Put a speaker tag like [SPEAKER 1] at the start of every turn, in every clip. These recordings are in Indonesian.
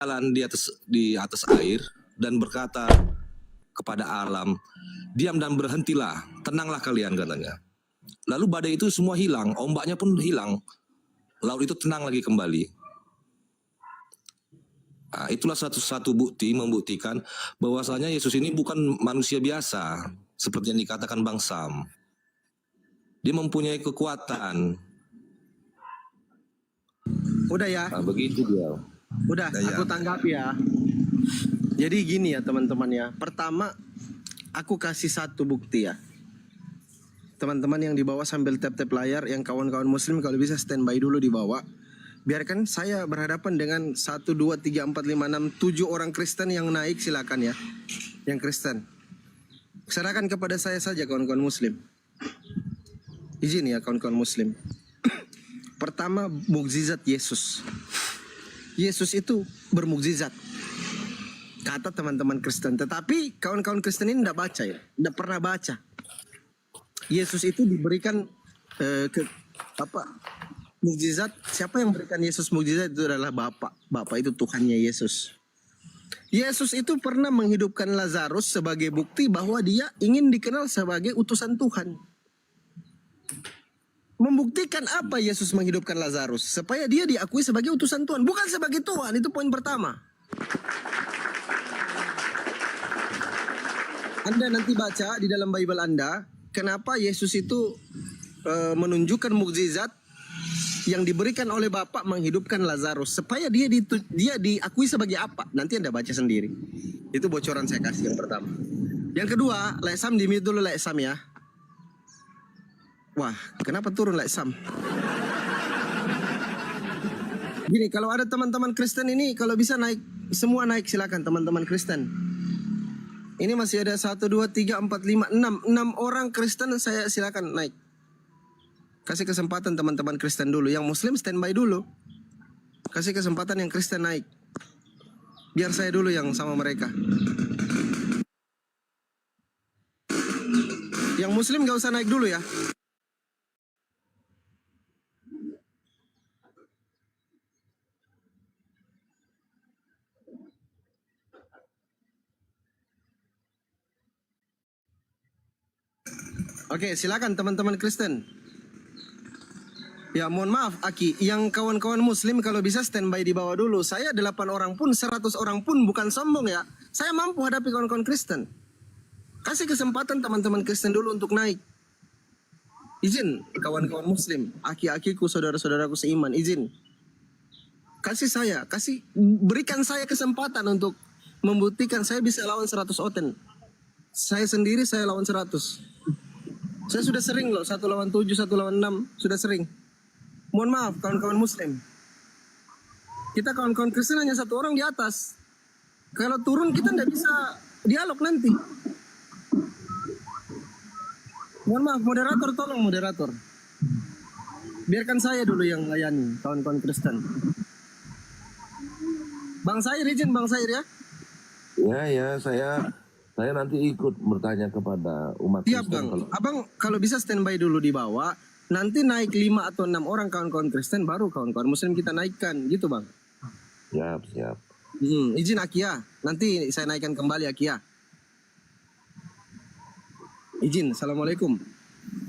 [SPEAKER 1] jalan di atas air dan berkata kepada alam, diam dan berhentilah, tenanglah kalian, katanya. Lalu badai itu semua hilang, ombaknya pun hilang, laut itu tenang lagi kembali. Nah, itulah satu bukti membuktikan bahwasanya Yesus ini bukan manusia biasa seperti yang dikatakan Bang Sam. Dia mempunyai kekuatan.
[SPEAKER 2] Udah ya?
[SPEAKER 1] Nah, begitu dia.
[SPEAKER 2] Udah, aku tanggapi ya. Jadi gini ya teman-teman ya. Pertama, aku kasih satu bukti ya. Teman-teman yang di bawah sambil tap-tap layar, yang kawan-kawan muslim kalau bisa standby dulu di bawah. Biarkan saya berhadapan dengan 1, 2, 3, 4, 5, 6, 7 orang Kristen yang naik, silakan ya. Yang Kristen. Serahkan kepada saya saja kawan-kawan muslim. Izin ya kawan-kawan muslim. Pertama, mukjizat Yesus. Yesus itu bermukjizat, kata teman-teman Kristen. Tetapi kawan-kawan Kristen ini tidak baca ya, tidak pernah baca. Yesus itu diberikan mukjizat. Siapa yang berikan Yesus mukjizat itu adalah Bapa. Bapa itu Tuhannya Yesus. Yesus itu pernah menghidupkan Lazarus sebagai bukti bahwa dia ingin dikenal sebagai utusan Tuhan. Membuktikan apa Yesus menghidupkan Lazarus? Supaya dia diakui sebagai utusan Tuhan, bukan sebagai Tuhan. Itu poin pertama. Anda nanti baca di dalam Bible Anda, kenapa Yesus itu menunjukkan mukjizat yang diberikan oleh Bapa menghidupkan Lazarus. Supaya dia diakui sebagai apa? Nanti Anda baca sendiri. Itu bocoran saya kasih yang pertama. Yang kedua, Lek Sam, di-mute dulu Lek Sam ya. Wah, kenapa turun Lek Sam? Gini, kalau ada teman-teman Kristen ini, kalau bisa naik, semua naik silakan teman-teman Kristen. Ini masih ada 1, 2, 3, 4, 5, 6 orang Kristen, saya silakan naik. Kasih kesempatan teman-teman Kristen dulu. Yang Muslim standby dulu. Kasih kesempatan yang Kristen naik. Biar saya dulu yang sama mereka. Yang Muslim gak usah naik dulu ya. Oke, silakan teman-teman Kristen. Ya, mohon maaf Aki, yang kawan-kawan muslim kalau bisa standby di bawah dulu. Saya 8 orang pun, 100 orang pun, bukan sombong ya. Saya mampu hadapi kawan-kawan Kristen. Kasih kesempatan teman-teman Kristen dulu untuk naik. Izin kawan-kawan muslim, aki-akiku, saudara-saudaraku seiman, izin. Berikan saya kesempatan untuk membuktikan saya bisa lawan 100 oten. Saya sendiri saya lawan 100. Saya sudah sering loh, 1 lawan 7, 1 lawan 6, sudah sering. Mohon maaf kawan-kawan muslim. Kita kawan-kawan Kristen hanya 1 orang di atas. Kalau turun kita tidak bisa dialog nanti. Mohon maaf, moderator, tolong moderator. Biarkan saya dulu yang layani kawan-kawan Kristen. Bang Sair, izin Bang Sair ya.
[SPEAKER 3] Ya, saya nanti ikut bertanya kepada umat
[SPEAKER 2] Siap
[SPEAKER 3] Kristen.
[SPEAKER 2] Bang. Abang kalau bisa standby dulu di bawah. Nanti naik 5 atau 6 orang kawan-kawan Kristen, baru kawan-kawan Muslim kita naikkan, gitu Bang.
[SPEAKER 3] Siap.
[SPEAKER 2] Izin Akia, nanti saya naikkan kembali Akia. Izin, Assalamualaikum.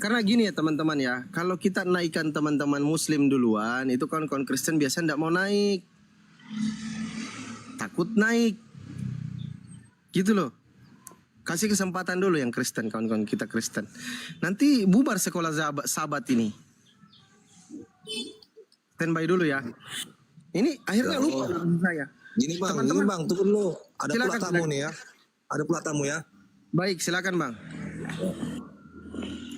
[SPEAKER 2] Karena gini ya teman-teman ya, kalau kita naikkan teman-teman Muslim duluan, itu kawan-kawan Kristen biasanya tidak mau naik. Takut naik. Gitu loh. Kasih kesempatan dulu yang Kristen, kawan-kawan kita Kristen. Nanti bubar sekolah sahabat ini. Standby dulu ya. Ini akhirnya lupa saya.
[SPEAKER 1] Gini Bang,
[SPEAKER 2] Teman-teman,
[SPEAKER 1] ini Bang, tunggu dulu. Ada
[SPEAKER 2] silakan,
[SPEAKER 1] pula tamu
[SPEAKER 2] silakan.
[SPEAKER 1] nih ya. Ada pula tamu ya.
[SPEAKER 2] Baik, silakan Bang.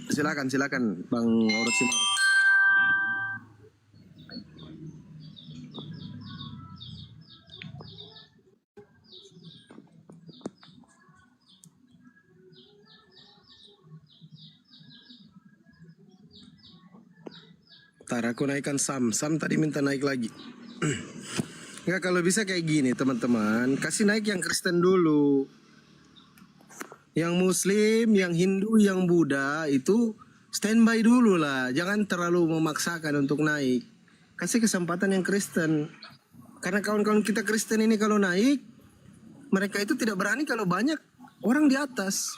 [SPEAKER 2] Silakan Bang Orot Simar. Ntar aku naikkan Sam tadi minta naik lagi. Enggak, kalau bisa kayak gini teman-teman, kasih naik yang Kristen dulu. Yang Muslim, yang Hindu, yang Buddha itu standby dulu lah. Jangan terlalu memaksakan untuk naik. Kasih kesempatan yang Kristen. Karena kawan-kawan kita Kristen ini kalau naik, mereka itu tidak berani kalau banyak orang di atas.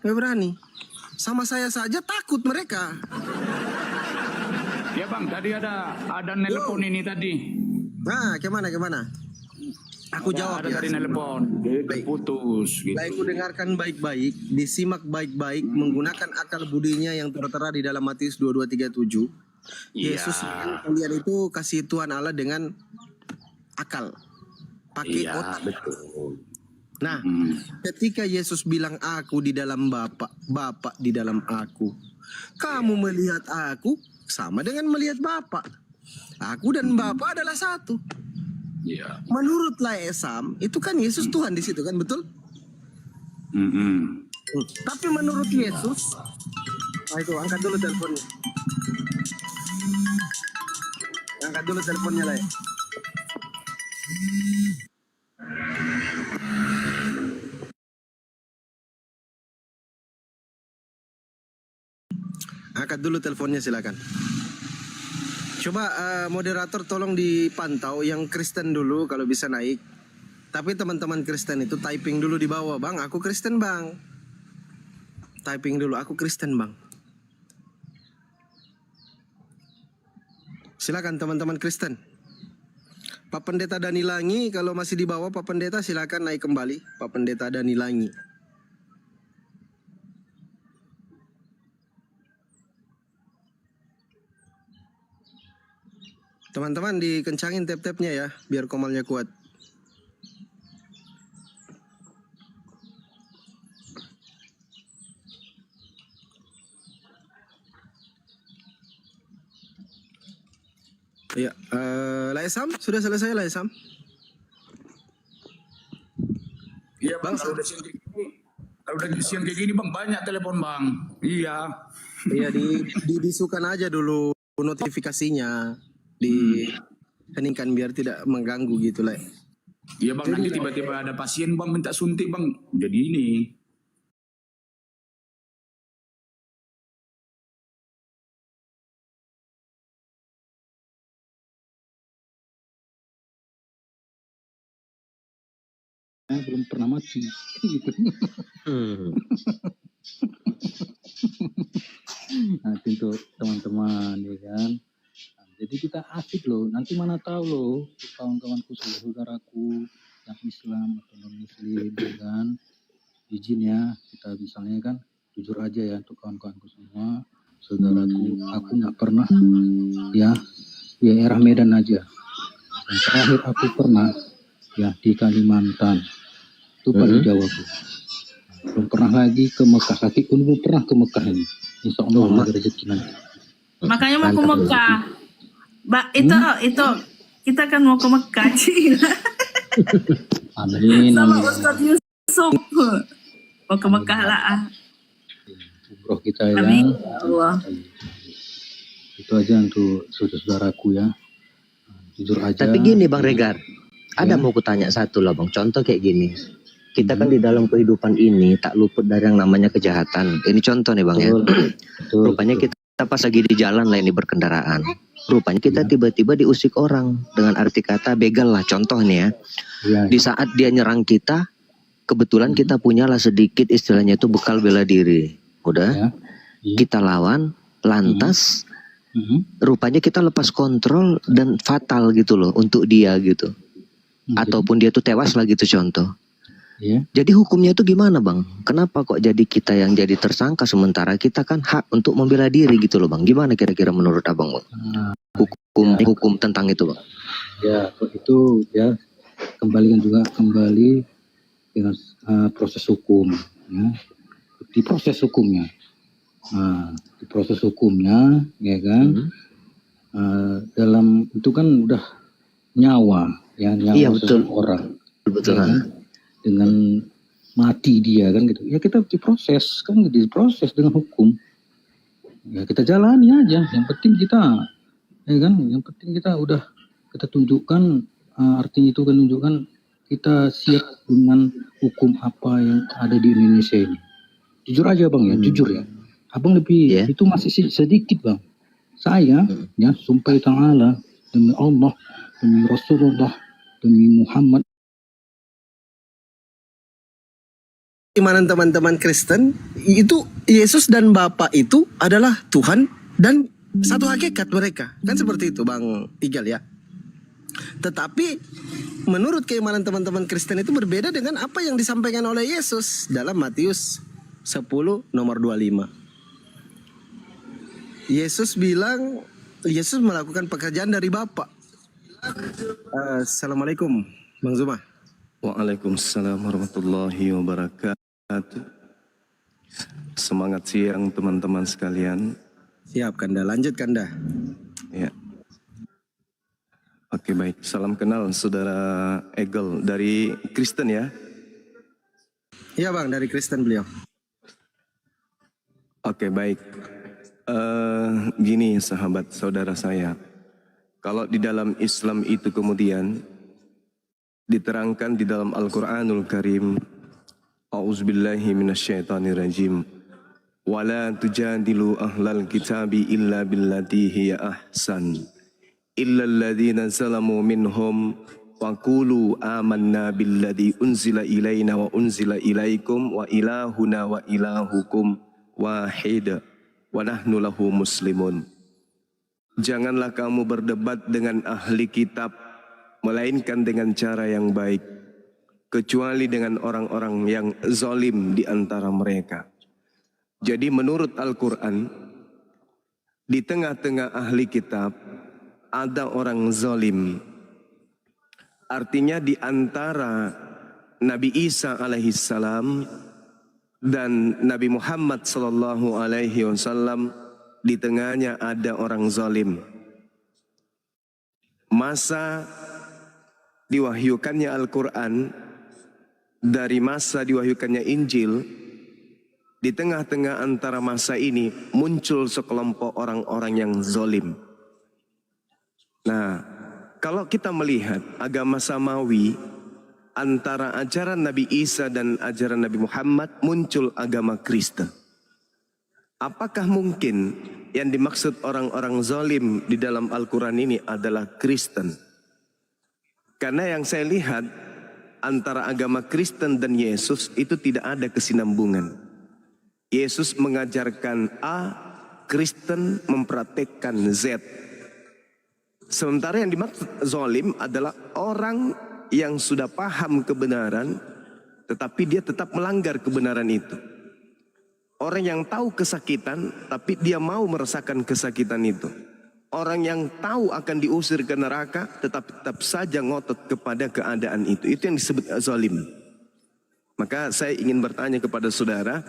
[SPEAKER 2] Nggak berani. Sama saya saja takut mereka.
[SPEAKER 4] Ya bang, tadi ada nelpon ini tadi.
[SPEAKER 2] Nah, gimana? Aku jawab
[SPEAKER 4] Ada
[SPEAKER 2] ya.
[SPEAKER 4] tadi nelpon, dia terputus gitu.
[SPEAKER 2] Baik, dengarkan baik-baik, disimak baik-baik, menggunakan akal budinya yang tertera di dalam Matius 22:37. Yesus kalian itu kasih Tuhan Allah dengan akal, pakai otak.
[SPEAKER 3] Betul.
[SPEAKER 2] Nah, ketika Yesus bilang aku di dalam Bapa, Bapa di dalam aku, kamu melihat aku sama dengan melihat Bapa. Aku dan Bapa adalah satu.
[SPEAKER 4] Iya.
[SPEAKER 2] Menurut Laesam, itu kan Yesus Tuhan di situ kan, betul? Tapi menurut Yesus, itu angkat dulu teleponnya. Angkat dulu teleponnya lah. Angkat dulu teleponnya silakan. Coba moderator tolong dipantau yang Kristen dulu kalau bisa naik. Tapi teman-teman Kristen itu typing dulu di bawah, Bang, aku Kristen, Bang. Typing dulu, aku Kristen, Bang. Silakan teman-teman Kristen. Pak Pendeta Danilangi kalau masih di bawah Pak Pendeta silakan naik kembali, Pak Pendeta Danilangi. Teman-teman dikencangin tap-tapnya ya, biar komalnya kuat. Ya, Laesam, sudah selesai Laesam?
[SPEAKER 4] Iya bang, kalau udah siang kayak gini bang, banyak telepon bang. Iya.
[SPEAKER 2] Iya, disukan aja dulu notifikasinya, diheningkan biar tidak mengganggu gitu lah.
[SPEAKER 4] Iya bang, nanti tiba-tiba ada pasien bang minta suntik bang, jadi ini.
[SPEAKER 5] Belum pernah mati gitu. Nanti untuk teman-teman ya kan. Nah, jadi kita asik loh. Nanti mana tahu loh kawan-kawanku, saudaraku yang Islam atau non Muslim ya kan. Izin ya kita misalnya kan jujur aja ya untuk kawan-kawanku semua, saudaraku. Aku nggak pernah ya daerah Medan aja. Yang terakhir aku pernah ya di Kalimantan. Itu paling jauh aku. Belum pernah lagi ke Mekah. Kaki pun belum pernah ke Mekah ini. Insya Allah ada rezeki nanti.
[SPEAKER 6] Makanya mau ke Mekah. Itu kita kan mau ke Mekah sih.
[SPEAKER 5] Amin.
[SPEAKER 6] Sama Ustaz Yusuf. Mau ke Mekah lah.
[SPEAKER 5] Umroh kita ya.
[SPEAKER 6] Amin. Allah.
[SPEAKER 5] Itu aja untuk saudara-saudaraku ya. Jujur aja.
[SPEAKER 7] Tapi gini Bang Regar, ada mau kutanya satu lah Bang. Contoh kayak gini. Kita kan di dalam kehidupan ini tak luput dari yang namanya kejahatan. Ini contoh nih Bang ya.
[SPEAKER 5] Betul,
[SPEAKER 7] Rupanya kita pas lagi di jalan lah ini berkendaraan. Rupanya kita tiba-tiba diusik orang. Dengan arti kata begal lah contoh nih ya.
[SPEAKER 5] Ya.
[SPEAKER 7] Di saat dia nyerang kita, kebetulan kita punyalah sedikit istilahnya itu bekal bela diri. Udah,
[SPEAKER 5] Ya.
[SPEAKER 7] kita lawan, lantas rupanya kita lepas kontrol dan fatal gitu loh untuk dia gitu. Ataupun dia tuh tewas lah gitu contoh.
[SPEAKER 5] Ya.
[SPEAKER 7] Jadi hukumnya itu gimana Bang? Kenapa kok jadi kita yang jadi tersangka sementara kita kan hak untuk membela diri gitu loh Bang? Gimana kira-kira menurut Abang Bang? Hukum tentang itu Bang?
[SPEAKER 5] Ya, itu ya kembali dengan proses hukum. Ya. Di proses hukumnya. Nah, di proses hukumnya, ya kan? Dalam itu kan udah nyawa, ya nyawa
[SPEAKER 7] Iya, betul.
[SPEAKER 5] seseorang.
[SPEAKER 7] Betul.
[SPEAKER 5] Ya kan? Dengan mati dia kan gitu. Ya kita diproses kan, diproses dengan hukum. Ya kita jalani aja. Yang penting kita, ya kan? Yang penting kita udah kita tunjukkan, artinya itu kan tunjukkan kita siap dengan hukum apa yang ada di Indonesia ini. Jujur aja Bang ya, jujur ya. Abang lebih itu masih sedikit Bang. Saya ya sumpah ta'ala demi Allah demi Rasulullah, demi Muhammad.
[SPEAKER 2] Imanan teman-teman Kristen itu Yesus dan Bapa itu adalah Tuhan dan satu hakikat mereka. Kan seperti itu Bang Igal ya. Tetapi menurut keimanan teman-teman Kristen itu berbeda dengan apa yang disampaikan oleh Yesus dalam Matius 10 nomor 25. Yesus bilang, Yesus melakukan pekerjaan dari Bapa. Assalamualaikum Bang Zuma.
[SPEAKER 8] Waalaikumsalam warahmatullahi wabarakatuh. Semangat siang teman-teman sekalian.
[SPEAKER 2] Siap Kanda, lanjut Kanda.
[SPEAKER 8] Ya. Oke baik, salam kenal saudara Egel dari Kristen ya.
[SPEAKER 2] Iya Bang, dari Kristen beliau.
[SPEAKER 8] Oke baik. Gini sahabat saudara saya, kalau di dalam Islam itu kemudian diterangkan di dalam Al-Quranul Karim, A'udzubillahi minasyaitonirrajim. Wala tujadilu ahlal kitabi illa billati hiya ahsan. Illa alladhina zalamu minhum wa qulu amanna billadhi unzila ilayna wa unzila ilaikum wa ilahuna wa ilahukum wahid wa nahnu lahu muslimun. Janganlah kamu berdebat dengan ahli kitab melainkan dengan cara yang baik, kecuali dengan orang-orang yang zalim di antara mereka. Jadi menurut Al-Quran, di tengah-tengah ahli kitab ada orang zalim. Artinya di antara Nabi Isa alaihissalam dan Nabi Muhammad sallallahu alaihi wasallam, di tengahnya ada orang zalim. Masa diwahyukannya Al-Quran dari masa diwahyukannya Injil, di tengah-tengah antara masa ini muncul sekelompok orang-orang yang zalim. Nah, kalau kita melihat agama samawi, antara ajaran Nabi Isa dan ajaran Nabi Muhammad muncul agama Kristen. Apakah mungkin yang dimaksud orang-orang zalim di dalam Al-Quran ini adalah Kristen? Karena yang saya lihat antara agama Kristen dan Yesus itu tidak ada kesinambungan. Yesus mengajarkan A, Kristen mempraktekkan Z. Sementara yang dimaksud zalim adalah orang yang sudah paham kebenaran, tetapi dia tetap melanggar kebenaran itu. Orang yang tahu kesakitan, tapi dia mau merasakan kesakitan itu. Orang yang tahu akan diusir ke neraka, tetapi tetap saja ngotot kepada keadaan itu. Itu yang disebut zalim. Maka saya ingin bertanya kepada saudara,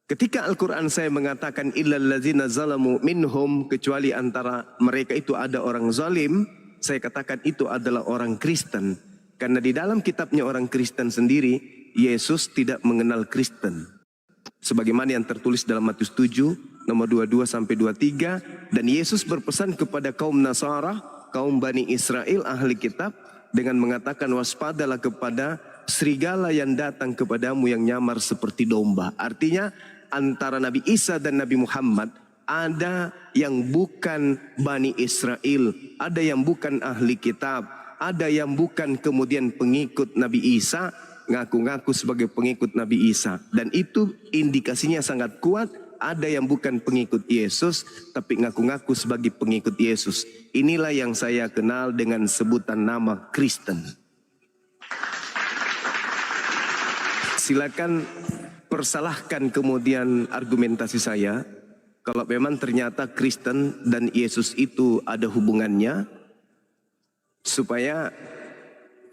[SPEAKER 8] ketika Al-Quran saya mengatakan illal ladzina zalamu minhum, kecuali antara mereka itu ada orang zalim, saya katakan itu adalah orang Kristen. Karena di dalam kitabnya orang Kristen sendiri, Yesus tidak mengenal Kristen. Sebagaimana yang tertulis dalam Matius 7, nomor 22 sampai 23. Dan Yesus berpesan kepada kaum Nasara, kaum Bani Israel, ahli kitab, dengan mengatakan waspadalah kepada serigala yang datang kepadamu yang nyamar seperti domba. Artinya antara Nabi Isa dan Nabi Muhammad ada yang bukan Bani Israel, ada yang bukan ahli kitab, ada yang bukan kemudian pengikut Nabi Isa, ngaku-ngaku sebagai pengikut Nabi Isa. Dan itu indikasinya sangat kuat, ada yang bukan pengikut Yesus tapi ngaku-ngaku sebagai pengikut Yesus. Inilah yang saya kenal dengan sebutan nama Kristen. Silakan persalahkan kemudian argumentasi saya. Kalau memang ternyata Kristen dan Yesus itu ada hubungannya, supaya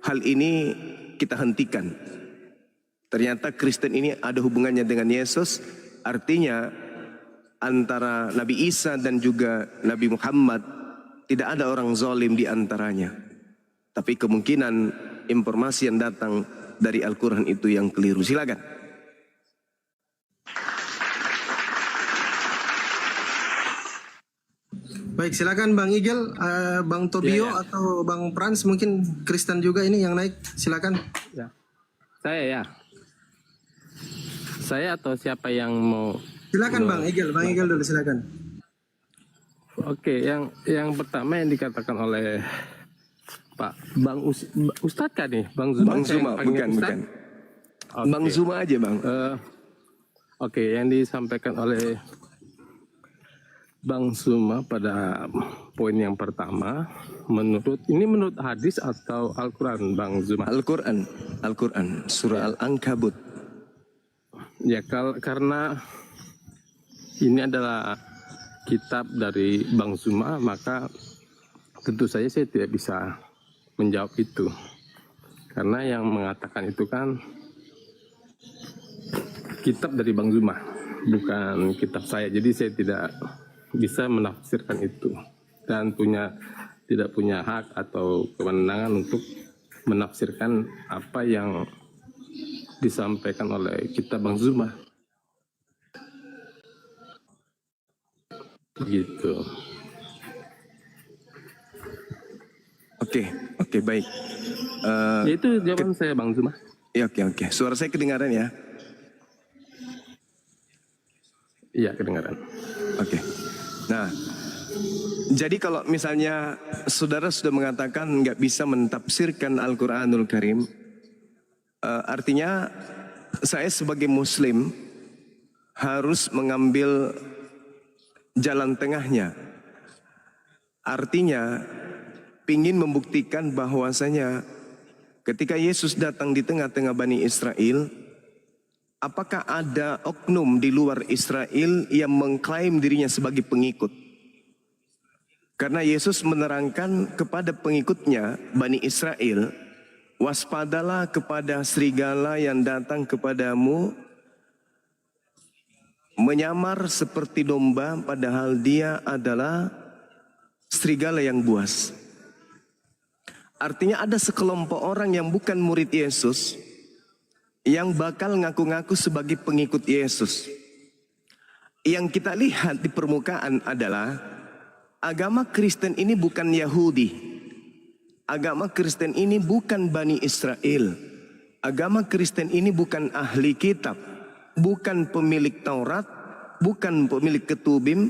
[SPEAKER 8] hal ini kita hentikan. Ternyata Kristen ini ada hubungannya dengan Yesus, artinya antara Nabi Isa dan juga Nabi Muhammad tidak ada orang zalim di antaranya. Tapi kemungkinan informasi yang datang dari Al-Quran itu yang keliru. Silakan.
[SPEAKER 2] Baik, silakan Bang Igel, Bang Tobio atau Bang Frans, mungkin Kristen juga ini yang naik. Silakan.
[SPEAKER 9] Ya. Saya atau siapa yang mau?
[SPEAKER 2] Silakan Bang Igel dulu silakan.
[SPEAKER 9] Oke, yang pertama yang dikatakan oleh Pak Bang Ustadz kan nih? Bang Zuma,
[SPEAKER 8] Bang Zuma, bukan.
[SPEAKER 9] Oke.
[SPEAKER 8] Bang Zuma aja Bang.
[SPEAKER 9] Oke, yang disampaikan oleh Bang Zuma pada poin yang pertama, menurut hadis atau Al-Quran, Bang Zuma?
[SPEAKER 8] Al-Quran, surah Al-Ankabut.
[SPEAKER 9] Ya, karena ini adalah kitab dari Bang Zuma, maka tentu saja saya tidak bisa menjawab itu. Karena yang mengatakan itu kan kitab dari Bang Zuma, bukan kitab saya. Jadi saya tidak bisa menafsirkan itu dan tidak punya hak atau kewenangan untuk menafsirkan apa yang disampaikan oleh kitab Bang Zuma. Gitu.
[SPEAKER 8] Oke, baik.
[SPEAKER 9] Ya itu jawaban saya, Bang Zuma.
[SPEAKER 8] Ya, oke. Suara saya kedengaran ya?
[SPEAKER 9] Iya, kedengaran.
[SPEAKER 8] Oke. Nah, jadi kalau misalnya saudara sudah mengatakan nggak bisa mentafsirkan Al-Quranul Karim, artinya saya sebagai Muslim harus mengambil jalan tengahnya. Artinya, ingin membuktikan bahwasanya ketika Yesus datang di tengah-tengah Bani Israel, apakah ada oknum di luar Israel yang mengklaim dirinya sebagai pengikut? Karena Yesus menerangkan kepada pengikutnya, Bani Israel, waspadalah kepada serigala yang datang kepadamu, menyamar seperti domba, padahal dia adalah serigala yang buas. Artinya ada sekelompok orang yang bukan murid Yesus yang bakal ngaku-ngaku sebagai pengikut Yesus. Yang kita lihat di permukaan adalah agama Kristen ini bukan Yahudi. Agama Kristen ini bukan Bani Israel. Agama Kristen ini bukan ahli kitab, bukan pemilik Taurat, bukan pemilik Ketubim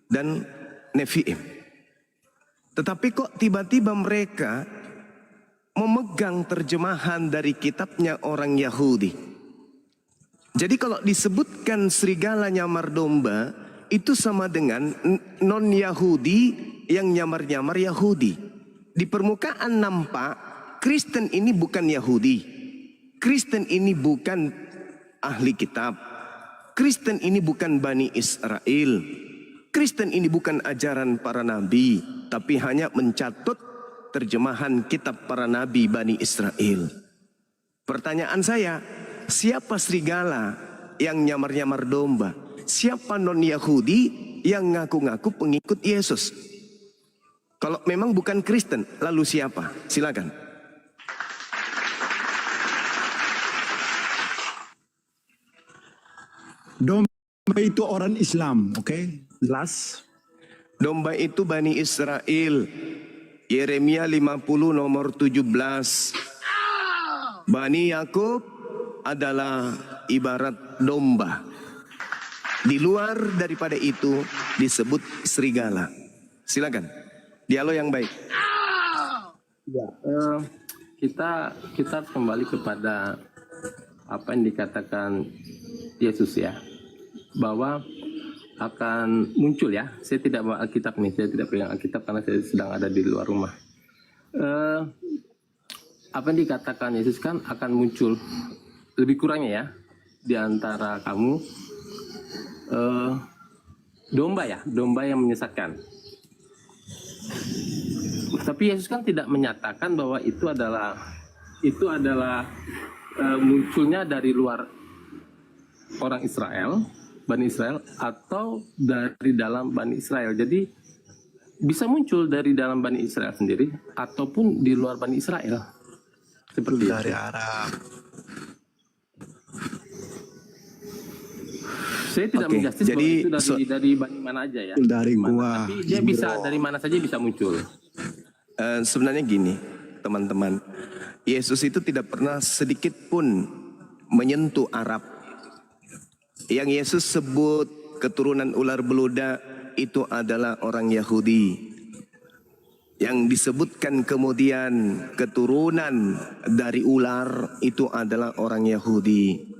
[SPEAKER 8] dan Nefiim. Tetapi kok tiba-tiba mereka memegang terjemahan dari kitabnya orang Yahudi. Jadi kalau disebutkan serigala nyamar domba, itu sama dengan non-Yahudi yang nyamar-nyamar Yahudi. Di permukaan nampak Kristen ini bukan Yahudi. Kristen ini bukan ahli kitab. Kristen ini bukan Bani Israel. Kristen ini bukan ajaran para nabi, tapi hanya mencatut terjemahan kitab para nabi Bani Israel. Pertanyaan saya, siapa serigala yang nyamar-nyamar domba? Siapa non-Yahudi yang ngaku-ngaku pengikut Yesus? Kalau memang bukan Kristen, lalu siapa? Silakan.
[SPEAKER 10] Domba itu orang Islam, oke? Jelas.
[SPEAKER 8] Domba itu Bani Israel. Yeremia 50 nomor 17. Bani Yakub adalah ibarat domba. Di luar daripada itu disebut serigala. Silakan. Dialog yang baik.
[SPEAKER 9] Ya, kita kembali kepada apa yang dikatakan Yesus ya, bahwa akan muncul ya. Saya tidak bawa Alkitab nih, saya tidak pegang Alkitab karena saya sedang ada di luar rumah. Apa yang dikatakan Yesus kan akan muncul, lebih kurangnya ya, di antara kamu domba yang menyesatkan. Tapi Yesus kan tidak menyatakan bahwa itu adalah munculnya dari luar orang Israel, Bani Israel, atau dari dalam Bani Israel. Jadi bisa muncul dari dalam Bani Israel sendiri ataupun di luar Bani Israel. Seperti
[SPEAKER 10] dari
[SPEAKER 9] itu.
[SPEAKER 10] Arab.
[SPEAKER 9] Saya tidak menjustis bahwa itu dari Bani mana aja ya.
[SPEAKER 10] Dari gua.
[SPEAKER 9] Tapi dia bisa dari mana saja bisa muncul.
[SPEAKER 8] Sebenarnya gini, teman-teman. Yesus itu tidak pernah sedikit pun menyentuh Arab. Yang Yesus sebut keturunan ular beluda itu adalah orang Yahudi. yang disebutkan kemudian keturunan dari ular itu adalah orang Yahudi.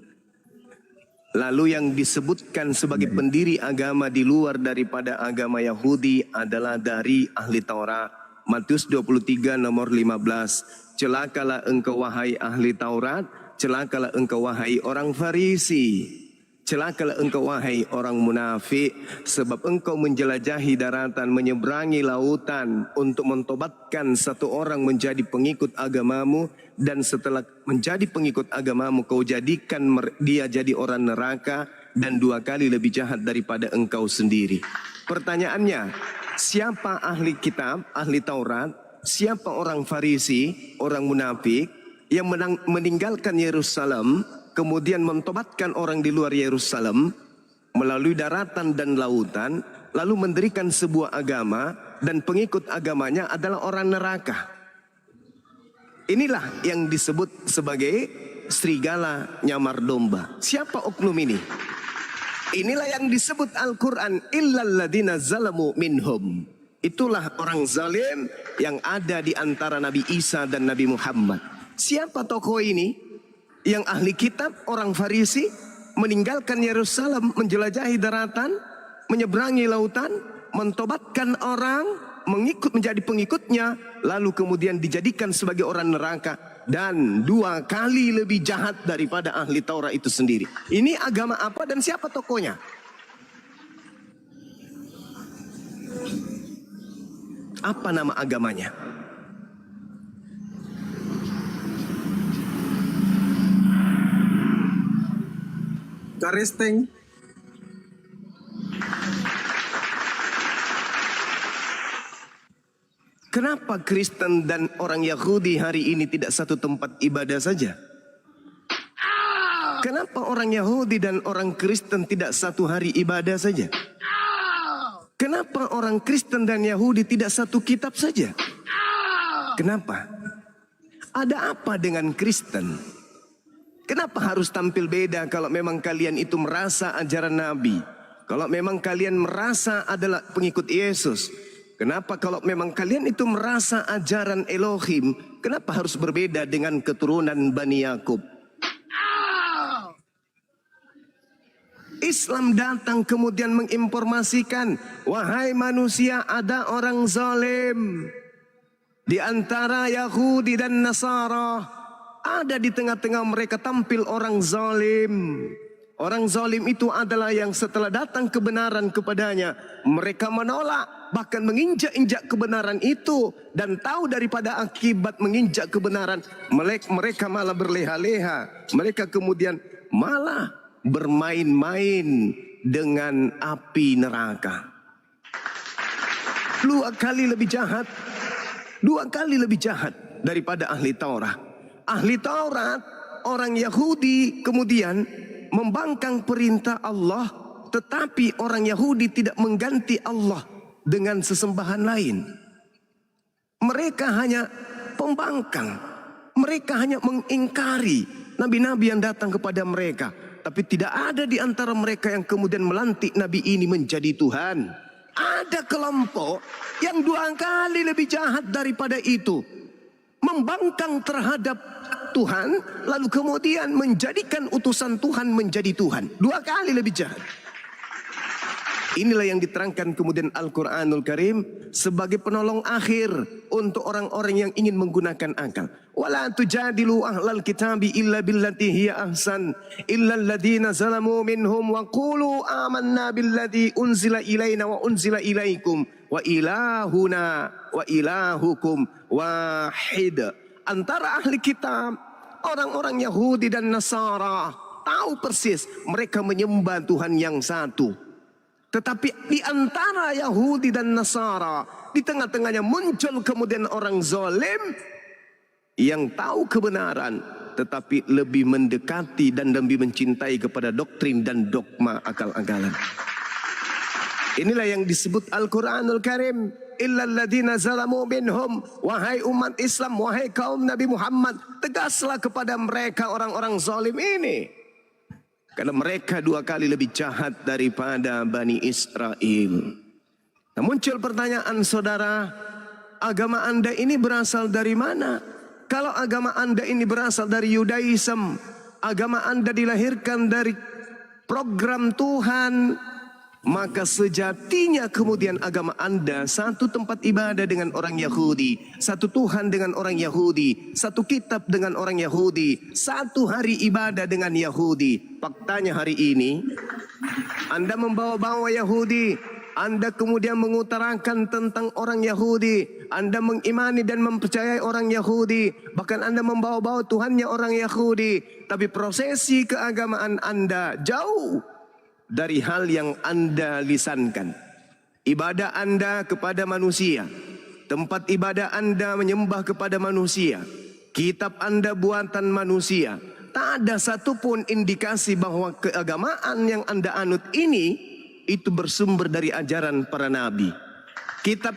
[SPEAKER 8] Lalu yang disebutkan sebagai pendiri agama di luar daripada agama Yahudi adalah dari ahli Taurat. Matius 23 nomor 15. Celakalah engkau wahai ahli Taurat, celakalah engkau wahai orang Farisi. Celakalah engkau wahai orang munafik, sebab engkau menjelajahi daratan, menyeberangi lautan untuk mentobatkan satu orang menjadi pengikut agamamu, dan setelah menjadi pengikut agamamu kau jadikan dia jadi orang neraka dan 2 kali lebih jahat daripada engkau sendiri. Pertanyaannya, siapa ahli kitab, ahli Taurat, siapa orang Farisi, orang munafik yang meninggalkan Yerusalem, kemudian mentobatkan orang di luar Yerusalem melalui daratan dan lautan, lalu mendirikan sebuah agama dan pengikut agamanya adalah orang neraka. Inilah yang disebut sebagai serigala nyamar domba. Siapa oknum ini? Inilah yang disebut Al-Quran, illal ladina zalamu minhum. Itulah orang zalim yang ada di antara Nabi Isa dan Nabi Muhammad. Siapa tokoh ini? Yang ahli kitab, orang Farisi, meninggalkan Yerusalem, menjelajahi daratan, menyeberangi lautan, mentobatkan orang, menjadi pengikutnya, lalu kemudian dijadikan sebagai orang neraka, dan 2 kali lebih jahat daripada ahli Taurat itu sendiri. Ini agama apa dan siapa tokohnya? Apa nama agamanya?
[SPEAKER 2] Karisteng.
[SPEAKER 8] Kenapa Kristen dan orang Yahudi hari ini tidak satu tempat ibadah saja? Kenapa orang Yahudi dan orang Kristen tidak satu hari ibadah saja? Kenapa orang Kristen dan Yahudi tidak satu kitab saja? Kenapa? Ada apa dengan Kristen? Kenapa harus tampil beda kalau memang kalian itu merasa ajaran Nabi? Kalau memang kalian merasa adalah pengikut Yesus? Kenapa kalau memang kalian itu merasa ajaran Elohim? Kenapa harus berbeda dengan keturunan Bani Yakub? Islam datang kemudian menginformasikan, wahai manusia, ada orang zalim di antara Yahudi dan Nasara. Ada di tengah-tengah mereka tampil orang zalim. Orang zalim itu adalah yang setelah datang kebenaran kepadanya, mereka menolak, bahkan menginjak-injak kebenaran itu, dan tahu daripada akibat menginjak kebenaran, mereka malah berleha-leha. Mereka kemudian malah bermain-main dengan api neraka. 2 kali lebih jahat, 2 kali lebih jahat daripada ahli Taurat. Ahli Taurat, orang Yahudi kemudian membangkang perintah Allah, tetapi orang Yahudi tidak mengganti Allah dengan sesembahan lain. Mereka hanya pembangkang, mereka hanya mengingkari nabi-nabi yang datang kepada mereka. Tapi tidak ada di antara mereka yang kemudian melantik nabi ini menjadi Tuhan. Ada kelompok yang 2 kali lebih jahat daripada itu, membangkang terhadap Tuhan, lalu kemudian menjadikan utusan Tuhan menjadi Tuhan. 2 kali lebih jahat. Inilah yang diterangkan kemudian Al-Quranul Karim sebagai penolong akhir untuk orang-orang yang ingin menggunakan akal. Wala tujadilu ahlal kitabi illa billati hiya ahsan illa alladhina zalamu minhum wa qulu amanna billadhi unzila ilaina wa unzila ilaikum wa ilahuna wa ilahukum wahid. Antara ahli kitab, orang-orang Yahudi dan Nasara tahu persis mereka menyembah Tuhan yang satu. Tetapi di antara Yahudi dan Nasara, di tengah-tengahnya muncul kemudian orang zalim yang tahu kebenaran, tetapi lebih mendekati dan lebih mencintai kepada doktrin dan dogma akal-akalan. Inilah yang disebut Al-Quranul Karim. Illal ladina zalamu minhum. Wahai umat Islam, wahai kaum Nabi Muhammad, tegaslah kepada mereka orang-orang zalim ini. Karena mereka 2 kali lebih jahat daripada Bani Israel. Nah, muncul pertanyaan saudara, agama Anda ini berasal dari mana? Kalau agama Anda ini berasal dari Yudaism, agama Anda dilahirkan dari program Tuhan, maka sejatinya kemudian agama Anda satu tempat ibadah dengan orang Yahudi, satu Tuhan dengan orang Yahudi, satu kitab dengan orang Yahudi, satu hari ibadah dengan Yahudi. Faktanya hari ini Anda membawa-bawa Yahudi, Anda kemudian mengutarakan tentang orang Yahudi, Anda mengimani dan mempercayai orang Yahudi, bahkan Anda membawa-bawa Tuhannya orang Yahudi, tapi prosesi keagamaan Anda jauh dari hal yang Anda lisankan. Ibadah Anda kepada manusia, tempat ibadah Anda menyembah kepada manusia, kitab Anda buatan manusia. Tak ada satupun indikasi bahwa keagamaan yang Anda anut ini itu bersumber dari ajaran para nabi. Kitab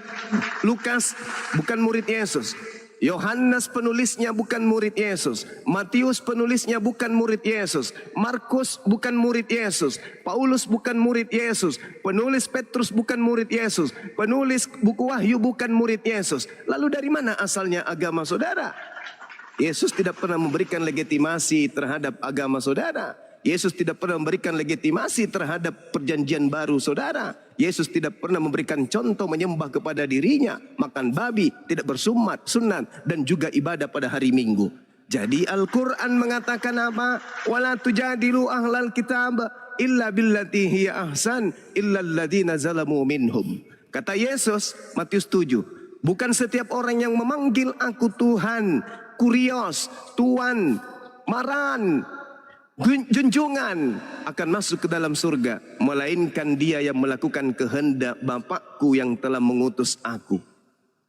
[SPEAKER 8] Lukas bukan murid Yesus, Yohanes penulisnya bukan murid Yesus, Matius penulisnya bukan murid Yesus, Markus bukan murid Yesus, Paulus bukan murid Yesus, penulis Petrus bukan murid Yesus, penulis buku Wahyu bukan murid Yesus. Lalu dari mana asalnya agama saudara? Yesus tidak pernah memberikan legitimasi terhadap agama saudara. Yesus tidak pernah memberikan legitimasi terhadap perjanjian baru saudara. Yesus tidak pernah memberikan contoh menyembah kepada dirinya, makan babi, tidak bersunat, dan juga ibadah pada hari Minggu. Jadi Al-Quran mengatakan apa? Wala tujadilu ahlal kitab illa billati hiya ahsan illa alladhina zalamu minhum. Kata Yesus, Matius 7, bukan setiap orang yang memanggil aku Tuhan, kurios, Tuan, Maran, junjungan akan masuk ke dalam surga, melainkan dia yang melakukan kehendak Bapakku yang telah mengutus aku.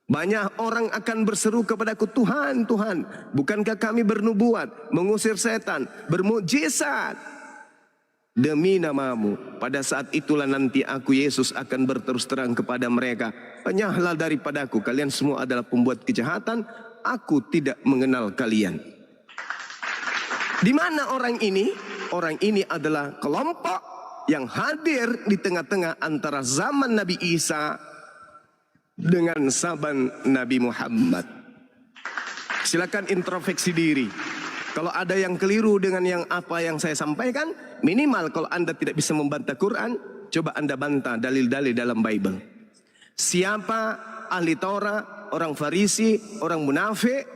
[SPEAKER 8] Banyak orang akan berseru kepadaku, Tuhan, Tuhan, bukankah kami bernubuat, mengusir setan, bermujizat demi namamu? Pada saat itulah nanti aku, Yesus, akan berterus terang kepada mereka, enyahlah daripadaku, kalian semua adalah pembuat kejahatan, aku tidak mengenal kalian. Di mana orang ini? Orang ini adalah kelompok yang hadir di tengah-tengah antara zaman Nabi Isa dengan zaman Nabi Muhammad. Silakan introspeksi diri. Kalau ada yang keliru dengan yang apa yang saya sampaikan, minimal kalau Anda tidak bisa membantah Quran, coba Anda bantah dalil-dalil dalam Bible. Siapa ahli Taurat, orang Farisi, orang munafik?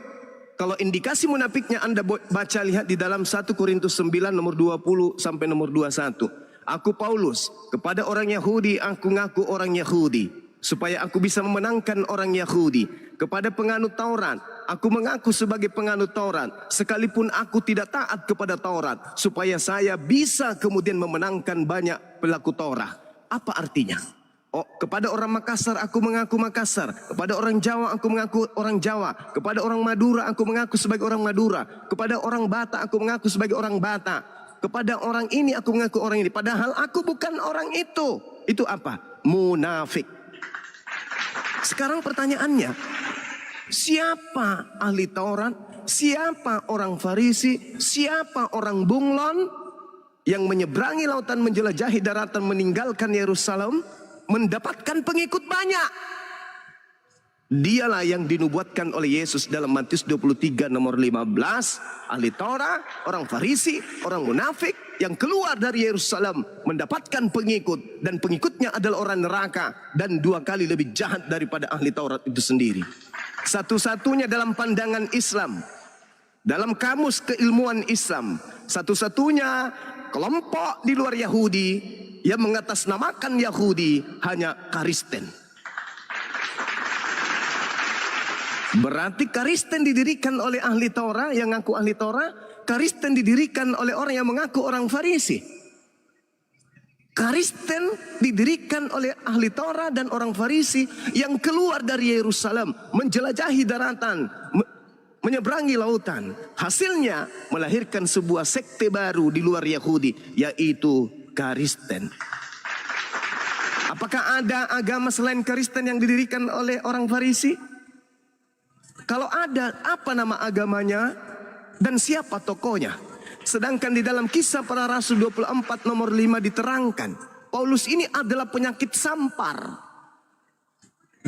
[SPEAKER 8] Kalau indikasi munafiknya Anda baca, lihat di dalam 1 Korintus 9 nomor 20 sampai nomor 21. Aku Paulus, kepada orang Yahudi aku ngaku orang Yahudi, supaya aku bisa memenangkan orang Yahudi. Kepada penganut Taurat, aku mengaku sebagai penganut Taurat, sekalipun aku tidak taat kepada Taurat, supaya saya bisa kemudian memenangkan banyak pelaku Taurat. Apa artinya? Oh, kepada orang Makassar aku mengaku Makassar, kepada orang Jawa aku mengaku orang Jawa, kepada orang Madura aku mengaku sebagai orang Madura, kepada orang Batak aku mengaku sebagai orang Batak, kepada orang ini aku mengaku orang ini, padahal aku bukan orang itu. Itu apa? Munafik. Sekarang pertanyaannya, siapa ahli Taurat, siapa orang Farisi, siapa orang bunglon yang menyeberangi lautan, menjelajahi daratan, meninggalkan Yerusalem, mendapatkan pengikut banyak? Dialah yang dinubuatkan oleh Yesus dalam Matius 23 nomor 15. Ahli Taurat, orang Farisi, orang munafik yang keluar dari Yerusalem mendapatkan pengikut, dan pengikutnya adalah orang neraka dan 2 kali lebih jahat daripada ahli Taurat itu sendiri. Satu-satunya dalam pandangan Islam, dalam kamus keilmuan Islam, satu-satunya kelompok di luar Yahudi yang mengatasnamakan Yahudi hanya Kristen. Berarti Kristen didirikan oleh ahli Taurat yang ngaku ahli Taurat, Kristen didirikan oleh orang yang mengaku orang Farisi. Kristen didirikan oleh ahli Taurat dan orang Farisi yang keluar dari Yerusalem, menjelajahi daratan, menyeberangi lautan. Hasilnya melahirkan sebuah sekte baru di luar Yahudi, yaitu Kristen. Apakah ada agama selain Kristen yang didirikan oleh orang Farisi? Kalau ada, apa nama agamanya dan siapa tokohnya? Sedangkan di dalam Kisah Para Rasul 24 nomor 5 diterangkan, Paulus ini adalah penyakit sampar.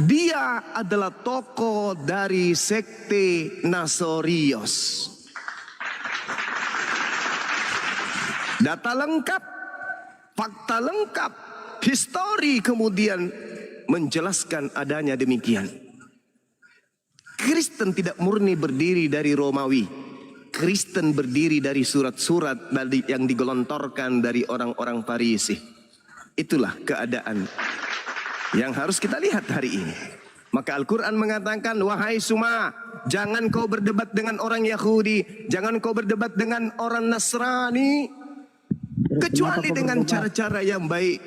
[SPEAKER 8] Dia adalah tokoh dari sekte Nasorios. Data lengkap, fakta lengkap, histori kemudian menjelaskan adanya demikian. Kristen tidak murni berdiri dari Romawi. Kristen berdiri dari surat-surat yang digelontorkan dari orang-orang Farisi. Itulah keadaan yang harus kita lihat hari ini. Maka Al-Quran mengatakan, wahai Suma, jangan kau berdebat dengan orang Yahudi, jangan kau berdebat dengan orang Nasrani, kecuali dengan cara-cara yang baik,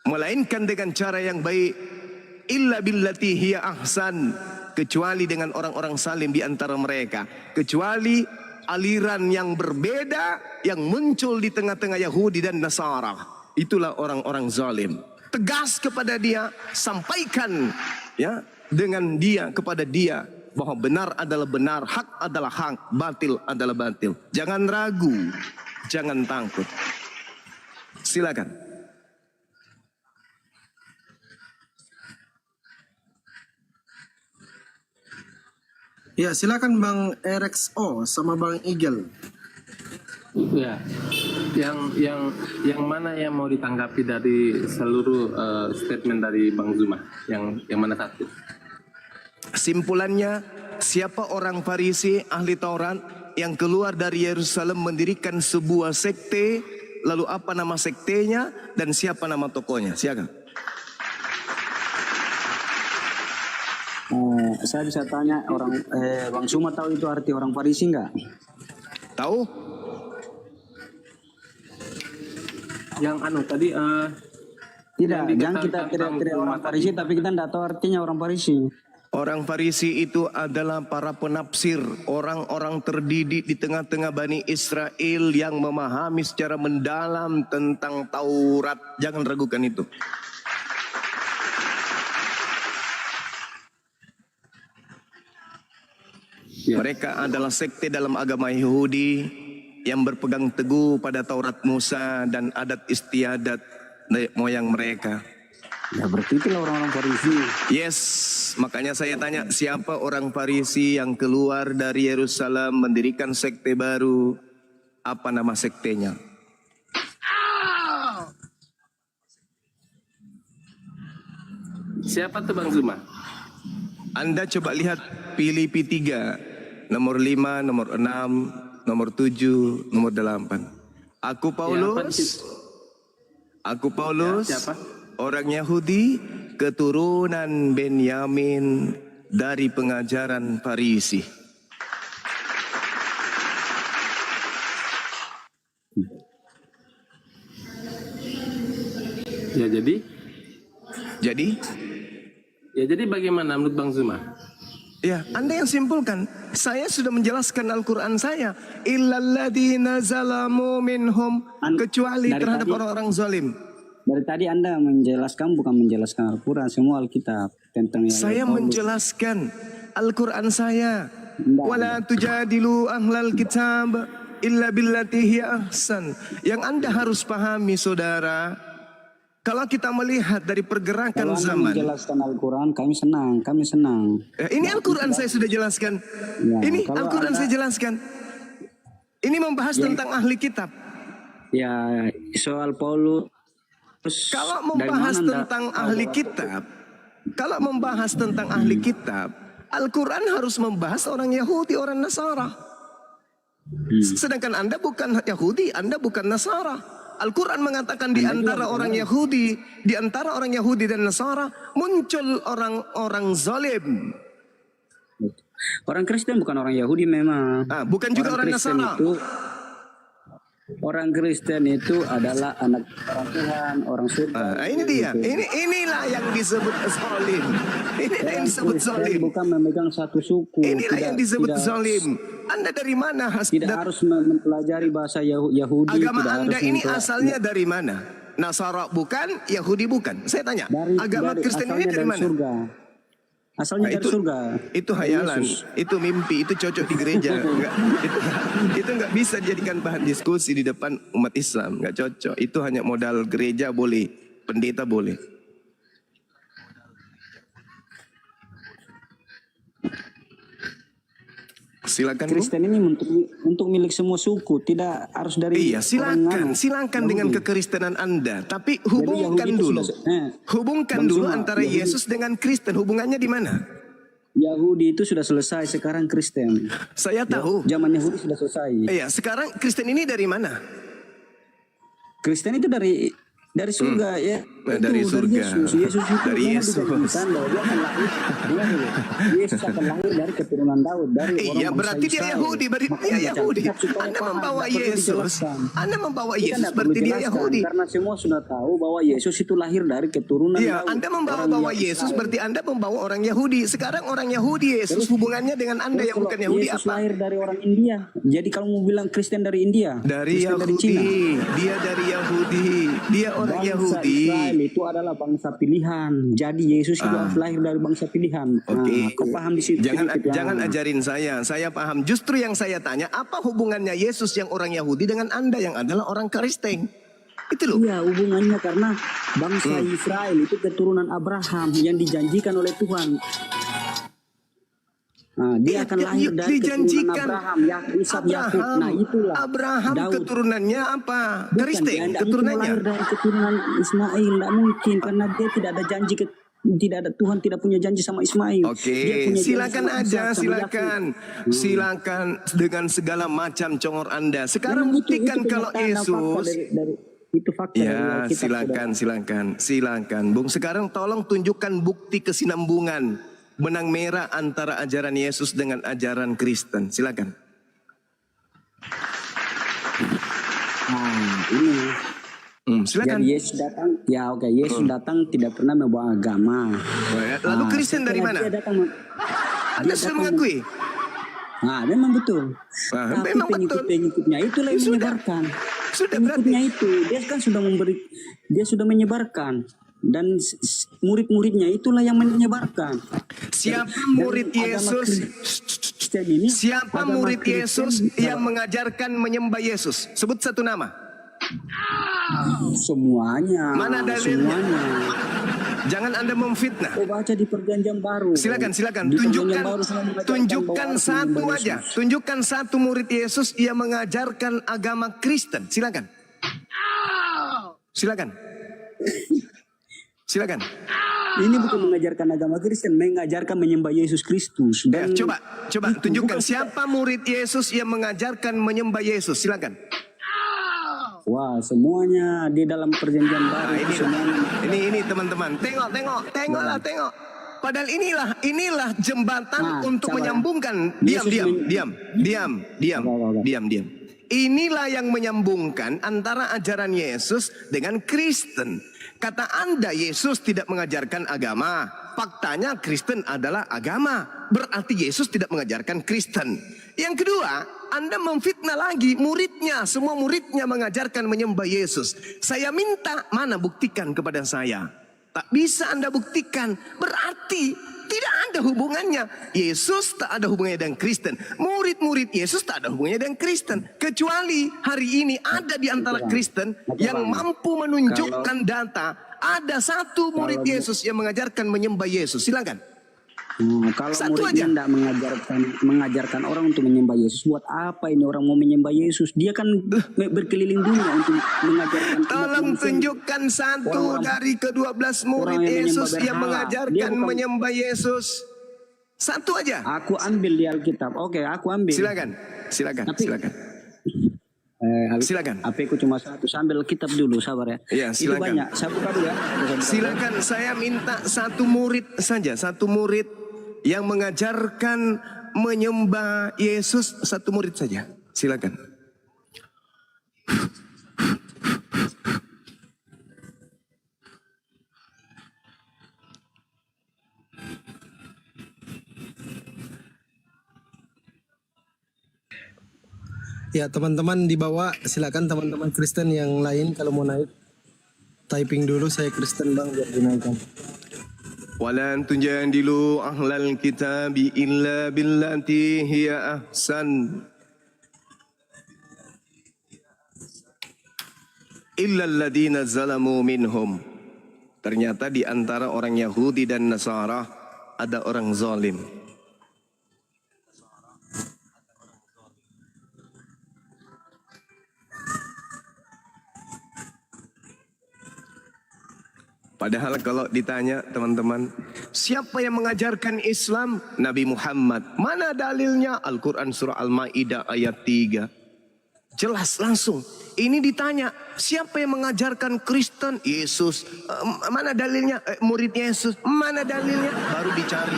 [SPEAKER 8] melainkan dengan cara yang baik, illa billati hiya ahsan, kecuali dengan orang-orang salim di antara mereka, kecuali aliran yang berbeda yang muncul di tengah-tengah Yahudi dan Nasara. Itulah orang-orang zalim. Tegas kepada dia, sampaikan ya dengan dia kepada dia bahwa benar adalah benar, hak adalah hak, batil adalah batil. Jangan ragu, jangan takut. Silakan.
[SPEAKER 2] Ya, silakan Bang RXO sama Bang Igel.
[SPEAKER 9] Ya, yang mana yang mau ditanggapi dari seluruh statement dari Bang Zuma? Yang mana satu?
[SPEAKER 8] Simpulannya, siapa orang Farisi ahli Taurat yang keluar dari Yerusalem mendirikan sebuah sekte, lalu apa nama sektenya dan siapa nama tokohnya? Silakan.
[SPEAKER 11] Saya bisa tanya Bang Zuma tahu itu arti orang Farisi enggak?
[SPEAKER 8] Tahu?
[SPEAKER 9] Yang tadi
[SPEAKER 11] tidak, jangan kita tidak orang Farisi, tapi kita tidak tahu artinya orang Farisi.
[SPEAKER 8] Orang Farisi itu adalah para penafsir, orang-orang terdidik di tengah-tengah Bani Israel yang memahami secara mendalam tentang Taurat. Jangan ragukan itu. Mereka adalah sekte dalam agama Yahudi yang berpegang teguh pada Taurat Musa dan adat istiadat nenek moyang mereka.
[SPEAKER 11] Ya berarti itulah orang-orang Farisi.
[SPEAKER 8] Yes, makanya saya tanya, siapa orang Farisi yang keluar dari Yerusalem mendirikan sekte baru? Apa nama sektenya?
[SPEAKER 9] siapa tuh Bang Zuma?
[SPEAKER 8] Anda coba lihat Filipi 3, nomor 5, nomor 6, nomor 7, nomor 8. Aku Paulus, orang Yahudi, keturunan Benyamin dari pengajaran Farisi.
[SPEAKER 9] Ya jadi bagaimana menurut Bang Zuma?
[SPEAKER 8] Ya, Anda yang simpulkan. Saya sudah menjelaskan Al-Quran saya. Illalladzina zalamu minhum, kecuali terhadap orang-orang zalim.
[SPEAKER 11] Dari tadi Anda menjelaskan, bukan menjelaskan Al-Quran, semua Alkitab tentang yang
[SPEAKER 8] saya menjelaskan Al-Quran saya. Wala tujadilu ahlal kitab illa billati hiya ahsan. Yang Anda harus pahami, saudara, kalau kita melihat dari pergerakan
[SPEAKER 11] kalau
[SPEAKER 8] zaman.
[SPEAKER 11] Anda menjelaskan Al-Quran, kami senang.
[SPEAKER 8] Ini Al-Quran saya sudah jelaskan.
[SPEAKER 11] Ya,
[SPEAKER 8] ini Al-Quran saya jelaskan. Ini membahas tentang ahli kitab.
[SPEAKER 11] Ya, soal Paulus.
[SPEAKER 8] Kalau membahas tentang ahli kitab, Al-Quran harus membahas orang Yahudi, orang Nasara. Sedangkan Anda bukan Yahudi, Anda bukan Nasara. Al-Quran mengatakan di antara orang Yahudi, dan Nasara muncul orang-orang zalim.
[SPEAKER 11] Orang Kristen bukan orang Yahudi memang.
[SPEAKER 8] Bukan juga orang Nasara.
[SPEAKER 11] Orang Kristen itu adalah anak orang Tuhan, orang surga.
[SPEAKER 8] Ini dia. Inilah yang disebut zalim. Inilah yang disebut zalim.
[SPEAKER 11] Bukan memegang satu suku.
[SPEAKER 8] Inilah yang disebut zalim. Anda dari mana?
[SPEAKER 11] Tidak harus mempelajari bahasa Yahudi.
[SPEAKER 8] Agama Anda ini asalnya dari mana? Nasara bukan, Yahudi bukan. Saya tanya, agama Kristen ini dari mana?
[SPEAKER 11] Surga. Asalnya dari surga.
[SPEAKER 8] Itu hayalan, itu mimpi, itu cocok di gereja. Itu nggak bisa dijadikan bahan diskusi di depan umat Islam. Nggak cocok. Itu hanya modal gereja boleh, pendeta boleh. Silakan, Bu.
[SPEAKER 11] Kristen ini untuk milik semua suku, tidak harus dari
[SPEAKER 8] Iya,
[SPEAKER 11] orang
[SPEAKER 8] silakan
[SPEAKER 11] Yahudi.
[SPEAKER 8] dengan kekristenan Anda. Tapi
[SPEAKER 11] Jadi
[SPEAKER 8] hubungkan
[SPEAKER 11] Yahudi itu
[SPEAKER 8] dulu. Hubungkan
[SPEAKER 11] Bang
[SPEAKER 8] dulu
[SPEAKER 11] Zuma,
[SPEAKER 8] antara
[SPEAKER 11] Yahudi-
[SPEAKER 8] Yesus dengan Kristen. Hubungannya di mana?
[SPEAKER 11] Yahudi itu sudah selesai, sekarang Kristen.
[SPEAKER 8] Saya tahu.
[SPEAKER 11] Zaman Yahudi sudah selesai.
[SPEAKER 8] Iya, sekarang Kristen ini dari mana?
[SPEAKER 11] Kristen itu dari surga ya.
[SPEAKER 8] Nah, dari surga.
[SPEAKER 11] Yesus itu
[SPEAKER 8] Dari
[SPEAKER 11] memang
[SPEAKER 8] Yesus.
[SPEAKER 11] dijanjikan bahwa dia akan lahir. Dengar dulu. Yesus akan lahir dari keturunan Daud, dari
[SPEAKER 8] Iya,
[SPEAKER 11] orang
[SPEAKER 8] berarti dia
[SPEAKER 11] Israel.
[SPEAKER 8] Yahudi. Berarti
[SPEAKER 11] Makanya
[SPEAKER 8] dia
[SPEAKER 11] baca
[SPEAKER 8] Yahudi.
[SPEAKER 11] Alkitab supaya
[SPEAKER 8] Anda
[SPEAKER 11] paham,
[SPEAKER 8] membawa
[SPEAKER 11] tak perlu
[SPEAKER 8] Yesus.
[SPEAKER 11] dijelaskan.
[SPEAKER 8] Anda membawa
[SPEAKER 11] Kita
[SPEAKER 8] Yesus,
[SPEAKER 11] tidak perlu
[SPEAKER 8] berarti dia
[SPEAKER 11] dijelaskan,
[SPEAKER 8] Yahudi.
[SPEAKER 11] karena semua sudah tahu bahwa Yesus itu lahir dari keturunan
[SPEAKER 8] Iya,
[SPEAKER 11] Daud.
[SPEAKER 8] Anda
[SPEAKER 11] orang
[SPEAKER 8] membawa Yesus,
[SPEAKER 11] Israel.
[SPEAKER 8] berarti Anda membawa orang Yahudi. Sekarang orang Yahudi Yesus, hubungannya dengan Anda
[SPEAKER 11] Terus
[SPEAKER 8] yang
[SPEAKER 11] kalau
[SPEAKER 8] bukan Yahudi
[SPEAKER 11] Yesus
[SPEAKER 8] apa?
[SPEAKER 11] lahir dari orang India. Jadi kalau mau bilang Kristen dari India,
[SPEAKER 8] Dari
[SPEAKER 11] Kristen dari
[SPEAKER 8] Yahudi.
[SPEAKER 11] Cina.
[SPEAKER 8] Dia dari Yahudi. Dia orang
[SPEAKER 11] Bangsa
[SPEAKER 8] Yahudi.
[SPEAKER 11] Israel itu adalah bangsa pilihan. Jadi Yesus itu harus lahir dari bangsa pilihan.
[SPEAKER 8] Oke.
[SPEAKER 11] Kau paham di situ? sedikit, ya.
[SPEAKER 8] Jangan ajarin saya. Saya paham. Justru yang saya tanya, apa hubungannya Yesus yang orang Yahudi dengan Anda yang adalah orang Kristen? Itu loh.
[SPEAKER 11] Iya, hubungannya karena bangsa Israel itu keturunan Abraham yang dijanjikan oleh Tuhan. Nah, dia akan lahir dari keturunan Abraham, Ishak, Yakub. Nah, itulah
[SPEAKER 8] Abraham
[SPEAKER 11] Daud.
[SPEAKER 8] keturunannya apa?
[SPEAKER 11] Bukan,
[SPEAKER 8] Kristen
[SPEAKER 11] dia tidak mungkin
[SPEAKER 8] keturunannya.
[SPEAKER 11] lahir dari keturunan Ismail, tidak mungkin karena dia tidak ada janji tidak ada, Tuhan tidak punya janji sama Ismail. Dia
[SPEAKER 8] Oke,
[SPEAKER 11] punya janji
[SPEAKER 8] silakan
[SPEAKER 11] sama
[SPEAKER 8] aja,
[SPEAKER 11] Ishak, sama
[SPEAKER 8] silakan.
[SPEAKER 11] Yakub.
[SPEAKER 8] Silakan dengan segala macam congor Anda. Sekarang
[SPEAKER 11] Memang
[SPEAKER 8] buktikan
[SPEAKER 11] itu
[SPEAKER 8] kalau
[SPEAKER 11] kenyataan dan fakta
[SPEAKER 8] Yesus.
[SPEAKER 11] itu fakta
[SPEAKER 8] Ya,
[SPEAKER 11] dari Alkitab,
[SPEAKER 8] silakan. Bung, sekarang tolong tunjukkan bukti kesinambungan benang merah antara ajaran Yesus dengan ajaran Kristen. Silakan.
[SPEAKER 11] Nah, ini.
[SPEAKER 8] Silakan.
[SPEAKER 11] Jadi Yesus datang, ya oke, Yesus datang tidak pernah membawa agama.
[SPEAKER 8] Lalu Kristen dari mana?
[SPEAKER 11] Dia datang,
[SPEAKER 8] Anda sudah mengakui?
[SPEAKER 11] Nah, memang betul.
[SPEAKER 8] Ah,
[SPEAKER 11] Tapi
[SPEAKER 8] memang betul.
[SPEAKER 11] pengikut-pengikutnya itulah yang menyebarkan.
[SPEAKER 8] Sudah
[SPEAKER 11] Pengikutnya itu, dia kan sudah dia sudah menyebarkan. Dan murid-muridnya itulah yang menyebarkan.
[SPEAKER 8] Siapa murid Yesus? Siapa murid Yesus yang mengajarkan menyembah Yesus? Sebut satu nama.
[SPEAKER 11] Semuanya.
[SPEAKER 8] Mana dalilnya?
[SPEAKER 11] Semuanya.
[SPEAKER 8] Jangan Anda memfitnah.
[SPEAKER 11] Oh, baca di Perjanjian Baru.
[SPEAKER 8] Silakan.
[SPEAKER 11] Di Perjanjian Baru semua mengajarkan
[SPEAKER 8] Tunjukkan
[SPEAKER 11] bahwa
[SPEAKER 8] satu
[SPEAKER 11] menyembah
[SPEAKER 8] aja.
[SPEAKER 11] Yesus.
[SPEAKER 8] Tunjukkan satu murid Yesus yang mengajarkan agama Kristen. Silakan.
[SPEAKER 11] Ini bukan mengajarkan agama Kristen, mengajarkan menyembah Yesus Kristus. Dan
[SPEAKER 8] Coba tunjukkan siapa murid Yesus yang mengajarkan menyembah Yesus. Silakan.
[SPEAKER 11] Wah, semuanya di dalam Perjanjian Baru.
[SPEAKER 8] Ini teman-teman. Tengok. Padahal inilah jembatan untuk menyambungkan. Diam. Inilah yang menyambungkan antara ajaran Yesus dengan Kristen. Kata Anda Yesus tidak mengajarkan agama. Faktanya Kristen adalah agama. Berarti Yesus tidak mengajarkan Kristen. Yang kedua, Anda memfitnah lagi muridnya. Semua muridnya mengajarkan menyembah Yesus. Saya minta, mana buktikan kepada saya. Tak bisa Anda buktikan. Berarti tidak ada hubungannya. Yesus tak ada hubungannya dengan Kristen. Murid-murid Yesus tak ada hubungannya dengan Kristen. Kecuali hari ini ada di antara Kristen yang mampu menunjukkan data. Ada satu murid Yesus yang mengajarkan menyembah Yesus. Silakan.
[SPEAKER 11] Kalau
[SPEAKER 8] Satu
[SPEAKER 11] muridnya tidak mengajarkan orang untuk menyembah Yesus, buat apa ini orang mau menyembah Yesus? Dia kan berkeliling dunia untuk mengajarkan.
[SPEAKER 8] Tolong tunjukkan satu dari ke-12 murid Yesus yang mengajarkan menyembah Yesus. Satu aja.
[SPEAKER 11] Aku ambil di Alkitab. Oke, aku ambil.
[SPEAKER 8] Silakan. Silakan.
[SPEAKER 11] HP ku cuma satu. Sambil kitab dulu, sabar ya.
[SPEAKER 8] Iya, silakan.
[SPEAKER 11] Itu banyak. Satu kali ya.
[SPEAKER 8] Silakan, saya minta satu murid saja, satu murid yang mengajarkan menyembah Yesus, satu murid saja. Silakan.
[SPEAKER 2] Ya teman-teman di bawah, silakan teman-teman Kristen yang lain kalau mau naik typing dulu, saya Kristen bang biar dinaikkan.
[SPEAKER 8] Walan tunjadilu ahlal kitabi illa billati hiya ahsan illa alladhina zalamu minhum. Ternyata di antara orang Yahudi dan Nasara ada orang zalim. Padahal kalau ditanya teman-teman, siapa yang mengajarkan Islam? Nabi Muhammad. Mana dalilnya? Al-Quran surah Al-Ma'idah ayat 3. Jelas langsung. Ini ditanya, siapa yang mengajarkan Kristen? Yesus. Mana dalilnya? Murid Yesus. Mana dalilnya? Baru dicari.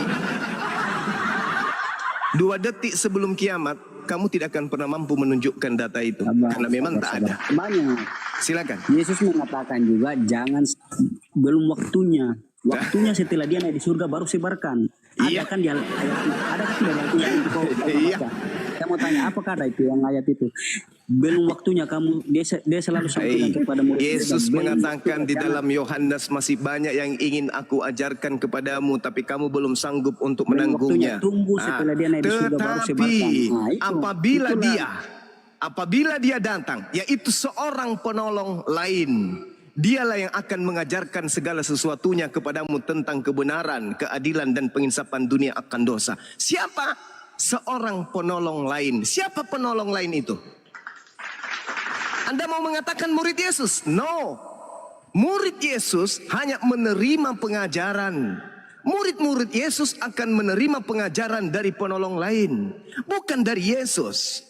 [SPEAKER 8] 2 detik sebelum kiamat, kamu tidak akan pernah mampu menunjukkan data itu. Karena memang tak ada.
[SPEAKER 11] Banyak.
[SPEAKER 8] Silakan.
[SPEAKER 11] Yesus mengatakan juga jangan belum waktunya. Waktunya setelah dia naik di surga baru sebarkan. Ada kan di ayat itu? Ada kan tidak ayat itu kau baca? Saya mau tanya apakah ada itu yang ayat itu? Belum waktunya kamu dia selalu sampaikan kepada murid.
[SPEAKER 8] Yesus mengatakan di dalam Yohanes, masih banyak yang ingin aku ajarkan kepadamu tapi kamu belum sanggup untuk menanggungnya.
[SPEAKER 11] Tunggu setelah dia naik di surga baru sebarkan.
[SPEAKER 8] Apabila dia datang, yaitu seorang penolong lain, dialah yang akan mengajarkan segala sesuatunya kepadamu tentang kebenaran, keadilan dan penginsapan dunia akan dosa. Siapa? Seorang penolong lain. Siapa penolong lain itu? Anda mau mengatakan murid Yesus? No. Murid Yesus hanya menerima pengajaran. Murid-murid Yesus akan menerima pengajaran dari penolong lain, bukan dari Yesus.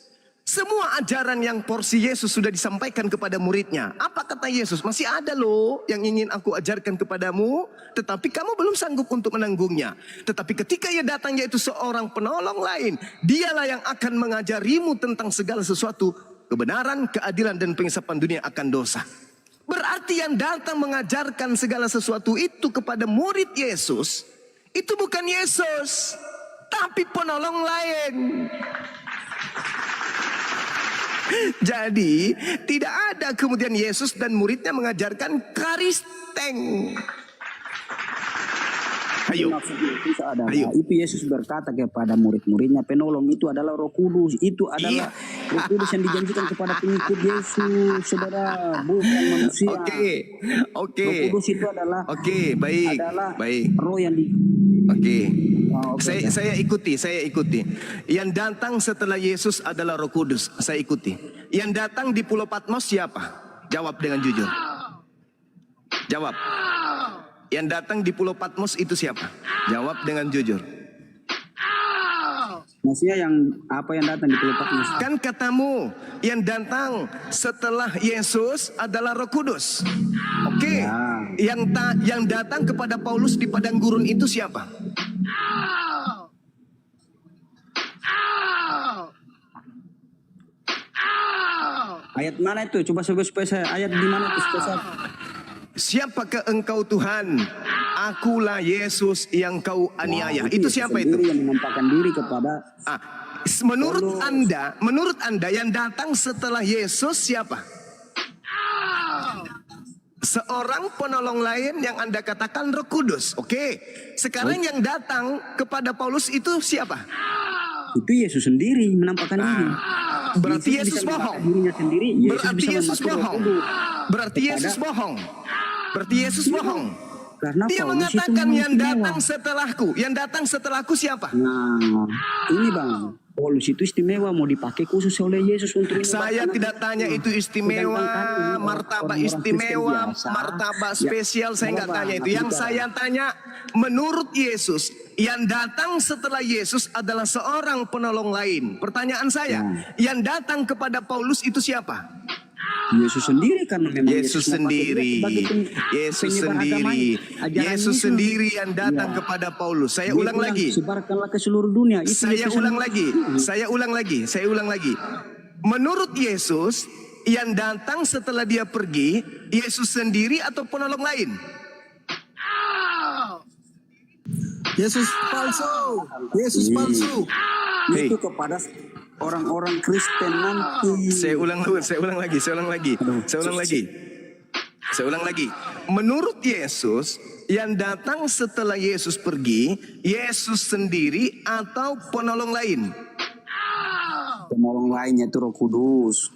[SPEAKER 8] Semua ajaran yang porsi Yesus sudah disampaikan kepada muridnya. Apa kata Yesus? Masih ada loh yang ingin aku ajarkan kepadamu, tetapi kamu belum sanggup untuk menanggungnya. Tetapi ketika ia datang, yaitu seorang penolong lain, dialah yang akan mengajarimu tentang segala sesuatu, kebenaran, keadilan dan pengisapan dunia akan dosa. Berarti yang datang mengajarkan segala sesuatu itu kepada murid Yesus, itu bukan Yesus, tapi penolong lain. Jadi tidak ada kemudian Yesus dan muridnya mengajarkan Kristen. Ayo.
[SPEAKER 11] Itu Yesus berkata kepada murid-muridnya, penolong itu adalah Roh Kudus. Itu adalah Roh Kudus yang dijanjikan kepada pengikut Yesus, saudara, bukan manusia. Roh Kudus itu adalah
[SPEAKER 8] baik.
[SPEAKER 11] Roh yang di.
[SPEAKER 8] Saya ikuti. Yang datang setelah Yesus adalah Roh Kudus. Saya ikuti. Yang datang di Pulau Patmos siapa? Jawab dengan jujur. Jawab. Yang datang di Pulau Patmos itu siapa? Jawab dengan jujur.
[SPEAKER 11] Maksudnya apa yang datang di Pulau Patmos?
[SPEAKER 8] Kan katamu yang datang setelah Yesus adalah Roh Kudus. Oke. Yang datang kepada Paulus di padang gurun itu siapa?
[SPEAKER 11] Ayat mana itu? Coba supaya saya ayat di mana itu supaya saya.
[SPEAKER 8] Siapakah engkau Tuhan? Akulah Yesus yang kau aniaya. Itu siapa itu?
[SPEAKER 11] Yang menampakkan diri kepada.
[SPEAKER 8] Menurut Anda yang datang setelah Yesus siapa? Seorang penolong lain yang Anda katakan Roh Kudus. Oke. Sekarang yang datang kepada Paulus itu siapa?
[SPEAKER 11] Itu Yesus sendiri menampakkan diri.
[SPEAKER 8] Berarti Yesus bohong. Berarti Yesus bohong.
[SPEAKER 11] Karena
[SPEAKER 8] dia
[SPEAKER 11] Paulus
[SPEAKER 8] mengatakan yang datang setelahku. Yang datang setelahku siapa?
[SPEAKER 11] Nah, ini Bang. Paulus itu istimewa, mau dipakai khusus oleh Yesus untuk ini.
[SPEAKER 8] Saya tidak tanya itu istimewa, martabak istimewa, martabak spesial, saya nggak tanya itu. Yang saya tanya, menurut Yesus, yang datang setelah Yesus adalah seorang penolong lain. Pertanyaan saya, yang datang kepada Paulus itu siapa?
[SPEAKER 11] Yesus sendiri, karena memang
[SPEAKER 8] Yesus sendiri yang datang kepada Paulus. Saya ulang lagi.
[SPEAKER 11] Sebarkanlah ke seluruh dunia.
[SPEAKER 8] Saya ulang lagi. Menurut Yesus, yang datang setelah dia pergi, Yesus sendiri atau penolong lain?
[SPEAKER 10] Yesus palsu.
[SPEAKER 11] Itu kepada orang-orang Kristen nanti.
[SPEAKER 8] Saya ulang lagi. Menurut Yesus, yang datang setelah Yesus pergi, Yesus sendiri atau penolong lain?
[SPEAKER 11] Penolong lainnya itu Roh Kudus.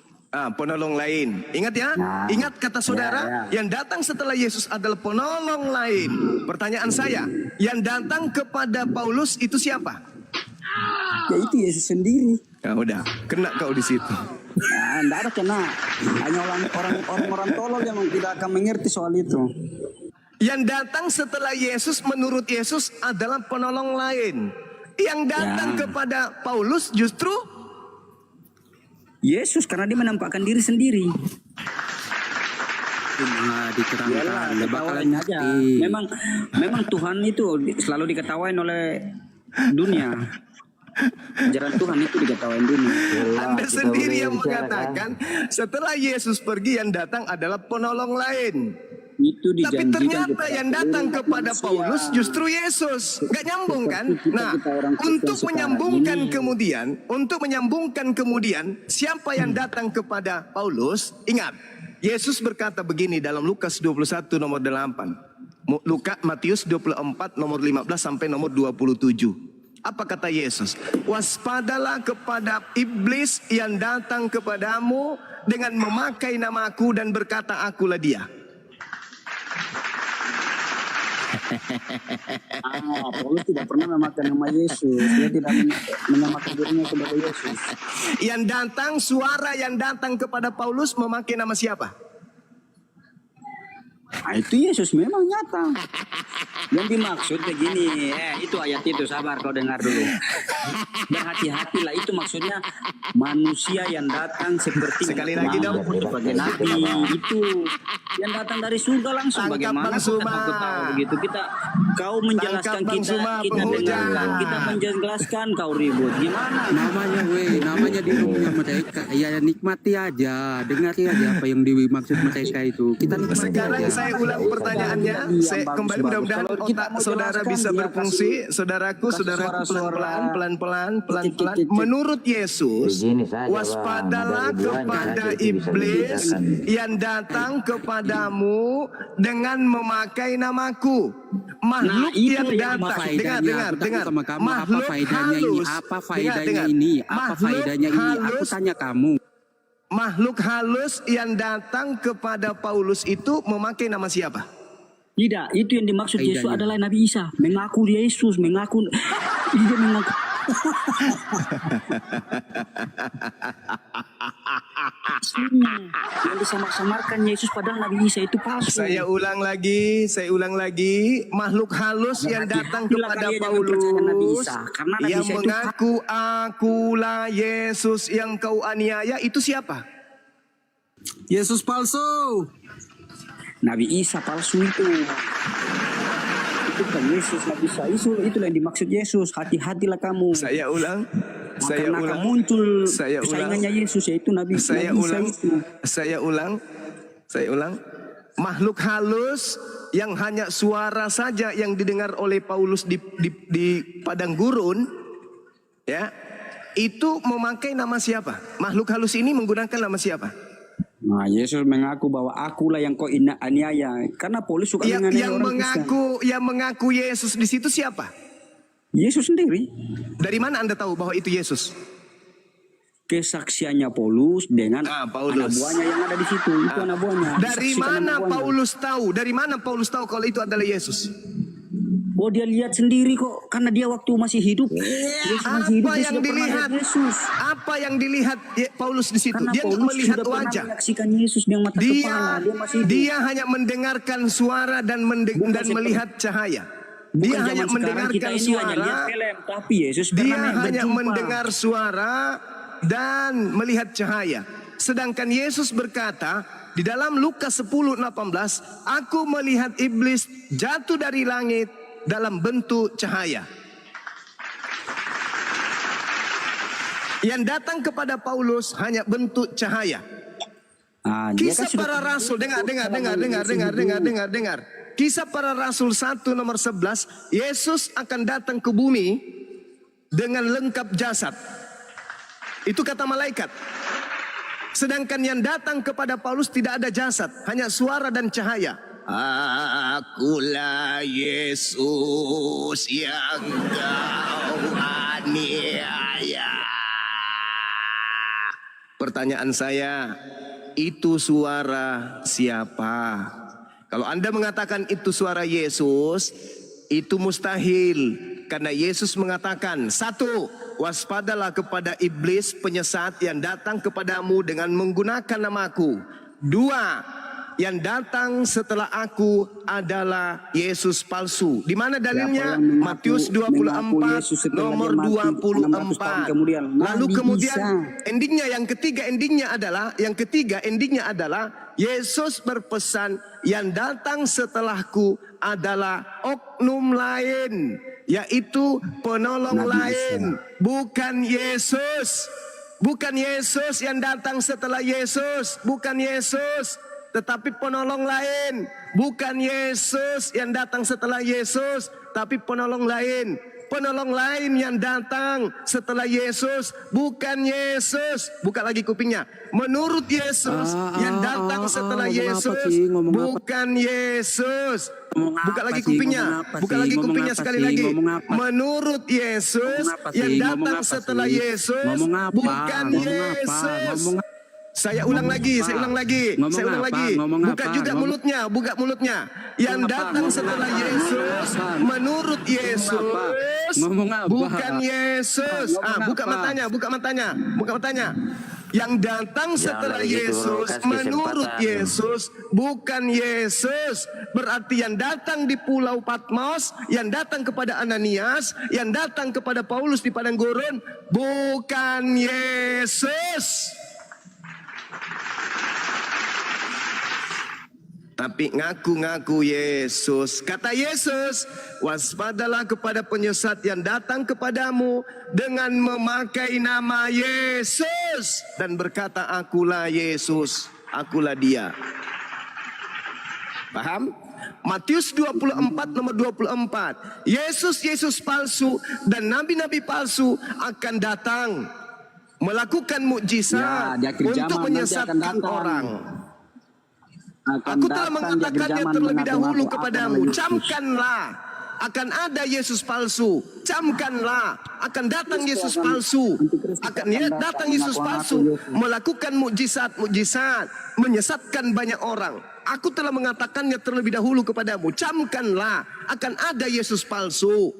[SPEAKER 8] Penolong lain. Ingat ya? Ingat kata saudara, yang datang setelah Yesus adalah penolong lain. Pertanyaan saya, yang datang kepada Paulus itu siapa?
[SPEAKER 11] Ya itu Yesus sendiri.
[SPEAKER 8] Ya udah, kena kau di situ.
[SPEAKER 11] Enggak ada kena. Hanya orang-orang tolol yang tidak akan mengerti soal itu.
[SPEAKER 8] Yang datang setelah Yesus menurut Yesus adalah penolong lain. Yang datang kepada Paulus justru
[SPEAKER 11] Yesus, karena dia menampakkan diri sendiri.
[SPEAKER 12] Diterangkan, dia bakalan
[SPEAKER 11] aja.
[SPEAKER 12] ngerti.
[SPEAKER 11] Memang Tuhan itu selalu diketawain oleh dunia. Ajaran Tuhan itu diketawain dunia.
[SPEAKER 8] Anda sendiri yang mengatakan setelah Yesus pergi yang datang adalah penolong lain.
[SPEAKER 11] Itu
[SPEAKER 8] Tapi
[SPEAKER 11] dijanjikan
[SPEAKER 8] ternyata
[SPEAKER 11] kepada
[SPEAKER 8] yang datang
[SPEAKER 11] seluruh
[SPEAKER 8] kepada
[SPEAKER 11] manusia.
[SPEAKER 8] Paulus justru Yesus. Gak nyambung kan? Nah,
[SPEAKER 11] orang Kristen
[SPEAKER 8] untuk
[SPEAKER 11] sekarang
[SPEAKER 8] menyambungkan kemudian siapa yang datang kepada Paulus? Ingat, Yesus berkata begini dalam Lukas 21 nomor 8. Matius 24 nomor 15 sampai nomor 27. Apa kata Yesus? Waspadalah kepada iblis yang datang kepadamu dengan memakai namaku dan berkata akulah dia.
[SPEAKER 11] Paulus tidak pernah memakai nama Yesus. Dia tidak menyamakan dirinya kepada Yesus.
[SPEAKER 8] Yang datang, suara yang datang kepada Paulus memakai nama siapa?
[SPEAKER 11] Nah, itu Yesus memang nyata. Yang dimaksud begini, itu ayat itu, sabar kau dengar dulu. Berhati-hatilah, itu maksudnya manusia yang datang seperti
[SPEAKER 8] Sekali lagi dong.
[SPEAKER 11] sebagai nabi itu yang datang dari surga langsung.
[SPEAKER 8] Tangkap
[SPEAKER 11] Bagaimana
[SPEAKER 8] Bang
[SPEAKER 11] kita
[SPEAKER 8] Suma.
[SPEAKER 11] tahu begitu? Kau menjelaskan
[SPEAKER 8] Tangkap Bang
[SPEAKER 11] kita,
[SPEAKER 8] Suma,
[SPEAKER 11] kita
[SPEAKER 8] penghujat.
[SPEAKER 11] dengarkan, kita menjelaskan, kau ribut. Gimana?
[SPEAKER 12] Namanya di rumahnya mereka. Ya nikmati aja, dengar aja apa yang dimaksud mereka itu. Kita nikmati
[SPEAKER 8] Sekarang
[SPEAKER 12] aja.
[SPEAKER 8] saya ulang pertanyaannya. Saya kembali, mudah-mudahan
[SPEAKER 11] Kalau kita
[SPEAKER 8] otak
[SPEAKER 11] mau
[SPEAKER 8] saudara
[SPEAKER 11] jelaskan,
[SPEAKER 8] bisa
[SPEAKER 11] dia
[SPEAKER 8] berfungsi. Saudaraku, pelan-pelan. Menurut Yesus, waspadalah kepada iblis yang datang kepadamu dengan memakai namaku. Makhluk yang datang, dengar. Makhluk halus.
[SPEAKER 12] Apa faedahnya ini? Apa faedahnya ini? Aku tanya kamu.
[SPEAKER 8] Makhluk halus yang datang kepada Paulus itu memakai nama siapa?
[SPEAKER 11] Tidak, itu yang dimaksud Yesus
[SPEAKER 12] Faedahnya.
[SPEAKER 11] adalah Nabi Isa. Mengaku Yesus, mengaku dia mengaku. Yang disamar-samarkan Yesus padahal Nabi Isa itu palsu.
[SPEAKER 8] Saya ulang lagi. Makhluk halus yang datang kepada
[SPEAKER 11] kalian jangan percaya Nabi
[SPEAKER 8] Paulus
[SPEAKER 11] Isa, karena Nabi
[SPEAKER 8] yang
[SPEAKER 11] Isa itu
[SPEAKER 8] mengaku akulah Yesus yang kau aniaya itu siapa?
[SPEAKER 10] Yesus palsu.
[SPEAKER 11] Nabi Isa palsu itu. Itu bukan Yesus, Nabi Isa. Itulah yang dimaksud Yesus. Hati-hatilah kamu.
[SPEAKER 8] Saya ulang.
[SPEAKER 11] Karena akan muncul persaingannya Yesus, yaitu Nabi Isa itu.
[SPEAKER 8] Saya ulang. Makhluk halus yang hanya suara saja yang didengar oleh Paulus di padang gurun, ya, itu memakai nama siapa? Makhluk halus ini menggunakan nama siapa?
[SPEAKER 11] Nah, Yesus mengaku bahwa akulah yang kau aniaya. Karena Paulus suka menganiaya orang Kristen.
[SPEAKER 8] Yang mengaku Yesus di situ siapa?
[SPEAKER 11] Yesus sendiri.
[SPEAKER 8] Dari mana Anda tahu bahwa itu Yesus?
[SPEAKER 11] Kesaksiannya Paulus dengan
[SPEAKER 8] Paulus.
[SPEAKER 11] anak buahnya yang ada di situ. Itu anak buahnya.
[SPEAKER 8] Dari
[SPEAKER 11] Disaksikan
[SPEAKER 8] mana
[SPEAKER 11] anak buahnya.
[SPEAKER 8] Paulus tahu? Dari mana Paulus tahu kalau itu adalah Yesus?
[SPEAKER 11] Oh, dia lihat sendiri kok, karena dia waktu masih hidup. Yesus masih hidup,
[SPEAKER 8] Apa
[SPEAKER 11] dia
[SPEAKER 8] yang
[SPEAKER 11] sudah pernah
[SPEAKER 8] dilihat?
[SPEAKER 11] lihat Yesus.
[SPEAKER 8] Apa yang dilihat Paulus di situ?
[SPEAKER 11] Karena
[SPEAKER 8] Dia
[SPEAKER 11] Paulus
[SPEAKER 8] nggak melihat
[SPEAKER 11] sudah pernah
[SPEAKER 8] wajah.
[SPEAKER 11] menyaksikan Yesus dengan mata kepala. Dia masih hidup.
[SPEAKER 8] Dia hanya mendengarkan suara dan melihat cahaya. Dia
[SPEAKER 11] Bukan
[SPEAKER 8] hanya
[SPEAKER 11] zaman sekarang, kita
[SPEAKER 8] mendengarkan
[SPEAKER 11] ini hanya lihat
[SPEAKER 8] suara.
[SPEAKER 11] film, tapi Yesus
[SPEAKER 8] Dia
[SPEAKER 11] pernah
[SPEAKER 8] hanya
[SPEAKER 11] berjumpa.
[SPEAKER 8] mendengar suara dan melihat cahaya. Sedangkan Yesus berkata di dalam Lukas 10:18, aku melihat iblis jatuh dari langit dalam bentuk cahaya. Yang datang kepada Paulus hanya bentuk cahaya. Kisah para Rasul, dengar. Kisah para Rasul 1 nomor 11, Yesus akan datang ke bumi dengan lengkap jasad. Itu kata malaikat. Sedangkan yang datang kepada Paulus tidak ada jasad, hanya suara dan cahaya. Akulah Yesus yang kau aniaya. Pertanyaan saya, itu suara siapa? Kalau Anda mengatakan itu suara Yesus, itu mustahil. Karena Yesus mengatakan, 1, waspadalah kepada iblis penyesat yang datang kepadamu dengan menggunakan namaku. 2, yang datang setelah aku adalah Yesus palsu. Di mana dalilnya?
[SPEAKER 11] Siapa yang
[SPEAKER 8] Matius
[SPEAKER 11] mengaku Yesus
[SPEAKER 8] 24
[SPEAKER 11] setelah
[SPEAKER 8] nomor
[SPEAKER 11] dia mati 600 tahun
[SPEAKER 8] 24.
[SPEAKER 11] kemudian?
[SPEAKER 8] Lalu
[SPEAKER 11] Nabi
[SPEAKER 8] kemudian
[SPEAKER 11] Isa.
[SPEAKER 8] endingnya yang ketiga endingnya adalah Yesus berpesan, yang datang setelahku adalah oknum lain, yaitu penolong
[SPEAKER 11] Nabi
[SPEAKER 8] lain, bukan Yesus. Bukan Yesus yang datang setelah Yesus, bukan Yesus, tetapi penolong lain. Bukan Yesus yang datang setelah Yesus, tapi penolong lain. Penolong lain yang datang setelah Yesus, bukan Yesus. Buka lagi kupingnya. Menurut Yesus yang datang setelah Yesus, bukan Yesus. Buka lagi kupingnya. Buka lagi kupingnya sekali lagi. Menurut Yesus yang datang setelah Yesus, bukan Yesus. Saya ulang lagi. Buka juga mulutnya, buka mulutnya. Yang datang setelah Yesus, menurut Yesus, bukan Yesus. Buka matanya. Yang datang setelah Yesus, menurut Yesus, bukan Yesus. Berarti yang datang di Pulau Patmos, yang datang kepada Ananias, yang datang kepada Paulus di padang gurun, bukan Yesus. Tapi ngaku-ngaku Yesus. Kata Yesus, waspadalah kepada penyesat yang datang kepadamu dengan memakai nama Yesus dan berkata, akulah Yesus, akulah dia. Paham? Matius 24 nomor 24. Yesus palsu dan nabi-nabi palsu akan datang melakukan mukjizat untuk menyesatkan orang. Aku telah mengatakannya terlebih dahulu kepadamu. Camkanlah, akan ada Yesus palsu. Camkanlah, akan datang Yesus palsu. Akan datang Yesus palsu, melakukan mukjizat, menyesatkan banyak orang. Aku telah mengatakannya terlebih dahulu kepadamu. Camkanlah, akan ada Yesus palsu.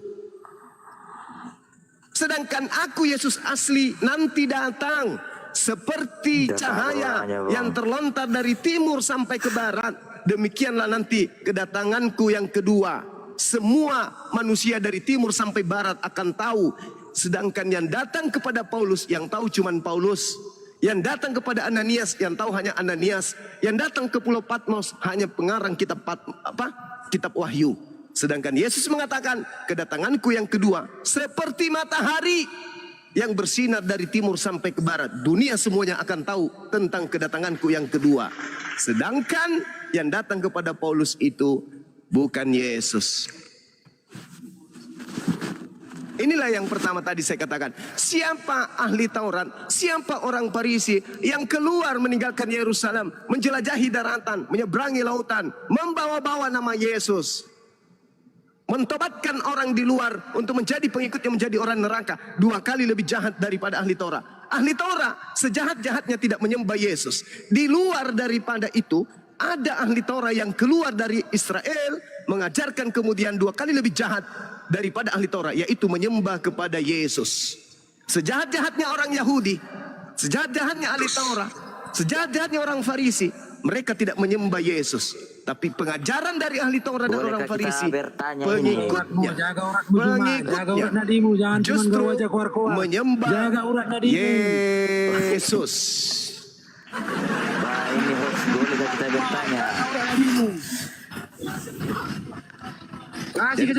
[SPEAKER 8] Sedangkan aku Yesus asli nanti datang seperti cahaya yang terlontar dari timur sampai ke barat. Demikianlah nanti kedatanganku yang kedua. Semua manusia dari timur sampai barat akan tahu. Sedangkan yang datang kepada Paulus, yang tahu cuman Paulus. Yang datang kepada Ananias, yang tahu hanya Ananias. Yang datang ke Pulau Patmos hanya pengarang kitab Wahyu. Sedangkan Yesus mengatakan, kedatanganku yang kedua seperti matahari yang bersinar dari timur sampai ke barat. Dunia semuanya akan tahu tentang kedatanganku yang kedua. Sedangkan yang datang kepada Paulus itu bukan Yesus. Inilah yang pertama tadi saya katakan. Siapa ahli Taurat, siapa orang Farisi yang keluar meninggalkan Yerusalem, menjelajahi daratan, menyeberangi lautan, membawa-bawa nama Yesus, mentobatkan orang di luar untuk menjadi pengikut yang menjadi orang neraka, 2 kali lebih jahat daripada ahli Taurat. Ahli Taurat sejahat-jahatnya tidak menyembah Yesus. Di luar daripada itu, ada ahli Taurat yang keluar dari Israel, mengajarkan kemudian 2 kali lebih jahat daripada ahli Taurat, yaitu menyembah kepada Yesus. Sejahat-jahatnya orang Yahudi, sejahat-jahatnya ahli Taurat, sejahat-jahatnya orang Farisi, mereka tidak menyembah Yesus. Tapi pengajaran dari ahli Taurat dan orang Farisi, pengikutnya justru menyembah Yesus.
[SPEAKER 13] Ini hoax, boleh kita bertanya?
[SPEAKER 8] Jadi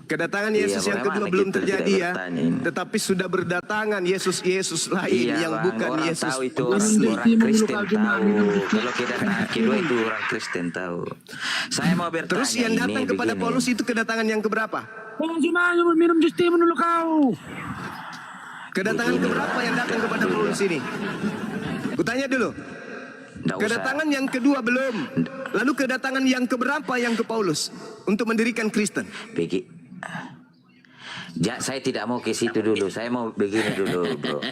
[SPEAKER 8] kedatangan Yesus yang kedua belum terjadi ya, tetapi sudah berdatangan Yesus lain yang bukan Yesus asli.
[SPEAKER 13] Orang Kristen tahu. Kalau kedatangan kedua itu orang Kristen tahu. Saya mau bertanya.
[SPEAKER 8] Terus yang datang kepada Paulus itu kedatangan yang keberapa?
[SPEAKER 4] Minum jus timun dulu kau.
[SPEAKER 8] Kedatangan keberapa yang datang kepada Paulus ini? Kutanya dulu. Kedatangan yang kedua belum. Lalu kedatangan yang keberapa yang ke Paulus untuk mendirikan Kristen?
[SPEAKER 13] Saya tidak mau ke situ dulu. Saya mau begini dulu, bro.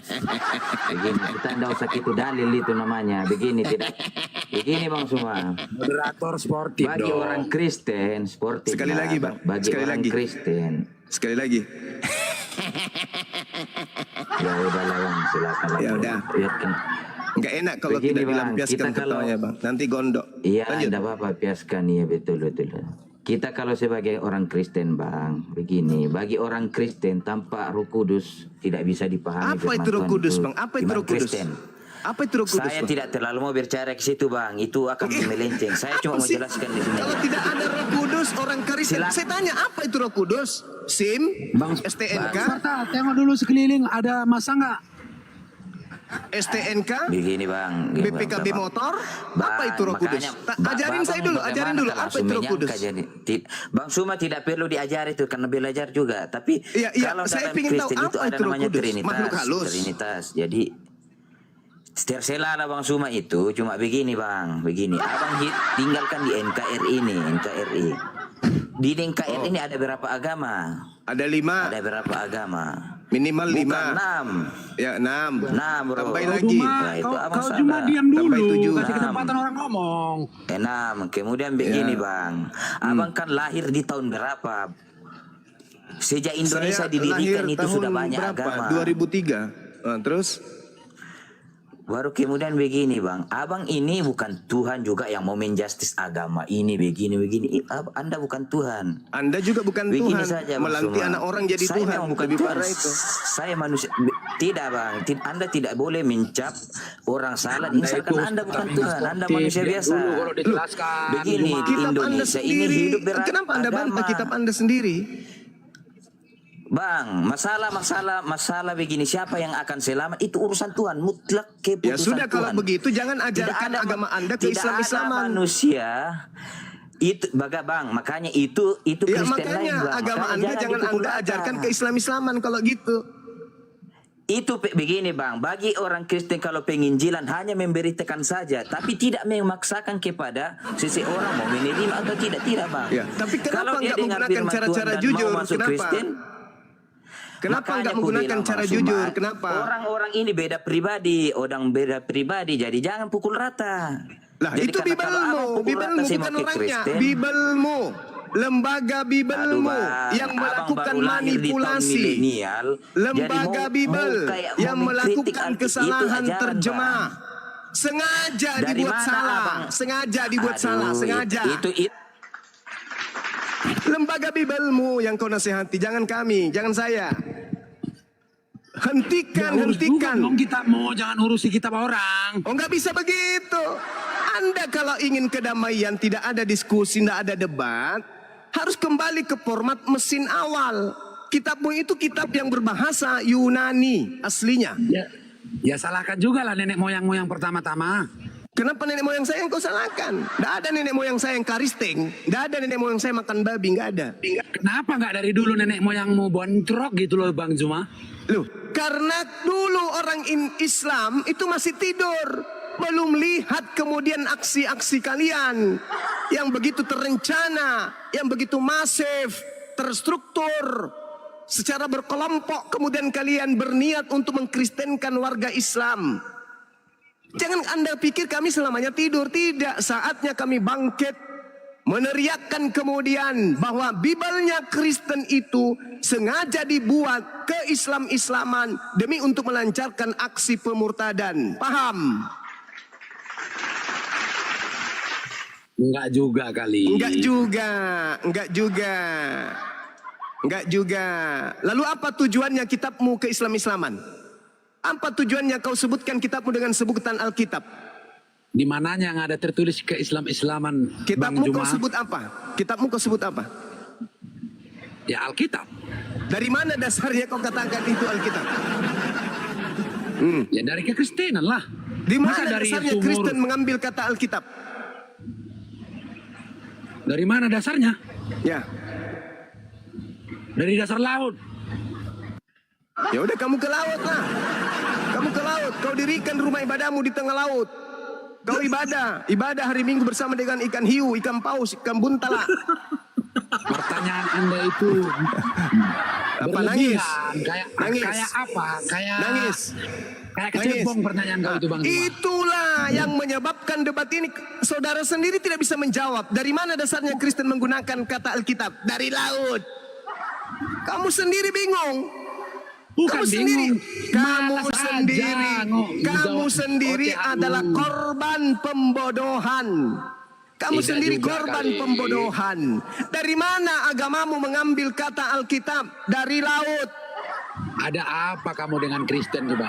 [SPEAKER 13] Begini, kita tidak usah itu dalil itu namanya. Begini tidak. Begini bang semua.
[SPEAKER 4] Moderator sportif.
[SPEAKER 13] Bagi orang Kristen sportif.
[SPEAKER 8] Sekali lagi bang.
[SPEAKER 13] Bagi
[SPEAKER 8] sekali
[SPEAKER 13] orang
[SPEAKER 8] lagi.
[SPEAKER 13] Kristen.
[SPEAKER 8] Sekali lagi.
[SPEAKER 13] Ya udah lah bang, silakan.
[SPEAKER 8] Ya udah. Nggak enak kalau
[SPEAKER 13] Begini,
[SPEAKER 8] tidak
[SPEAKER 13] Bang,
[SPEAKER 8] dilampiaskan
[SPEAKER 13] kita kalau-
[SPEAKER 8] ketawanya bang. Nanti gondok.
[SPEAKER 13] Iya,
[SPEAKER 8] Lanjut.
[SPEAKER 13] tidak apa-apa, piaskan, iya betul. Kita kalau sebagai orang Kristen, Bang, begini, bagi orang Kristen tanpa Roh Kudus tidak bisa dipahami.
[SPEAKER 8] Apa
[SPEAKER 13] firman
[SPEAKER 8] itu Roh
[SPEAKER 13] Tuhan
[SPEAKER 8] Kudus, Bang? Apa itu
[SPEAKER 13] iman
[SPEAKER 8] Roh Kudus?
[SPEAKER 13] Kristen.
[SPEAKER 8] Apa itu Roh Kudus,
[SPEAKER 13] Saya
[SPEAKER 8] Bang?
[SPEAKER 13] tidak terlalu mau bicara ke situ, Bang. Itu akan melenceng. Saya cuma
[SPEAKER 8] Apa
[SPEAKER 13] mau
[SPEAKER 8] sih?
[SPEAKER 13] jelaskan di sini.
[SPEAKER 8] Kalau tidak ada Roh Kudus, orang Kristen.
[SPEAKER 13] Silakan.
[SPEAKER 8] Saya tanya, apa itu Roh Kudus? SIM, STNK,
[SPEAKER 12] Sparta, tengok dulu sekeliling ada masa nggak?
[SPEAKER 8] STNK,
[SPEAKER 13] Begini, Bang.
[SPEAKER 8] BPKB motor. Apa itu Roh Kudus? Ajarin saya dulu, ajarin dulu. Apa itu Roh Kudus?
[SPEAKER 13] Bang Suma tidak perlu diajari itu karena belajar juga. Tapi
[SPEAKER 8] Iya,
[SPEAKER 13] kalau
[SPEAKER 8] saya
[SPEAKER 13] dalam
[SPEAKER 8] ingin tahu
[SPEAKER 13] Kristen itu
[SPEAKER 8] apa
[SPEAKER 13] ada
[SPEAKER 8] itu Roh
[SPEAKER 13] namanya
[SPEAKER 8] Kudus?
[SPEAKER 13] Trinitas.
[SPEAKER 8] Makhluk halus.
[SPEAKER 13] Trinitas. Jadi terserah lah Bang Suma itu. Cuma begini, Bang. Begini. Abang tinggalkan di NKRI ini. NKRI. Di NKRI ini ada berapa agama?
[SPEAKER 8] Ada 5.
[SPEAKER 13] Ada berapa agama?
[SPEAKER 8] Minimal 5.
[SPEAKER 13] Bukan 6.
[SPEAKER 8] Ya 6.
[SPEAKER 13] 6, bro.
[SPEAKER 8] Tambahin
[SPEAKER 12] Kau
[SPEAKER 8] lagi.
[SPEAKER 12] cuma,
[SPEAKER 13] Nah, itu abang
[SPEAKER 12] kau
[SPEAKER 13] salah.
[SPEAKER 12] cuma diam dulu,
[SPEAKER 8] Tambah 7.
[SPEAKER 12] kasih kesempatan orang ngomong.
[SPEAKER 13] 6. Kemudian begini,
[SPEAKER 8] Ya.
[SPEAKER 13] Bang. Abang kan lahir di tahun berapa? Sejak Indonesia
[SPEAKER 8] Saya
[SPEAKER 13] didirikan
[SPEAKER 8] lahir
[SPEAKER 13] itu
[SPEAKER 8] tahun
[SPEAKER 13] sudah banyak
[SPEAKER 8] berapa?
[SPEAKER 13] agama.
[SPEAKER 8] 2003. Nah, terus?
[SPEAKER 13] Baru kemudian begini, Bang. Abang ini bukan Tuhan juga yang mau menjustis agama ini begini. Anda bukan Tuhan.
[SPEAKER 8] Anda juga bukan
[SPEAKER 13] Begini
[SPEAKER 8] Tuhan.
[SPEAKER 13] saja, Bang
[SPEAKER 8] Melantik
[SPEAKER 13] Suma.
[SPEAKER 8] anak orang jadi
[SPEAKER 13] Saya
[SPEAKER 8] Tuhan.
[SPEAKER 13] memang bukan
[SPEAKER 8] Lebih
[SPEAKER 13] Tuhan.
[SPEAKER 8] parah itu.
[SPEAKER 13] Saya manusia. Tidak, Bang. Anda tidak boleh mencap orang salah.
[SPEAKER 4] Anda
[SPEAKER 13] Misalkan
[SPEAKER 4] itu
[SPEAKER 13] Anda bukan
[SPEAKER 4] tapi
[SPEAKER 13] Tuhan. Anda
[SPEAKER 4] sportif.
[SPEAKER 13] manusia
[SPEAKER 4] Lihat
[SPEAKER 13] biasa.
[SPEAKER 4] dulu kalau dijelaskan.
[SPEAKER 13] Begini, di
[SPEAKER 8] Kitab Anda
[SPEAKER 13] Indonesia ini
[SPEAKER 8] sendiri.
[SPEAKER 13] hidup beragama.
[SPEAKER 8] Kenapa Anda bantah kitab Anda sendiri?
[SPEAKER 13] Bang, masalah begini, siapa yang akan selamat itu urusan Tuhan, mutlak keputusan
[SPEAKER 8] Ya sudah, kalau
[SPEAKER 13] Tuhan.
[SPEAKER 8] begitu jangan
[SPEAKER 13] Tidak
[SPEAKER 8] ajarkan
[SPEAKER 13] ada-
[SPEAKER 8] agama Anda ke
[SPEAKER 13] tidak
[SPEAKER 8] Islam-Islaman.
[SPEAKER 13] ada manusia itu Bang, makanya itu
[SPEAKER 8] Ya
[SPEAKER 13] Kristen lain,
[SPEAKER 8] makanya
[SPEAKER 13] Bang.
[SPEAKER 8] agama
[SPEAKER 13] Makanya
[SPEAKER 8] Anda jangan
[SPEAKER 13] dipukul
[SPEAKER 8] Anda
[SPEAKER 13] rata.
[SPEAKER 8] ajarkan ke Islam-Islaman kalau gitu.
[SPEAKER 13] Itu begini, Bang, bagi orang Kristen kalau penginjilan hanya memberi tekan saja, tapi tidak memaksakan kepada seseorang mau menerima atau tidak, Bang.
[SPEAKER 8] Ya, tapi kenapa
[SPEAKER 13] Kalau dia
[SPEAKER 8] nggak
[SPEAKER 13] dengar
[SPEAKER 8] menggunakan
[SPEAKER 13] firman
[SPEAKER 8] cara-cara
[SPEAKER 13] Tuhan dan
[SPEAKER 8] jujur?
[SPEAKER 13] mau masuk
[SPEAKER 8] Kenapa?
[SPEAKER 13] Kristen,
[SPEAKER 8] Kenapa
[SPEAKER 13] makanya
[SPEAKER 8] nggak
[SPEAKER 13] aku
[SPEAKER 8] menggunakan
[SPEAKER 13] bilang,
[SPEAKER 8] cara
[SPEAKER 13] Bang
[SPEAKER 8] jujur?
[SPEAKER 13] Suma,
[SPEAKER 8] Kenapa?
[SPEAKER 13] Orang-orang ini beda pribadi, jadi jangan pukul rata.
[SPEAKER 8] Lah
[SPEAKER 13] Jadi
[SPEAKER 8] itu
[SPEAKER 13] karena kalau abang
[SPEAKER 8] Bibelmu,
[SPEAKER 13] pukul rata, saya
[SPEAKER 8] bukan
[SPEAKER 13] mau ke
[SPEAKER 8] orangnya.
[SPEAKER 13] Kristen.
[SPEAKER 8] Bibelmu, lembaga
[SPEAKER 13] Aduh,
[SPEAKER 8] Bibelmu
[SPEAKER 13] Bang,
[SPEAKER 8] yang
[SPEAKER 13] abang
[SPEAKER 8] melakukan
[SPEAKER 13] baru lahir di tahun
[SPEAKER 8] manipulasi.
[SPEAKER 13] milenial, jadi
[SPEAKER 8] Lembaga Bibel
[SPEAKER 13] kayak
[SPEAKER 8] yang
[SPEAKER 13] mau mengkritik
[SPEAKER 8] melakukan
[SPEAKER 13] itu
[SPEAKER 8] kesalahan
[SPEAKER 13] ajaran,
[SPEAKER 8] terjemah.
[SPEAKER 13] Bang.
[SPEAKER 8] Sengaja
[SPEAKER 13] Dari
[SPEAKER 8] dibuat
[SPEAKER 13] mana,
[SPEAKER 8] salah,
[SPEAKER 13] Abang?
[SPEAKER 8] sengaja dibuat
[SPEAKER 13] Aduh,
[SPEAKER 8] salah, sengaja.
[SPEAKER 13] Itu
[SPEAKER 8] Lembaga Bibelmu yang kau nasihati, jangan kami, jangan saya. Hentikan.
[SPEAKER 12] Dong kita mau jangan urusi kitab orang.
[SPEAKER 8] Oh, nggak bisa begitu. Anda kalau ingin kedamaian, tidak ada diskusi, tidak ada debat, harus kembali ke format mesin awal. Kitabmu itu kitab yang berbahasa Yunani aslinya.
[SPEAKER 12] Ya salahkan juga lah nenek moyang pertama-tama.
[SPEAKER 8] Kenapa nenek moyang saya yang kau salahkan? Tidak ada nenek moyang saya yang karisting, tidak ada nenek moyang saya makan babi, nggak ada.
[SPEAKER 12] Kenapa nggak dari dulu nenek moyangmu bontrok gitu loh Bang Zuma?
[SPEAKER 8] Loh, karena dulu orang Islam itu masih tidur, belum lihat kemudian aksi-aksi kalian yang begitu terencana, yang begitu masif, terstruktur, secara berkelompok, kemudian kalian berniat untuk mengkristenkan warga Islam. Jangan Anda pikir kami selamanya tidur, tidak. Saatnya kami bangkit, meneriakkan kemudian bahwa Bibelnya Kristen itu sengaja dibuat ke Islam-Islaman demi untuk melancarkan aksi pemurtadan. Paham?
[SPEAKER 12] Enggak juga kali.
[SPEAKER 8] Enggak juga. Lalu apa tujuannya kitabmu ke Islam-Islaman? Apa tujuannya kau sebutkan kitabmu dengan sebutan Alkitab?
[SPEAKER 12] Di mananya yang ada tertulis ke Islam-Islaman?
[SPEAKER 8] Kitabmu
[SPEAKER 12] Bang
[SPEAKER 8] kau
[SPEAKER 12] Zuma?
[SPEAKER 8] sebut apa? Kitabmu kau sebut apa?
[SPEAKER 12] Ya Alkitab.
[SPEAKER 8] Dari mana dasarnya kau katakan itu Alkitab?
[SPEAKER 12] Ya dari kekristenan lah.
[SPEAKER 8] Di
[SPEAKER 12] Masa
[SPEAKER 8] mana
[SPEAKER 12] dari
[SPEAKER 8] dasarnya
[SPEAKER 12] sumur?
[SPEAKER 8] Kristen mengambil kata Alkitab?
[SPEAKER 12] Dari mana dasarnya?
[SPEAKER 8] Ya.
[SPEAKER 12] Dari dasar laut.
[SPEAKER 8] Ya udah kamu ke laut lah. Kamu ke laut, kau dirikan rumah ibadahmu di tengah laut. Kau ibadah hari Minggu bersama dengan ikan hiu, ikan paus, ikan buntala.
[SPEAKER 12] Pertanyaan Anda itu
[SPEAKER 8] Apa nangis?
[SPEAKER 12] Kayak apa? Kayak
[SPEAKER 8] Nangis.
[SPEAKER 12] Kayak kecebong pertanyaan kau itu Bang Zuma.
[SPEAKER 8] Itulah yang menyebabkan debat ini. Saudara sendiri tidak bisa menjawab. Dari mana dasarnya Kristen menggunakan kata Alkitab? Dari laut. Kamu sendiri bingung.
[SPEAKER 10] Bukan
[SPEAKER 8] Kamu sendiri,
[SPEAKER 10] bingung.
[SPEAKER 8] kamu sendiri adalah korban pembodohan. Kamu
[SPEAKER 4] Tidak
[SPEAKER 8] sendiri
[SPEAKER 4] juga
[SPEAKER 8] korban
[SPEAKER 4] kali.
[SPEAKER 8] pembodohan. Dari mana agamamu mengambil kata Alkitab? Dari laut.
[SPEAKER 4] Ada apa kamu dengan Kristen coba?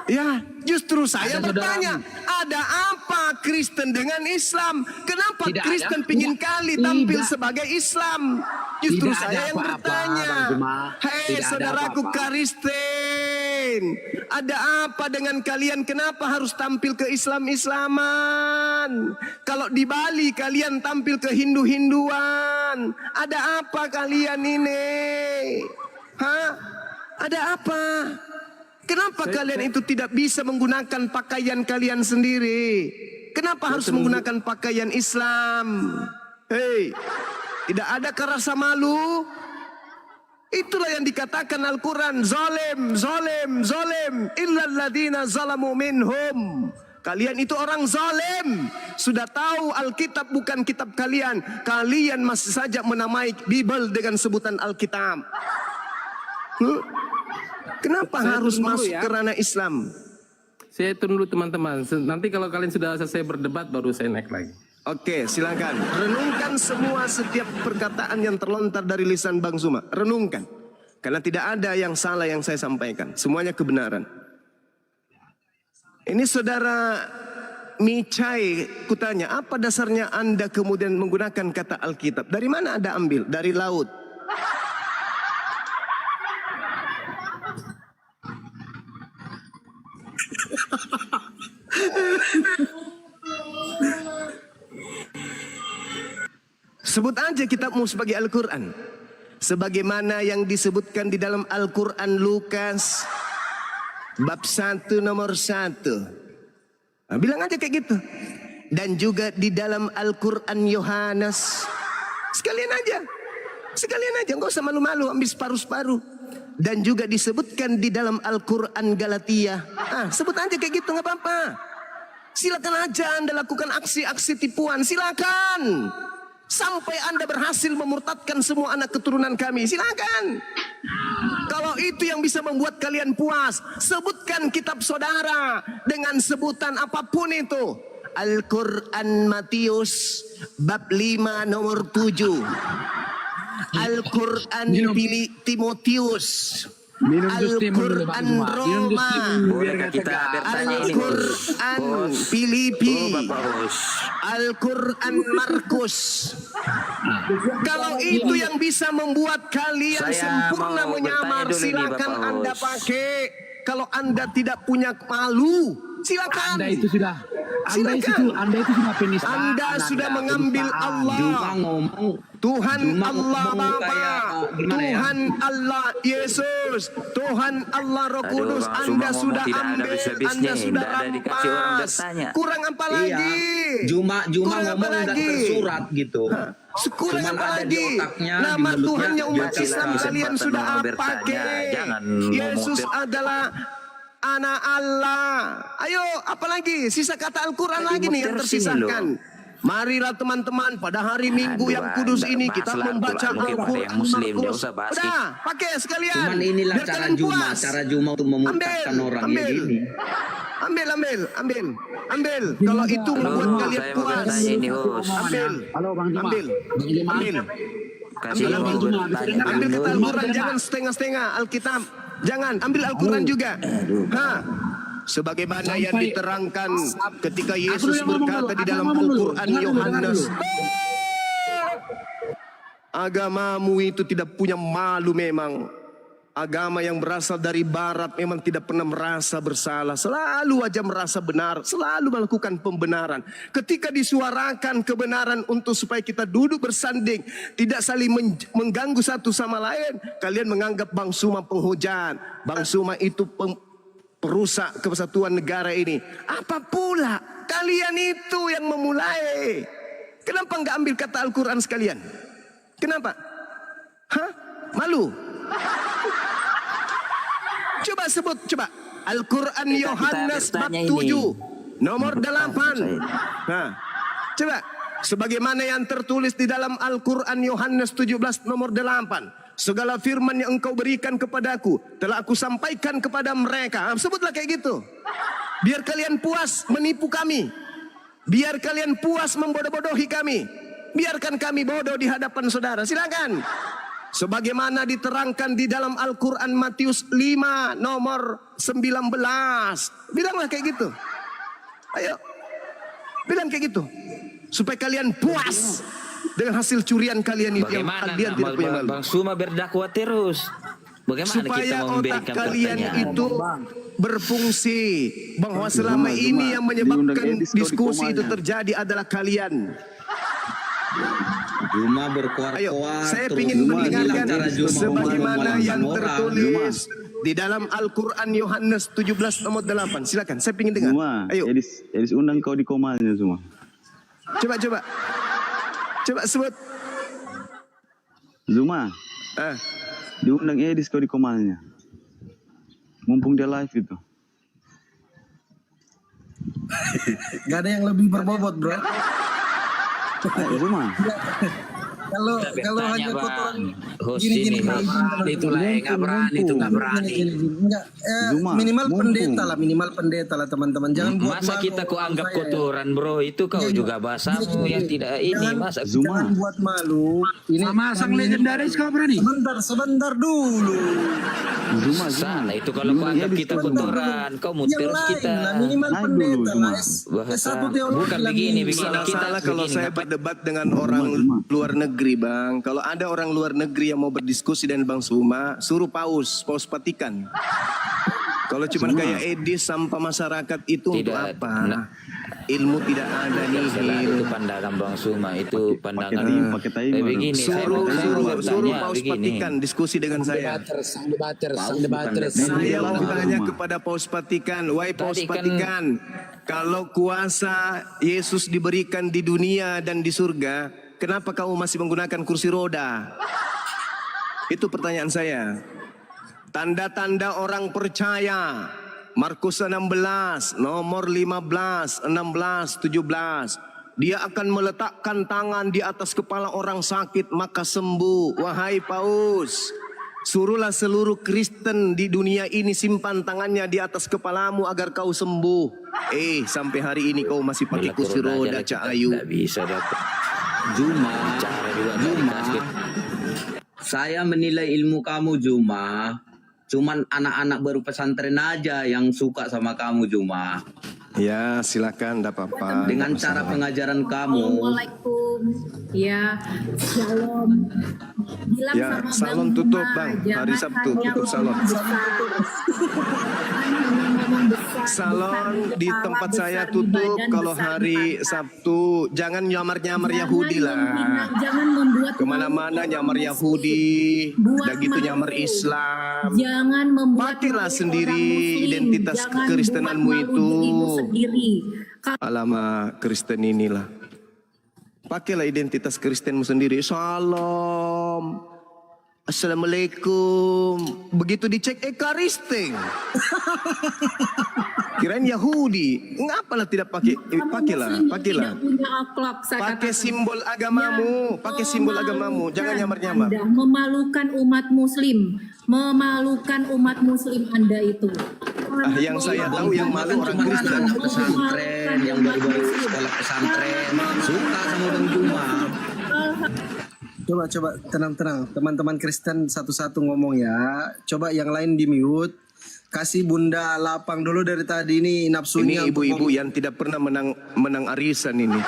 [SPEAKER 8] Ya, justru saya
[SPEAKER 4] Ada
[SPEAKER 8] bertanya, ada apa Kristen dengan Islam? Kenapa
[SPEAKER 4] Tidak
[SPEAKER 8] Kristen
[SPEAKER 4] ada.
[SPEAKER 8] pingin kali tampil
[SPEAKER 4] Tidak.
[SPEAKER 8] sebagai Islam? Justru
[SPEAKER 4] Tidak ada
[SPEAKER 8] saya yang
[SPEAKER 4] apa-apa,
[SPEAKER 8] bertanya.
[SPEAKER 4] Bang Zuma.
[SPEAKER 8] Hei
[SPEAKER 4] Tidak ada
[SPEAKER 8] saudaraku
[SPEAKER 4] apa-apa.
[SPEAKER 8] Kristen, ada apa dengan kalian? Kenapa harus tampil ke Islam-Islaman? Kalau di Bali kalian tampil ke Hindu-Hinduan. Ada apa kalian ini? Hah? Ada apa? Kenapa kalian itu tidak bisa menggunakan pakaian kalian sendiri? Kenapa harus menggunakan pakaian Islam? Hei, tidak adakah rasa malu? Itulah yang dikatakan Al-Quran, zalim, zalim, zalim, illal ladina zalamu minhum. Kalian itu orang zalim. Sudah tahu Alkitab bukan kitab kalian. Kalian masih saja menamai Bible dengan sebutan Alkitab. Kenapa
[SPEAKER 9] Saya
[SPEAKER 8] harus
[SPEAKER 9] tunggu
[SPEAKER 8] masuk
[SPEAKER 9] ya.
[SPEAKER 8] ke ranah Islam?
[SPEAKER 9] Saya hitung dulu teman-teman. Nanti kalau kalian sudah selesai berdebat baru saya naik lagi.
[SPEAKER 8] Oke, silakan. Renungkan semua setiap perkataan yang terlontar dari lisan Bang Zuma. Renungkan. Karena tidak ada yang salah yang saya sampaikan. Semuanya kebenaran. Ini saudara Micai, kutanya, apa dasarnya Anda kemudian menggunakan kata Alkitab? Dari mana Anda ambil? Dari laut. Sebut aja kitabmu sebagai Al-Quran. Sebagaimana yang disebutkan di dalam Al-Quran Lukas bab 1 nomor 1. Nah, bilang aja kayak gitu. Dan juga di dalam Al-Quran Yohanes. Sekalian aja, nggak usah malu-malu, ambil separuh-separuh. Dan juga disebutkan di dalam Al-Quran Galatia. Sebut aja kayak gitu, nggak apa-apa. Silakan aja Anda lakukan aksi-aksi tipuan, silakan. Sampai Anda berhasil memurtadkan semua anak keturunan kami, silakan. Kalau itu yang bisa membuat kalian puas, sebutkan kitab saudara dengan sebutan apapun itu. Al-Quran Matius bab 5 nomor 7. Al-Quran Timotius. Al-Quran Roma. Al-Quran Filipi. Al-Quran Markus. Kalau itu yang bisa membuat kalian sempurna menyamar, silakan Anda pakai. Kalau Anda tidak punya malu, silakan.
[SPEAKER 4] Anda itu sudah penista.
[SPEAKER 8] Anda sudah mengambil Allah. Tuhan Allah Bapa, Tuhan Allah Yesus, Tuhan Allah Roh Kudus. Anda sudah ambil, Anda sudah rampas. Kurang apa lagi?
[SPEAKER 14] Cuma
[SPEAKER 8] Kurang apa
[SPEAKER 14] ngomong
[SPEAKER 8] lagi?
[SPEAKER 14] tersurat gitu.
[SPEAKER 8] Kurang
[SPEAKER 14] Cuman
[SPEAKER 8] apa
[SPEAKER 14] ada di
[SPEAKER 8] lagi?
[SPEAKER 14] otaknya,
[SPEAKER 8] Nama
[SPEAKER 14] di mulutnya,
[SPEAKER 8] Tuhannya umat
[SPEAKER 14] dia
[SPEAKER 8] Islam
[SPEAKER 14] tidak
[SPEAKER 8] kalian sudah pakai. Yesus adalah anak Allah. Ayo, apalagi sisa kata Al-Quran lagi nih yang tersisahkan. Marilah teman-teman pada hari Minggu yang kudus ini kita membaca Al-Quran Markus. Udah, pakai sekalian.
[SPEAKER 14] Cuman inilah
[SPEAKER 8] biar
[SPEAKER 14] cara
[SPEAKER 8] kalian
[SPEAKER 14] Juma,
[SPEAKER 8] puas.
[SPEAKER 14] cara Juma untuk memurtadkan orang ya gini.
[SPEAKER 8] Ambil. Kalau itu membuat kalian puas. Ambil kata Al-Quran, jangan setengah-setengah Alkitab. Jangan, ambil Al-Quran juga. Sebagaimana yang diterangkan ketika Yesus berkata di dalam Al-Quran Yohanes, agamamu itu tidak punya malu memang. Agama yang berasal dari barat memang tidak pernah merasa bersalah. Selalu aja merasa benar, selalu melakukan pembenaran. Ketika disuarakan kebenaran untuk supaya kita duduk bersanding, tidak saling mengganggu satu sama lain, kalian menganggap Bang Suma penghujat. Bang Suma itu perusak kesatuan negara ini. Apa pula kalian itu yang memulai? Kenapa nggak ambil kata Al-Quran sekalian? Kenapa? Malu? Coba sebut, coba. Al-Quran Yohanes bab 7 nomor 8. Coba. Sebagaimana yang tertulis di dalam Al-Quran Yohanes 17 nomor 8. segala firman yang engkau berikan kepadaku telah aku sampaikan kepada mereka. Sebutlah kayak gitu. Biar kalian puas menipu kami. Biar kalian puas membodoh-bodohi kami. Biarkan kami bodoh di hadapan saudara. Silakan. Sebagaimana diterangkan di dalam Al-Quran Matius 5 nomor 19. Bilanglah kayak gitu. Ayo. Bilang kayak gitu. Supaya kalian puas dengan hasil curian kalian itu.
[SPEAKER 13] Bagaimana
[SPEAKER 8] Yang kalian tidak punya malu.
[SPEAKER 13] Bang Suma berdakwah terus? Bagaimana
[SPEAKER 8] Supaya
[SPEAKER 13] kita
[SPEAKER 8] otak
[SPEAKER 13] memberikan
[SPEAKER 8] kalian
[SPEAKER 13] pertanyaan?
[SPEAKER 8] itu berfungsi. Bahwa selama ini yang menyebabkan diskusi itu terjadi adalah kalian.
[SPEAKER 14] Cuma berkuar-kuar.
[SPEAKER 8] Ayo, saya
[SPEAKER 14] terus
[SPEAKER 8] ingin
[SPEAKER 14] Cuma
[SPEAKER 8] mengingatkan
[SPEAKER 14] bilang cara Cuma
[SPEAKER 8] sebagaimana
[SPEAKER 14] ngomong
[SPEAKER 8] yang
[SPEAKER 14] orang.
[SPEAKER 8] tertulis di dalam Al-Quran Yohanes 17 nomor 8. Silakan, saya ingin dengar. Ayo.
[SPEAKER 10] Edis undang kau di komalnya semua.
[SPEAKER 8] Coba sebut.
[SPEAKER 10] Zuma, diundang Edis kau di komalnya. Mumpung dia live itu.
[SPEAKER 2] Gak ada yang lebih berbobot, bro.
[SPEAKER 10] Zuma.
[SPEAKER 2] Kalau hanya kotoran
[SPEAKER 13] Gini,
[SPEAKER 2] itulah nggak berani itu nggak berani. Minimal pendeta lah teman-teman. Jangan buat
[SPEAKER 13] masa
[SPEAKER 2] malu
[SPEAKER 13] kita kok
[SPEAKER 2] orang
[SPEAKER 13] anggap
[SPEAKER 2] saya.
[SPEAKER 13] kotoran bro, itu kau juga bahasamu yang tidak ini masa.
[SPEAKER 2] Jangan buat malu. Ini
[SPEAKER 4] Sama sang legendaris kau berani?
[SPEAKER 2] Sebentar dulu.
[SPEAKER 13] Salah itu kalau kau anggap kita kotoran, kau mau terus kita.
[SPEAKER 2] Minimal pendeta lah.
[SPEAKER 13] Bahasa bukan begini
[SPEAKER 8] Salah kalau saya berdebat dengan orang luar negeri, Bang. Kalau ada orang luar negeri yang mau berdiskusi dengan Bang Suma, suruh paus Vatikan. Kalau cuma kayak Edis sampah masyarakat itu untuk apa? Ilmu tidak ada nih.
[SPEAKER 13] Itu pandangan Bang Suma, itu pandangan. Begini,
[SPEAKER 8] suruh paus Vatikan diskusi dengan saya. Saya mau tanya kepada paus Vatikan, wahai paus Vatikan, kalau kuasa Yesus diberikan di dunia dan di surga, kenapa kamu masih menggunakan kursi roda? Itu pertanyaan saya. Tanda-tanda orang percaya. Markus 16, nomor 15, 16, 17. Dia akan meletakkan tangan di atas kepala orang sakit, maka sembuh. Wahai Paus, suruhlah seluruh Kristen di dunia ini simpan tangannya di atas kepalamu agar kau sembuh. Sampai hari ini kau masih pakai kursi roda, Cak Ayu.
[SPEAKER 13] Tidak bisa dapat.
[SPEAKER 14] Juma, saya menilai ilmu kamu Juma. Cuman anak-anak baru pesantren aja yang suka sama kamu Juma.
[SPEAKER 8] Ya silakan, tidak apa-apa.
[SPEAKER 14] Dengan cara pengajaran kamu.
[SPEAKER 6] Assalamualaikum. Ya, shalom. Bilang
[SPEAKER 8] Ya,
[SPEAKER 6] sama
[SPEAKER 8] salon
[SPEAKER 6] Bang
[SPEAKER 8] tutup
[SPEAKER 6] Juma,
[SPEAKER 8] Bang,
[SPEAKER 6] jangan
[SPEAKER 8] hari Sabtu
[SPEAKER 6] hanya
[SPEAKER 8] tutup salon.
[SPEAKER 6] ngomong besar.
[SPEAKER 8] Salon di tempat saya tutup kalau hari Sabtu. Jangan nyamar-nyamar Yahudi lah.
[SPEAKER 6] Jangan membuat
[SPEAKER 8] Kemana-mana nyamar Yahudi, udah gitu nyamar Islam.
[SPEAKER 6] Jangan membuat
[SPEAKER 8] Pakailah
[SPEAKER 6] malu
[SPEAKER 8] sendiri
[SPEAKER 6] orang Muslim.
[SPEAKER 8] identitas
[SPEAKER 6] Jangan
[SPEAKER 8] kekristenanmu
[SPEAKER 6] buat malu
[SPEAKER 8] itu.
[SPEAKER 6] dirimu sendiri.
[SPEAKER 8] Alamak, Kristen inilah. Pakailah identitas Kristenmu sendiri. Salam, Assalamualaikum. Begitu dicek Kristen. Kirain Yahudi. Ngapalah tidak pakai? Pakailah.
[SPEAKER 6] Tidak punya akhlak.
[SPEAKER 8] Pakai simbol agamamu. Pakai simbol agamamu. Jangan nyamar-nyamar.
[SPEAKER 6] Anda memalukan umat Muslim. Memalukan umat Muslim Anda itu.
[SPEAKER 8] Yang saya tahu yang malu orang Kristen.
[SPEAKER 14] Anak pesantren yang baru-baru sekolah pesantren suka sama Bang Juma.
[SPEAKER 2] Coba tenang. Teman-teman Kristen satu-satu ngomong ya. Coba yang lain di mute. Kasih Bunda lapang dulu dari tadi ini nafsunya.
[SPEAKER 8] Ini ibu-ibu yang tidak pernah menang arisan ini.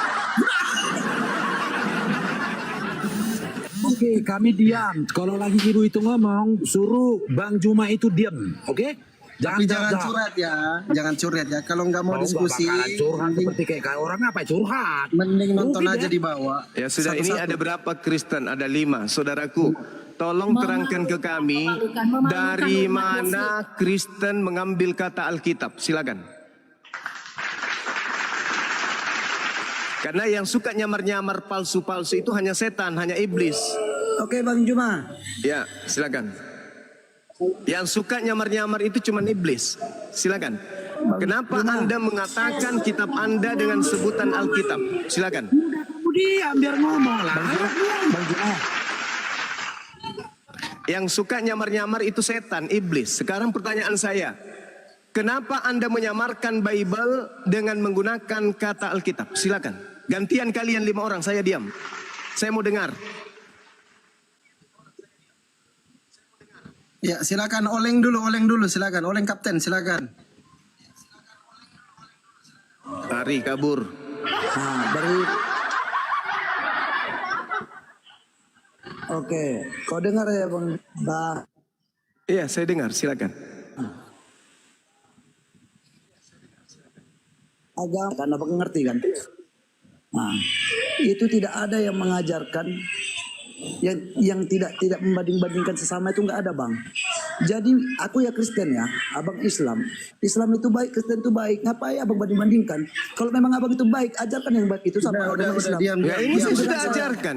[SPEAKER 10] Oke, kami diam. Kalau lagi ibu itu ngomong, suruh Bang Juma itu diam. Oke?
[SPEAKER 2] Tapi jangan curhat ya. Kalau nggak mau diskusi,
[SPEAKER 10] curhat seperti kayak orang apa curhat.
[SPEAKER 2] Mending nonton aja di bawah.
[SPEAKER 8] Ya sudah, ini ada berapa Kristen? Ada 5. Saudaraku, tolong terangkan ke kami dari mana Kristen mengambil kata Alkitab. Silakan. Karena yang suka nyamar-nyamar palsu-palsu itu hanya setan, hanya iblis.
[SPEAKER 11] Oke Bang Juma.
[SPEAKER 8] Ya, silakan. Yang suka nyamar-nyamar itu cuma iblis. Silakan. Kenapa Anda mengatakan kitab Anda dengan sebutan Alkitab? Silakan.
[SPEAKER 10] Diam biar ngomong lah.
[SPEAKER 8] Yang suka nyamar-nyamar itu setan, iblis. Sekarang pertanyaan saya, kenapa Anda menyamarkan Bible dengan menggunakan kata Alkitab? Silakan. Gantian kalian 5 orang, saya diam. Saya mau dengar.
[SPEAKER 2] Ya, silakan oleng dulu, silakan. Oleng kapten, silakan.
[SPEAKER 8] Lari kabur.
[SPEAKER 11] Nah, dari Oke, kau dengar ya Bang?
[SPEAKER 8] Iya, saya dengar, silakan.
[SPEAKER 11] Agama kan Abang ngerti kan? Nah, itu tidak ada yang mengajarkan yang tidak membanding-bandingkan sesama itu nggak ada Bang. Jadi aku ya Kristen ya, Abang Islam. Islam itu baik, Kristen itu baik. Ngapain Abang banding-bandingkan? Kalau memang Abang itu baik, ajarkan yang baik itu sama orang Islam.
[SPEAKER 8] Ya ini saya sudah ajarkan.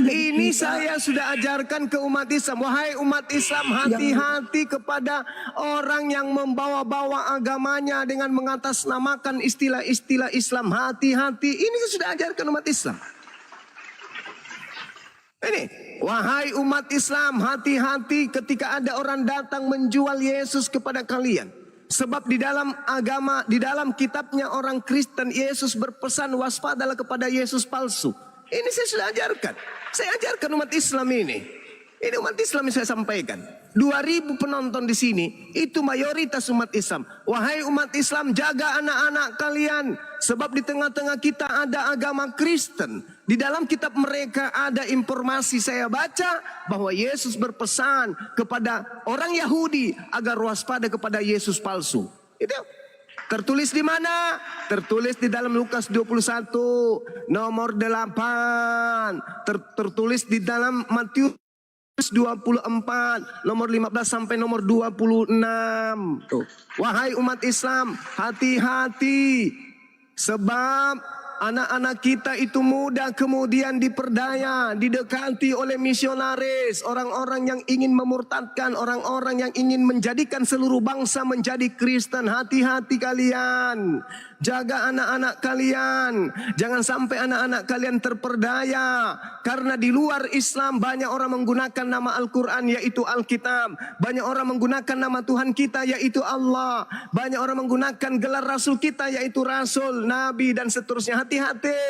[SPEAKER 8] Ini saya sudah ajarkan ke umat Islam. Wahai umat Islam, hati-hati kepada orang yang membawa-bawa agamanya dengan mengatasnamakan istilah-istilah Islam. Hati-hati. Ini saya sudah ajarkan umat Islam. Ini, wahai umat Islam, hati-hati ketika ada orang datang menjual Yesus kepada kalian. Sebab di dalam agama, di dalam kitabnya orang Kristen, Yesus berpesan waspadalah kepada Yesus palsu. Ini saya sudah ajarkan. Saya ajarkan umat Islam ini. Ini umat Islam yang saya sampaikan. 2.000 penonton di sini, itu mayoritas umat Islam. Wahai umat Islam, jaga anak-anak kalian. Sebab di tengah-tengah kita ada agama Kristen. Di dalam kitab mereka ada informasi saya baca bahwa Yesus berpesan kepada orang Yahudi agar waspada kepada Yesus palsu. Itu tertulis di mana? Tertulis di dalam Lukas 21 nomor 8. Tertulis di dalam Matius 24 nomor 15 sampai nomor 26. Wahai umat Islam, hati-hati. Sebab anak-anak kita itu mudah kemudian diperdaya, didekati oleh misionaris, orang-orang yang ingin memurtadkan, orang-orang yang ingin menjadikan seluruh bangsa menjadi Kristen. Hati-hati kalian, jaga anak-anak kalian, jangan sampai anak-anak kalian terperdaya. Karena di luar Islam banyak orang menggunakan nama Al-Quran yaitu Alkitab, banyak orang menggunakan nama Tuhan kita yaitu Allah, banyak orang menggunakan gelar Rasul kita yaitu Rasul, Nabi dan seterusnya. Hati-hati,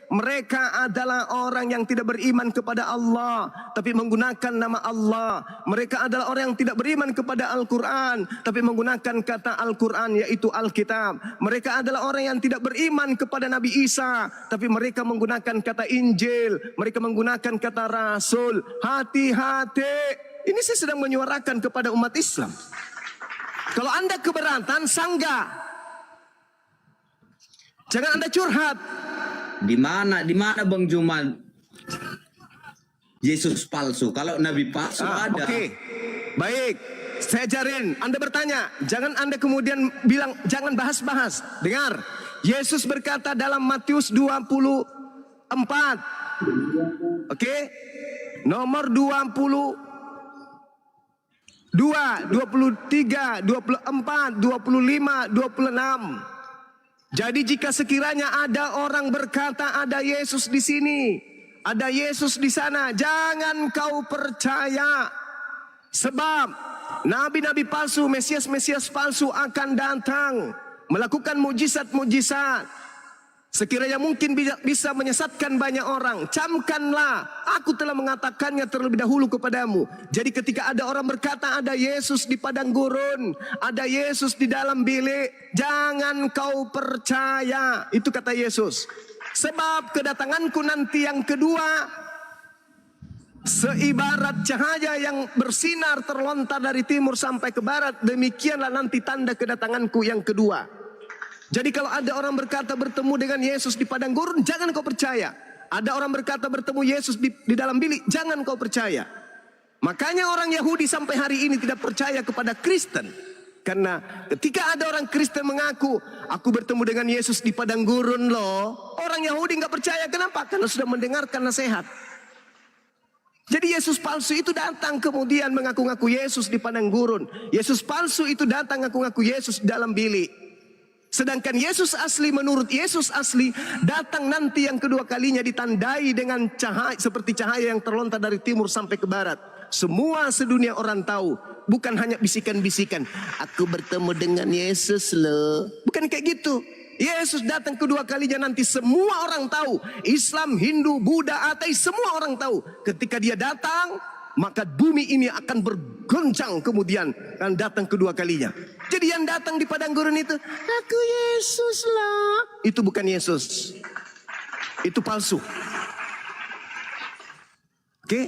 [SPEAKER 8] mereka adalah orang yang tidak beriman kepada Allah tapi menggunakan nama Allah. Mereka adalah orang yang tidak beriman kepada Al-Quran tapi menggunakan kata Al-Quran yaitu Alkitab. Mereka adalah orang yang tidak beriman kepada Nabi Isa tapi mereka menggunakan kata Injil, mereka menggunakan kata Rasul. Hati-hati. Ini saya sedang menyuarakan kepada umat Islam. Kalau Anda keberatan, sanggah. Jangan Anda curhat.
[SPEAKER 14] Di mana Bang Juman Yesus palsu? Kalau Nabi palsu ada.
[SPEAKER 8] Oke. Baik. Saya ajarin. Anda bertanya. Jangan Anda kemudian bilang jangan bahas-bahas. Dengar. Yesus berkata dalam Matius 24. Oke. Nomor 22, 23, 24, 25, 26. Jadi jika sekiranya ada orang berkata ada Yesus di sini, ada Yesus di sana, jangan kau percaya. Sebab nabi-nabi palsu, Mesias-Mesias palsu akan datang melakukan mujizat-mujizat. Sekiranya mungkin bisa menyesatkan banyak orang, camkanlah, aku telah mengatakannya terlebih dahulu kepadamu. Jadi ketika ada orang berkata ada Yesus di padang gurun, ada Yesus di dalam bilik, jangan kau percaya. Itu kata Yesus. Sebab kedatanganku nanti yang kedua seibarat cahaya yang bersinar terlontar dari timur sampai ke barat, demikianlah nanti tanda kedatanganku yang kedua. Jadi kalau ada orang berkata bertemu dengan Yesus di padang gurun, jangan kau percaya. Ada orang berkata bertemu Yesus di dalam bilik, jangan kau percaya. Makanya orang Yahudi sampai hari ini tidak percaya kepada Kristen. Karena ketika ada orang Kristen mengaku, aku bertemu dengan Yesus di padang gurun loh, orang Yahudi nggak percaya. Kenapa? Karena sudah mendengarkan nasihat. Jadi Yesus palsu itu datang kemudian mengaku-ngaku Yesus di padang gurun. Yesus palsu itu datang ngaku-ngaku Yesus di dalam bilik. Sedangkan Yesus asli, menurut Yesus asli, datang nanti yang kedua kalinya ditandai dengan cahaya seperti cahaya yang terlontar dari timur sampai ke barat. Semua sedunia orang tahu. Bukan hanya bisikan-bisikan. Aku bertemu dengan Yesus loh. Bukan kayak gitu. Yesus datang kedua kalinya nanti semua orang tahu. Islam, Hindu, Buddha, ateis, semua orang tahu. Ketika dia datang, maka bumi ini akan bergoncang kemudian dan datang kedua kalinya. Jadi yang datang di padang gurun itu, aku Yesus lah. Itu bukan Yesus. Itu palsu. Oke?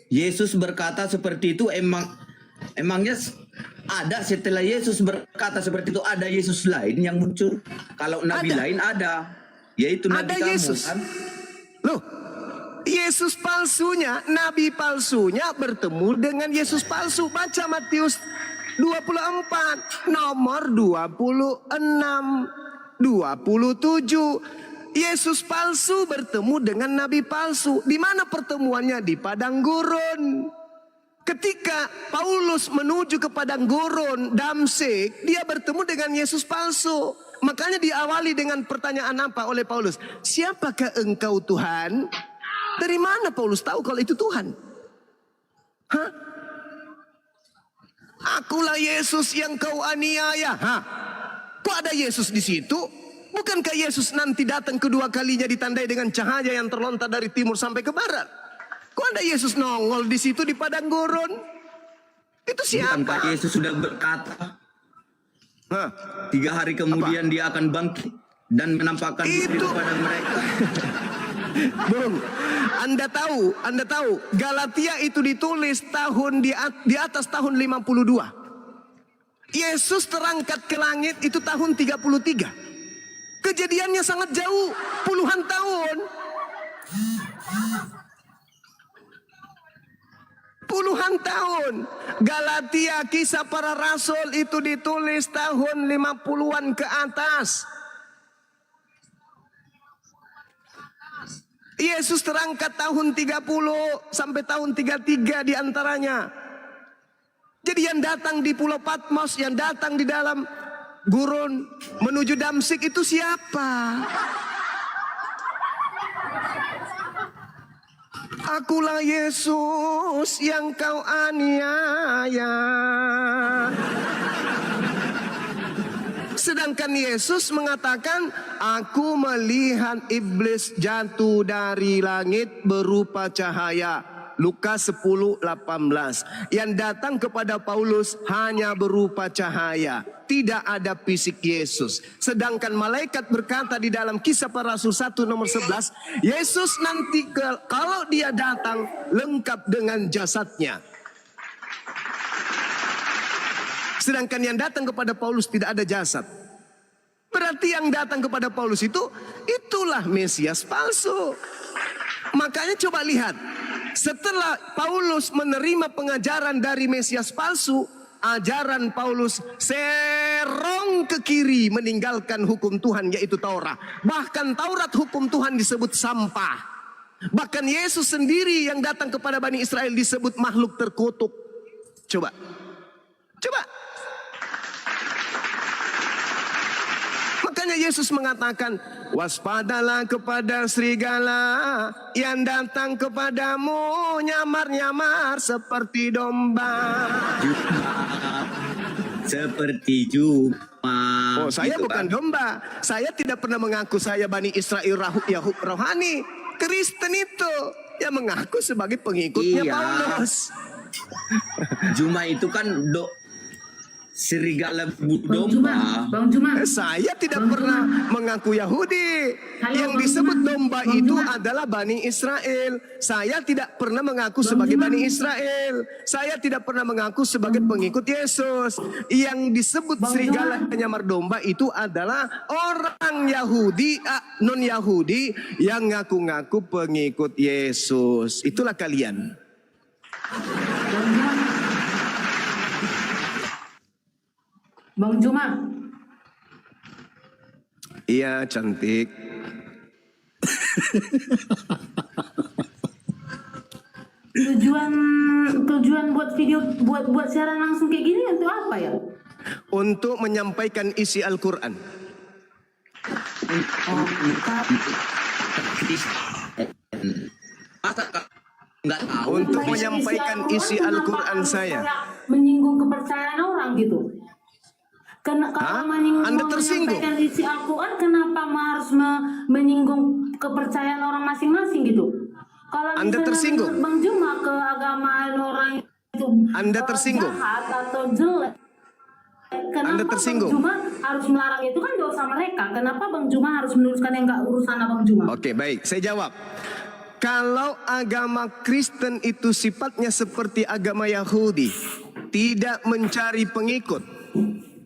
[SPEAKER 14] Yesus berkata seperti itu emangnya ada setelah Yesus berkata seperti itu ada Yesus lain yang muncul? Kalau nabi lain ada, yaitu nabi
[SPEAKER 8] ada
[SPEAKER 14] kamu
[SPEAKER 8] Yesus.
[SPEAKER 14] kan?
[SPEAKER 8] Loh, Yesus palsunya, nabi palsunya bertemu dengan Yesus palsu. Baca Matius 24 nomor 26 27. Yesus palsu bertemu dengan nabi palsu. Di mana pertemuannya? Di padang gurun. Ketika Paulus menuju ke padang gurun Damsyik, dia bertemu dengan Yesus palsu. Makanya diawali dengan pertanyaan apa oleh Paulus? Siapakah engkau Tuhan? Dari mana Paulus tahu kalau itu Tuhan? Hah? Akulah Yesus yang kau aniaya. Hah? Kok ada Yesus di situ? Bukankah Yesus nanti datang kedua kalinya ditandai dengan cahaya yang terlontar dari timur sampai ke barat? Kok ada Yesus nongol di situ di padang gurun? Itu siapa?
[SPEAKER 14] Bukankah Yesus sudah berkata 3 hari kemudian dia akan bangkit dan menampakkan diri kepada mereka?
[SPEAKER 8] Bung, Anda tahu Galatia itu ditulis tahun di atas tahun 52. Yesus terangkat ke langit itu tahun 33. Kejadiannya sangat jauh, puluhan tahun. Puluhan tahun. Galatia, Kisah Para Rasul itu ditulis tahun 50-an ke atas. Yesus terangkat tahun 30 sampai tahun 33 diantaranya. Jadi yang datang di Pulau Patmos, yang datang di dalam gurun menuju Damsyik itu siapa? Akulah Yesus yang kau aniaya. Sedangkan Yesus mengatakan, aku melihat iblis jatuh dari langit berupa cahaya. Lukas 10:18. Yang datang kepada Paulus hanya berupa cahaya, tidak ada fisik Yesus. Sedangkan malaikat berkata di dalam Kisah Para Rasul 1 nomor 11, Yesus nanti kalau dia datang lengkap dengan jasadnya. Sedangkan yang datang kepada Paulus tidak ada jasad. Berarti yang datang kepada Paulus itulah Mesias palsu. Makanya coba lihat, setelah Paulus menerima pengajaran dari Mesias palsu, ajaran Paulus serong ke kiri meninggalkan hukum Tuhan yaitu Taurat. Bahkan Taurat hukum Tuhan disebut sampah. Bahkan Yesus sendiri yang datang kepada Bani Israel disebut makhluk terkutuk. Coba. Makanya Yesus mengatakan, waspadalah kepada serigala yang datang kepadamu nyamar-nyamar seperti domba.
[SPEAKER 14] Seperti Juma.
[SPEAKER 8] Oh, saya
[SPEAKER 14] gitu
[SPEAKER 8] bukan
[SPEAKER 14] kan?
[SPEAKER 8] domba. Saya tidak pernah mengaku saya Bani Israel Yahud rohani. Kristen itu yang mengaku sebagai pengikutnya Paulus.
[SPEAKER 14] Juma itu kan serigala domba.
[SPEAKER 6] Bang Juma.
[SPEAKER 8] Saya tidak pernah mengaku Yahudi. Yang disebut domba itu adalah Bani Israel. Saya tidak pernah mengaku sebagai Bani Israel. Saya tidak pernah mengaku sebagai pengikut Yesus. Yang disebut serigala penyamar domba itu adalah orang Yahudi, non-Yahudi yang ngaku-ngaku pengikut Yesus. Itulah kalian.
[SPEAKER 6] Bang Juma.
[SPEAKER 8] Iya, cantik.
[SPEAKER 6] Tujuan buat video buat siaran langsung kayak gini untuk apa ya?
[SPEAKER 8] Untuk menyampaikan isi Al-Quran.
[SPEAKER 14] Masa nggak tahu.
[SPEAKER 8] untuk menyampaikan isi Al-Quran saya.
[SPEAKER 6] Menyinggung kepercayaan orang gitu. Kalau
[SPEAKER 8] Anda tersinggung?
[SPEAKER 6] menyampaikan isi Al-Quran, kenapa harus menyinggung kepercayaan orang masing-masing gitu? Kalau
[SPEAKER 8] Anda
[SPEAKER 6] misalnya
[SPEAKER 8] tersinggung?
[SPEAKER 6] menurut Bang Juma keagamaan orang itu
[SPEAKER 8] Anda tersinggung?
[SPEAKER 6] jahat atau jelek, kenapa
[SPEAKER 8] Anda tersinggung?
[SPEAKER 6] Bang Juma harus melarang itu? Kan dosa mereka. Kenapa Bang Juma harus meneruskan yang nggak urusan Bang Juma?
[SPEAKER 8] Oke, baik, saya jawab. Kalau agama Kristen itu sifatnya seperti agama Yahudi, tidak mencari pengikut,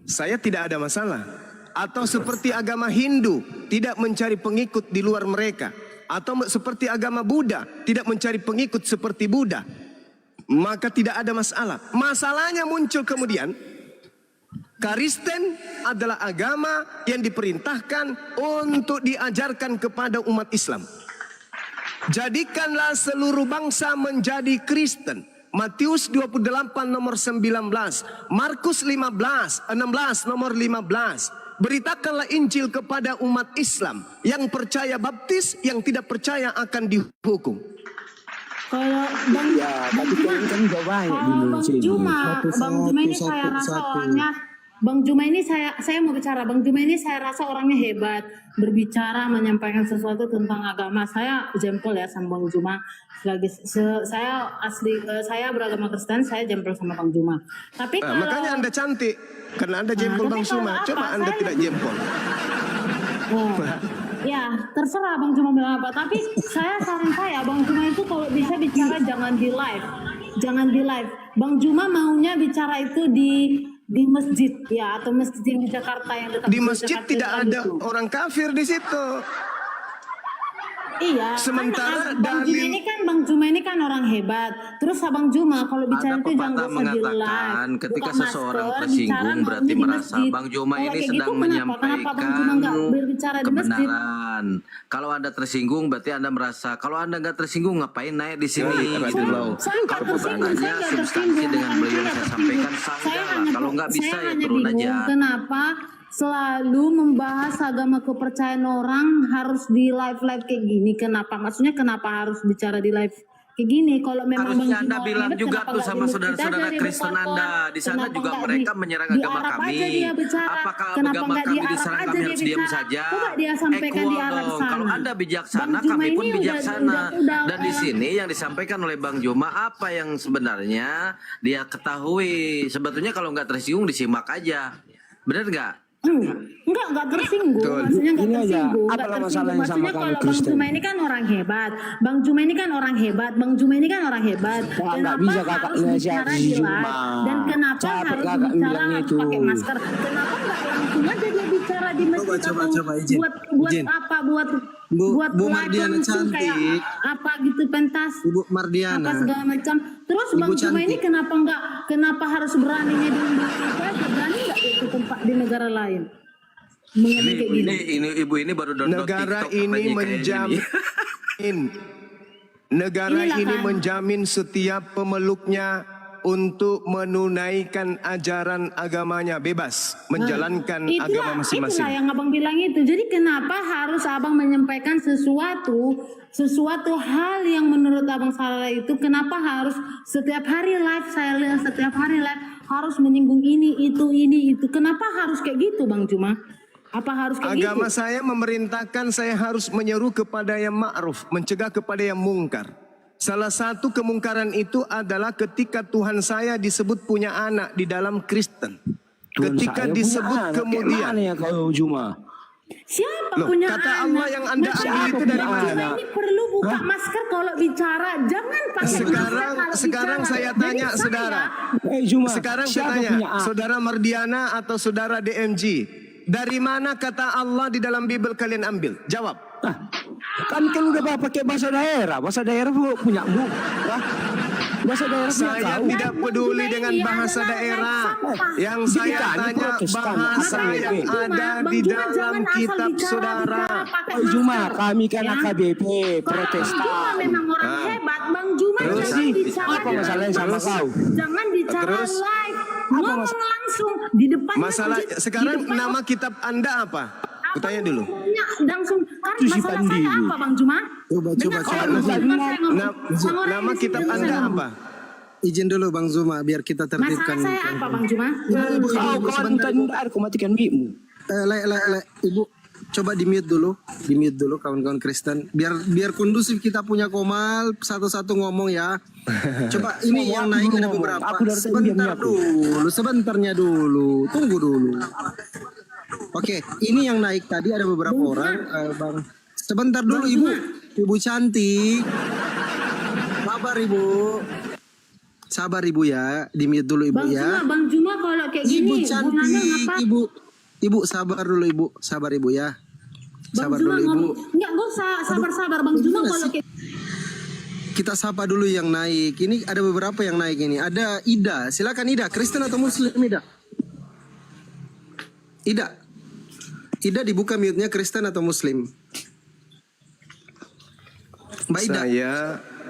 [SPEAKER 8] saya tidak ada masalah. Atau seperti agama Hindu, tidak mencari pengikut di luar mereka. Atau seperti agama Buddha, tidak mencari pengikut seperti Buddha, maka tidak ada masalah. Masalahnya muncul kemudian, Kristen adalah agama yang diperintahkan untuk diajarkan kepada umat Islam. Jadikanlah seluruh bangsa menjadi Kristen. Matius 28 nomor 19, Markus 16 nomor 15. Beritakanlah Injil kepada umat Islam. Yang percaya baptis, yang tidak percaya akan dihukum.
[SPEAKER 6] Kalau Bang Juma ini saya rasa orangnya, Bang Juma ini saya mau bicara. Bang Juma ini saya rasa orangnya hebat, berbicara, menyampaikan sesuatu tentang agama. Saya jempol ya sama Bang Juma. Saya beragama Kristen, saya jempol sama Bang Juma. Tapi kalau,
[SPEAKER 8] makanya Anda cantik, karena Anda jempol Bang Juma. Coba Anda tidak jempol.
[SPEAKER 6] Ya, terserah Bang Juma bilang apa. Tapi saran saya, Bang Juma itu kalau bisa bicara jangan di live. Jangan di live. Bang Juma maunya bicara itu di masjid ya, atau masjid yang di Jakarta yang dekat.
[SPEAKER 8] Di masjid tidak ada orang kafir di situ.
[SPEAKER 6] Iya.
[SPEAKER 8] Sementara
[SPEAKER 6] Bang Juma ini kan orang hebat. Terus Bang Juma kalau bicara itu jangan usah di live.
[SPEAKER 15] Ketika
[SPEAKER 6] buka
[SPEAKER 15] seseorang
[SPEAKER 6] masker,
[SPEAKER 15] tersinggung
[SPEAKER 6] bicara
[SPEAKER 15] berarti
[SPEAKER 6] di
[SPEAKER 15] merasa
[SPEAKER 6] masjid.
[SPEAKER 15] Bang Juma
[SPEAKER 6] Kalau
[SPEAKER 15] ini
[SPEAKER 6] kayak
[SPEAKER 15] sedang
[SPEAKER 6] gitu, kenapa Bang Juma nggak berbicara di masjid?
[SPEAKER 15] kebenaran. Kalau Anda tersinggung berarti Anda merasa kalau Anda nggak tersinggung ngapain naik di sini gitu loh. Kalau pertanyaannya substansi dengan beliau yang saya sampaikan sanggahlah. Kalau nggak bisa ya turun aja.
[SPEAKER 6] Kenapa selalu membahas agama kepercayaan orang harus di live kayak gini? Kenapa? Maksudnya kenapa harus bicara di live kayak gini? Kalau memang
[SPEAKER 15] harusnya Anda bilang juga tuh sama saudara-saudara Kristen Anda di sana juga mereka menyerang agama kami. Apakah agama kami diserang kami harus diam saja? Equal dong. Kalau Anda bijaksana, kami pun bijaksana. Dan di sini yang disampaikan oleh Bang Juma apa yang sebenarnya dia ketahui. Sebetulnya kalau nggak tersinggung disimak aja. Benar nggak?
[SPEAKER 6] Enggak tersinggung. Maksudnya enggak tersinggung. Maksudnya kalau Bang Juma ini kan orang hebat. Bang Juma ini kan orang hebat. Kenapa harus bicara di live? Dan kenapa harus bicara pakai masker? Kenapa enggak langsung aja dia bicara di masjid? Buat apa? Buat
[SPEAKER 2] Bu Mardiana cantik.
[SPEAKER 6] Kayak apa gitu pentas.
[SPEAKER 2] Ibu Mardiana.
[SPEAKER 6] Apa segala macam. Terus Bang Juma ini kenapa harus beraninya di Indonesia? Berani nggak di tempat di negara lain?
[SPEAKER 15] Ini ibu ini baru download
[SPEAKER 8] negara
[SPEAKER 15] TikTok
[SPEAKER 8] ini menjamin setiap pemeluknya untuk menunaikan ajaran agamanya bebas, menjalankan agama masing-masing.
[SPEAKER 6] Itulah yang Abang bilang itu. Jadi kenapa harus Abang menyampaikan sesuatu hal yang menurut Abang salah itu? Kenapa harus setiap hari live harus menyinggung ini itu? Kenapa harus kayak gitu Bang Juma? Apa harus kayak
[SPEAKER 8] Agama
[SPEAKER 6] gitu?
[SPEAKER 8] saya memerintahkan saya harus menyeru kepada yang ma'ruf, mencegah kepada yang mungkar. Salah satu kemungkaran itu adalah ketika Tuhan saya disebut punya anak di dalam Kristen. Ketika disebut kemudian
[SPEAKER 16] ya kalau Juma.
[SPEAKER 6] Siapa punya
[SPEAKER 8] kata
[SPEAKER 6] anak?
[SPEAKER 8] Allah yang Anda ambil itu dari mana?
[SPEAKER 6] Ini perlu buka masker kalau bicara. Jangan pakai
[SPEAKER 8] Sekarang saya tanya saudara. Sekarang saya tanya, saudara Mardiana atau saudara DMG, dari mana kata Allah di dalam Bible kalian ambil? Jawab.
[SPEAKER 16] Kan udah pakai bahasa daerah punya Bu. Bahasa daerah
[SPEAKER 8] saya tidak peduli dengan bahasa daerah. Yang saya tanya bahasa yang ada di dalam kitab saudara.
[SPEAKER 16] Juma, kami kan AKBP Protestan.
[SPEAKER 6] Juma memang orang hebat. Bang Juma jangan bicara.
[SPEAKER 16] Apa masalahnya sama kau?
[SPEAKER 6] Jangan bicara live. Ngomong langsung di depan.
[SPEAKER 8] Masalah sekarang nama kitab Anda apa? Kutanya dulu.
[SPEAKER 6] Langsung. Masalah saya apa Bang Juma?
[SPEAKER 2] Coba.
[SPEAKER 8] Nama kitab Anda apa?
[SPEAKER 2] Izin dulu Bang Zuma biar kita tertibkan.
[SPEAKER 6] Masalah saya apa Bang Zuma?
[SPEAKER 2] Ibu, sebentar, Ibu.
[SPEAKER 16] Aku matikan mic-mu.
[SPEAKER 2] Ibu, coba di mute dulu kawan-kawan Kristen. Biar kondusif kita punya Komal satu-satu ngomong ya. Coba ini yang naik ada beberapa. Sebentarnya dulu. Tunggu dulu. Oke, ini yang naik tadi ada beberapa orang, Bang. Sebentar dulu Ibu cantik. Sabar Ibu ya, di mute dulu Ibu ya.
[SPEAKER 6] Bang Zuma kalau kayak gini,
[SPEAKER 2] Ibu cantik, Ibu sabar dulu Ibu, sabar Ibu ya. Sabar dulu Ibu.
[SPEAKER 6] Enggak usah sabar Bang Zuma kalau kayak
[SPEAKER 2] Kita sapa dulu yang naik. Ini ada beberapa yang naik ini. Ada Ida, silakan Ida, Kristen atau Muslim Ida? Ida dibuka mute-nya, Kristen atau Muslim? Mbak Ida.
[SPEAKER 8] Saya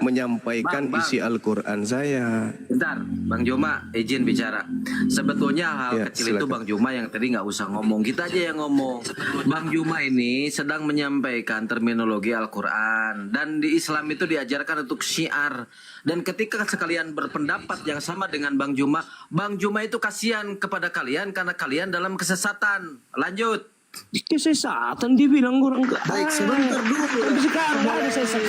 [SPEAKER 8] menyampaikan isi Al-Quran saya.
[SPEAKER 15] Bentar, Bang Juma izin bicara. Sebetulnya hal kecil itu Bang Juma yang tadi nggak usah ngomong, kita aja yang ngomong. Bang Juma ini sedang menyampaikan terminologi Al-Quran, dan di Islam itu diajarkan untuk syiar. Dan ketika sekalian berpendapat yang sama dengan Bang Juma itu kasihan kepada kalian karena kalian dalam kesesatan. Lanjut.
[SPEAKER 16] Kesesatan dibilang orang
[SPEAKER 2] baik, sebentar dulu.
[SPEAKER 16] Sekarang ada sesat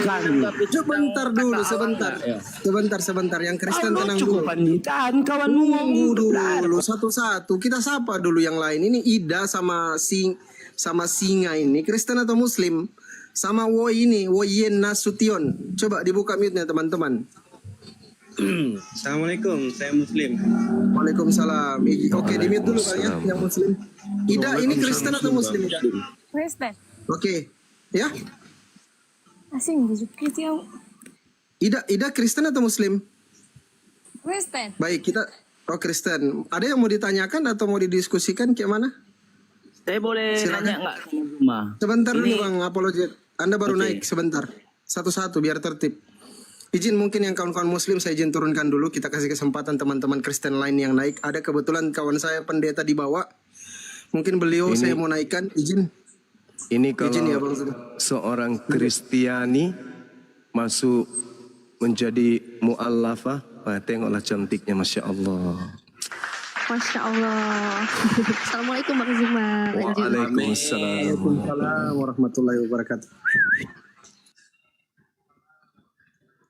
[SPEAKER 2] Sebentar. Yang Kristen tenang dulu.
[SPEAKER 16] Kawanmu ngomong
[SPEAKER 2] dulu satu-satu. Kita sapa dulu yang lain. Ini Ida sama Singa ini Kristen atau Muslim? Sama Woyen Nasution. Coba dibuka mute-nya teman-teman.
[SPEAKER 17] Assalamualaikum, saya Muslim.
[SPEAKER 2] Waalaikumsalam. Oke, di mute dulu kalian yang Muslim. Ida, ini Kristen atau Muslim?
[SPEAKER 18] Kristen.
[SPEAKER 2] Oke, ya.
[SPEAKER 18] Asing gitu ya.
[SPEAKER 2] Ida Kristen atau Muslim?
[SPEAKER 18] Kristen.
[SPEAKER 2] Baik, kita Kristen. Ada yang mau ditanyakan atau mau didiskusikan kayak mana?
[SPEAKER 17] Saya boleh nanya nggak sama Zuma?
[SPEAKER 2] Sebentar dulu Bang, apologet. Anda baru naik sebentar. Satu-satu biar tertib. Izin mungkin yang kawan-kawan Muslim saya izin turunkan dulu. Kita kasih kesempatan teman-teman Kristen lain yang naik. Ada kebetulan kawan saya pendeta dibawa. Mungkin beliau saya mau naikkan. Izin.
[SPEAKER 8] Ini kalau
[SPEAKER 2] izin ya, Bang.
[SPEAKER 8] Seorang Kristiani masuk menjadi mu'allafah, tengoklah cantiknya, Masya Allah.
[SPEAKER 18] Masya Allah. Assalamualaikum Bang Zuma.
[SPEAKER 2] Waalaikumsalam warahmatullahi wabarakatuh.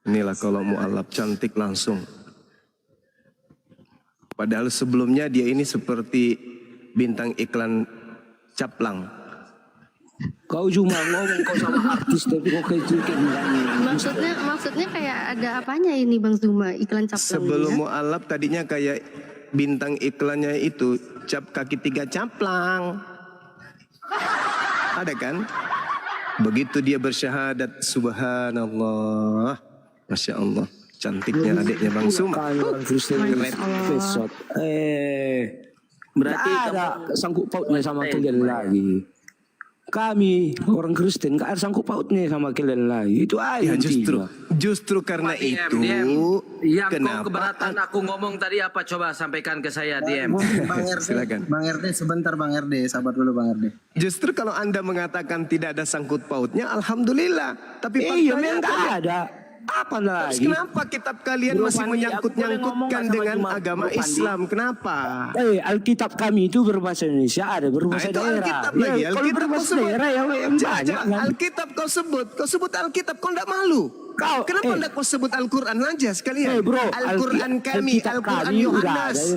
[SPEAKER 8] Inilah kalau mu'alaf cantik langsung. Padahal sebelumnya dia ini seperti bintang iklan caplang.
[SPEAKER 16] Kau cuma ngomong kau sama artis tapi kau kayak
[SPEAKER 18] Maksudnya kayak ada apanya ini Bang Zuma iklan caplang?
[SPEAKER 8] Sebelum mu'alaf tadinya kayak bintang iklannya itu cap kaki 3 caplang. Ada kan? Begitu dia bersyahadat, subhanallah. Masya Allah, cantiknya adiknya Bang Zuma.
[SPEAKER 16] Berarti ada sangkut pautnya sama kalian lagi. Kami orang Kristen gak ada sangkut pautnya sama kalian lagi. Itu aja.
[SPEAKER 8] Justru karena itu.
[SPEAKER 15] Yang kau keberatan aku ngomong tadi apa? Coba sampaikan ke saya DM.
[SPEAKER 2] Silakan. Bang RD sebentar Bang RD, sabar dulu Bang RD.
[SPEAKER 8] Justru kalau Anda mengatakan tidak ada sangkut pautnya, alhamdulillah. Tapi
[SPEAKER 16] memang gak ada. Apa lagi?
[SPEAKER 8] Kenapa kitab kalian masih menyangkut-nyangkutkan dengan agama Islam? Kenapa?
[SPEAKER 16] Alkitab kami itu berbahasa Indonesia, ada berbahasa daerah.
[SPEAKER 8] Alkitab lagi.
[SPEAKER 16] Kalau berbahasa daerah yang banyak.
[SPEAKER 8] Alkitab kau sebut Alkitab, kau tidak malu. Kenapa tidak kau sebut Al-Quran aja sekalian? Al-Quran kami, Al-Quran Yohanes,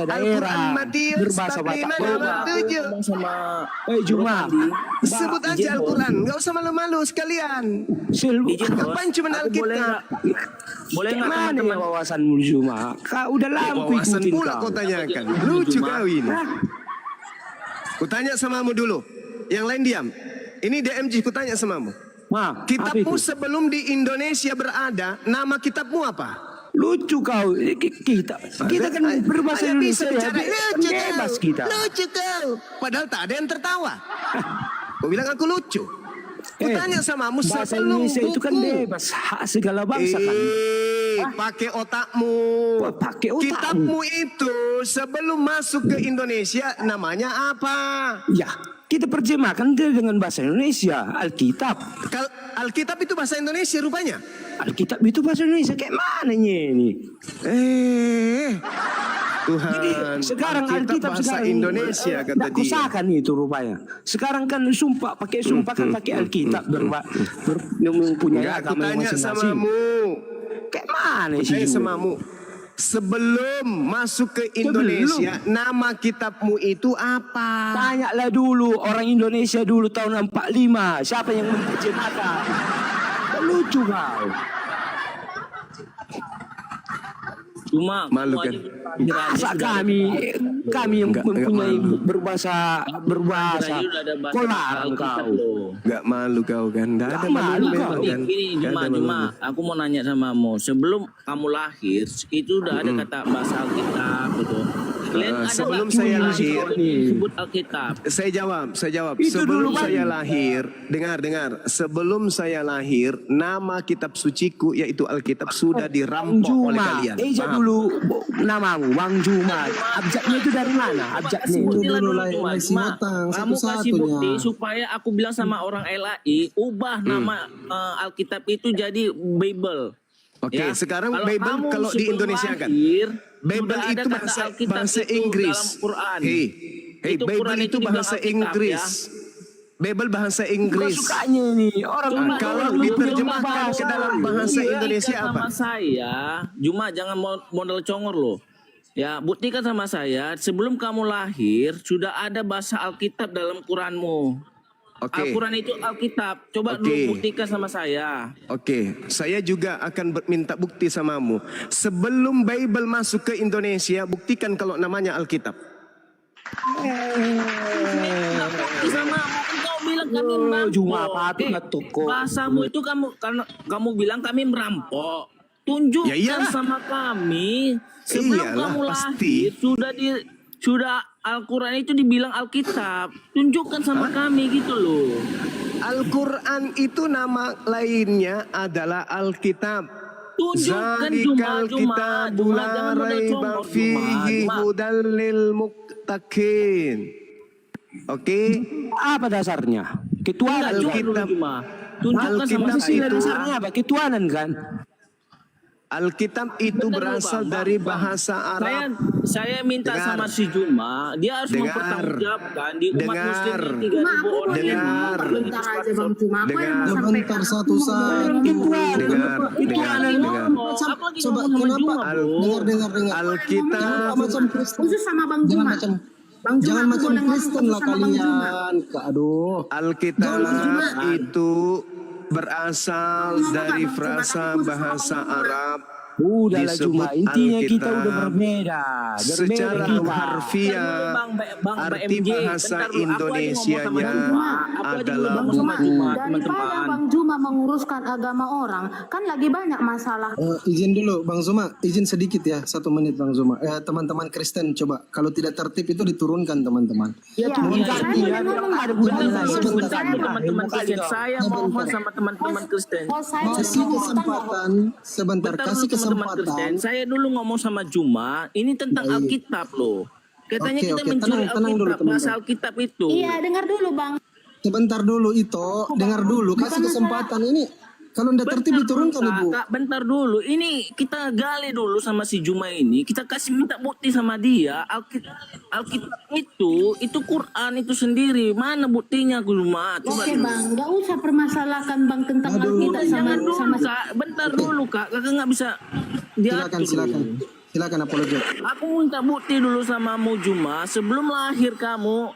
[SPEAKER 8] Al-Quran Matius, berbahasa Batak
[SPEAKER 16] sama Juma.
[SPEAKER 8] Sebut aja Al-Quran, nggak usah malu-malu sekalian. Apaan cuma Alkitab?
[SPEAKER 16] Boleh nggak teman-teman wawasanmu Juma? Kau udah lama
[SPEAKER 8] wawasan pula kau tanyakan. Lucu kau ini. Ku tanya samamu dulu. Yang lain diam. Ini DMG ku tanya samamu. Kitabmu sebelum di Indonesia berada, nama kitabmu apa?
[SPEAKER 16] Lucu kau. Kita kan berbahasa Indonesia bebas kita.
[SPEAKER 8] Lucu kau. Padahal tak ada yang tertawa. Kau bilang aku lucu. Ku tanya samamu sebelum
[SPEAKER 16] Indonesia itu kan bebas, hak segala bangsa kan.
[SPEAKER 8] Pakai otakmu. Kitabmu itu sebelum masuk ke Indonesia namanya apa?
[SPEAKER 16] Ya. Kita terjemahkan dia dengan bahasa Indonesia, Alkitab.
[SPEAKER 8] Alkitab itu bahasa Indonesia rupanya.
[SPEAKER 16] Alkitab itu bahasa Indonesia, kayak mana ini?
[SPEAKER 8] Tuhan.
[SPEAKER 16] Jadi sekarang Alkitab
[SPEAKER 8] bahasa
[SPEAKER 16] sekarang
[SPEAKER 8] Indonesia kata
[SPEAKER 16] tidak
[SPEAKER 8] dia.
[SPEAKER 16] kusahkan itu rupanya. Sekarang kan sumpah pakai Alkitab mempunyai
[SPEAKER 8] Enggak, aku
[SPEAKER 16] agama
[SPEAKER 8] tanya
[SPEAKER 16] masing-masing.
[SPEAKER 8] samamu.
[SPEAKER 16] Kayak mana sih?
[SPEAKER 8] Samamu. Sebelum masuk ke Indonesia, nama kitabmu itu apa?
[SPEAKER 16] Tanyalah dulu orang Indonesia dulu tahun 45, siapa yang menerjemahkan? Lucu kau.
[SPEAKER 12] Cuma
[SPEAKER 8] malu kan?
[SPEAKER 16] Masa kami yang mempunyai berbahasa kolar kau.
[SPEAKER 8] Gak malu kau kan? Gak ada malu kau kan?
[SPEAKER 12] Gini Juma, aku mau nanya samamu. Sebelum kamu lahir, itu udah ada kata bahasa Alkitab gitu. Kalian ada
[SPEAKER 8] sebelum
[SPEAKER 12] nggak
[SPEAKER 8] saya
[SPEAKER 12] tulisan
[SPEAKER 8] lahir,
[SPEAKER 12] disebut Alkitab?
[SPEAKER 8] Saya jawab.
[SPEAKER 16] Itu
[SPEAKER 8] Sebelum
[SPEAKER 16] dulu,
[SPEAKER 8] saya lahir, dengar. Sebelum saya lahir, nama kitab suciku yaitu Alkitab sudah dirampok oleh kalian. Paham?
[SPEAKER 16] Dulu namamu Bang Juma. Abjadnya itu dari mana? Abjadnya itu
[SPEAKER 2] dulu
[SPEAKER 12] Kamu kasih bukti supaya aku bilang sama orang LAI, ubah nama Alkitab itu jadi Bible.
[SPEAKER 8] Oke, sekarang Bible kalau di Indonesia kan, Bible itu bahasa Inggris. Hey, Bible itu bahasa Inggris. Bible bahasa Inggris.
[SPEAKER 16] Sukanya ini orang
[SPEAKER 8] kalau diterjemahkan ke dalam bahasa Indonesia apa?
[SPEAKER 12] Sama saya, Juma jangan modal congor loh. Ya, buktikan sama saya, sebelum kamu lahir sudah ada bahasa Alkitab dalam Quranmu. Al-Quran itu Alkitab. Coba dulu buktikan sama saya.
[SPEAKER 8] Oke, saya juga akan minta bukti samamu. Sebelum Bible masuk ke Indonesia, buktikan kalau namanya Alkitab.
[SPEAKER 12] Kami merampok. Bahasamu itu kamu bilang kami merampok. Tunjukkan sama kami sebelum kamu lahir sudah Al-Quran itu dibilang Alkitab. Tunjukkan sama kami gitu loh.
[SPEAKER 8] Al-Quran itu nama lainnya adalah Alkitab.
[SPEAKER 12] Tunjukkan
[SPEAKER 8] Zalikal kitabu la raiba fihi hudal lil muttaqin. Oke,
[SPEAKER 16] apa dasarnya? Ketuanan
[SPEAKER 8] Alkitab.
[SPEAKER 12] Tunjukkan sama saya.
[SPEAKER 16] Dasarnya apa? Ketuanan kan?
[SPEAKER 8] Alkitab itu berasal dari bahasa Arab.
[SPEAKER 12] Saya minta sama si Juma, dia harus mempertanggungjawabkan di umat muslim ini 3.000 orang.
[SPEAKER 6] Bentar aja Bang Juma, aku yang mau sampaikan.
[SPEAKER 2] Bentar satu-satu.
[SPEAKER 8] Dengar.
[SPEAKER 2] Coba kenapa? Dengar. Alkitab
[SPEAKER 6] Macam Kristen. Khusus sama Bang Juma.
[SPEAKER 2] Jangan macam Kristen lah kalian. Aduh.
[SPEAKER 8] Alkitab itu berasal dari frasa bahasa Arab.
[SPEAKER 16] Udahlah Juma, intinya kita udah berbeda.
[SPEAKER 8] Secara harfiah, arti bahasa Indonesianya adalah buku.
[SPEAKER 6] Daripada Bang Juma menguruskan agama orang, kan lagi banyak masalah.
[SPEAKER 2] Izin dulu Bang Zuma, izin sedikit ya, 1 menit Bang Zuma. Teman-teman Kristen coba, kalau tidak tertib itu diturunkan teman-teman.
[SPEAKER 12] Teman-teman Kristen, saya mohon sama teman-teman Kristen.
[SPEAKER 2] Kasih kesempatan sebentar, kasih kesempatan.
[SPEAKER 12] Kristen, saya dulu ngomong sama Juma, ini tentang Alkitab loh. Katanya kita mencuri Alkitab, bahasa Alkitab itu.
[SPEAKER 6] Iya, dengar dulu Bang.
[SPEAKER 2] Sebentar dulu Ito, dengar dulu, kasih kesempatan ini. Kalau tidak tertib diturunkan Ibu.
[SPEAKER 12] Kak, bentar dulu, ini kita gali dulu sama si Juma ini, kita kasih minta bukti sama dia. Alkitab itu Quran itu sendiri, mana buktinya Juma?
[SPEAKER 6] Oke Bang, nggak usah permasalahkan Bang tentang Alkitab sama
[SPEAKER 12] Kak, bentar dulu Kak, kakak nggak bisa diatur.
[SPEAKER 2] Silakan apologet.
[SPEAKER 12] Aku minta bukti dulu sama Juma, sebelum lahir kamu,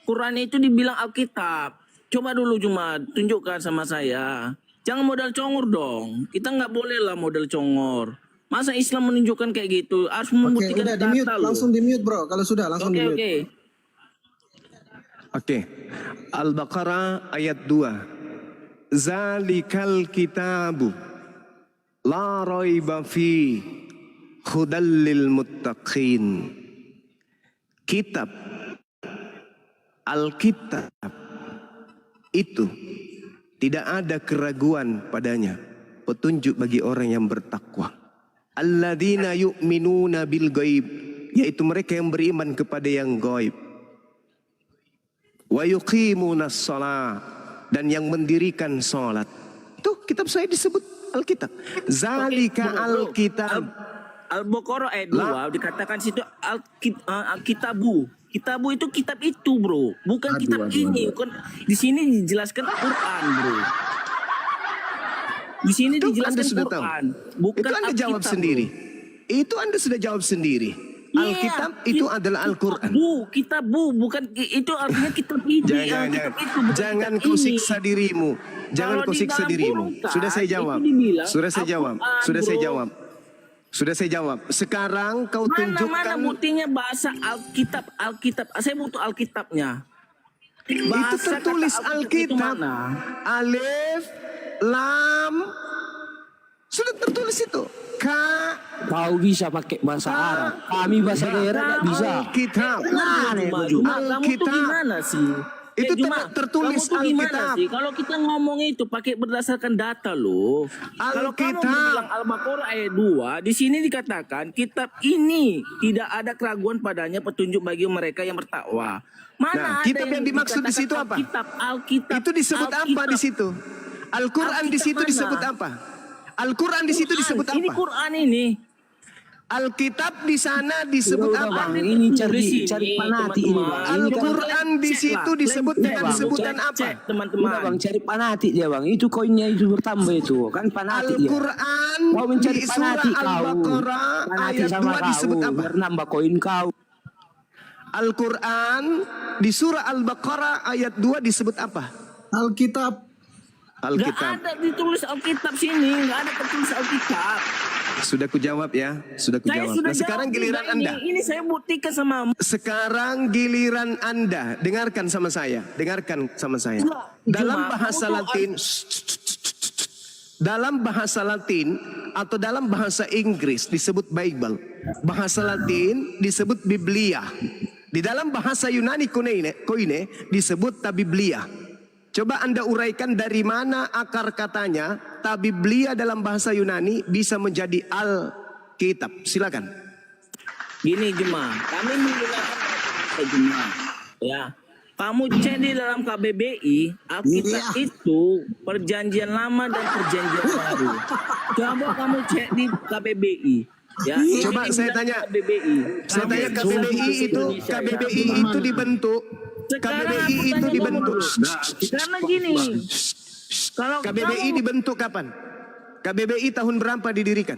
[SPEAKER 12] Quran itu dibilang Alkitab. Coba dulu Juma, tunjukkan sama saya. Jangan modal congor dong. Kita nggak boleh lah modal congor. Masa Islam menunjukkan kayak gitu? Harus membuktikan
[SPEAKER 2] udah di-mute, langsung di-mute bro. Kalau sudah langsung di-mute.
[SPEAKER 8] Oke. Al-Baqarah ayat 2. Zalikal kitabu la raiba fi hudal lil muttaqin. Kitab Alkitab itu tidak ada keraguan padanya, petunjuk bagi orang yang bertakwa. Alladzina yu'minuna bil ghaib, yaitu mereka yang beriman kepada yang gaib. wa yuqimunas shalah, dan yang mendirikan salat. Tuh kitab saya disebut Alkitab. Zalika Alkitab.
[SPEAKER 12] Al-Baqarah ayat 2 dikatakan situ Kitabu. Kitabu itu kitab itu, bro. Bukan kitab ini. Bukan, di sini dijelaskan Quran, bro. Di sini dijelaskan
[SPEAKER 8] Anda sudah
[SPEAKER 12] Quran.
[SPEAKER 8] tahu.
[SPEAKER 12] Bukan
[SPEAKER 8] Itu Anda jawab
[SPEAKER 12] Alkitab,
[SPEAKER 8] sendiri. Itu Anda sudah jawab sendiri. Alkitab itu adalah Al-Quran.
[SPEAKER 12] Kitabu, bukan itu artinya kitab ini.
[SPEAKER 8] Jangan kau siksa dirimu. Jangan kau siksa dirimu. Sudah saya jawab. Sudah saya jawab. Sudah saya jawab. Sudah saya jawab. Sekarang kau tunjukkan.
[SPEAKER 12] Mana buktinya bahasa Alkitab. Saya butuh Alkitabnya.
[SPEAKER 8] Itu tertulis Alkitab. Alif, Lam. Sudah tertulis itu.
[SPEAKER 16] Kau bisa pakai bahasa Arab. Kami bahasa daerah nggak bisa.
[SPEAKER 8] Alkitab.
[SPEAKER 12] Kamu tuh gimana sih?
[SPEAKER 8] Itu tertulis
[SPEAKER 12] kamu tuh gimana
[SPEAKER 8] Alkitab.
[SPEAKER 12] sih? Kalau kita ngomong itu pakai berdasarkan data loh. Kalau kamu bilang Al-Baqarah ayat 2, di sini dikatakan kitab ini tidak ada keraguan padanya, petunjuk bagi mereka yang bertakwa. Mana ada
[SPEAKER 8] kitab yang dimaksud di situ apa?
[SPEAKER 12] Alkitab.
[SPEAKER 8] Itu disebut apa di situ? Al-Quran di situ disebut apa? Al-Quran di situ disebut apa?
[SPEAKER 12] Ini Quran ini.
[SPEAKER 8] Alkitab di sana disebut apa?
[SPEAKER 16] Bang, ini cari panati ini, Bang.
[SPEAKER 8] Al-Quran di situ disebut dengan sebutan apa?
[SPEAKER 16] Udah, Bang, cari panati dia, Bang. Itu koinnya itu bertambah itu. Kan panati dia.
[SPEAKER 8] Al-Quran
[SPEAKER 16] Kau mencari
[SPEAKER 8] di
[SPEAKER 16] panati
[SPEAKER 8] surah
[SPEAKER 16] kau.
[SPEAKER 8] Al-Baqarah
[SPEAKER 16] Panati
[SPEAKER 8] ayat
[SPEAKER 16] sama
[SPEAKER 8] 2 disebut
[SPEAKER 16] kau.
[SPEAKER 8] apa?
[SPEAKER 16] Bernambah koin kau.
[SPEAKER 8] Al-Quran di surah Al-Baqarah ayat 2 disebut apa?
[SPEAKER 2] Alkitab.
[SPEAKER 8] Alkitab.
[SPEAKER 12] Gak ada ditulis Alkitab sini, gak ada tertulis Alkitab.
[SPEAKER 8] Sudah kujawab ya, sudah kujawab. Nah, sekarang giliran Anda.
[SPEAKER 12] Ini saya buktikan sama.
[SPEAKER 8] Sekarang giliran Anda. Dengarkan sama saya. Dengarkan sama saya. Dalam bahasa Latin, dalam bahasa Latin atau dalam bahasa Inggris disebut Bible. Bahasa Latin disebut Biblia. Di dalam bahasa Yunani koine disebut Tabiblia. Coba Anda uraikan dari mana akar katanya Tabiblia dalam bahasa Yunani bisa menjadi Alkitab. Silakan.
[SPEAKER 12] Gini Jemaah, kami menggunakan Jemaah. Ya, kamu cek di dalam KBBI, Alkitab itu Perjanjian Lama dan Perjanjian Baru. Coba kamu cek di KBBI. Ya,
[SPEAKER 8] coba saya tanya. Saya tanya KBBI itu dibentuk. KBBI itu dibentuk.
[SPEAKER 12] Karena gini, kalau
[SPEAKER 8] KBBI dibentuk kapan? KBBI tahun berapa didirikan?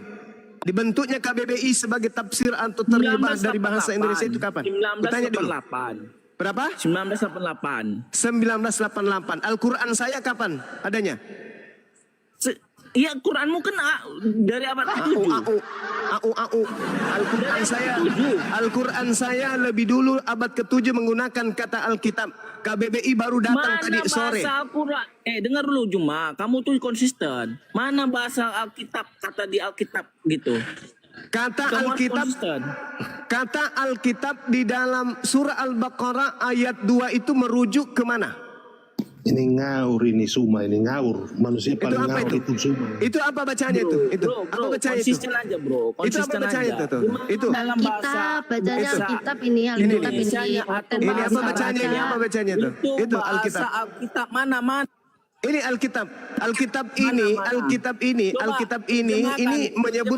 [SPEAKER 8] Dibentuknya KBBI sebagai tafsir atau terjemah dari bahasa Indonesia itu kapan? Bertanya dulu.
[SPEAKER 12] 1988.
[SPEAKER 8] Berapa?
[SPEAKER 12] 1988.
[SPEAKER 8] 1988. Al-Quran saya kapan adanya?
[SPEAKER 12] Iya, Quranmu kan dari abad ke-7.
[SPEAKER 8] Al-Quran saya lebih dulu abad ke-7 menggunakan kata Alkitab. KBBI baru datang tadi sore.
[SPEAKER 12] Mana bahasa Al-Quran? Dengar dulu Juma, kamu tuh konsisten. Mana bahasa Alkitab, kata di Alkitab gitu?
[SPEAKER 8] Kata Alkitab di dalam surah Al-Baqarah ayat 2 itu merujuk ke mana?
[SPEAKER 19] Ini ngawur, ini Suma, ini ngawur. Manusia paling ngawur itu Suma.
[SPEAKER 8] Itu apa bacanya itu? Apa bacanya itu?
[SPEAKER 12] Konsisten aja, bro.
[SPEAKER 8] Itu apa bacanya itu? Itu
[SPEAKER 18] dalam bahasa bacanya Alkitab ini Alkitab ini.
[SPEAKER 8] Ini apa bacanya? Ini apa bacanya itu? Itu Alkitab.
[SPEAKER 12] Alkitab mana?
[SPEAKER 8] Ini Alkitab. Alkitab ini menyebut.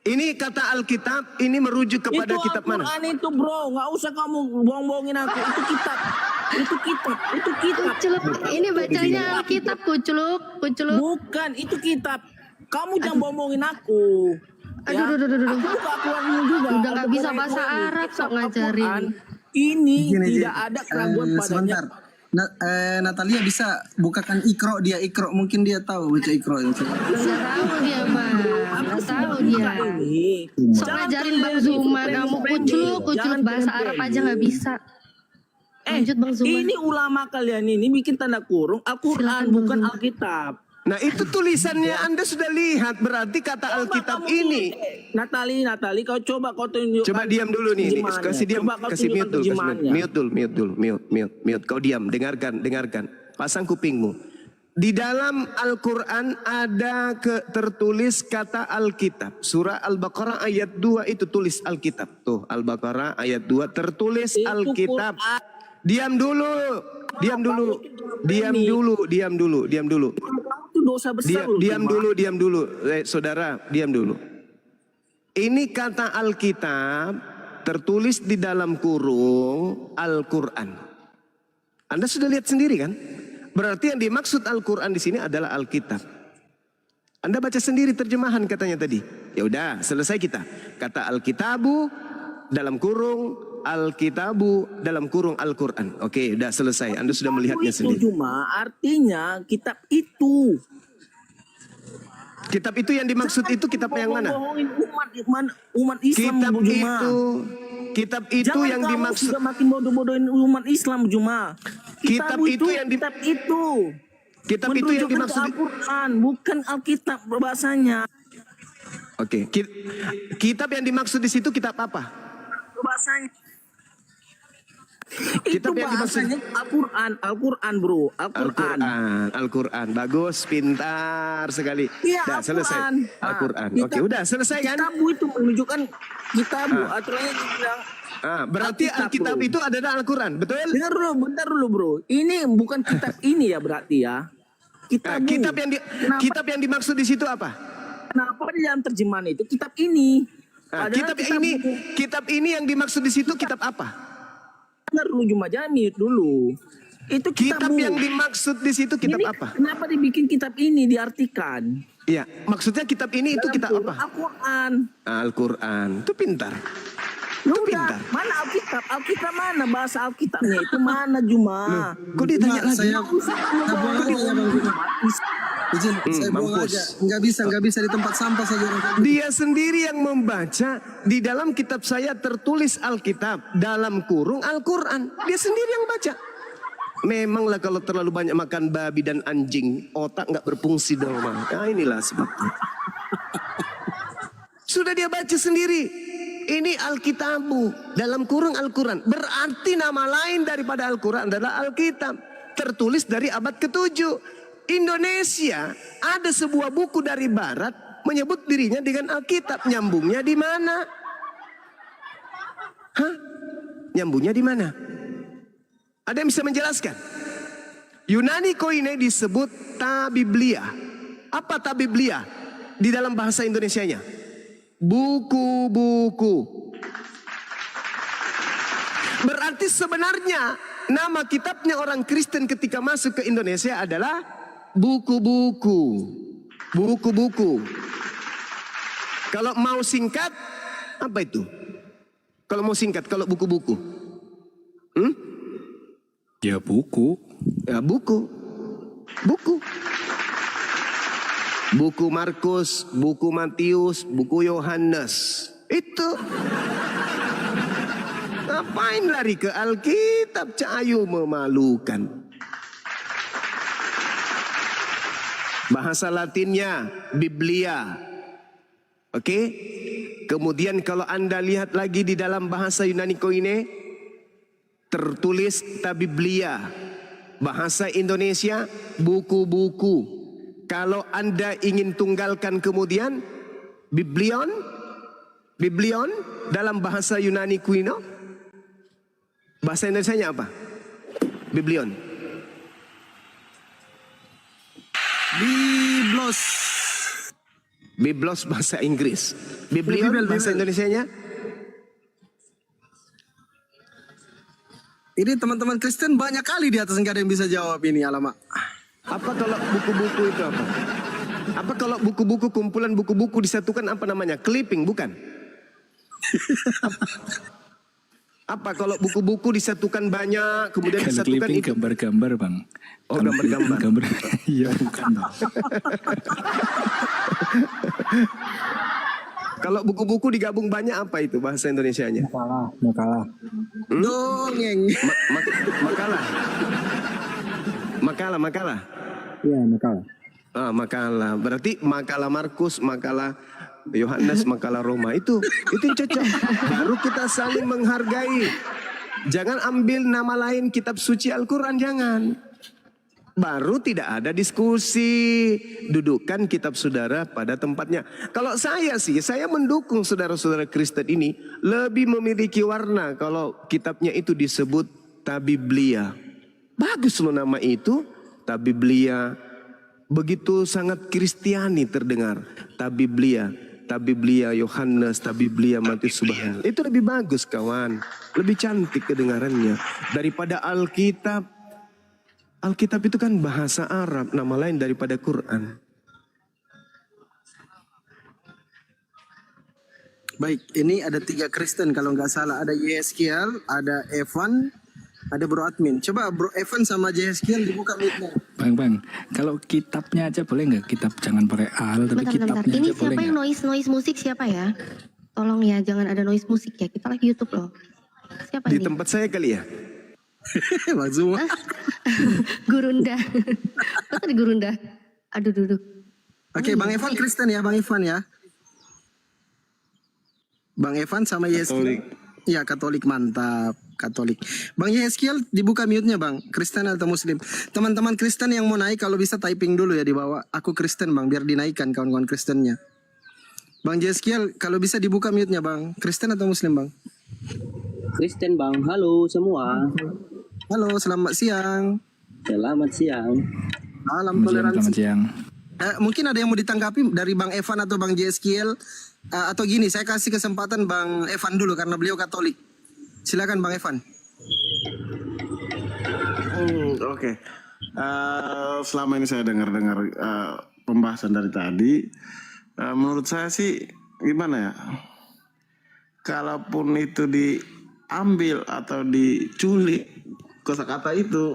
[SPEAKER 8] Ini kata Alkitab ini merujuk kepada kitab mana?
[SPEAKER 12] Itu Al-Quran itu, bro. Nggak usah kamu bohong-bohongin aku. Itu kitab.
[SPEAKER 18] Kuculuk. Ini bacanya Alkitab, kuculuk.
[SPEAKER 12] Bukan, itu kitab. Kamu jangan bohong-bohongin aku.
[SPEAKER 18] Aduh.
[SPEAKER 12] Aku keluarmu juga.
[SPEAKER 18] Udah nggak bisa bahasa Arab, sok ngajarin.
[SPEAKER 12] Ini tidak ada keraguan padanya.
[SPEAKER 2] Natalia bisa bukakan Iqra, dia Iqra, mungkin dia tahu baca Iqra.
[SPEAKER 18] Bisa tahu dia mah, nggak tahu dia. Sok ngajarin Bang Zuma, kamu kuculuk bahasa Arab aja nggak bisa. Lanjut Bang Zuma.
[SPEAKER 12] Ini ulama kalian ini bikin tanda kurung Al-Quran bukan Alkitab.
[SPEAKER 8] Nah itu tulisannya Anda sudah lihat, berarti kata Alkitab ini.
[SPEAKER 12] Natali, kau coba kau tunjukkan.
[SPEAKER 8] Coba diam dulu nih, kasih diam, kasih mute dulu, mute. Kau diam, dengarkan. Pasang kupingmu. Di dalam Al-Quran ada tertulis kata Alkitab. Surah Al-Baqarah ayat 2 itu tulis Alkitab. Tuh Al-Baqarah ayat 2 tertulis Alkitab. Diam dulu. Diam dulu. Diam dulu. Diam dulu. Diam dulu.
[SPEAKER 12] Itu dosa besar loh.
[SPEAKER 8] Diam dulu. Diam dulu. Saudara, diam dulu. Ini kata Alkitab tertulis di dalam kurung Al-Quran. Anda sudah lihat sendiri kan? Berarti yang dimaksud Al-Quran di sini adalah Alkitab. Anda baca sendiri terjemahan katanya tadi. Ya udah, selesai kita. Kata Alkitabu dalam kurung Alkitabu dalam kurung Al-Quran. Oke, udah selesai. Anda sudah melihatnya
[SPEAKER 12] Itu
[SPEAKER 8] sendiri.
[SPEAKER 12] cuma artinya kitab itu.
[SPEAKER 8] Kitab itu yang dimaksud itu kitab yang mana?
[SPEAKER 12] Bohongin umat Islam.
[SPEAKER 8] Kitab itu
[SPEAKER 12] Jangan
[SPEAKER 8] yang
[SPEAKER 12] kamu
[SPEAKER 8] dimaksud.
[SPEAKER 12] sudah makin bodoh-bodohin umat Islam Juma.
[SPEAKER 8] Kitab itu yang
[SPEAKER 12] kitab itu.
[SPEAKER 8] Kitab itu yang dimaksud.
[SPEAKER 12] Al-Quran, bukan Alkitab bahasanya.
[SPEAKER 8] Oke, kitab yang dimaksud di situ kitab apa?
[SPEAKER 12] Bahasanya.
[SPEAKER 8] Kitab
[SPEAKER 12] Itu
[SPEAKER 8] yang dimaksud
[SPEAKER 12] bahasanya Al-Quran bro.
[SPEAKER 8] Al-Quran. Bagus, pintar sekali.
[SPEAKER 12] Iya,
[SPEAKER 8] Dah selesai. Al-Quran. Oke, udah selesai kan?
[SPEAKER 12] Kitabu itu menunjukkan kitabu. Aturannya dibilang.
[SPEAKER 8] Berarti Alkitab itu adalah Al-Quran, betul?
[SPEAKER 12] Bentar dulu bro. Ini bukan kitab ini ya berarti ya.
[SPEAKER 8] Kitab yang dimaksud di situ apa?
[SPEAKER 12] Kenapa di dalam terjemahan itu kitab ini?
[SPEAKER 8] Kitab ini yang dimaksud di situ kitab apa?
[SPEAKER 12] Dengar dulu Juma Jami dulu. Itu
[SPEAKER 8] kitab yang dimaksud di situ kitab apa?
[SPEAKER 12] Kenapa dibikin kitab ini diartikan?
[SPEAKER 8] Iya, maksudnya kitab ini itu kitab apa?
[SPEAKER 12] Al-Quran.
[SPEAKER 8] Al-Quran. Itu pintar.
[SPEAKER 12] Itu pintar. Mana Alkitab? Alkitab mana? Bahasa Alkitabnya itu mana Juma?
[SPEAKER 8] Kok ditanya lagi?
[SPEAKER 2] Izin, saya buang aja. Nggak bisa di tempat sampah saja.
[SPEAKER 8] Dia sendiri yang membaca. Di dalam kitab saya tertulis Alkitab. Dalam kurung Al-Quran. Dia sendiri yang baca. Memanglah kalau terlalu banyak makan babi dan anjing, otak nggak berfungsi dong, Bang. Nah, inilah sebabnya. Sudah dia baca sendiri. Ini Alkitabu dalam kurung Al-Quran. Berarti nama lain daripada Al-Quran adalah Alkitab. Tertulis dari abad ke-7. Indonesia ada sebuah buku dari Barat menyebut dirinya dengan Alkitab. Nyambungnya di mana? Hah? Nyambungnya di mana? Ada yang bisa menjelaskan? Yunani Koine disebut Tabiblia. Apa Tabiblia di dalam bahasa Indonesianya? Buku-buku. Berarti sebenarnya nama kitabnya orang Kristen ketika masuk ke Indonesia adalah buku-buku. Buku-buku. Kalau mau singkat, apa itu? Kalau mau singkat, kalau buku-buku.
[SPEAKER 4] Ya buku.
[SPEAKER 8] Ya buku. Buku. Buku Markus, buku Matius, buku Yohanes. Itu. Ngapain lari ke Alkitab? Cahayu memalukan. Bahasa Latinnya Biblia. Oke? Kemudian kalau Anda lihat lagi di dalam bahasa Yunani Koine tertulis Tabiblia. Bahasa Indonesia buku-buku. Kalau Anda ingin tunggalkan kemudian Biblion dalam bahasa Yunani kuno. Bahasa Indonesianya apa? Biblion. Biblos bahasa Inggris. Biblion bahasa Indonesianya.
[SPEAKER 2] Ini teman-teman Kristen banyak kali di atas, nggak ada yang bisa jawab ini, alamak.
[SPEAKER 8] Apa kalau buku-buku itu apa? Apa kalau buku-buku kumpulan buku-buku disatukan apa namanya? Clipping, bukan? Apa kalau buku-buku disatukan banyak kemudian
[SPEAKER 4] Kalau
[SPEAKER 8] disatukan
[SPEAKER 4] clipping
[SPEAKER 8] itu?
[SPEAKER 4] gambar-gambar bang.
[SPEAKER 8] Oh, gambar-gambar.
[SPEAKER 4] Iya bukan bang.
[SPEAKER 8] Kalau buku-buku digabung banyak apa itu bahasa Indonesianya?
[SPEAKER 16] Makalah.
[SPEAKER 2] Dongeng.
[SPEAKER 8] Makalah.
[SPEAKER 16] Iya, makalah.
[SPEAKER 8] Makalah. Berarti makalah Markus, makalah Yohanes, makalah Roma itu yang cocok. Baru kita saling menghargai. Jangan ambil nama lain kitab suci Al-Quran, jangan. Baru tidak ada diskusi. Dudukkan kitab saudara pada tempatnya. Kalau saya sih, saya mendukung saudara-saudara Kristen ini lebih memiliki warna kalau kitabnya itu disebut Tabiblia. Bagus loh nama itu, Tabiblia. Begitu sangat Kristiani terdengar. Tabiblia Yohanes, Tabiblia Matius, Subhanallah. Itu lebih bagus kawan, lebih cantik kedengarannya daripada Alkitab. Alkitab itu kan bahasa Arab, nama lain daripada Quran.
[SPEAKER 2] Baik, ini ada 3 Kristen kalau nggak salah. Ada Yeskiel, ada Evan, ada Bro Admin. Coba Bro Evan sama Yeskiel dibuka mic-nya.
[SPEAKER 20] Bang, kalau kitabnya aja boleh nggak? Kitab jangan pakai al, tapi
[SPEAKER 18] Bentar.
[SPEAKER 20] kitabnya
[SPEAKER 18] Ini
[SPEAKER 20] aja boleh
[SPEAKER 18] siapa yang
[SPEAKER 20] nggak?
[SPEAKER 18] noise musik siapa ya? Tolong ya, jangan ada noise musik ya. Kita live YouTube loh. Siapa
[SPEAKER 8] Di
[SPEAKER 18] ini?
[SPEAKER 8] tempat saya kali ya.
[SPEAKER 2] Bang Zuma.
[SPEAKER 18] Gurunda. Masa di Gurunda? Aduh, duduk.
[SPEAKER 2] Oke, Bang Evan Kristen ya, Bang Evan ya. Bang Evan sama Yeskiel. Iya, Katolik, mantap. Katolik. Bang Yeskiel dibuka mute-nya Bang. Kristen atau Muslim? Teman-teman Kristen yang mau naik kalau bisa typing dulu ya di bawah. Aku Kristen Bang, biar dinaikkan kawan-kawan Kristennya. Bang Yeskiel kalau bisa dibuka mute-nya Bang. Kristen atau Muslim Bang?
[SPEAKER 11] Kristen Bang, halo semua.
[SPEAKER 2] Halo, selamat siang.
[SPEAKER 11] Selamat siang.
[SPEAKER 2] Salam
[SPEAKER 20] Selamat
[SPEAKER 2] toleransi.
[SPEAKER 20] siang.
[SPEAKER 2] Mungkin ada yang mau ditanggapi dari Bang Evan atau Bang Yeskiel. Atau gini, saya kasih kesempatan Bang Evan dulu karena beliau Katolik. Silakan Bang Evan.
[SPEAKER 21] Oke. Selama ini saya dengar pembahasan dari tadi, menurut saya sih gimana ya? Kalaupun itu diambil atau diculik kosakata itu,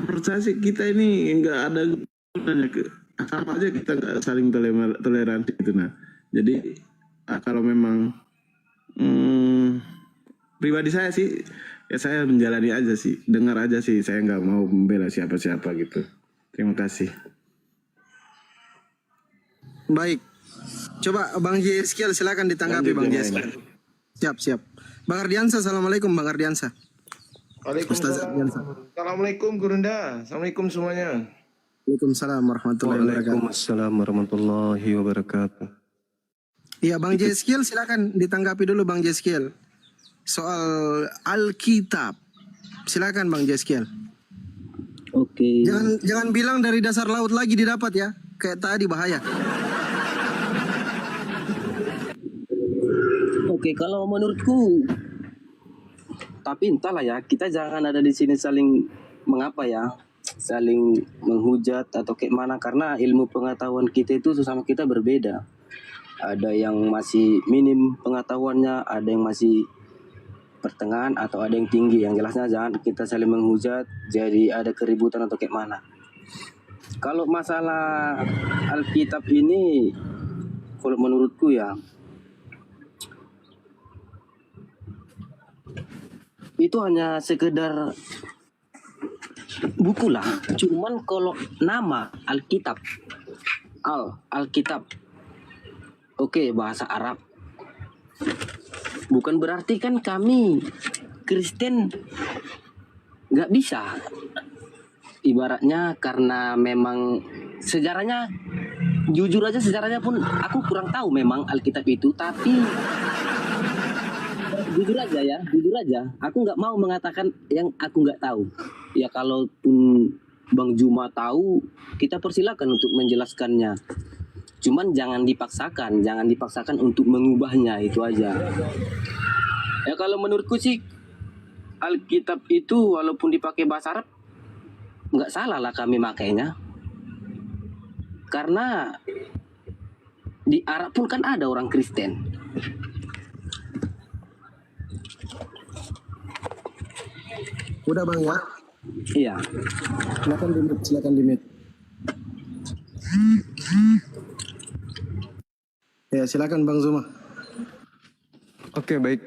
[SPEAKER 21] menurut saya sih kita ini nggak ada gunanya, sama aja kita nggak saling toleransi gitu. Nah, jadi kalau memang pribadi saya sih, ya saya menjalani aja sih, dengar aja sih, saya nggak mau membela siapa-siapa gitu. Terima kasih.
[SPEAKER 2] Baik. Coba Bang Yeskiel silakan ditanggapi Bang Yeskiel. Siap. Bang Ardiansa, assalamualaikum Bang Ardiansa.
[SPEAKER 3] Waalaikumsalam. Assalamualaikum Gurunda. Assalamualaikum semuanya.
[SPEAKER 2] Waalaikumsalam warahmatullahi wabarakatuh.
[SPEAKER 8] Waalaikumsalam warahmatullahi wabarakatuh.
[SPEAKER 2] Iya Bang Yeskiel silakan ditanggapi dulu Bang Yeskiel. Soal Alkitab. Silakan Bang Yeskiel.
[SPEAKER 11] Oke.
[SPEAKER 2] Jangan bilang dari dasar laut lagi didapat ya. Kayak tadi bahaya.
[SPEAKER 11] Oke, kalau menurutku, tapi entahlah ya, kita jangan ada di sini saling mengapa ya, saling menghujat atau kayak mana, karena ilmu pengetahuan kita itu sesama kita berbeda. Ada yang masih minim pengetahuannya, ada yang masih pertengahan atau ada yang tinggi. Yang jelasnya jangan kita saling menghujat, jadi ada keributan atau kayak mana. Kalau masalah Alkitab ini, kalau menurutku ya, itu hanya sekedar buku lah. Cuman kalau nama Alkitab, Alkitab, oke, bahasa Arab. Bukan berarti kan kami Kristen nggak bisa. Ibaratnya karena memang sejarahnya, jujur aja sejarahnya pun aku kurang tahu memang Alkitab itu, tapi jujur aja, aku nggak mau mengatakan yang aku nggak tahu. Ya kalaupun Bang Juma tahu, kita persilakan untuk menjelaskannya. Cuman jangan dipaksakan untuk mengubahnya, itu aja. Ya kalau menurutku sih Alkitab itu walaupun dipakai bahasa Arab, nggak salah lah kami makainya. Karena di Arab pun kan ada orang Kristen.
[SPEAKER 2] Udah Bang ya?
[SPEAKER 11] Iya.
[SPEAKER 2] Silakan di mute. Ya silakan Bang Zuma.
[SPEAKER 8] Oke, baik.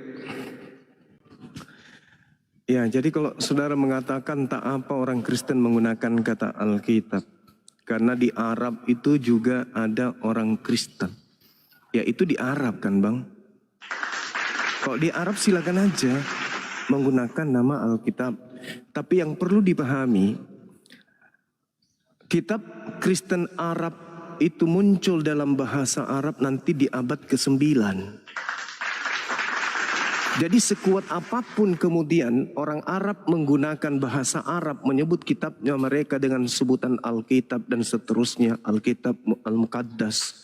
[SPEAKER 8] Ya, jadi kalau saudara mengatakan tak apa orang Kristen menggunakan kata Alkitab, karena di Arab itu juga ada orang Kristen. Ya itu di Arab kan Bang. Kalau di Arab silakan aja menggunakan nama Alkitab. Tapi yang perlu dipahami, kitab Kristen Arab itu muncul dalam bahasa Arab nanti di abad ke-9. Jadi sekuat apapun kemudian orang Arab menggunakan bahasa Arab menyebut kitabnya mereka dengan sebutan Alkitab dan seterusnya, Alkitab Al-Muqaddas.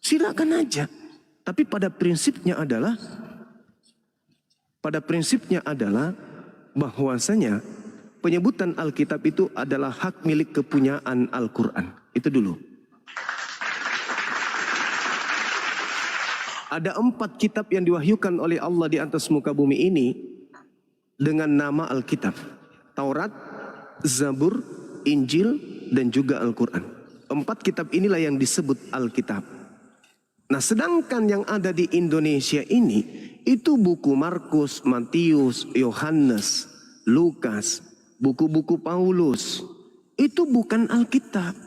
[SPEAKER 8] Silakan aja. Tapi pada prinsipnya adalah bahwasanya penyebutan Alkitab itu adalah hak milik kepunyaan Al-Quran. Itu dulu. Ada 4 kitab yang diwahyukan oleh Allah di atas muka bumi ini dengan nama Alkitab. Taurat, Zabur, Injil, dan juga Al-Quran. 4 kitab inilah yang disebut Alkitab. Nah, sedangkan yang ada di Indonesia ini, itu buku Markus, Matius, Yohanes, Lukas, buku-buku Paulus. Itu bukan Alkitab.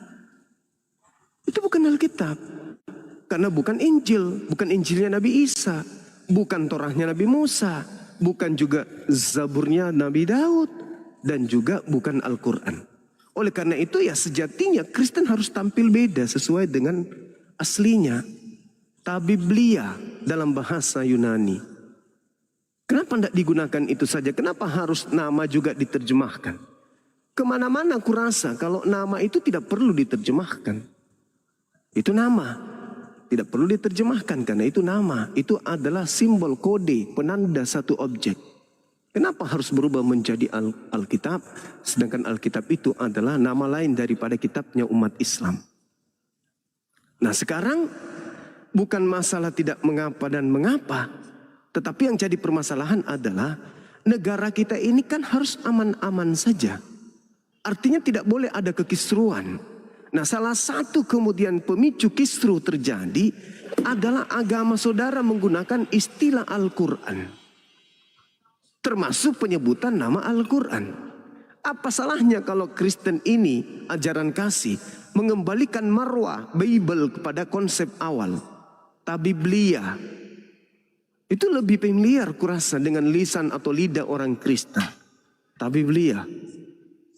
[SPEAKER 8] Itu bukan Alkitab. Karena bukan Injil, bukan Injilnya Nabi Isa, bukan Torahnya Nabi Musa, bukan juga Zaburnya Nabi Daud, dan juga bukan Al-Quran. Oleh karena itu ya sejatinya Kristen harus tampil beda sesuai dengan aslinya. Tabiblia dalam bahasa Yunani. Kenapa tidak digunakan itu saja? Kenapa harus nama juga diterjemahkan? Kemana-mana kurasa kalau nama itu tidak perlu diterjemahkan. Itu nama. Tidak perlu diterjemahkan karena itu nama. Itu adalah simbol kode penanda satu objek. Kenapa harus berubah menjadi Alkitab? Sedangkan Alkitab itu adalah nama lain daripada kitabnya umat Islam. Nah sekarang bukan masalah tidak mengapa dan mengapa. Tetapi yang jadi permasalahan adalah negara kita ini kan harus aman-aman saja. Artinya tidak boleh ada kekisruan. Nah salah satu kemudian pemicu kisru terjadi adalah agama saudara menggunakan istilah Al-Quran. Termasuk penyebutan nama Al-Quran. Apa salahnya kalau Kristen ini ajaran kasih mengembalikan marwah Bible kepada konsep awal. Tabiblia. Itu lebih familiar kurasa dengan lisan atau lidah orang Kristen. Tabiblia.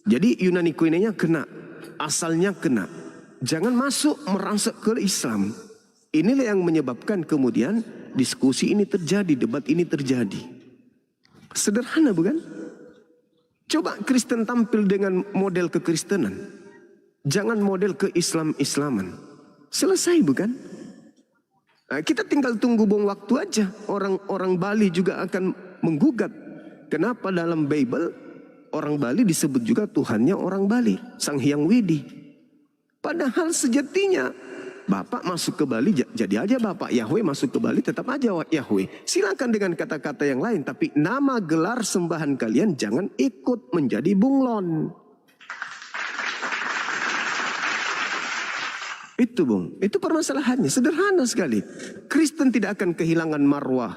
[SPEAKER 8] Jadi Yunani Koinenya kena. Asalnya kena. Jangan masuk merasuk ke Islam. Inilah yang menyebabkan kemudian diskusi ini terjadi, debat ini terjadi. Sederhana bukan? Coba Kristen tampil dengan model kekristenan. Jangan model ke-Islam-Islaman. Selesai bukan? Nah, kita tinggal tunggu bom waktu aja. Orang Bali juga akan menggugat. Kenapa dalam Bible orang Bali disebut juga Tuhannya orang Bali, Sang Hyang Widi. Padahal sejatinya Bapak masuk ke Bali, jadi aja Bapak. Yahweh masuk ke Bali, tetap aja Yahweh. Silakan dengan kata-kata yang lain, tapi nama gelar sembahan kalian jangan ikut menjadi bunglon. Itu Bung, itu permasalahannya, sederhana sekali. Kristen tidak akan kehilangan marwah.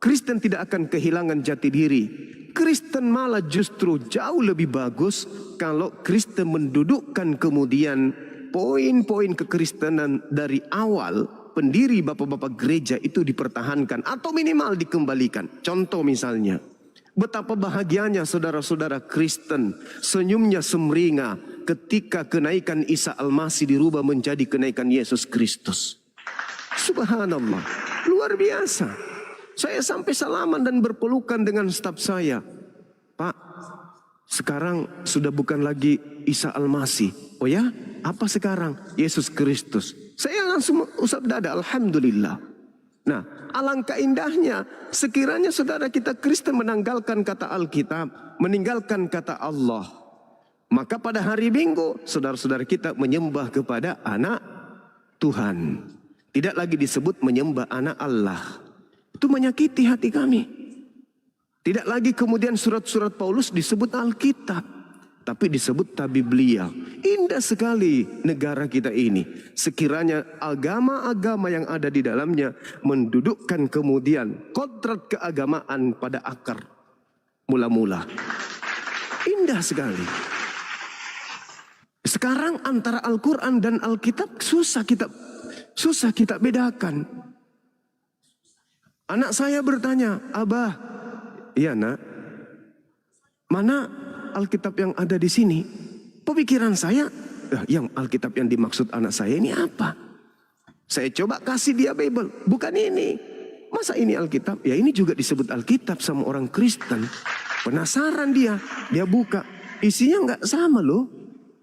[SPEAKER 8] Kristen tidak akan kehilangan jati diri. Kristen malah justru jauh lebih bagus kalau Kristen mendudukkan kemudian poin-poin kekristenan dari awal pendiri bapak-bapak gereja itu dipertahankan atau minimal dikembalikan. Contoh misalnya, betapa bahagianya saudara-saudara Kristen, senyumnya semeringa ketika kenaikan Isa Al-Masih dirubah menjadi kenaikan Yesus Kristus. Subhanallah, luar biasa. Saya sampai salaman dan berpelukan dengan staf saya. Pak, sekarang sudah bukan lagi Isa Al-Masih. Oh ya? Apa sekarang? Yesus Kristus. Saya langsung usap dada, Alhamdulillah. Nah, alangkah indahnya sekiranya saudara kita Kristen menanggalkan kata Alkitab, meninggalkan kata Allah. Maka pada hari Minggu, saudara-saudara kita menyembah kepada anak Tuhan. Tidak lagi disebut menyembah anak Allah. Itu menyakiti hati kami. Tidak lagi kemudian surat-surat Paulus disebut Alkitab, tapi disebut Tabiblia. Indah sekali negara kita ini. Sekiranya agama-agama yang ada di dalamnya mendudukkan kemudian kodrat keagamaan pada akar mula-mula. Indah sekali. Sekarang antara Al-Quran dan Alkitab susah kita bedakan. Anak saya bertanya, Abah, iya nak, mana Alkitab yang ada di sini? Pemikiran saya, yang Alkitab yang dimaksud anak saya ini apa? Saya coba kasih dia Bible, bukan ini. masa ini Alkitab? Ya ini juga disebut Alkitab sama orang Kristen. Penasaran dia buka. Isinya nggak sama loh.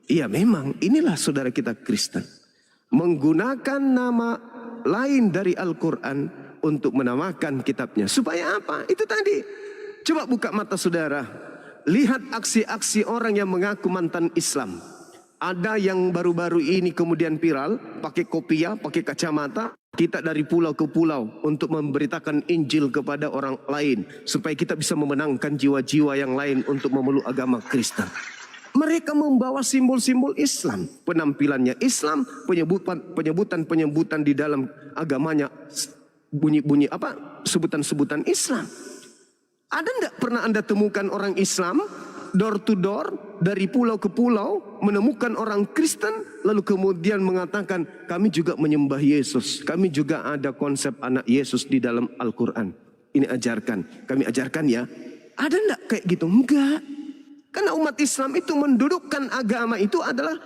[SPEAKER 8] Iya memang, inilah saudara kita Kristen. Menggunakan nama lain dari Al-Quran untuk menamakan kitabnya. Supaya apa? Itu tadi. Coba buka mata saudara. Lihat aksi-aksi orang yang mengaku mantan Islam. Ada yang baru-baru ini kemudian viral, pakai kopiah, pakai kacamata. Kita dari pulau ke pulau untuk memberitakan Injil kepada orang lain. Supaya kita bisa memenangkan jiwa-jiwa yang lain untuk memeluk agama Kristen. Mereka membawa simbol-simbol Islam. Penampilannya Islam, penyebutan di dalam agamanya bunyi-bunyi apa? Sebutan-sebutan Islam. Ada enggak pernah Anda temukan orang Islam door to door dari pulau ke pulau menemukan orang Kristen lalu kemudian mengatakan kami juga menyembah Yesus, kami juga ada konsep anak Yesus di dalam Al-Quran, ini ajarkan, kami ajarkan ya. Ada enggak kayak gitu? Enggak. Karena umat Islam itu mendudukkan agama itu adalah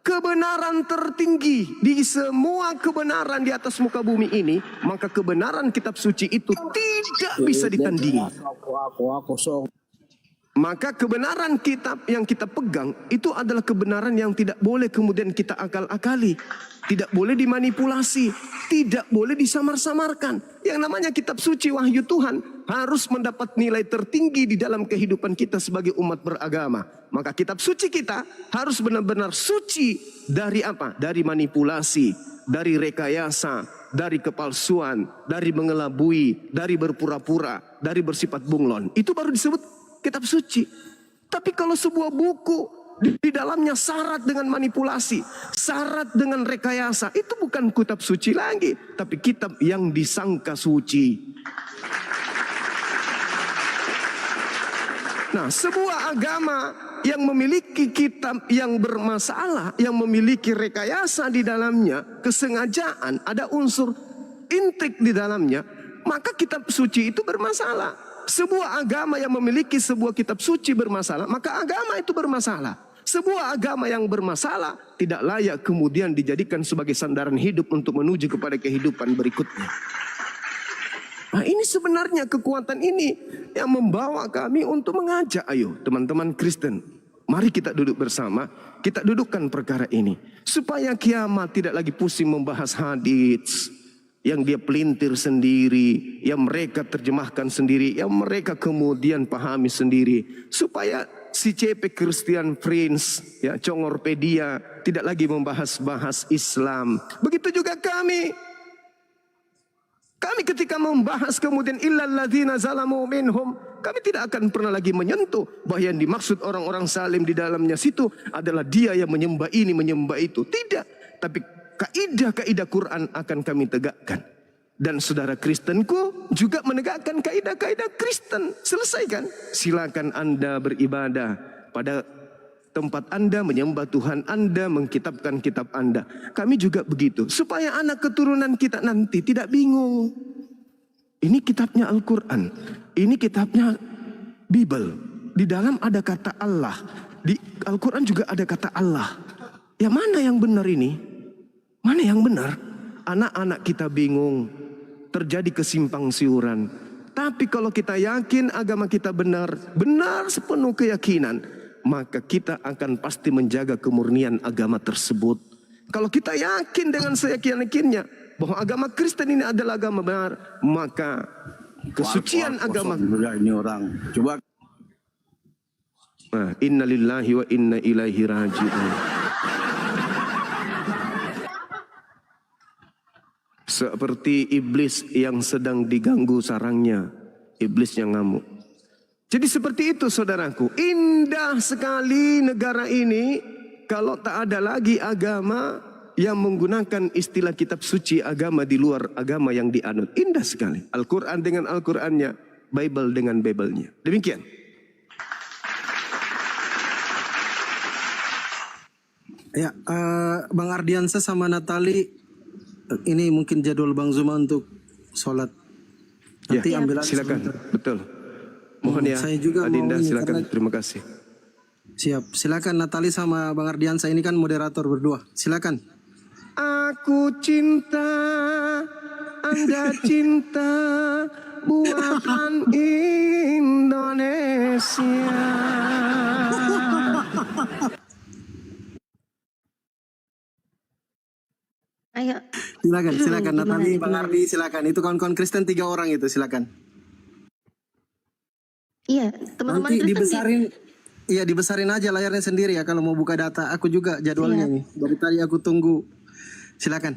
[SPEAKER 8] kebenaran tertinggi. Di semua kebenaran di atas muka bumi ini, maka kebenaran kitab suci itu tidak bisa ditandingi. Maka kebenaran kitab yang kita pegang itu adalah kebenaran yang tidak boleh kemudian kita akal-akali. Tidak boleh dimanipulasi. Tidak boleh disamar-samarkan. Yang namanya kitab suci wahyu Tuhan harus mendapat nilai tertinggi di dalam kehidupan kita sebagai umat beragama. Maka kitab suci kita harus benar-benar suci dari apa? Dari manipulasi, dari rekayasa, dari kepalsuan, dari mengelabui, dari berpura-pura, dari bersifat bunglon. Itu baru disebut kitab suci. Tapi kalau sebuah buku di dalamnya syarat dengan manipulasi, syarat dengan rekayasa, itu bukan kitab suci lagi, tapi kitab yang disangka suci. Nah, sebuah agama yang memiliki kitab yang bermasalah, yang memiliki rekayasa di dalamnya, kesengajaan, ada unsur intrik di dalamnya, maka kitab suci itu bermasalah. Sebuah agama yang memiliki sebuah kitab suci bermasalah, maka agama itu bermasalah. Sebuah agama yang bermasalah tidak layak kemudian dijadikan sebagai sandaran hidup untuk menuju kepada kehidupan berikutnya. Nah, ini sebenarnya kekuatan ini yang membawa kami untuk mengajak, ayo teman-teman Kristen, mari kita duduk bersama, kita dudukkan perkara ini. Supaya kiamat tidak lagi pusing membahas hadits yang dia pelintir sendiri, yang mereka terjemahkan sendiri, yang mereka kemudian pahami sendiri. Supaya si CP Christian Prince, ya, Congorpedia tidak lagi membahas-bahas Islam. Begitu juga kami. Kami ketika membahas kemudian illalladzina zalamu minhum, kami tidak akan pernah lagi menyentuh bahwa yang dimaksud orang-orang salim di dalamnya situ adalah dia yang menyembah ini, menyembah itu. Tidak. Tapi kaidah-kaidah Quran akan kami tegakkan. Dan saudara Kristenku juga menegakkan kaidah-kaidah Kristen. Selesaikan. Silakan Anda beribadah pada tempat Anda, menyembah Tuhan Anda, mengkitabkan kitab Anda. Kami juga begitu. Supaya anak keturunan kita nanti tidak bingung. Ini kitabnya Al-Quran. Ini kitabnya Bible. Di dalam ada kata Allah. Di Al-Quran juga ada kata Allah. Ya mana yang benar ini? Mana yang benar? Anak-anak kita bingung. Terjadi kesimpang siuran. Tapi kalau kita yakin agama kita benar, benar sepenuh keyakinan, maka kita akan pasti menjaga kemurnian agama tersebut. Kalau kita yakin dengan seyakin-yakinnya bahwa agama Kristen ini adalah agama benar, maka kesucian agama
[SPEAKER 21] ini orang. Coba.
[SPEAKER 8] Innalillahi wa inna ilaihi raji'un. Seperti iblis yang sedang diganggu sarangnya, iblis yang ngamuk. Jadi seperti itu saudaraku, indah sekali negara ini kalau tak ada lagi agama yang menggunakan istilah kitab suci agama di luar agama yang dianut. Indah sekali. Al-Quran dengan Al-Qurannya, Bible dengan Bible-nya. Demikian.
[SPEAKER 2] Ya, Bang Ardiansa sama Natali, ini mungkin jadwal Bang Zuma untuk sholat. Nanti
[SPEAKER 8] ya,
[SPEAKER 2] ambil
[SPEAKER 8] silakan. Betul. Mohon ya,
[SPEAKER 2] saya juga
[SPEAKER 8] Adinda,
[SPEAKER 2] mau
[SPEAKER 8] silakan. Terima kasih.
[SPEAKER 2] Siap. Silakan Natali sama Bang Ardiansa, ini kan moderator berdua. Silakan.
[SPEAKER 8] Aku cinta Anda cinta buatan Indonesia.
[SPEAKER 18] Ayo.
[SPEAKER 2] Silakan Natali, Bang
[SPEAKER 18] Gimana?
[SPEAKER 2] Ardi, silakan. Itu kawan-kawan Kristen 3 orang itu, silakan.
[SPEAKER 18] Iya, teman-teman
[SPEAKER 2] Nanti
[SPEAKER 18] Kristen
[SPEAKER 2] dibesarin, iya dibesarin aja layarnya sendiri ya kalau mau buka data. Aku juga jadwalnya
[SPEAKER 18] Siap.
[SPEAKER 2] nih. Dari tadi aku tunggu. Silakan.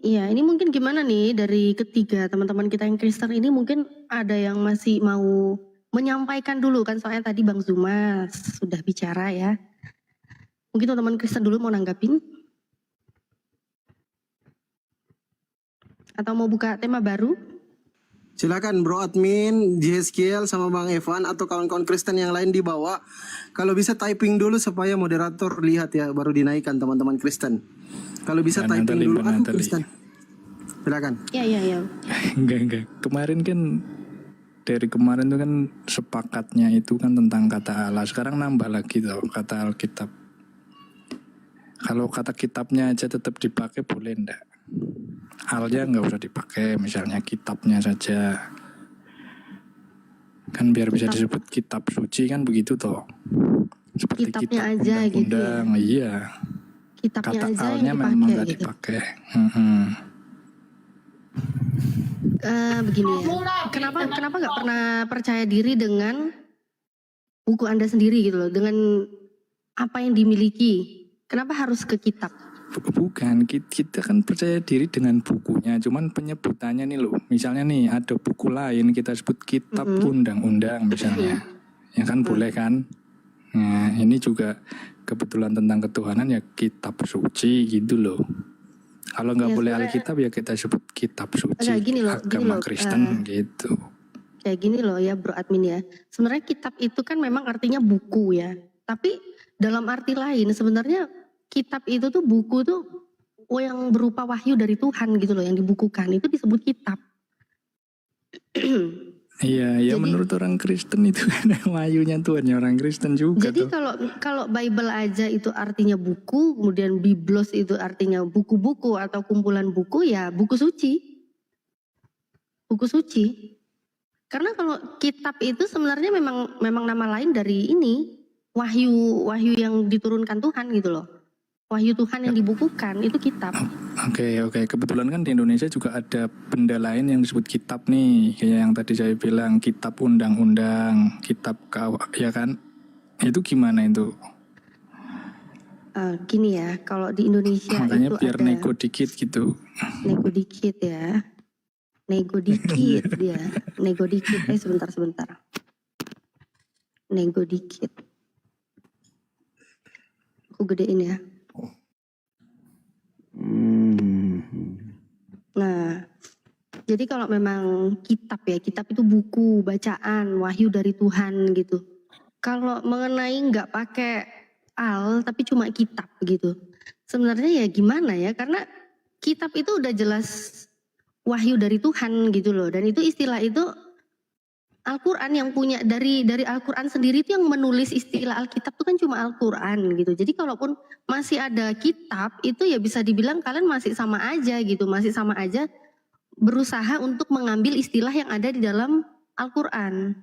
[SPEAKER 18] Iya, ini mungkin gimana nih dari ketiga teman-teman kita yang Kristen ini mungkin ada yang masih mau menyampaikan dulu kan soalnya tadi Bang Zuma sudah bicara ya. Mungkin teman-teman Kristen dulu mau nanggapin? Atau mau buka tema baru?
[SPEAKER 2] Silakan Bro Admin, JSKL sama Bang Evan atau kawan-kawan Kristen yang lain di bawah. Kalau bisa typing dulu supaya moderator lihat ya, baru dinaikkan teman-teman Kristen. Kalau bisa typing dulu, aku Kristen. Silakan.
[SPEAKER 18] Iya.
[SPEAKER 20] Enggak. Kemarin tuh kan sepakatnya itu kan tentang kata Allah. Sekarang nambah lagi tuh kata Alkitab. Kalau kata kitabnya aja tetap dipakai boleh enggak? Alnya nggak usah dipakai, misalnya kitabnya saja. Kan biar bisa disebut kitab suci kan begitu toh. Seperti
[SPEAKER 18] Kitabnya
[SPEAKER 20] kitab
[SPEAKER 18] aja gitu ya.
[SPEAKER 20] undang-undang, iya.
[SPEAKER 18] Kitabnya
[SPEAKER 20] Kata
[SPEAKER 18] aja
[SPEAKER 20] alnya
[SPEAKER 18] yang
[SPEAKER 20] memang
[SPEAKER 18] dipakai
[SPEAKER 20] nggak
[SPEAKER 18] gitu.
[SPEAKER 20] dipakai.
[SPEAKER 18] Begini ya. Kenapa nggak pernah percaya diri dengan buku Anda sendiri gitu loh, dengan apa yang dimiliki? Kenapa harus ke kitab?
[SPEAKER 20] Bukan, kita kan percaya diri dengan bukunya, cuman penyebutannya nih loh. Misalnya nih ada buku lain kita sebut kitab undang-undang misalnya. Ya kan boleh kan? Nah ini juga kebetulan tentang ketuhanan ya kitab suci gitu loh. Kalau nggak
[SPEAKER 18] Ya,
[SPEAKER 20] boleh
[SPEAKER 18] sebenarnya-
[SPEAKER 20] Alkitab ya kita sebut kitab suci.
[SPEAKER 18] Enggak, gini loh,
[SPEAKER 20] agama Kristen gitu.
[SPEAKER 18] Kayak gini loh ya Bro Admin ya. Sebenarnya kitab itu kan memang artinya buku ya. Tapi dalam arti lain sebenarnya kitab itu tuh buku tuh yang berupa wahyu dari Tuhan gitu loh yang dibukukan itu disebut kitab.
[SPEAKER 20] Iya, ya menurut orang Kristen itu kan wahyunya Tuhan ya orang Kristen juga
[SPEAKER 18] Jadi
[SPEAKER 20] tuh.
[SPEAKER 18] kalau Bible aja itu artinya buku, kemudian Biblos itu artinya buku-buku atau kumpulan buku ya buku suci. Buku suci. Karena kalau kitab itu sebenarnya memang nama lain dari ini wahyu yang diturunkan Tuhan gitu loh. Wahyu Tuhan yang dibukukan itu kitab.
[SPEAKER 20] Oke. Kebetulan kan di Indonesia juga ada benda lain yang disebut kitab nih. Kayak yang tadi saya bilang kitab undang-undang, kitab ya kan? Itu gimana itu?
[SPEAKER 18] Gini ya, kalau di Indonesia
[SPEAKER 20] Makanya
[SPEAKER 18] itu
[SPEAKER 20] biar
[SPEAKER 18] ada
[SPEAKER 20] nego dikit gitu.
[SPEAKER 18] nego dikit ya. Nego dikit dia. Nego dikit. Sebentar. Nego dikit. Aku gedein ya. Nah, jadi kalau memang kitab ya, kitab itu buku, bacaan, wahyu dari Tuhan gitu. Kalau mengenai nggak pakai al, tapi cuma kitab gitu. Sebenarnya ya gimana ya, karena kitab itu udah jelas wahyu dari Tuhan gitu loh. Dan itu istilah itu Al-Quran yang punya, dari Al-Quran sendiri itu yang menulis istilah Alkitab itu kan cuma Al-Quran gitu. Jadi kalaupun masih ada kitab itu ya bisa dibilang kalian masih sama aja gitu. Masih sama aja berusaha untuk mengambil istilah yang ada di dalam Al-Quran.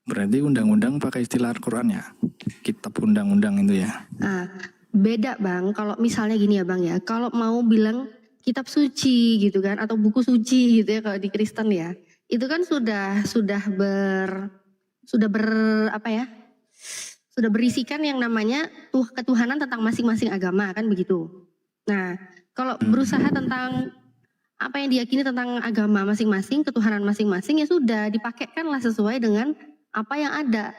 [SPEAKER 20] Berarti undang-undang pakai istilah Al-Quran ya? Kitab undang-undang itu ya?
[SPEAKER 18] Nah, beda Bang, kalau misalnya gini ya Bang ya. Kalau mau bilang kitab suci gitu kan atau buku suci gitu ya kalau di Kristen ya. Itu kan sudah berisikan yang namanya ketuhanan tentang masing-masing agama kan begitu. Nah, kalau berusaha tentang apa yang diyakini tentang agama masing-masing, ketuhanan masing-masing ya sudah dipakaikanlah sesuai dengan apa yang ada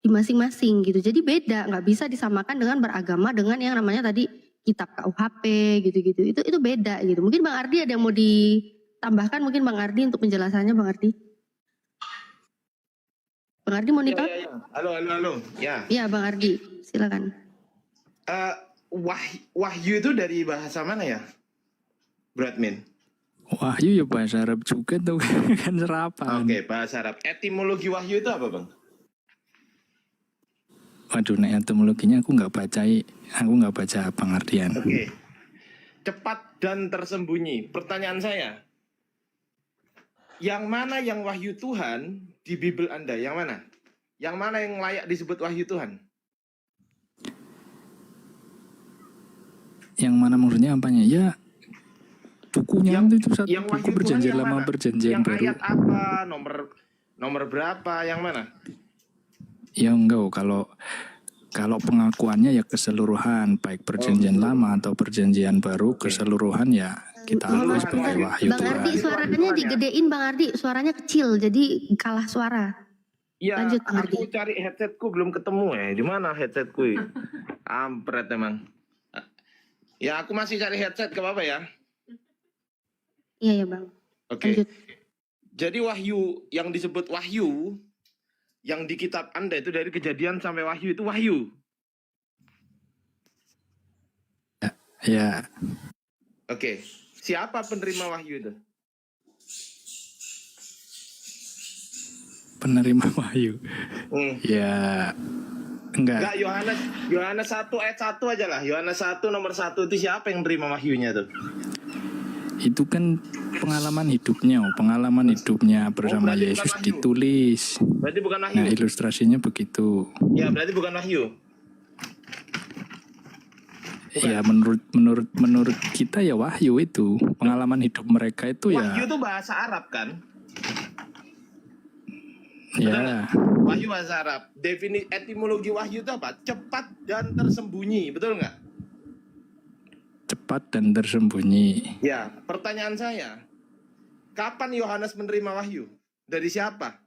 [SPEAKER 18] di masing-masing gitu. Jadi beda, nggak bisa disamakan dengan beragama dengan yang namanya tadi kitab KUHP gitu-gitu. Itu beda gitu. Mungkin Bang Ardi ada yang mau ditambahkan mungkin Bang Ardi untuk penjelasannya Bang Ardi. Bang Ardi monitor?
[SPEAKER 3] Ya. Halo. Ya.
[SPEAKER 18] Iya Bang Ardi, silakan.
[SPEAKER 3] Wahyu itu dari bahasa mana ya? Bradmin.
[SPEAKER 20] Wahyu ya bahasa Arab juga tuh kan serapan.
[SPEAKER 3] Oke, bahasa Arab. Etimologi wahyu itu apa Bang?
[SPEAKER 20] Waduh, etimologinya aku nggak baca pengertian.
[SPEAKER 3] Oke. cepat dan tersembunyi. Pertanyaan saya, yang mana yang wahyu Tuhan di Bible Anda? Yang mana? Yang mana yang layak disebut wahyu Tuhan?
[SPEAKER 20] Yang mana maksudnya apanya? Ya bukunya itu satu
[SPEAKER 3] Yang
[SPEAKER 20] buku
[SPEAKER 3] wahyu Tuhan
[SPEAKER 20] perjanjian
[SPEAKER 3] yang
[SPEAKER 20] lama
[SPEAKER 3] mana?
[SPEAKER 20] perjanjian
[SPEAKER 3] Yang
[SPEAKER 20] baru.
[SPEAKER 3] ayat apa? Nomor berapa? Yang mana?
[SPEAKER 20] Ya enggak, kalau pengakuannya ya keseluruhan, baik perjanjian lama atau perjanjian baru, keseluruhan ya kita akui sebagai wahyu
[SPEAKER 18] Bang
[SPEAKER 20] Tuhan.
[SPEAKER 18] Ardi suaranya digedein Bang Ardi, suaranya kecil jadi kalah suara.
[SPEAKER 3] Ya,
[SPEAKER 18] Lanjut, Bang Ardi.
[SPEAKER 3] aku cari headsetku belum ketemu ya. Di mana headsetku? Ampret emang. Ya, aku masih cari headset, ke apa ya?
[SPEAKER 18] Iya ya Bang.
[SPEAKER 3] Oke.
[SPEAKER 18] Lanjut.
[SPEAKER 3] Jadi wahyu yang disebut wahyu yang di kitab Anda itu dari Kejadian sampai Wahyu itu wahyu.
[SPEAKER 20] Ya,
[SPEAKER 3] Oke. Siapa penerima wahyu itu?
[SPEAKER 20] penerima wahyu. Ya enggak.
[SPEAKER 3] Enggak, Yohanes 1 ayat 1 aja lah. Yohanes 1 nomor 1 itu siapa yang terima wahyunya tuh?
[SPEAKER 20] Itu kan pengalaman hidupnya bersama
[SPEAKER 3] berarti
[SPEAKER 20] Yesus
[SPEAKER 3] bukan wahyu.
[SPEAKER 20] ditulis.
[SPEAKER 3] Berarti bukan wahyu.
[SPEAKER 20] Nah, ilustrasinya begitu.
[SPEAKER 3] Ya, berarti bukan wahyu.
[SPEAKER 20] Ya menurut kita ya wahyu itu pengalaman hidup mereka itu
[SPEAKER 3] Wahyu
[SPEAKER 20] ya.
[SPEAKER 3] itu bahasa Arab kan?
[SPEAKER 20] Ya,
[SPEAKER 3] Wahyu bahasa Arab. Etimologi wahyu itu apa? Cepat dan tersembunyi, betul nggak?
[SPEAKER 20] cepat dan tersembunyi.
[SPEAKER 3] Ya, pertanyaan saya, kapan Yohanes menerima wahyu? Dari siapa?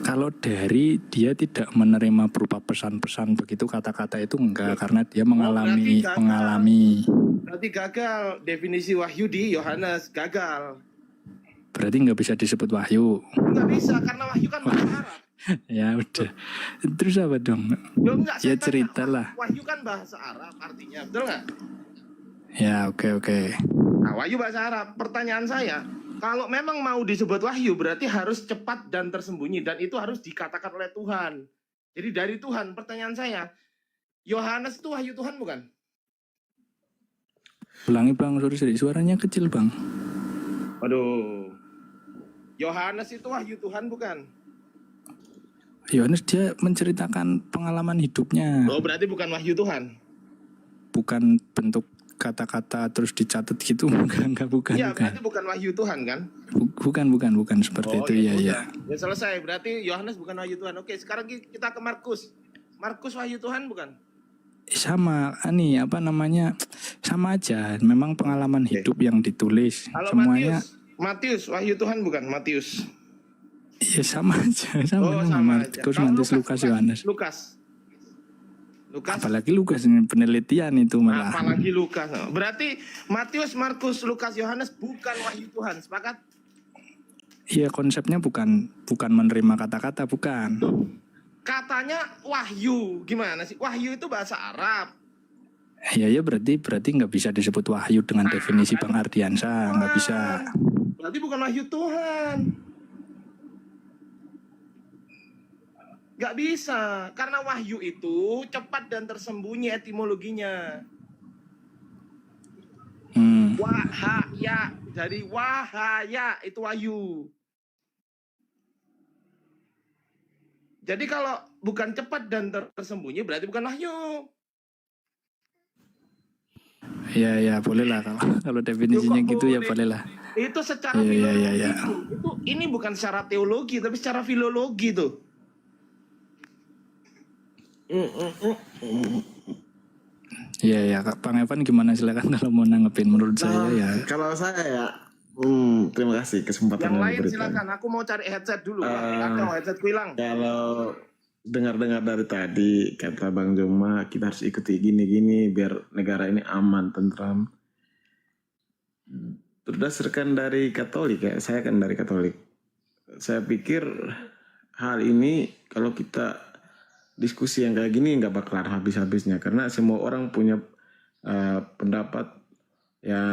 [SPEAKER 20] Kalau dari dia tidak menerima berupa pesan-pesan begitu kata-kata itu enggak, karena dia mengalami
[SPEAKER 3] Berarti gagal definisi wahyu di Yohanes, gagal.
[SPEAKER 20] Berarti nggak bisa disebut wahyu.
[SPEAKER 3] Nggak bisa karena wahyu kan bahasa Arab.
[SPEAKER 20] Ya udah. Terus apa dong?
[SPEAKER 3] Loh, enggak,
[SPEAKER 20] Ya
[SPEAKER 3] saya tanya,
[SPEAKER 20] ceritalah.
[SPEAKER 3] Wahyu kan bahasa Arab artinya, betul nggak?
[SPEAKER 20] Ya oke.
[SPEAKER 3] Nah, wahyu bahasa Arab. Pertanyaan saya, kalau memang mau disebut wahyu berarti harus cepat dan tersembunyi dan itu harus dikatakan oleh Tuhan. Jadi dari Tuhan. Pertanyaan saya, Yohanes itu wahyu Tuhan bukan?
[SPEAKER 20] Ulangi bang, sorry, suaranya kecil bang.
[SPEAKER 3] Aduh. Yohanes itu wahyu Tuhan bukan?
[SPEAKER 20] Yohanes dia menceritakan pengalaman hidupnya.
[SPEAKER 3] Oh, berarti bukan wahyu Tuhan.
[SPEAKER 20] Bukan bentuk kata-kata terus dicatat gitu, bukan.
[SPEAKER 3] Iya, berarti bukan wahyu Tuhan kan?
[SPEAKER 20] Bukan seperti itu ya.
[SPEAKER 3] Ya selesai, berarti Yohanes bukan wahyu Tuhan. Oke, sekarang kita ke Markus. Markus wahyu Tuhan bukan?
[SPEAKER 20] Sama, sama aja. Memang pengalaman hidup yang ditulis.
[SPEAKER 3] Halo,
[SPEAKER 20] semuanya.
[SPEAKER 3] Matius wahyu Tuhan bukan? Matius.
[SPEAKER 20] Ya sama aja, sama
[SPEAKER 3] aja.
[SPEAKER 20] Markus, Matius, Lukas, Yohanes.
[SPEAKER 3] Lukas.
[SPEAKER 20] Apalagi Lukas ini penelitian itu malah.
[SPEAKER 3] Apalagi Lukas. Berarti Matius, Markus, Lukas, Yohanes bukan wahyu Tuhan. Sepakat?
[SPEAKER 20] Iya, konsepnya bukan menerima kata-kata, bukan.
[SPEAKER 3] Katanya wahyu. Gimana sih? Wahyu itu bahasa Arab.
[SPEAKER 20] Ya berarti nggak bisa disebut wahyu dengan definisi Bang Ardiansa, nggak bisa.
[SPEAKER 3] Berarti bukan wahyu Tuhan. Gak bisa, karena wahyu itu cepat dan tersembunyi etimologinya. Wahaya, dari wahaya itu wahyu. Jadi kalau bukan cepat dan tersembunyi berarti bukan wahyu.
[SPEAKER 20] Ya bolehlah kalau definisinya gitu ya bolehlah.
[SPEAKER 3] Itu secara filologi. Itu ini bukan secara teologi tapi secara filologi tuh.
[SPEAKER 20] Ya Bang Evan gimana, silakan kalau mau nanggepin. Menurut saya ya.
[SPEAKER 21] Kalau saya ya, terima kasih kesempatan
[SPEAKER 3] Yang lain
[SPEAKER 21] diberikan.
[SPEAKER 3] silakan, aku mau cari headset dulu. Atau headsetku hilang.
[SPEAKER 21] Kalau dengar-dengar dari tadi kata Bang Joma, kita harus ikuti gini-gini biar negara ini aman, tentram. Berdasarkan dari Katolik ya, saya kan dari Katolik. Saya pikir hal ini kalau kita diskusi yang kayak gini nggak bakalan habis-habisnya karena semua orang punya pendapat ya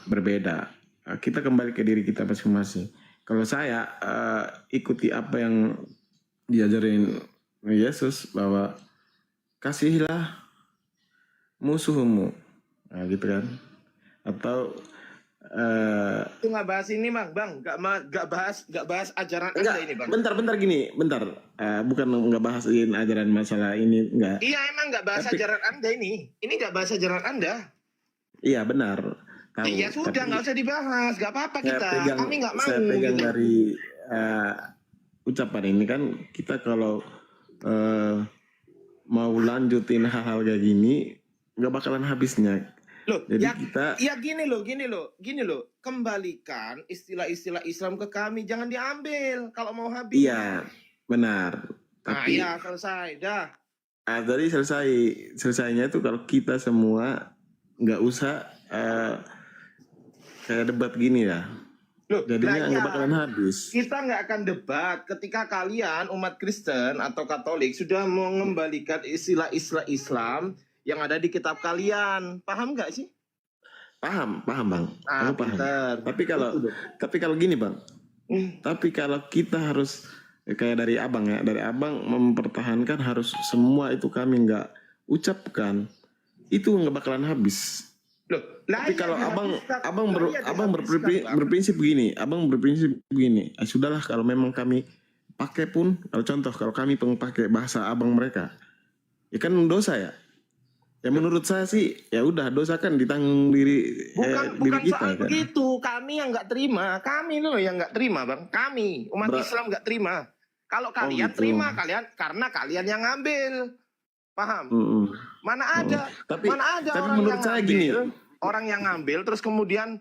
[SPEAKER 21] berbeda. Kita kembali ke diri kita masing-masing. Kalau saya ikuti apa yang diajarin Yesus bahwa kasihilah musuhmu. Nah, gitu kan. Atau
[SPEAKER 3] Itu nggak bahas ini, Bang. Nggak bahas ajaran Anda ini, Bang.
[SPEAKER 21] bentar gini, bukan nggak bahasin ajaran masalah ini, enggak.
[SPEAKER 3] Iya, emang nggak bahas ajaran Anda ini. Ini nggak bahas ajaran Anda.
[SPEAKER 21] Iya, benar. Tahu,
[SPEAKER 3] Ya sudah,
[SPEAKER 21] tapi
[SPEAKER 3] nggak usah dibahas. Nggak apa-apa kita. Kami nggak mau.
[SPEAKER 21] Saya pegang
[SPEAKER 3] gitu.
[SPEAKER 21] dari ucapan ini kan, kita kalau mau lanjutin hal-hal kayak gini, nggak bakalan habisnya.
[SPEAKER 3] Loh,
[SPEAKER 21] Jadi
[SPEAKER 3] gini loh. Kembalikan istilah-istilah Islam ke kami, jangan diambil kalau mau habis.
[SPEAKER 21] Iya, benar. Tapi
[SPEAKER 3] Iya, selesai, dah.
[SPEAKER 21] tadi selesainya itu kalau kita semua nggak usah kayak debat gini ya.
[SPEAKER 3] Loh,
[SPEAKER 21] jadinya nggak bakalan habis.
[SPEAKER 3] Kita nggak akan debat ketika kalian umat Kristen atau Katolik sudah mengembalikan istilah-istilah Islam yang ada di kitab kalian. Paham nggak sih?
[SPEAKER 21] Paham Bang. Aku paham.
[SPEAKER 3] Pintar.
[SPEAKER 21] Tapi kalau gini Bang. Tapi kalau kita harus kayak dari Abang mempertahankan harus semua itu kami nggak ucapkan, itu nggak bakalan habis.
[SPEAKER 3] Loh,
[SPEAKER 21] tapi kalau abang berprinsip begini, sudahlah kalau memang kami pakai pun, kalau kami pakai bahasa abang mereka, ya kan dosa ya. Ya menurut saya sih ya udah, dosa kan ditanggung diri
[SPEAKER 3] Bukan
[SPEAKER 21] kita
[SPEAKER 3] soal
[SPEAKER 21] kan.
[SPEAKER 3] begitu, kami yang nggak terima, kami loh yang nggak terima, Bang. Kami umat Islam nggak terima. Kalau kalian
[SPEAKER 21] gitu.
[SPEAKER 3] terima, karena kalian yang ngambil, paham? Mana ada
[SPEAKER 21] Tapi
[SPEAKER 3] orang
[SPEAKER 21] menurut
[SPEAKER 3] yang
[SPEAKER 21] saya
[SPEAKER 3] ngambil,
[SPEAKER 21] gini.
[SPEAKER 3] orang yang ngambil terus kemudian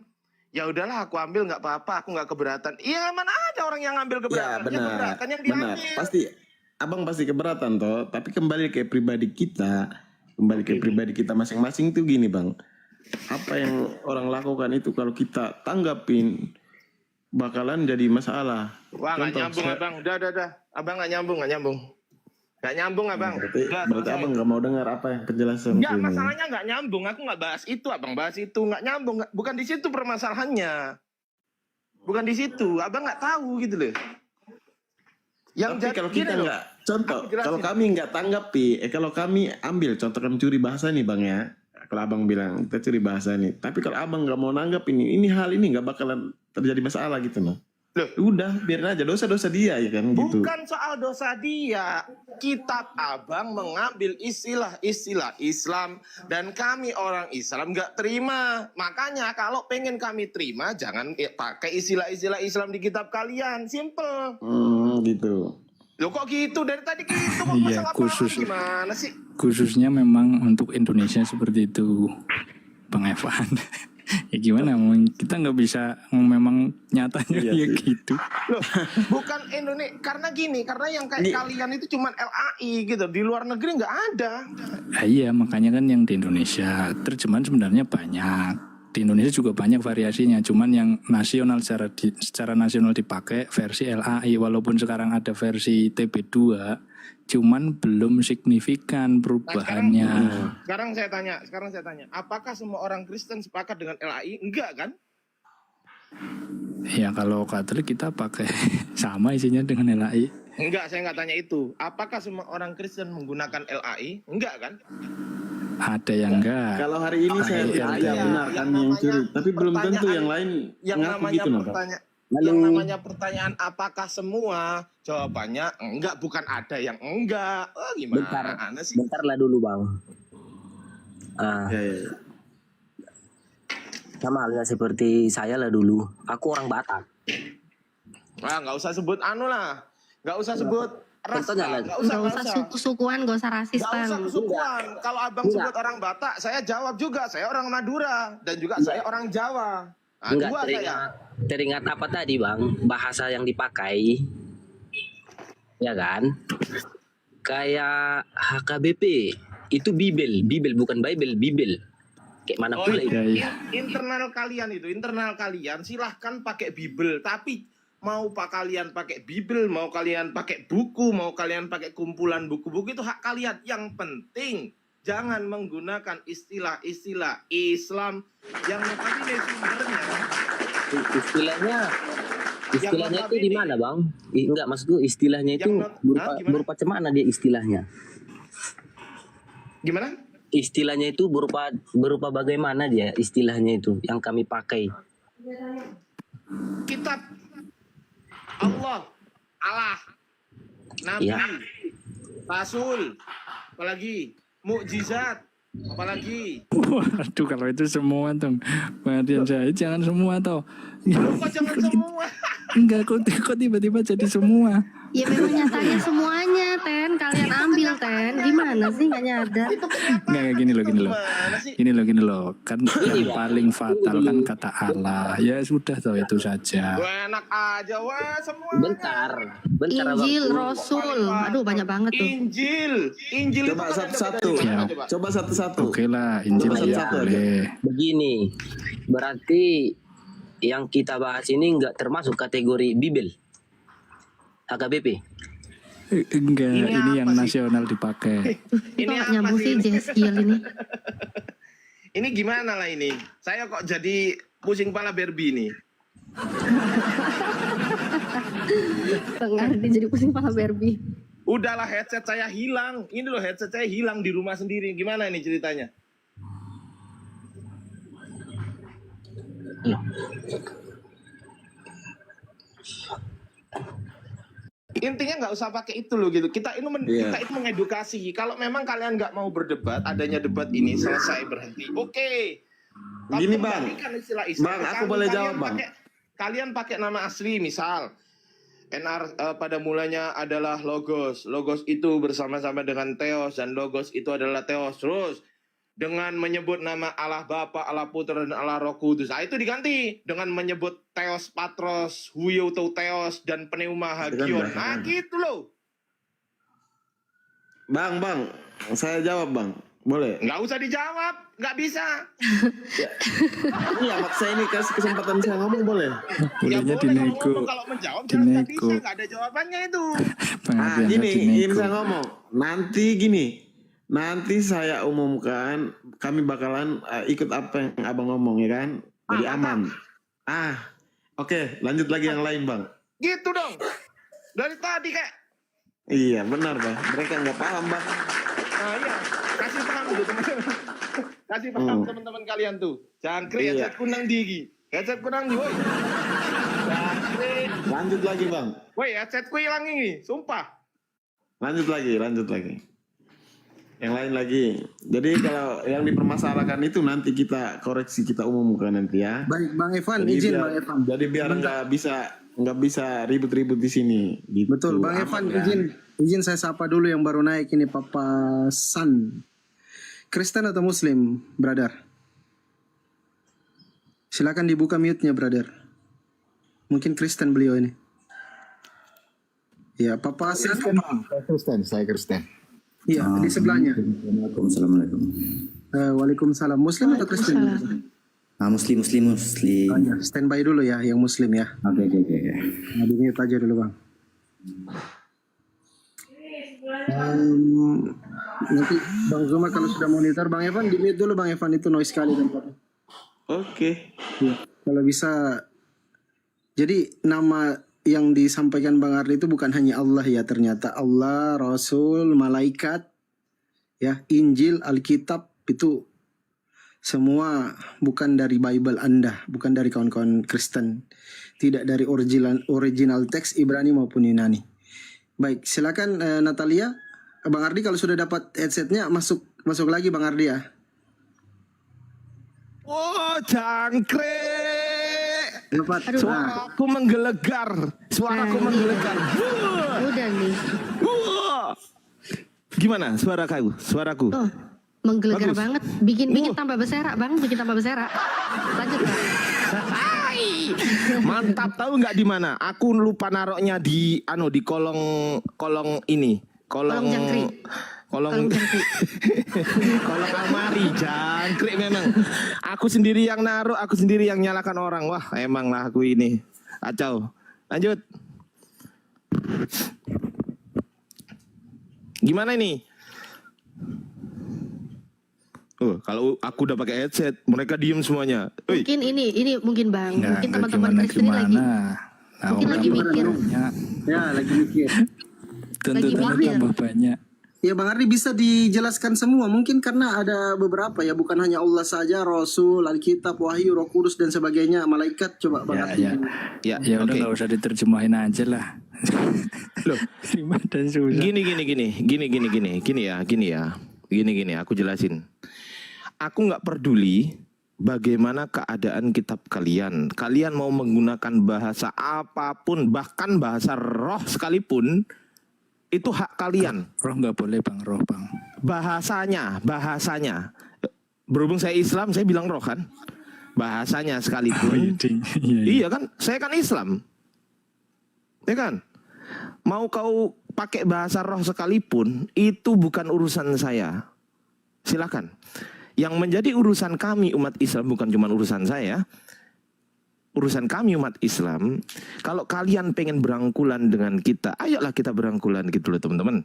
[SPEAKER 3] ya udahlah aku ambil nggak apa-apa, aku nggak keberatan. Iya, mana ada orang yang ngambil keberatan?
[SPEAKER 21] Ya benar,
[SPEAKER 3] keberatan yang diambil.
[SPEAKER 21] pasti abang pasti keberatan toh. Tapi kembali ke pribadi kita masing-masing tuh gini Bang. Apa yang orang lakukan itu kalau kita tanggapin bakalan jadi masalah.
[SPEAKER 3] Wah, nggak nyambung Abang, udah. Abang nggak nyambung. Nggak nyambung Abang.
[SPEAKER 21] Berarti abang nggak mau dengar apa yang penjelasan.
[SPEAKER 3] Nggak, masalahnya nggak nyambung. Aku nggak bahas itu, Abang bahas itu. Nggak nyambung. Bukan di situ permasalahannya. Bukan di situ. Abang nggak tahu gitu loh.
[SPEAKER 21] Tapi kalau kita nggak, kalau kami nggak tanggapi, kalau kami ambil contoh kami curi bahasa nih Bang ya. Kalau abang bilang kita curi bahasa nih. Tapi kalau abang nggak mau nanggap ini hal ini nggak bakalan terjadi masalah gitu loh. Udah biarin aja, dosa dia ya kan gitu.
[SPEAKER 3] Bukan soal dosa dia. Kitab abang mengambil istilah-istilah Islam dan kami orang Islam nggak terima. Makanya kalau pengen kami terima, jangan pakai istilah-istilah Islam di kitab kalian. Simple.
[SPEAKER 21] Gitu.
[SPEAKER 3] Loh kok gitu? Dari tadi gitu kok
[SPEAKER 20] Iya,
[SPEAKER 3] gimana sih?
[SPEAKER 20] khususnya memang untuk Indonesia seperti itu, Bang Evan. Ya gimana, kita nggak bisa memang nyatanya ya gitu.
[SPEAKER 3] Loh, bukan Indonesia, karena yang kayak kalian itu cuman LAI gitu, di luar negeri nggak ada.
[SPEAKER 20] Iya, makanya kan yang di Indonesia terjemahan sebenarnya banyak. Di Indonesia juga banyak variasinya, cuman yang nasional secara nasional dipakai versi LAI, walaupun sekarang ada versi TB2, cuman belum signifikan perubahannya.
[SPEAKER 3] Sekarang saya tanya, apakah semua orang Kristen sepakat dengan LAI? Enggak kan?
[SPEAKER 20] Ya kalau Katolik kita pakai sama isinya dengan LAI.
[SPEAKER 3] Enggak, saya nggak tanya itu. Apakah semua orang Kristen menggunakan LAI? Enggak kan?
[SPEAKER 20] Ada yang enggak.
[SPEAKER 21] Kalau hari ini saya benarkan yang curi, tapi belum tentu yang lain ngaku gitu loh.
[SPEAKER 3] Yang namanya pertanyaan apakah semua? Jawabannya enggak, bukan ada yang enggak. Oh, gimana sih?
[SPEAKER 11] Bentar lah dulu Bang. Sama halnya seperti saya lah dulu. Aku orang Batak.
[SPEAKER 3] Wah, nggak usah sebut lah. Nggak usah sebut ras.
[SPEAKER 18] Nggak usah suku-sukuan, nggak usah rasis Bang.
[SPEAKER 3] Nggak usah kesukuan. Kalau abang sebut orang Batak, saya jawab juga. Saya orang Madura dan juga saya orang Jawa.
[SPEAKER 11] Enggak, teringat apa tadi Bang? Bahasa yang dipakai, ya kan? Kayak HKBP itu Bibel bukan Bible, Bibel. Kayak mana pula itu?
[SPEAKER 3] Internal kalian silahkan pakai Bibel, tapi mau kalian pakai Bibel, mau kalian pakai buku, mau kalian pakai kumpulan buku-buku, itu hak kalian. Yang penting jangan menggunakan istilah-istilah Islam yang notabene sumbernya.
[SPEAKER 11] Istilahnya itu di mana Bang? Enggak, maksudku istilahnya itu berupa macam mana dia istilahnya?
[SPEAKER 3] Gimana?
[SPEAKER 17] istilahnya itu berupa bagaimana dia istilahnya itu yang kami pakai.
[SPEAKER 3] Kitab Allah, Nabi,
[SPEAKER 17] Ya.
[SPEAKER 3] Rasul, apalagi mukjizat, apalagi.
[SPEAKER 20] Waduh, kalau itu semua tuh, Mardian Syahid jangan semua toh.
[SPEAKER 3] Kok jangan semua?
[SPEAKER 20] Enggak, kok tiba-tiba jadi semua.
[SPEAKER 18] Ya memang nyatanya semuanya, Ten. Kalian ambil, Ten. Gimana sih nggak nyadar?
[SPEAKER 20] Enggak, gini loh. Kan yang paling fatal kan kata Allah. Ya sudah toh itu saja.
[SPEAKER 3] Wah, enak aja, wah semua.
[SPEAKER 17] Bentar.
[SPEAKER 18] Injil, Rasul. Aduh, banyak banget tuh.
[SPEAKER 3] Injil
[SPEAKER 21] Coba
[SPEAKER 3] itu kan
[SPEAKER 21] satu-satu.
[SPEAKER 20] Ya.
[SPEAKER 21] Coba satu-satu.
[SPEAKER 20] Oke lah, Injil
[SPEAKER 21] Coba
[SPEAKER 20] ya
[SPEAKER 21] satu-satu
[SPEAKER 20] boleh.
[SPEAKER 17] Begini, berarti yang kita bahas ini nggak termasuk kategori Bibel, HKBP.
[SPEAKER 20] Enggak, ini yang nasional dipakai.
[SPEAKER 18] Ini nggak nyambung sih, Jeskiel ini.
[SPEAKER 3] Ini gimana lah ini? Saya kok jadi pusing kepala Barbie nih.
[SPEAKER 18] Pengardi jadi pusing kepala Barbie.
[SPEAKER 3] Udahlah, headset saya hilang. Ini loh, headset saya hilang di rumah sendiri. Gimana ini ceritanya? Intinya nggak usah pakai itu loh gitu. Kita itu mengedukasi. Kalau memang kalian nggak mau berdebat, adanya debat ini selesai berhenti. Oke.
[SPEAKER 21] Gini, Bang.
[SPEAKER 3] Bang,
[SPEAKER 21] aku boleh jawab, Bang.
[SPEAKER 3] Kalian pakai nama asli, misal NR pada mulanya adalah Logos. Logos itu bersama-sama dengan Theos, dan Logos itu adalah Theos. Terus dengan menyebut nama Allah Bapa, Allah Putra, dan Allah Roh Kudus. Nah, itu diganti dengan menyebut Theos Patros, Huioto Theos, dan Pneuma Hagion. Nah, gitu loh.
[SPEAKER 21] Bang, saya jawab, Bang. Boleh?
[SPEAKER 3] Nggak usah dijawab, nggak bisa.
[SPEAKER 21] Iya, maksa ini kasih kesempatan saya ngomong, boleh?
[SPEAKER 20] Bolehnya dinego.
[SPEAKER 3] Kalau menjawab, jangan nggak bisa, nggak ada jawabannya itu.
[SPEAKER 21] Ini saya ngomong. Nanti saya umumkan, kami bakalan ikut apa yang abang ngomong, ya kan? Jadi aman. Oke, lanjut lagi yang lain, Bang.
[SPEAKER 3] Gitu dong. Dari tadi kayak.
[SPEAKER 21] Iya, benar, Bang. Mereka nggak paham, Bang.
[SPEAKER 3] Nah, iya. Kasih paham dulu, teman-teman. Kasih paham teman-teman kalian tuh. Jangkrik, headset kunang digi. Headset kunang di, woi. Jangkrik.
[SPEAKER 21] Lanjut lagi, Bang.
[SPEAKER 3] Woi, headsetku hilang ini, sumpah.
[SPEAKER 21] Lanjut lagi. Yang lain lagi. Jadi kalau yang dipermasalahkan itu nanti kita koreksi, kita umumkan nanti ya.
[SPEAKER 2] Baik, Bang Evan,
[SPEAKER 21] Jadi
[SPEAKER 2] izin
[SPEAKER 21] biar,
[SPEAKER 2] Bang Evan.
[SPEAKER 21] Jadi biar nggak bisa ribut-ribut di sini. Gitu.
[SPEAKER 2] Betul, Bang Evan, izin saya sapa dulu yang baru naik ini, Papa San. Kristen atau Muslim, brother? Silakan dibuka mute-nya, brother. Mungkin Kristen beliau ini. Ya, Papa San.
[SPEAKER 1] Saya Kristen.
[SPEAKER 2] Iya, di sebelahnya.
[SPEAKER 1] Assalamualaikum.
[SPEAKER 2] Waalaikumsalam. Muslim atau Kristen?
[SPEAKER 1] Muslim.
[SPEAKER 2] Oh, ya. Standby dulu ya, yang Muslim ya.
[SPEAKER 1] Oke.
[SPEAKER 2] Nah, di mute aja dulu, Bang. Nanti Bang Zuma kalau sudah monitor, Bang Evan di mute dulu, Bang Evan, itu noise sekali tempatnya.
[SPEAKER 21] Oke.
[SPEAKER 2] Ya, kalau bisa. Jadi nama yang disampaikan Bang Ardi itu bukan hanya Allah ya, ternyata Allah, Rasul, malaikat, ya, Injil, Alkitab itu semua bukan dari Bible Anda, bukan dari kawan-kawan Kristen, tidak dari original teks Ibrani maupun Yunani. Baik, silakan Natalia. Bang Ardi kalau sudah dapat headsetnya masuk lagi Bang Ardi ya.
[SPEAKER 3] Oh, jangkrik. Suaraku menggelegar.
[SPEAKER 18] Udah nih.
[SPEAKER 3] Gimana suaraku?
[SPEAKER 18] Oh, menggelegar
[SPEAKER 3] Bagus.
[SPEAKER 18] banget. Bikin tambah berserak, Bang. Bikin tambah berserak. Lanjut, Bang.
[SPEAKER 3] Mantap, tahu nggak di mana? Aku lupa naroknya di kolong ini. Kolong
[SPEAKER 18] jangkrik.
[SPEAKER 3] Kolong almari, jangkrik memang. Aku sendiri yang naruh, aku sendiri yang nyalakan orang. Wah, emang lah aku ini. Kacau. Lanjut. Gimana ini? Kalau aku udah pakai headset, mereka diem semuanya.
[SPEAKER 18] Mungkin ini mungkin Bang.
[SPEAKER 20] Ya,
[SPEAKER 18] mungkin teman-teman Kristen lagi. Mungkin lagi mikir.
[SPEAKER 2] Ya, lagi mikir.
[SPEAKER 20] Tuntutannya tambah banyak.
[SPEAKER 2] Ya Bang Ardi bisa dijelaskan semua, mungkin karena ada beberapa ya, bukan hanya Allah saja, Rasul, Alkitab, Wahyu, Roh Kudus dan sebagainya, malaikat. Coba Bang Ardi.
[SPEAKER 20] Ya udah nggak usah diterjemahin aja lah.
[SPEAKER 8] Loh,
[SPEAKER 20] Gimana susah.
[SPEAKER 8] Gini, aku jelasin. Aku nggak peduli bagaimana keadaan kitab kalian. Kalian mau menggunakan bahasa apapun, bahkan bahasa roh sekalipun, itu hak kalian.
[SPEAKER 20] Roh nggak boleh Bang, roh Bang.
[SPEAKER 8] Bahasanya. Berhubung saya Islam, saya bilang roh kan. Bahasanya sekalipun. Iya kan, saya kan Islam. Ya kan? Mau kau pakai bahasa roh sekalipun, itu bukan urusan saya. Silakan. Yang menjadi urusan kami umat Islam, bukan cuma urusan saya, urusan kami umat Islam. Kalau kalian pengen berangkulan dengan kita, ayolah kita berangkulan gitu loh teman-teman.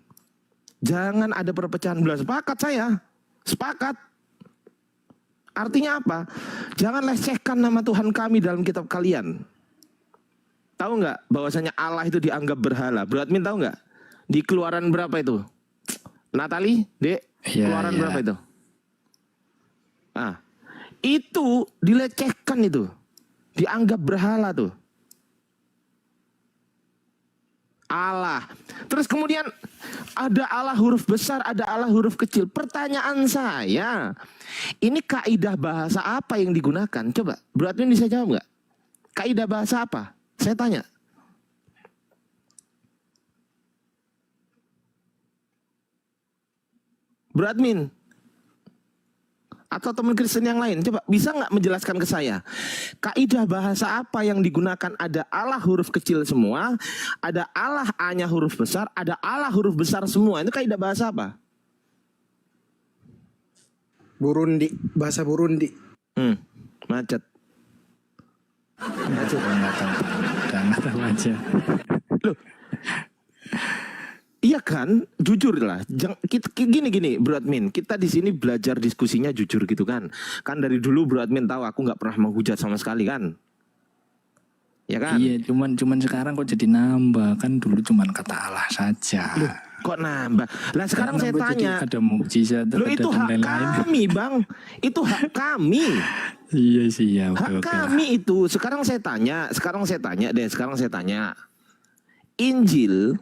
[SPEAKER 8] Jangan ada perpecahan belah. Sepakat saya, sepakat. Artinya apa? Jangan lecehkan nama Tuhan kami dalam kitab kalian. Tahu nggak bahwasanya Allah itu dianggap berhala? Bro Admin tahu nggak? Di Keluaran berapa itu? Natali, Dek, Keluaran berapa itu? Ah, itu dilecehkan itu. Dianggap berhala tuh. Allah. Terus kemudian ada Allah huruf besar, ada Allah huruf kecil. Pertanyaan saya, ini kaidah bahasa apa yang digunakan? Coba, Bro Admin bisa jawab nggak? Kaidah bahasa apa? Saya tanya. Bro Admin atau teman Kristen yang lain, coba bisa nggak menjelaskan ke saya kaidah bahasa apa yang digunakan? Ada Allah huruf kecil semua, ada Allah A-nya huruf besar, ada Allah huruf besar semua. Itu kaidah bahasa apa?
[SPEAKER 2] Burundi, bahasa Burundi.
[SPEAKER 8] Macet.
[SPEAKER 20] Nggak tahu aja.
[SPEAKER 8] Loh, iya kan, jujur lah. Gini, Bro Admin, kita di sini belajar diskusinya jujur gitu kan. Kan dari dulu Bro Admin tahu aku nggak pernah menghujat sama sekali kan. Ya kan?
[SPEAKER 20] Iya, cuman sekarang kok jadi nambah, kan dulu cuman kata Allah saja.
[SPEAKER 8] Loh, kok nambah? Lah sekarang saya tanya.
[SPEAKER 20] Ada mukjizat.
[SPEAKER 8] Loh itu hak kami Bang. Itu hak kami.
[SPEAKER 20] Iya sih ya.
[SPEAKER 8] Hak kami itu. Sekarang saya tanya. Injil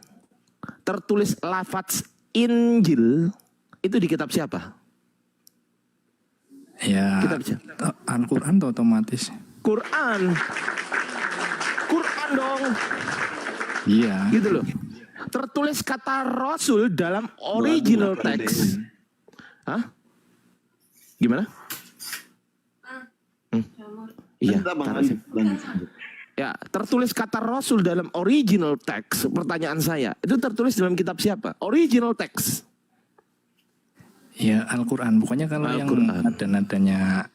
[SPEAKER 8] tertulis lafaz Injil itu di kitab siapa?
[SPEAKER 20] Ya.
[SPEAKER 8] Kitab siapa?
[SPEAKER 20] Al-Quran tuh otomatis.
[SPEAKER 8] Quran dong.
[SPEAKER 20] Iya.
[SPEAKER 8] Gitu loh. Tertulis kata Rasul dalam original text. Hah? Gimana? Iya. Ya, tertulis kata Rasul dalam original text. Pertanyaan saya, itu tertulis dalam kitab siapa? Original text.
[SPEAKER 20] Ya Al-Quran. Pokoknya kalau yang ada nadanya,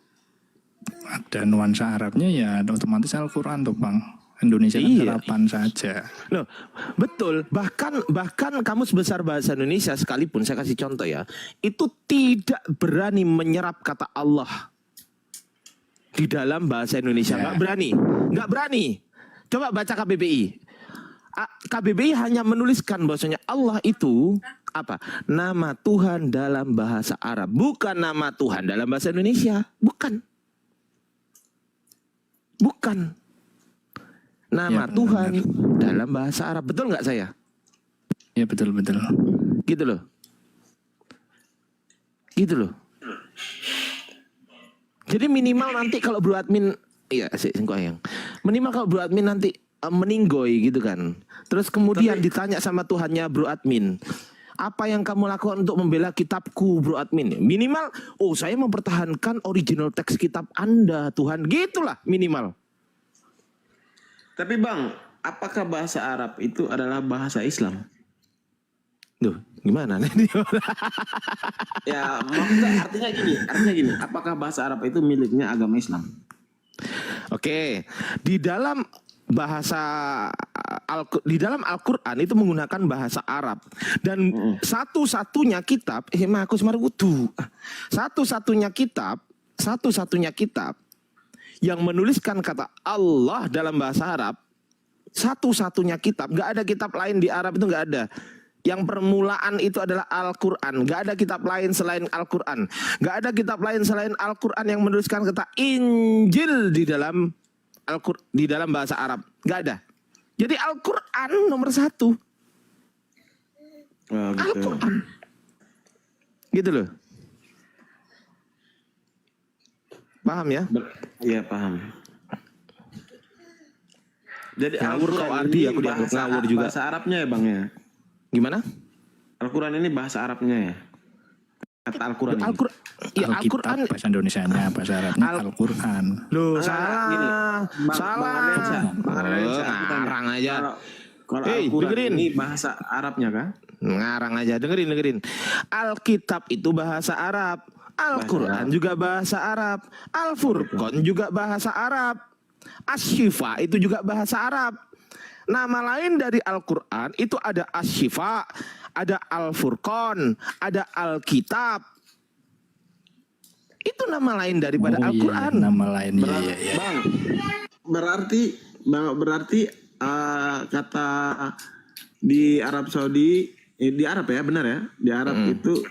[SPEAKER 20] ada nuansa Arabnya ya otomatis Al-Quran tuh Bang. Indonesia kan serapan saja.
[SPEAKER 8] Loh, betul. Bahkan kamus besar bahasa Indonesia sekalipun, saya kasih contoh ya, itu tidak berani menyerap kata Allah di dalam bahasa Indonesia. Nggak berani. Coba baca KBBI. KBBI hanya menuliskan bahwasanya Allah itu apa? Nama Tuhan dalam bahasa Arab, bukan nama Tuhan dalam bahasa Indonesia. Bukan. Nama Tuhan dalam bahasa Arab. Betul nggak saya?
[SPEAKER 20] Ya betul.
[SPEAKER 8] Gitu loh. Jadi minimal nanti kalau Bro Admin, minimal kalau Bro Admin nanti meninggoy gitu kan. Terus kemudian ditanya sama Tuhannya Bro Admin, apa yang kamu lakukan untuk membela kitabku Bro Admin? Minimal, saya mempertahankan original teks kitab Anda Tuhan. Gitulah minimal.
[SPEAKER 21] Tapi Bang, apakah bahasa Arab itu adalah bahasa Islam?
[SPEAKER 8] Duh, gimana nih?
[SPEAKER 21] Ya, maksudnya artinya gini, apakah bahasa Arab itu miliknya agama Islam?
[SPEAKER 8] Oke, di dalam Al-Quran itu menggunakan bahasa Arab dan satu-satunya kitab yang menuliskan kata Allah dalam bahasa Arab, satu-satunya kitab, nggak ada kitab lain di Arab itu nggak ada.
[SPEAKER 3] Yang permulaan itu adalah Al-Quran. Gak ada kitab lain selain Al-Quran. Gak ada kitab lain selain Al-Quran yang menuliskan kata Injil di dalam di dalam bahasa Arab. Gak ada. Jadi Al-Quran nomor 1. Al-Quran. Gitu loh. Paham ya?
[SPEAKER 21] Iya paham. Jadi
[SPEAKER 3] ngawur kau arti aku dianggap ngawur juga.
[SPEAKER 21] Bahasa Arabnya ya Bang ya?
[SPEAKER 3] Gimana?
[SPEAKER 21] Al-Quran ini bahasa Arabnya ya? Kata Al-Quran ini.
[SPEAKER 3] Ya, Al-Quran
[SPEAKER 20] bahasa Indonesianya, bahasa Arabnya Al-Quran.
[SPEAKER 3] Loh, salah. Ngarang aja.
[SPEAKER 21] Kalau Al-Quran ini bahasa Arabnya kan?
[SPEAKER 3] Ngarang aja, dengerin. Alkitab itu bahasa Arab. Al-Quran juga bahasa Arab. Al-Furqan juga bahasa Arab. Asy-Syifa itu juga bahasa Arab. Nama lain dari Al-Quran itu ada Asy-Syifa, ada Al-Furqan, ada Alkitab. Itu nama lain daripada Al-Quran.
[SPEAKER 20] Nama lain.
[SPEAKER 21] Bang, berarti kata di Arab Saudi, di Arab ya, benar ya? Di Arab itu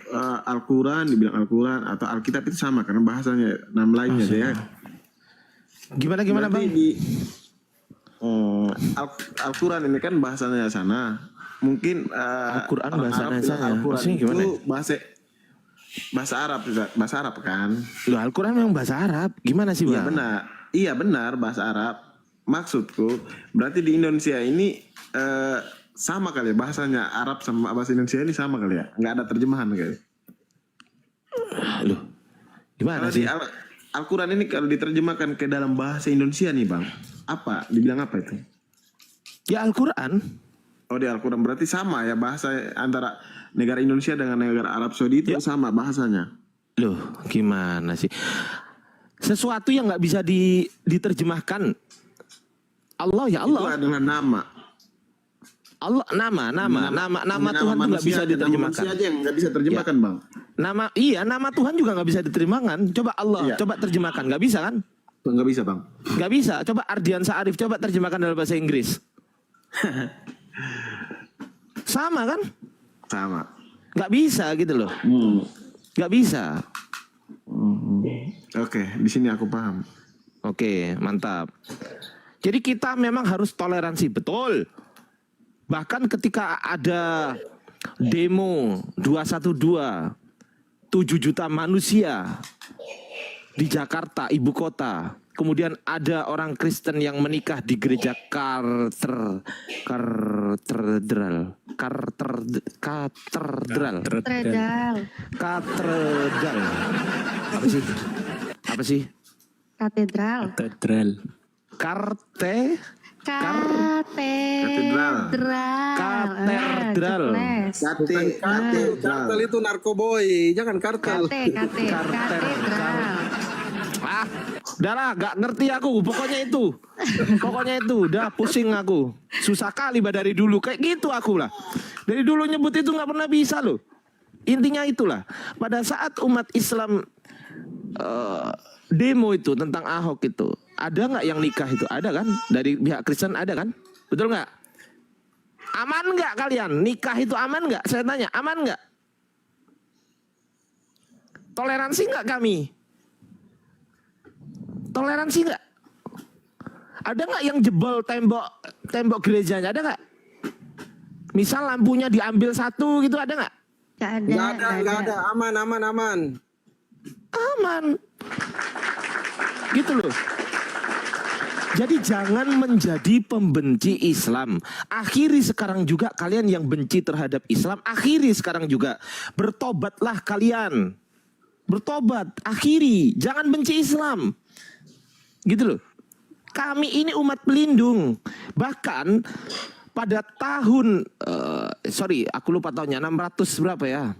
[SPEAKER 21] Al-Quran, dibilang Al-Quran atau Alkitab itu sama karena bahasanya nama lainnya ya.
[SPEAKER 3] Gimana
[SPEAKER 21] berarti
[SPEAKER 3] Bang?
[SPEAKER 21] Al-Quran ini kan bahasanya sana. Mungkin
[SPEAKER 3] Al-Quran bahasanya sana.
[SPEAKER 21] Al-Quran itu bahasa Arab, bahasa Arab kan?
[SPEAKER 3] Loh, Al-Quran memang bahasa Arab. Gimana sih, Bang?
[SPEAKER 21] Iya benar bahasa Arab. Maksudku berarti di Indonesia ini sama kali ya, bahasanya Arab sama bahasa Indonesia ini sama kali ya? Nggak ada terjemahan kali.
[SPEAKER 3] Loh, gimana sih?
[SPEAKER 21] Al-Quran ini kalau diterjemahkan ke dalam bahasa Indonesia nih Bang, apa? Dibilang apa itu?
[SPEAKER 3] Ya Al-Quran.
[SPEAKER 21] Oh di Al-Quran berarti sama ya bahasa antara negara Indonesia dengan negara Arab Saudi itu sama bahasanya.
[SPEAKER 3] Loh gimana sih? Sesuatu yang nggak bisa diterjemahkan. Allah ya Allah.
[SPEAKER 21] Itu adalah nama.
[SPEAKER 3] Allah nama Tuhan itu nggak bisa diterjemahkan.
[SPEAKER 21] Manusia aja yang nggak bisa terjemahkan Bang.
[SPEAKER 3] Nama Tuhan juga nggak bisa diterjemahkan. Coba Allah, coba terjemahkan, nggak bisa kan?
[SPEAKER 21] Nggak bisa Bang.
[SPEAKER 3] Nggak bisa. Coba Ardian Saarif, coba terjemahkan dalam bahasa Inggris. Sama kan?
[SPEAKER 21] Sama.
[SPEAKER 3] Nggak bisa gitu loh. Nggak bisa.
[SPEAKER 21] Oke, di sini aku paham.
[SPEAKER 3] Oke, mantap. Jadi kita memang harus toleransi, betul. Bahkan ketika ada demo 212, 7 juta manusia di Jakarta, ibu kota. Kemudian ada orang Kristen yang menikah di gereja katedral. Apa sih?
[SPEAKER 18] Katedral.
[SPEAKER 3] Katedral.
[SPEAKER 15] Kartel itu narkoboy, jangan kartel.
[SPEAKER 18] Katedral.
[SPEAKER 3] Udahlah, gak ngerti aku. Pokoknya itu, udah pusing aku. Susah kali dari dulu kayak gitu aku lah. Dari dulu nyebut itu nggak pernah bisa loh. Intinya itulah. Pada saat umat Islam demo itu tentang Ahok itu, ada nggak yang nikah itu? Ada kan? Dari pihak Kristen ada kan? Betul nggak? Aman nggak kalian? Nikah itu aman nggak? Saya tanya, aman nggak? Toleransi nggak kami? Toleransi nggak? Ada nggak yang jebol tembok gerejanya? Ada nggak? Misal lampunya diambil satu gitu, ada nggak?
[SPEAKER 18] Nggak ada.
[SPEAKER 15] Aman.
[SPEAKER 3] Gitu loh. Jadi jangan menjadi pembenci Islam. Akhiri sekarang juga kalian yang benci terhadap Islam. Akhiri sekarang juga. Bertobatlah kalian. Bertobat. Akhiri. Jangan benci Islam. Gitu loh. Kami ini umat pelindung. Bahkan pada tahun aku lupa tahunnya, 600 berapa ya?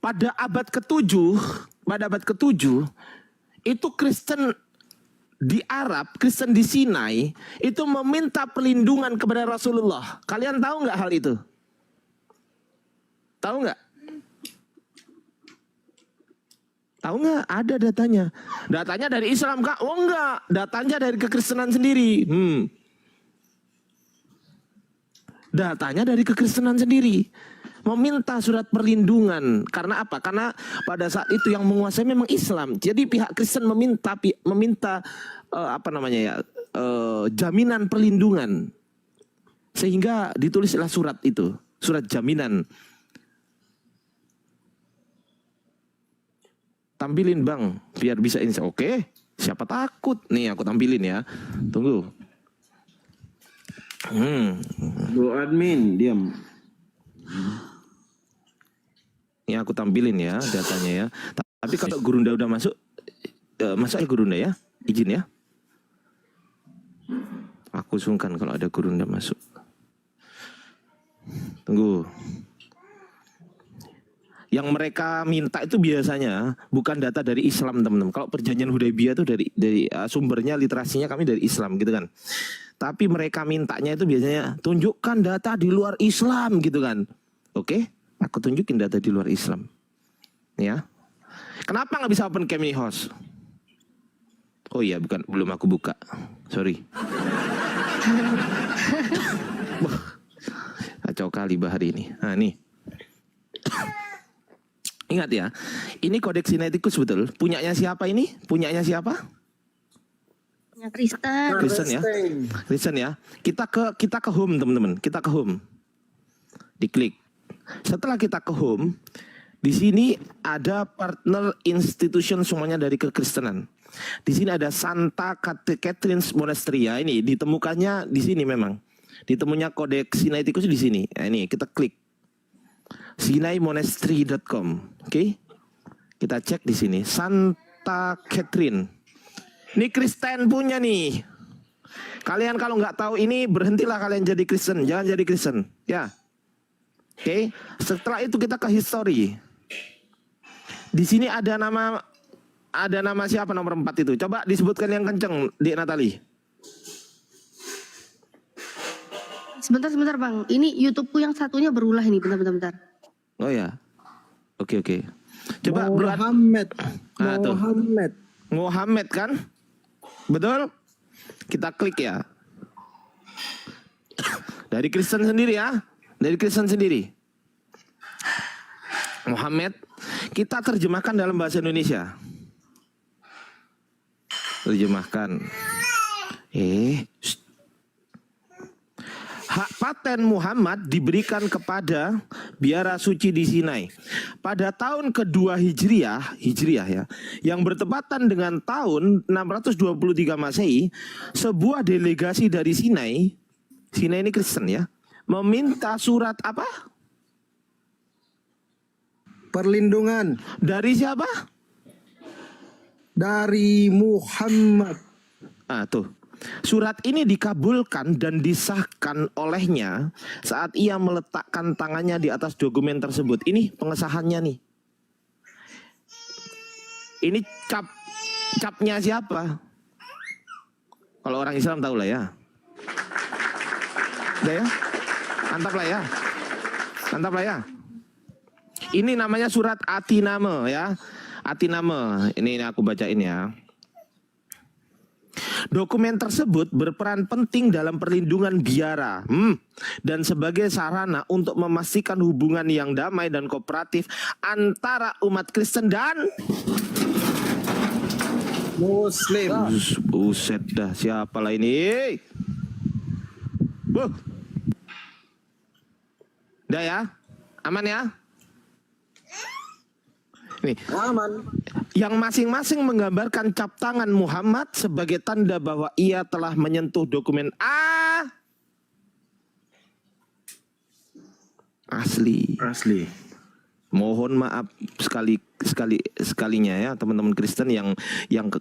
[SPEAKER 3] Pada abad ke-7 itu Kristen di Arab, Kristen di Sinai itu meminta perlindungan kepada Rasulullah. Kalian tahu nggak hal itu? Tahu nggak? Tahu nggak? Ada datanya. Datanya dari Islam kak? Oh enggak, datanya dari kekristenan sendiri.
[SPEAKER 2] Datanya dari kekristenan sendiri. Meminta surat perlindungan. Karena apa? Karena pada saat itu yang menguasai memang Islam. Jadi pihak Kristen meminta jaminan perlindungan. Sehingga ditulislah surat itu, surat jaminan. Tampilin bang, biar bisa insya. Oke, siapa takut? Nih aku tampilin ya. Tunggu.
[SPEAKER 21] Bu admin, diam.
[SPEAKER 2] Ini aku tampilin ya datanya ya. Tapi kalau Gurunda udah masuk, masuk ya Gurunda ya, izin ya. Aku sungkan kalau ada Gurunda masuk. Tunggu. Yang mereka minta itu biasanya bukan data dari Islam teman-teman. Kalau perjanjian Hudaybiyah itu dari sumbernya literasinya kami dari Islam gitu kan. Tapi mereka mintanya itu biasanya tunjukkan data di luar Islam gitu kan. Oke, aku tunjukin data di luar Islam. Ya. Kenapa nggak bisa open cam ini host? Oh iya, belum aku buka. Sorry. Kacau kali bahari ini. Nah nih. Ingat ya, ini Kodeks Sinaiticus betul. Punyanya siapa ini? Punyanya siapa?
[SPEAKER 18] Punya Kristen.
[SPEAKER 2] Kristen ya. Kristen ya. Kita ke home teman-teman. Kita ke home. Diklik. Setelah kita ke home, di sini ada partner institution semuanya dari kekristenan. Di sini ada Santa Catherine's Monastery ya. Ini ditemukannya di sini memang. Ditemunya Kodeks Sinaiticus di sini. Nah, ini kita klik. SinaiMonastery.com. Oke. Kita cek di sini Santa Catherine. Ini Kristen punya nih. Kalian kalau nggak tahu ini berhentilah kalian jadi Kristen, jangan jadi Kristen, ya. Oke. Setelah itu kita ke history. Di sini ada nama siapa nomor 4 itu? Coba disebutkan yang kenceng, Dik Natali.
[SPEAKER 18] Sebentar bang, ini YouTubeku yang satunya berulah ini, bentar.
[SPEAKER 2] Oh ya, oke. Coba
[SPEAKER 21] Muhammad.
[SPEAKER 2] Muhammad kan? Betul? Kita klik ya. Dari Kristen sendiri ya. Dari Kristen sendiri. Muhammad. Kita terjemahkan dalam bahasa Indonesia. Terjemahkan. Hak paten Muhammad diberikan kepada biara suci di Sinai pada tahun kedua Hijriah ya, yang bertepatan dengan tahun 623 Masehi. Sebuah delegasi dari Sinai ini Kristen ya, meminta surat apa?
[SPEAKER 21] Perlindungan.
[SPEAKER 2] Dari siapa?
[SPEAKER 21] Dari Muhammad.
[SPEAKER 2] Tuh. Surat ini dikabulkan dan disahkan olehnya saat ia meletakkan tangannya di atas dokumen tersebut. Ini pengesahannya nih. Ini capnya siapa? Kalau orang Islam tahu lah ya. Udah ya? Mantap lah ya. Ini namanya surat Atiname ya. Atiname. Ini aku bacain ya. Dokumen tersebut berperan penting dalam perlindungan biara dan sebagai sarana untuk memastikan hubungan yang damai dan kooperatif antara umat Kristen dan
[SPEAKER 21] Muslim.
[SPEAKER 2] Buset dah, siapa lah ini? Udah ya? Aman ya? Nih,
[SPEAKER 21] aman.
[SPEAKER 2] Yang masing-masing menggambarkan cap tangan Muhammad sebagai tanda bahwa ia telah menyentuh dokumen asli. Mohon maaf sekalinya ya teman-teman Kristen yang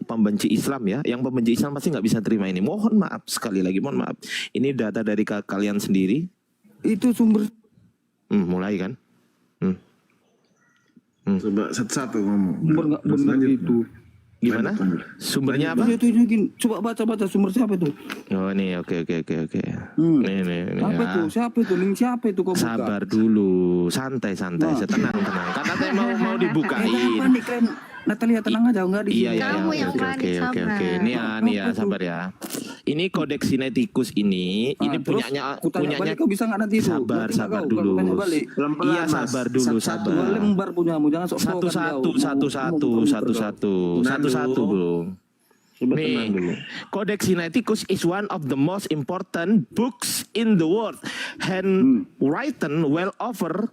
[SPEAKER 2] pembenci Islam ya, yang pembenci Islam pasti nggak bisa terima ini. Mohon maaf sekali lagi, mohon maaf. Ini data dari kalian sendiri.
[SPEAKER 21] Itu sumber.
[SPEAKER 2] Mulai kan?
[SPEAKER 21] Coba satu-satu ngomong.
[SPEAKER 16] Sumber nggak benar itu.
[SPEAKER 2] Gimana? Sumbernya apa?
[SPEAKER 16] Coba baca sumber siapa itu?
[SPEAKER 2] Oh nih, oke. Nih.
[SPEAKER 16] Apa itu? Siapa itu? Link siapa itu? Kau buka?
[SPEAKER 2] Sabar dulu, santai. Tenang. Karena saya mau dibukain.
[SPEAKER 16] Natalia tenang aja, enggak di
[SPEAKER 7] Iya,
[SPEAKER 18] Kamu yang panik, sabar.
[SPEAKER 7] Nih ya, sabar ya. Ini Codex Sinaiticus ini punyanya
[SPEAKER 16] kau bisa nggak nanti itu?
[SPEAKER 7] sabar dulu. Iya, sabar dulu, sabar.
[SPEAKER 16] Dua lembar punyamu, jangan sok-sokan
[SPEAKER 7] satu belum. Nih, Codex Sinaiticus is one of the most important books in the world, handwritten well over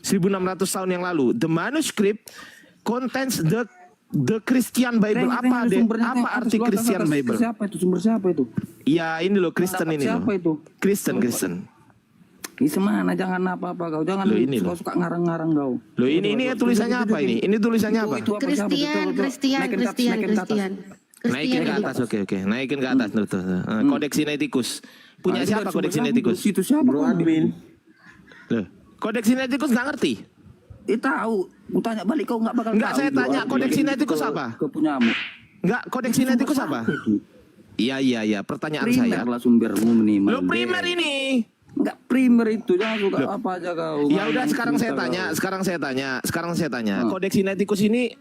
[SPEAKER 7] 1600 tahun yang lalu. The manuscript contains the Christian Bible. Apa arti Christian Bible?
[SPEAKER 16] Sumber siapa itu?
[SPEAKER 7] Ya ini loh, Kristen ini loh.
[SPEAKER 16] Siapa itu?
[SPEAKER 7] Kristen.
[SPEAKER 16] Ini semana, jangan apa-apa kau, jangan suka ngarang-ngarang kau.
[SPEAKER 7] Loh ini tulisannya apa ini? Ini tulisannya apa?
[SPEAKER 18] Kristen.
[SPEAKER 7] Naikin ke atas, oke. Naikin ke atas tuh. Codex Sinaiticus. Punya siapa Codex Sinaiticus?
[SPEAKER 16] Itu siapa?
[SPEAKER 21] Bro admin.
[SPEAKER 7] Loh, Codex Sinaiticus nggak ngerti?
[SPEAKER 16] Tahu. Aku tanya balik kau nggak bakal.
[SPEAKER 7] Nggak, saya tanya Codex Sinaiticus apa?
[SPEAKER 16] Kau punyamu.
[SPEAKER 7] Nggak, Codex Sinaiticus apa? Iya. Pertanyaan saya.
[SPEAKER 16] Primer lah sumbermu minimal.
[SPEAKER 7] Lo primer ini.
[SPEAKER 16] Enggak primer itu, jangan suka apa aja kau.
[SPEAKER 7] Ya udah, sekarang saya tanya. Codex Sinaiticus ini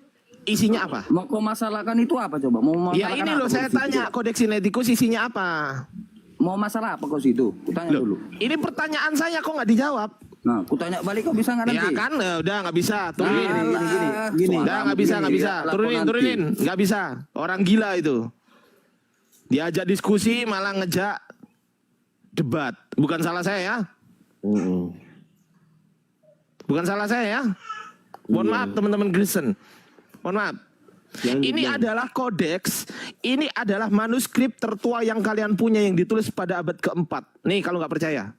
[SPEAKER 7] isinya apa?
[SPEAKER 16] Mau kau masalahkan itu apa coba?
[SPEAKER 7] Ya ini loh saya tanya, Codex Sinaiticus isinya apa?
[SPEAKER 16] Mau masalah apa kau situ? Kutanya dulu.
[SPEAKER 7] Ini pertanyaan saya kok nggak dijawab?
[SPEAKER 16] Nah, kutanya balik kau bisa nggak nanti?
[SPEAKER 7] Ya kan, udah nggak bisa. Turunin.
[SPEAKER 16] Gini.
[SPEAKER 7] Udah nggak bisa. Turunin. Nggak bisa. Orang gila itu. Diajak diskusi malah ngejak debat. Bukan salah saya ya. Bukan salah saya ya. Mohon maaf teman-teman Kristen. Mohon maaf. Ini adalah kodeks, ini adalah manuskrip tertua yang kalian punya yang ditulis pada abad keempat. Nih kalau nggak percaya.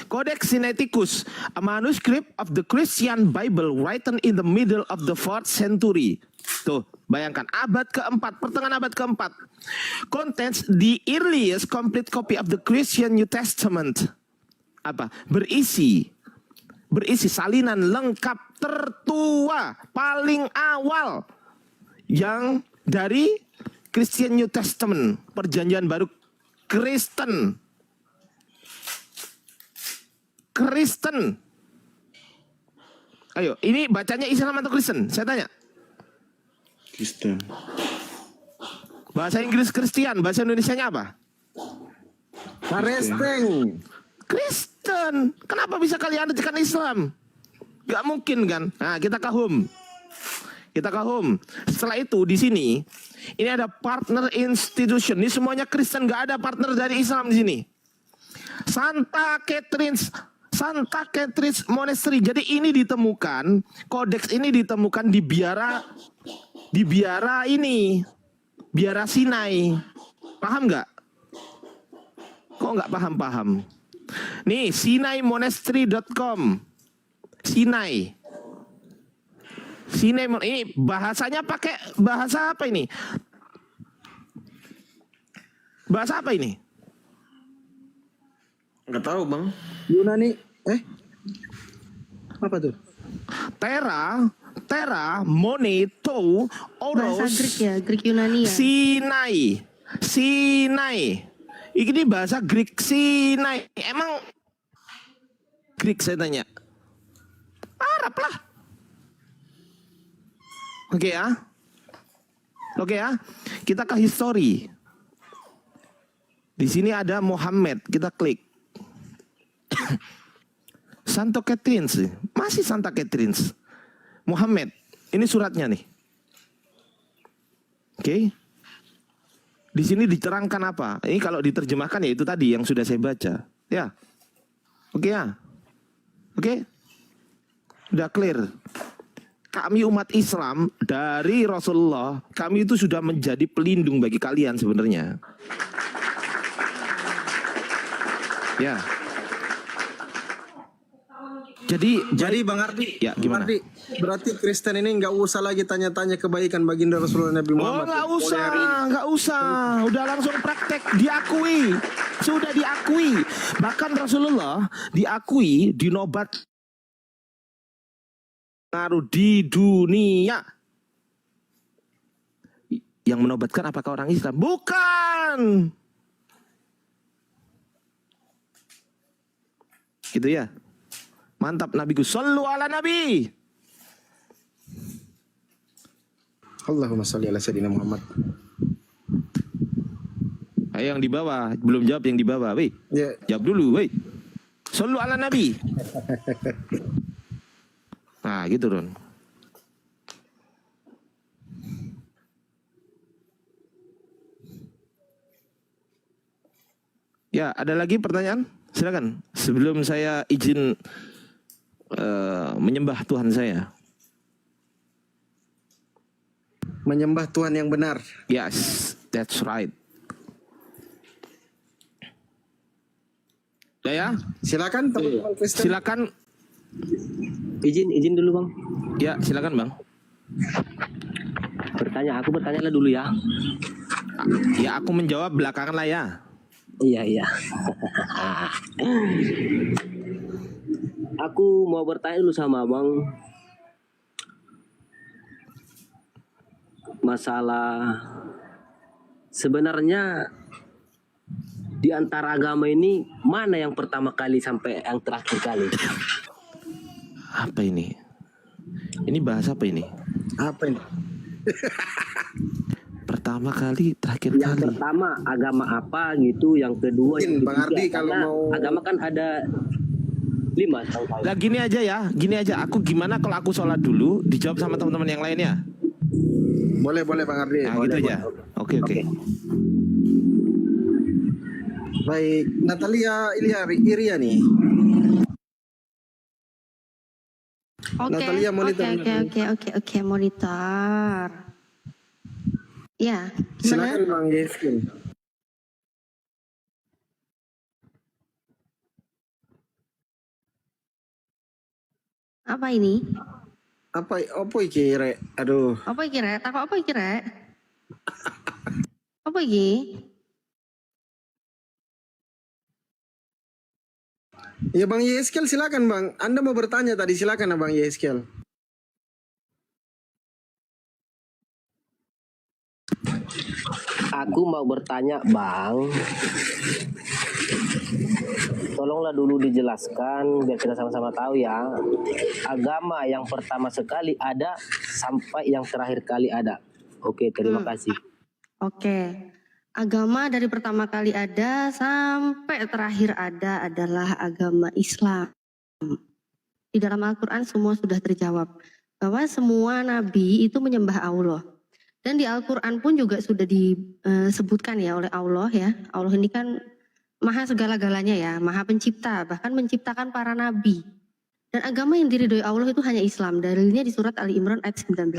[SPEAKER 7] Codex Sinaiticus, a manuscript of the Christian Bible written in the middle of the 4th century. Tuh, bayangkan abad keempat, pertengahan abad keempat. Contains the earliest complete copy of the Christian New Testament. Apa? Berisi salinan lengkap tertua paling awal yang dari Christian New Testament, perjanjian baru Kristen. Ayo, ini bacanya Islam atau Kristen? Saya tanya.
[SPEAKER 21] Kristen.
[SPEAKER 7] Bahasa Inggris Kristen, bahasa Indonesianya apa? Kristen. Kenapa bisa kalian artikan Islam? Gak mungkin kan? Nah, kita kahum. Setelah itu di sini ini ada partner institution. Ini semuanya Kristen, gak ada partner dari Islam di sini. Santa Catherine's Monastery. Jadi ini ditemukan, kodeks ini ditemukan di biara Sinai. Paham nggak? Kok nggak paham? Nih, SinaiMonastery.com. Sinai. Ini bahasanya pakai bahasa apa ini? Bahasa apa ini?
[SPEAKER 21] Nggak tahu bang.
[SPEAKER 2] Yunani. Apa tuh?
[SPEAKER 7] Terra, Moneto, Oros.
[SPEAKER 18] Bahasa Greek ya, Greek Yunani ya.
[SPEAKER 7] Sinai. Ini bahasa Greek Sinai. Emang Greek saya tanya. Arab lah. Oke ya. Kita ke history. Di sini ada Muhammad, kita klik. Santa Catherine, masih Santa Catherine. Muhammad, ini suratnya nih. Oke. Di sini diterangkan apa? Ini kalau diterjemahkan ya itu tadi yang sudah saya baca. Ya. Oke ya. Oke. Udah clear. Kami umat Islam dari Rasulullah, kami itu sudah menjadi pelindung bagi kalian sebenarnya. Ya. Jadi
[SPEAKER 2] Bang Ardi,
[SPEAKER 7] ya gimana?
[SPEAKER 2] Bang Ardi, berarti Kristen ini nggak usah lagi tanya-tanya kebaikan baginda Rasulullah Nabi Muhammad.
[SPEAKER 7] Oh nggak usah, udah langsung praktek, diakui, sudah diakui. Bahkan Rasulullah diakui, dinobat ngaruh di dunia. Yang menobatkan apakah orang Islam? Bukan. Gitu ya. Mantap Nabiku. Sallu ala Nabi.
[SPEAKER 2] Allahumma sholli ala sayyidina Muhammad.
[SPEAKER 7] Ayo yang di bawah, belum jawab yang di bawah, weh.
[SPEAKER 2] Ya.
[SPEAKER 7] Jawab dulu, weh. Sallu ala Nabi. Nah, gitu Ron. Ya, ada lagi pertanyaan? Silakan. Sebelum saya izin menyembah Tuhan saya.
[SPEAKER 2] Menyembah Tuhan yang benar.
[SPEAKER 7] Yes, that's right. Ya,
[SPEAKER 2] silakan teman-teman Kristen.
[SPEAKER 7] Silakan.
[SPEAKER 17] Izin dulu Bang.
[SPEAKER 7] Ya, silakan Bang.
[SPEAKER 17] Aku bertanya dulu ya.
[SPEAKER 7] Ya, aku menjawab belakangan lah ya.
[SPEAKER 17] Iya. Aku mau bertanya dulu sama Bang. Masalah sebenarnya di antara agama ini mana yang pertama kali sampai yang terakhir kali?
[SPEAKER 7] Apa ini? Ini bahasa apa ini?
[SPEAKER 2] Apa ini?
[SPEAKER 7] Pertama kali, terakhir
[SPEAKER 17] yang
[SPEAKER 7] kali.
[SPEAKER 17] Yang pertama agama apa gitu, yang kedua yang
[SPEAKER 2] Bang Ardi kalau mau
[SPEAKER 17] agama kan ada 5 tahu.
[SPEAKER 7] Lah gini aja. Aku gimana kalau aku sholat dulu, dijawab sama teman-teman yang lainnya?
[SPEAKER 2] Boleh Bang Ardi.
[SPEAKER 7] Nah,
[SPEAKER 2] boleh,
[SPEAKER 7] gitu aja. Oke.
[SPEAKER 2] Baik, Natalia Iria nih. Natalia monitor.
[SPEAKER 18] Oke, monitor. Ya,
[SPEAKER 2] silakan Bang Yeskin.
[SPEAKER 18] Apa ini?
[SPEAKER 2] Apa iki rek? Aduh.
[SPEAKER 18] Apa iki rek? Takut apa iki rek? Apa iki?
[SPEAKER 2] Ya Bang Yeskel silakan Bang. Anda mau bertanya tadi, silakan Bang Yeskel.
[SPEAKER 17] Aku mau bertanya Bang, tolonglah dulu dijelaskan biar kita sama-sama tahu ya. Agama yang pertama sekali ada sampai yang terakhir kali ada. Oke, terima kasih.
[SPEAKER 18] Oke. Agama dari pertama kali ada sampai terakhir ada adalah agama Islam. Di dalam Al-Quran semua sudah terjawab. Bahwa semua nabi itu menyembah Allah. Dan di Al-Quran pun juga sudah disebutkan ya oleh Allah ya. Allah ini kan maha segala-galanya ya, maha pencipta, bahkan menciptakan para nabi. Dan agama yang diridhoi Allah itu hanya Islam. Dalilnya di surat Ali Imran ayat 19.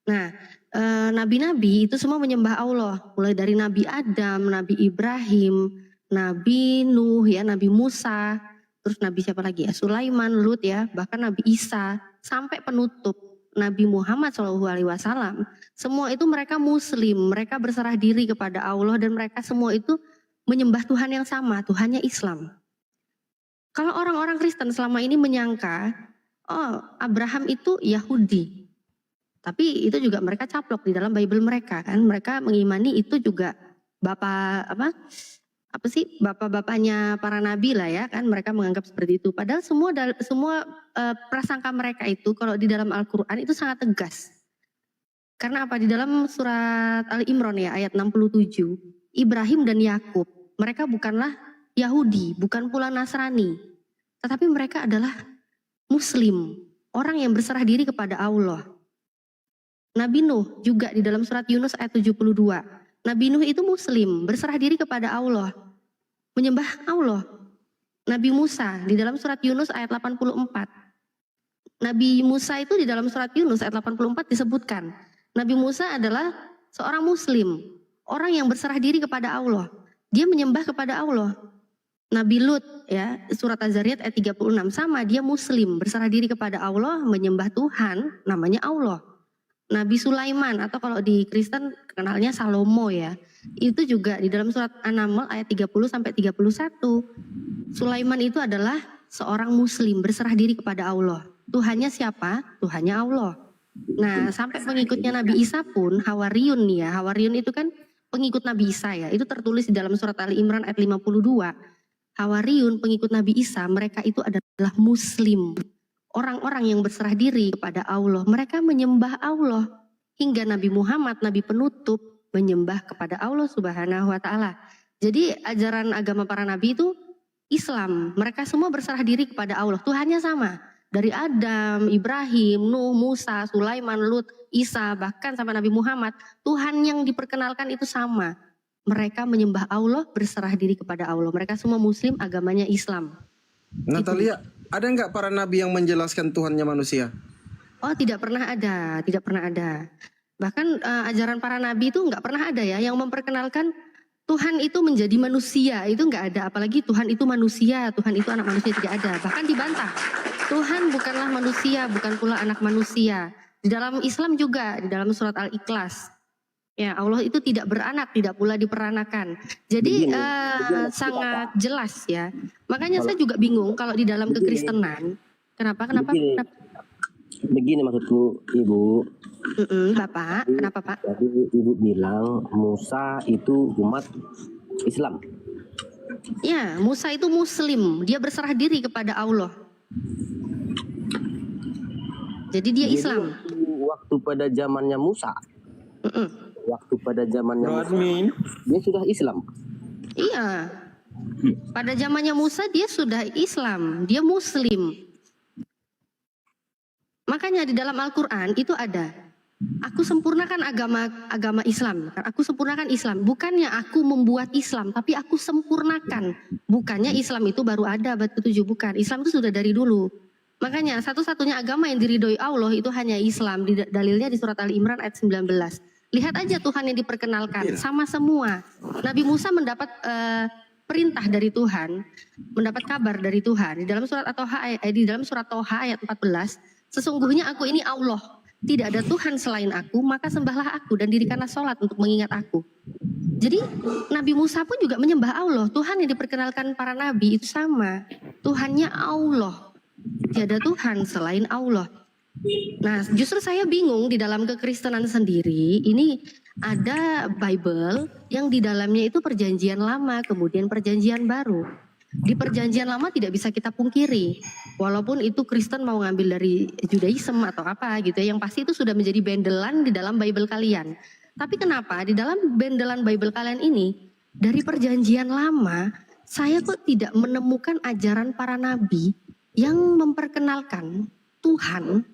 [SPEAKER 18] Nah, nabi-nabi itu semua menyembah Allah. Mulai dari Nabi Adam, Nabi Ibrahim, Nabi Nuh ya, Nabi Musa, terus Nabi siapa lagi ya? Sulaiman, Lut ya, bahkan Nabi Isa, sampai penutup Nabi Muhammad SAW, semua itu mereka Muslim, mereka berserah diri kepada Allah dan mereka semua itu menyembah Tuhan yang sama, Tuhannya Islam. Kalau orang-orang Kristen selama ini menyangka, oh Abraham itu Yahudi, tapi itu juga mereka caplok di dalam Bible mereka kan, mereka mengimani itu juga bapak-bapaknya para nabi lah ya kan, mereka menganggap seperti itu. Padahal semua prasangka mereka itu kalau di dalam Al-Quran itu sangat tegas. Karena apa? Di dalam surat Ali Imran ya ayat 67, Ibrahim dan Yakub mereka bukanlah Yahudi, bukan pula Nasrani, tetapi mereka adalah Muslim, orang yang berserah diri kepada Allah. Nabi Nuh juga di dalam surat Yunus ayat 72. Nabi Nuh itu Muslim, berserah diri kepada Allah, menyembah Allah. Nabi Musa di dalam surat Yunus ayat 84. Nabi Musa itu di dalam surat Yunus ayat 84 disebutkan, Nabi Musa adalah seorang Muslim, orang yang berserah diri kepada Allah. Dia menyembah kepada Allah. Nabi Lut ya, surat Az-Zariyat ayat 36 sama, dia Muslim, berserah diri kepada Allah, menyembah Tuhan, namanya Allah. Nabi Sulaiman atau kalau di Kristen kenalnya Salomo ya. Itu juga di dalam surat An-Naml ayat 30 sampai 31. Sulaiman itu adalah seorang Muslim berserah diri kepada Allah. Tuhannya siapa? Tuhannya Allah. Nah, sampai pengikutnya Nabi Isa pun Hawariyun nih ya. Hawariyun itu kan pengikut Nabi Isa ya. Itu tertulis di dalam surat Ali Imran ayat 52. Hawariyun, pengikut Nabi Isa, mereka itu adalah Muslim. Orang-orang yang berserah diri kepada Allah. Mereka menyembah Allah. Hingga Nabi Muhammad, Nabi penutup, menyembah kepada Allah Subhanahu wa Ta'ala. Jadi ajaran agama para Nabi itu Islam. Mereka semua berserah diri kepada Allah. Tuhannya sama. Dari Adam, Ibrahim, Nuh, Musa, Sulaiman, Lut, Isa, bahkan sampai Nabi Muhammad. Tuhan yang diperkenalkan itu sama. Mereka menyembah Allah, berserah diri kepada Allah. Mereka semua Muslim, agamanya Islam.
[SPEAKER 2] Natalia, ada nggak para nabi yang menjelaskan Tuhannya manusia?
[SPEAKER 18] Oh, tidak pernah ada, tidak pernah ada. Bahkan ajaran para nabi itu nggak pernah ada ya yang memperkenalkan Tuhan itu menjadi manusia, itu nggak ada. Apalagi Tuhan itu manusia, Tuhan itu anak manusia, tidak ada. Bahkan dibantah. Tuhan bukanlah manusia, bukan pula anak manusia. Di dalam Islam juga, di dalam surat Al-Ikhlas. Ya, Allah itu tidak beranak, tidak pula diperanakan. Jadi sangat jelas ya. Makanya saya juga bingung kalau di dalam kekristenan. Kenapa?
[SPEAKER 17] Begini maksudku, Ibu.
[SPEAKER 18] Bapak, kenapa Pak?
[SPEAKER 17] Jadi Ibu bilang Musa itu umat Islam.
[SPEAKER 18] Ya, Musa itu Muslim. Dia berserah diri kepada Allah. Jadi dia Islam.
[SPEAKER 17] Waktu pada zamannya Musa. Waktu pada zamannya Musa, dia sudah Islam.
[SPEAKER 18] Iya. Pada zamannya Musa dia sudah Islam, dia Muslim. Makanya di dalam Al-Quran itu ada, aku sempurnakan agama Islam. Aku sempurnakan Islam. Bukannya aku membuat Islam, tapi aku sempurnakan. Bukannya Islam itu baru ada abad ke-7, bukan. Islam itu sudah dari dulu. Makanya satu-satunya agama yang diridhoi Allah itu hanya Islam. Dalilnya di surat Ali Imran ayat 19. Lihat aja Tuhan yang diperkenalkan, sama semua. Nabi Musa mendapat perintah dari Tuhan, mendapat kabar dari Tuhan. Di dalam surat Toha ayat 14, sesungguhnya aku ini Allah, tidak ada Tuhan selain aku, maka sembahlah aku dan dirikanlah sholat untuk mengingat aku. Jadi Nabi Musa pun juga menyembah Allah. Tuhan yang diperkenalkan para nabi itu sama. Tuhannya Allah. Tiada Tuhan selain Allah. Nah, justru saya bingung di dalam kekristenan sendiri, ini ada Bible yang di dalamnya itu perjanjian lama, kemudian perjanjian baru. Di perjanjian lama tidak bisa kita pungkiri, walaupun itu Kristen mau ngambil dari Judaism atau apa gitu ya, yang pasti itu sudah menjadi bendelan di dalam Bible kalian. Tapi kenapa di dalam bendelan Bible kalian ini, dari perjanjian lama, saya kok tidak menemukan ajaran para nabi yang memperkenalkan Tuhan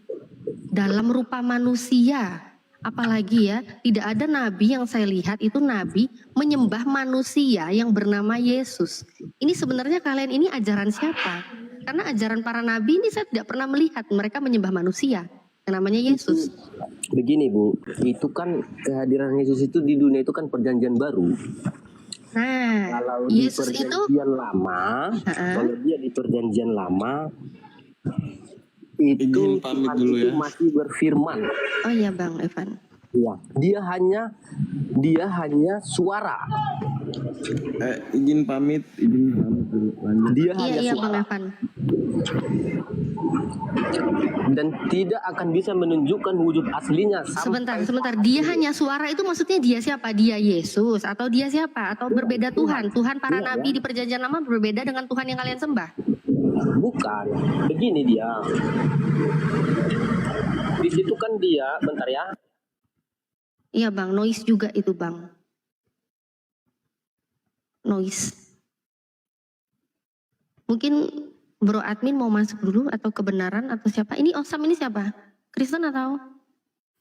[SPEAKER 18] dalam rupa manusia. Apalagi ya, tidak ada nabi yang saya lihat itu nabi menyembah manusia yang bernama Yesus. Ini sebenarnya kalian ini ajaran siapa? Karena ajaran para nabi ini saya tidak pernah melihat mereka menyembah manusia yang namanya Yesus.
[SPEAKER 17] Begini Bu, itu kan kehadiran Yesus itu di dunia itu kan perjanjian baru.
[SPEAKER 18] Nah,
[SPEAKER 17] kalau
[SPEAKER 18] Yesus
[SPEAKER 17] di perjanjian lama, kalau dia di perjanjian lama itu Tuhan itu masih berfirman.
[SPEAKER 18] Oh iya Bang Evan.
[SPEAKER 17] Iya, dia hanya suara.
[SPEAKER 21] Izin pamit dulu. Lanjut.
[SPEAKER 17] Dia hanya
[SPEAKER 18] Iya
[SPEAKER 17] suara.
[SPEAKER 18] Bang Evan.
[SPEAKER 17] Dan tidak akan bisa menunjukkan wujud aslinya.
[SPEAKER 18] Sebentar. Dia hanya suara itu maksudnya dia siapa? Dia Yesus atau dia siapa? Atau berbeda Tuhan? Tuhan para nabi di perjanjian lama berbeda dengan Tuhan yang kalian sembah?
[SPEAKER 17] Bukan. Begini dia. Di situ kan dia, bentar ya.
[SPEAKER 18] Iya Bang, noise juga itu Bang. Noise. Mungkin Bro Admin mau masuk dulu atau kebenaran atau siapa? Ini Osam ini siapa? Kristen atau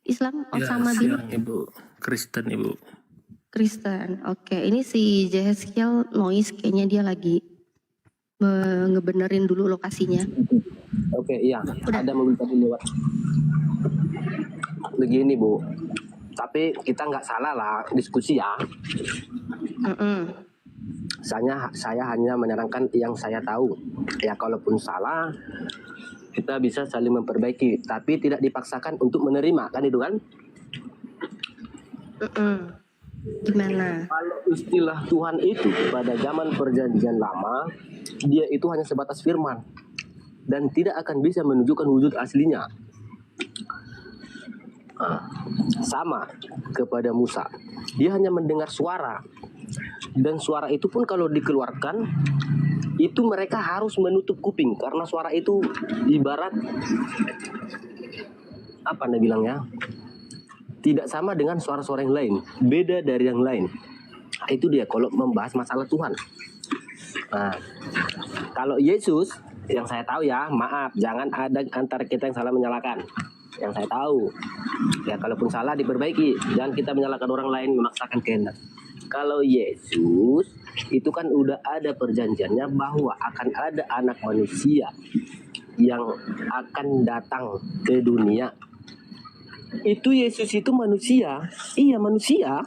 [SPEAKER 18] Islam? Osama bin?
[SPEAKER 12] Ibu. Kristen Ibu.
[SPEAKER 18] Kristen. Oke, ini si Jeheskiel noise kayaknya dia lagi ngebenerin dulu lokasinya.
[SPEAKER 17] Oke, iya. Ada mobil tadi lewat. Begini Bu. Tapi kita nggak salah lah diskusi ya. Saya hanya menerangkan yang saya tahu. Ya kalaupun salah, kita bisa saling memperbaiki. Tapi tidak dipaksakan untuk menerima, kan itu kan?
[SPEAKER 18] Gimana?
[SPEAKER 17] Kalau istilah Tuhan itu pada zaman perjanjian lama, dia itu hanya sebatas firman. Dan tidak akan bisa menunjukkan wujud aslinya. Sama kepada Musa. Dia hanya mendengar suara. Dan suara itu pun kalau dikeluarkan itu mereka harus menutup kuping karena suara itu ibarat apa anda bilangnya, tidak sama dengan suara-suara yang lain, beda dari yang lain. Itu dia kalau membahas masalah Tuhan. Nah, kalau Yesus yang saya tahu ya, maaf, jangan ada antara kita yang salah menyalahkan. Yang saya tahu ya, kalaupun salah diperbaiki, jangan kita menyalahkan orang lain memaksakan kehendak. Kalau Yesus itu kan udah ada perjanjiannya bahwa akan ada anak manusia yang akan datang ke dunia. Itu Yesus itu manusia, iya manusia.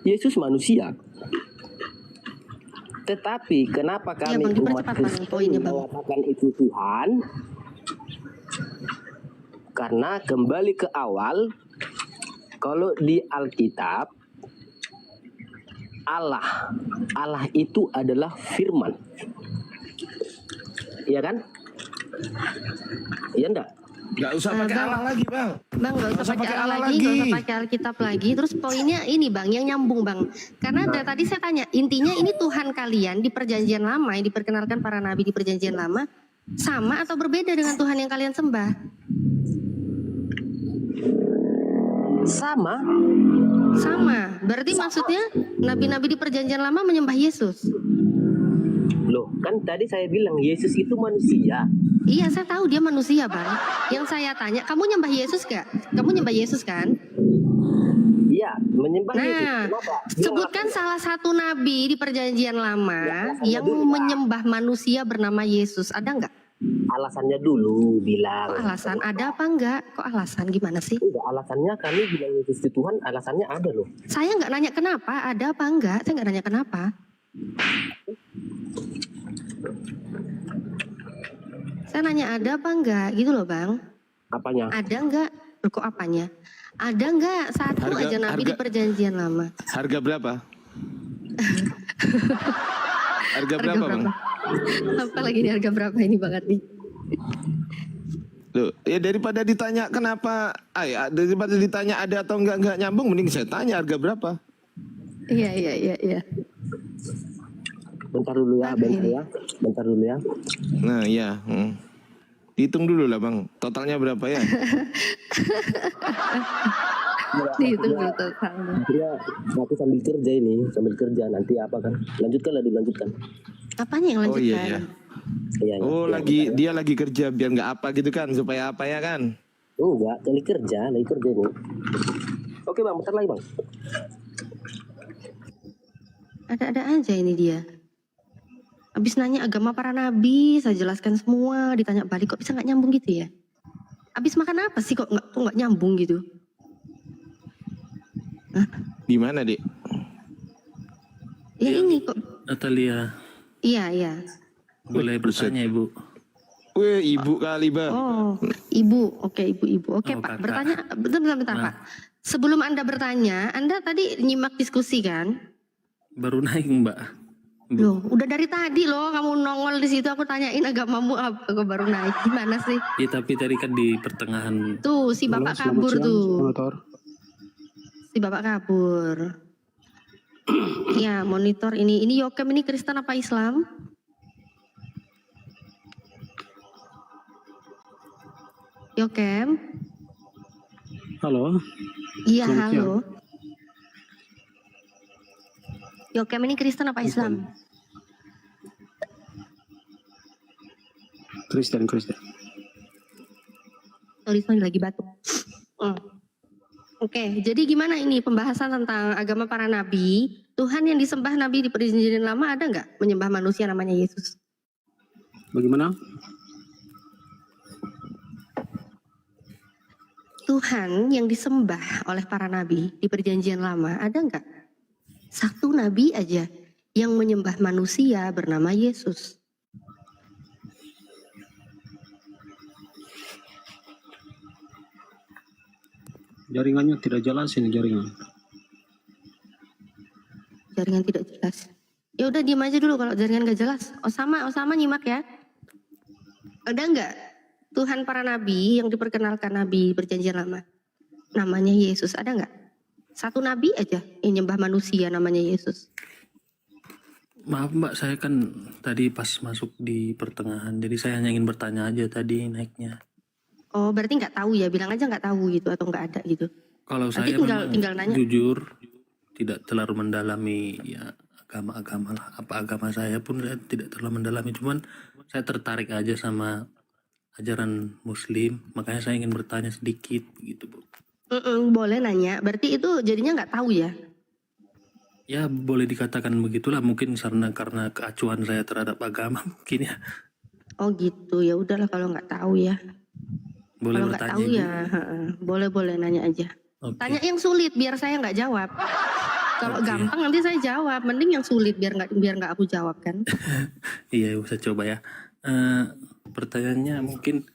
[SPEAKER 17] Yesus manusia. Tetapi kenapa kami umat Kristen mengatakan itu Tuhan? Karena kembali ke awal, kalau di Alkitab, Allah itu adalah firman. Iya kan? Iya enggak?
[SPEAKER 7] Nggak usah pakai Allah lagi, Bang.
[SPEAKER 18] Bang, nggak usah pakai Allah lagi, nggak usah pakai Alkitab lagi. Terus poinnya ini, Bang, yang nyambung, Bang. Karena dari tadi saya tanya, intinya ini Tuhan kalian di perjanjian lama, yang diperkenalkan para nabi di perjanjian lama, sama atau berbeda dengan Tuhan yang kalian sembah? Sama. Sama. Berarti maksudnya nabi-nabi di perjanjian lama menyembah Yesus.
[SPEAKER 17] Loh, kan tadi saya bilang Yesus itu manusia.
[SPEAKER 18] Iya, saya tahu dia manusia, Bang. Yang saya tanya, kamu nyembah Yesus gak? Kamu nyembah Yesus kan?
[SPEAKER 17] Iya, menyembah Yesus.
[SPEAKER 18] Nah, sebutkan salah satu nabi di perjanjian lama yang menyembah manusia bernama Yesus. Ada nggak?
[SPEAKER 17] Alasannya dulu bilang.
[SPEAKER 18] Kok alasan? Ada apa enggak? Kok alasan? Gimana sih?
[SPEAKER 17] Enggak, alasannya kami bilang Yesus itu Tuhan, alasannya ada loh.
[SPEAKER 18] Saya nggak nanya kenapa, ada apa enggak? Saya nggak nanya kenapa. Saya nanya ada apa enggak, gitu loh Bang.
[SPEAKER 17] Apanya?
[SPEAKER 18] Ada enggak? Loh, kok apanya? Ada enggak satu aja nabi di perjanjian lama?
[SPEAKER 7] Harga berapa? Harga berapa, Bang?
[SPEAKER 18] Apa lagi nih, harga berapa ini Bang Ardi?
[SPEAKER 7] Loh, ya daripada ditanya kenapa, daripada ditanya ada atau enggak nyambung, mending saya tanya harga berapa.
[SPEAKER 18] Iya.
[SPEAKER 17] Bentar dulu ya, bentar dulu ya.
[SPEAKER 7] Nah, iya. Hitung dulu lah, Bang. Totalnya berapa ya?
[SPEAKER 18] Dihitung dulu totalnya.
[SPEAKER 17] Akhirnya aku sambil kerja nanti apa kan? Lanjutkan.
[SPEAKER 18] Apanya yang lanjutkan?
[SPEAKER 7] Oh iya.
[SPEAKER 17] Iya,
[SPEAKER 7] dia lagi kerja biar nggak apa gitu kan, supaya apa ya kan?
[SPEAKER 17] Oh enggak, lagi kerja ini. Oke Bang, bentar lagi Bang.
[SPEAKER 18] Ada-ada aja ini dia. Habis nanya agama para nabi, saya jelaskan semua, ditanya balik kok bisa nggak nyambung gitu ya? Habis makan apa sih kok nggak nyambung gitu? Hah?
[SPEAKER 7] Di mana, Dik?
[SPEAKER 18] Ya ini kok.
[SPEAKER 12] Natalia.
[SPEAKER 18] Iya.
[SPEAKER 12] Boleh bertanya, Ibu?
[SPEAKER 7] Wih, Ibu kali, Bang.
[SPEAKER 18] Oh, Ibu. Oke, Ibu. Oke, Pak.
[SPEAKER 12] Kakak.
[SPEAKER 18] Bertanya, bentar, Pak. Sebelum Anda bertanya, Anda tadi nyimak diskusi kan?
[SPEAKER 12] Baru naik, Mbak.
[SPEAKER 18] Loh, udah dari tadi loh kamu nongol di situ, aku tanyain agamamu apa, kok baru naik, gimana sih?
[SPEAKER 12] Ya, tapi tadi kan di pertengahan.
[SPEAKER 18] Tuh, si Bapak kabur tuh. Si Bapak kabur. Ya, monitor ini Yokem ini Kristen apa Islam? Yokem?
[SPEAKER 16] Halo.
[SPEAKER 18] Iya, halo. Yokem ini Kristen apa Islam?
[SPEAKER 16] Kristen.
[SPEAKER 18] Sorry, lagi batuk. Oke, jadi gimana ini pembahasan tentang agama para nabi? Tuhan yang disembah nabi di perjanjian lama ada nggak menyembah manusia namanya Yesus?
[SPEAKER 16] Bagaimana?
[SPEAKER 18] Tuhan yang disembah oleh para nabi di perjanjian lama ada nggak? Satu nabi aja yang menyembah manusia bernama Yesus.
[SPEAKER 16] Jaringannya tidak jelas ini jaringan.
[SPEAKER 18] Jaringan tidak jelas. Ya udah diam aja dulu kalau jaringan gak jelas. Osama nyimak ya. Ada nggak Tuhan para nabi yang diperkenalkan nabi perjanjian lama? Namanya Yesus, ada nggak? Satu nabi aja yang nyembah manusia namanya Yesus.
[SPEAKER 5] Maaf Mbak, saya kan tadi pas masuk di pertengahan, jadi saya hanya ingin bertanya aja tadi naiknya.
[SPEAKER 18] Oh, berarti nggak tahu ya? Bilang aja nggak tahu gitu atau nggak ada gitu.
[SPEAKER 5] Kalau
[SPEAKER 18] Berarti
[SPEAKER 5] saya
[SPEAKER 18] tinggal nanya.
[SPEAKER 5] jujur tidak terlalu mendalami ya agama-agama lah. Apa agama saya pun saya tidak terlalu mendalami, cuman saya tertarik aja sama ajaran Muslim, makanya saya ingin bertanya sedikit gitu Bu.
[SPEAKER 18] Boleh nanya. Berarti itu jadinya nggak tahu ya?
[SPEAKER 5] Ya boleh dikatakan begitulah, mungkin karena keacuan saya terhadap agama mungkin ya.
[SPEAKER 18] Oh gitu, ya udahlah kalau nggak tahu ya.
[SPEAKER 5] Boleh
[SPEAKER 18] Kalau nggak
[SPEAKER 5] bertanya
[SPEAKER 18] tahu
[SPEAKER 5] Ibu?
[SPEAKER 18] ya, boleh nanya aja.
[SPEAKER 5] Oke.
[SPEAKER 18] Tanya yang sulit biar saya nggak jawab. Kalau gampang nanti saya jawab. Mending yang sulit biar nggak aku jawab kan.
[SPEAKER 5] Iya, saya coba ya. Pertanyaannya mungkin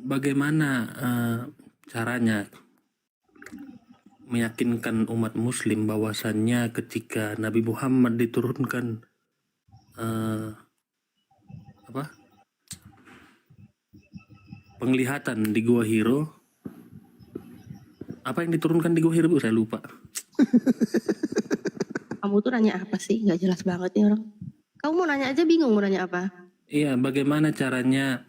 [SPEAKER 5] bagaimana caranya meyakinkan umat Muslim bahwasannya ketika Nabi Muhammad diturunkan penglihatan di Gua Hiro, apa yang diturunkan di Gua Hiro Bu? Saya lupa.
[SPEAKER 18] Kamu tuh nanya apa sih? Nggak jelas banget nih orang. Kamu mau nanya aja bingung mau nanya apa?
[SPEAKER 5] Iya, bagaimana caranya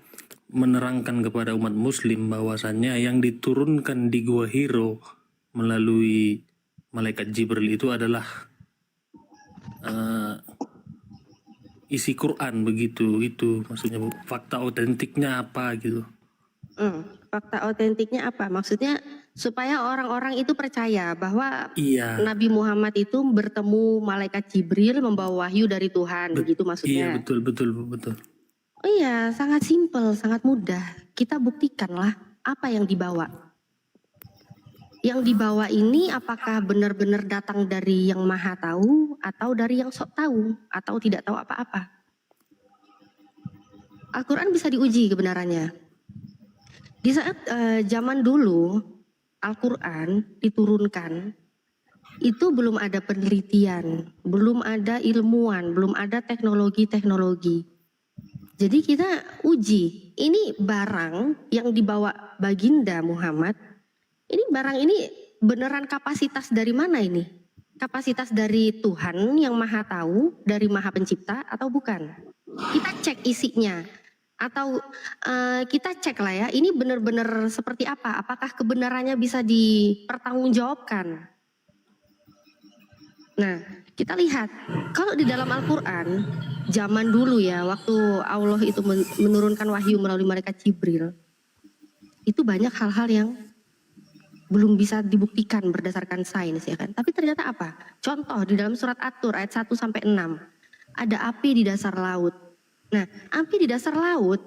[SPEAKER 5] menerangkan kepada umat Muslim bahwasannya yang diturunkan di Gua Hiro melalui malaikat Jibril itu adalah isi Quran begitu, itu maksudnya Bu. Fakta otentiknya apa gitu?
[SPEAKER 18] Fakta otentiknya apa? Maksudnya supaya orang-orang itu percaya bahwa
[SPEAKER 5] Iya.
[SPEAKER 18] Nabi Muhammad itu bertemu malaikat Jibril membawa wahyu dari Tuhan, begitu maksudnya.
[SPEAKER 5] Iya, betul.
[SPEAKER 18] Oh iya, sangat simpel, sangat mudah. Kita buktikanlah apa yang dibawa. Yang dibawa ini apakah benar-benar datang dari yang maha tahu atau dari yang sok tahu atau tidak tahu apa-apa. Al-Quran bisa diuji kebenarannya. Di saat zaman dulu Al-Quran diturunkan, itu belum ada penelitian, belum ada ilmuwan, belum ada teknologi-teknologi. Jadi kita uji, ini barang yang dibawa baginda Muhammad, ini barang ini beneran kapasitas dari mana ini? Kapasitas dari Tuhan yang maha tahu, dari maha pencipta atau bukan? Kita cek isinya. Atau kita cek lah ya, ini benar-benar seperti apa? Apakah kebenarannya bisa dipertanggungjawabkan? Nah, kita lihat, kalau di dalam Al-Quran, zaman dulu ya, waktu Allah itu menurunkan wahyu melalui malaikat Jibril, itu banyak hal-hal yang belum bisa dibuktikan berdasarkan sains ya kan. Tapi ternyata apa? Contoh di dalam surat At-Tur ayat 1 sampai 6, ada api di dasar laut. Nah, api di dasar laut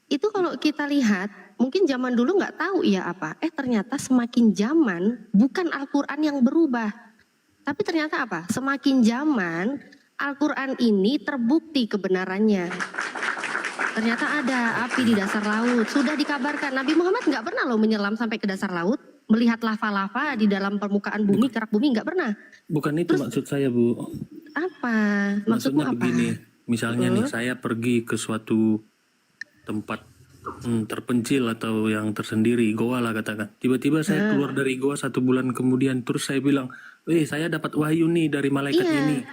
[SPEAKER 18] itu kalau kita lihat, mungkin zaman dulu nggak tahu ya apa. Ternyata semakin zaman bukan Al-Quran yang berubah, tapi ternyata apa? Semakin zaman Al-Quran ini terbukti kebenarannya. Ternyata ada api di dasar laut. Sudah dikabarkan Nabi Muhammad nggak pernah loh menyelam sampai ke dasar laut, melihat lava-lava di dalam permukaan bumi, kerak bumi nggak pernah.
[SPEAKER 5] Bukan itu maksud saya Bu.
[SPEAKER 18] Apa?
[SPEAKER 5] Maksudnya
[SPEAKER 18] Maksudmu apa?
[SPEAKER 5] begini, misalnya nih saya pergi ke suatu tempat terpencil atau yang tersendiri, goa lah katakan. Tiba-tiba saya keluar dari goa 1 bulan kemudian, terus saya bilang, saya dapat wahyu nih dari malaikat ini.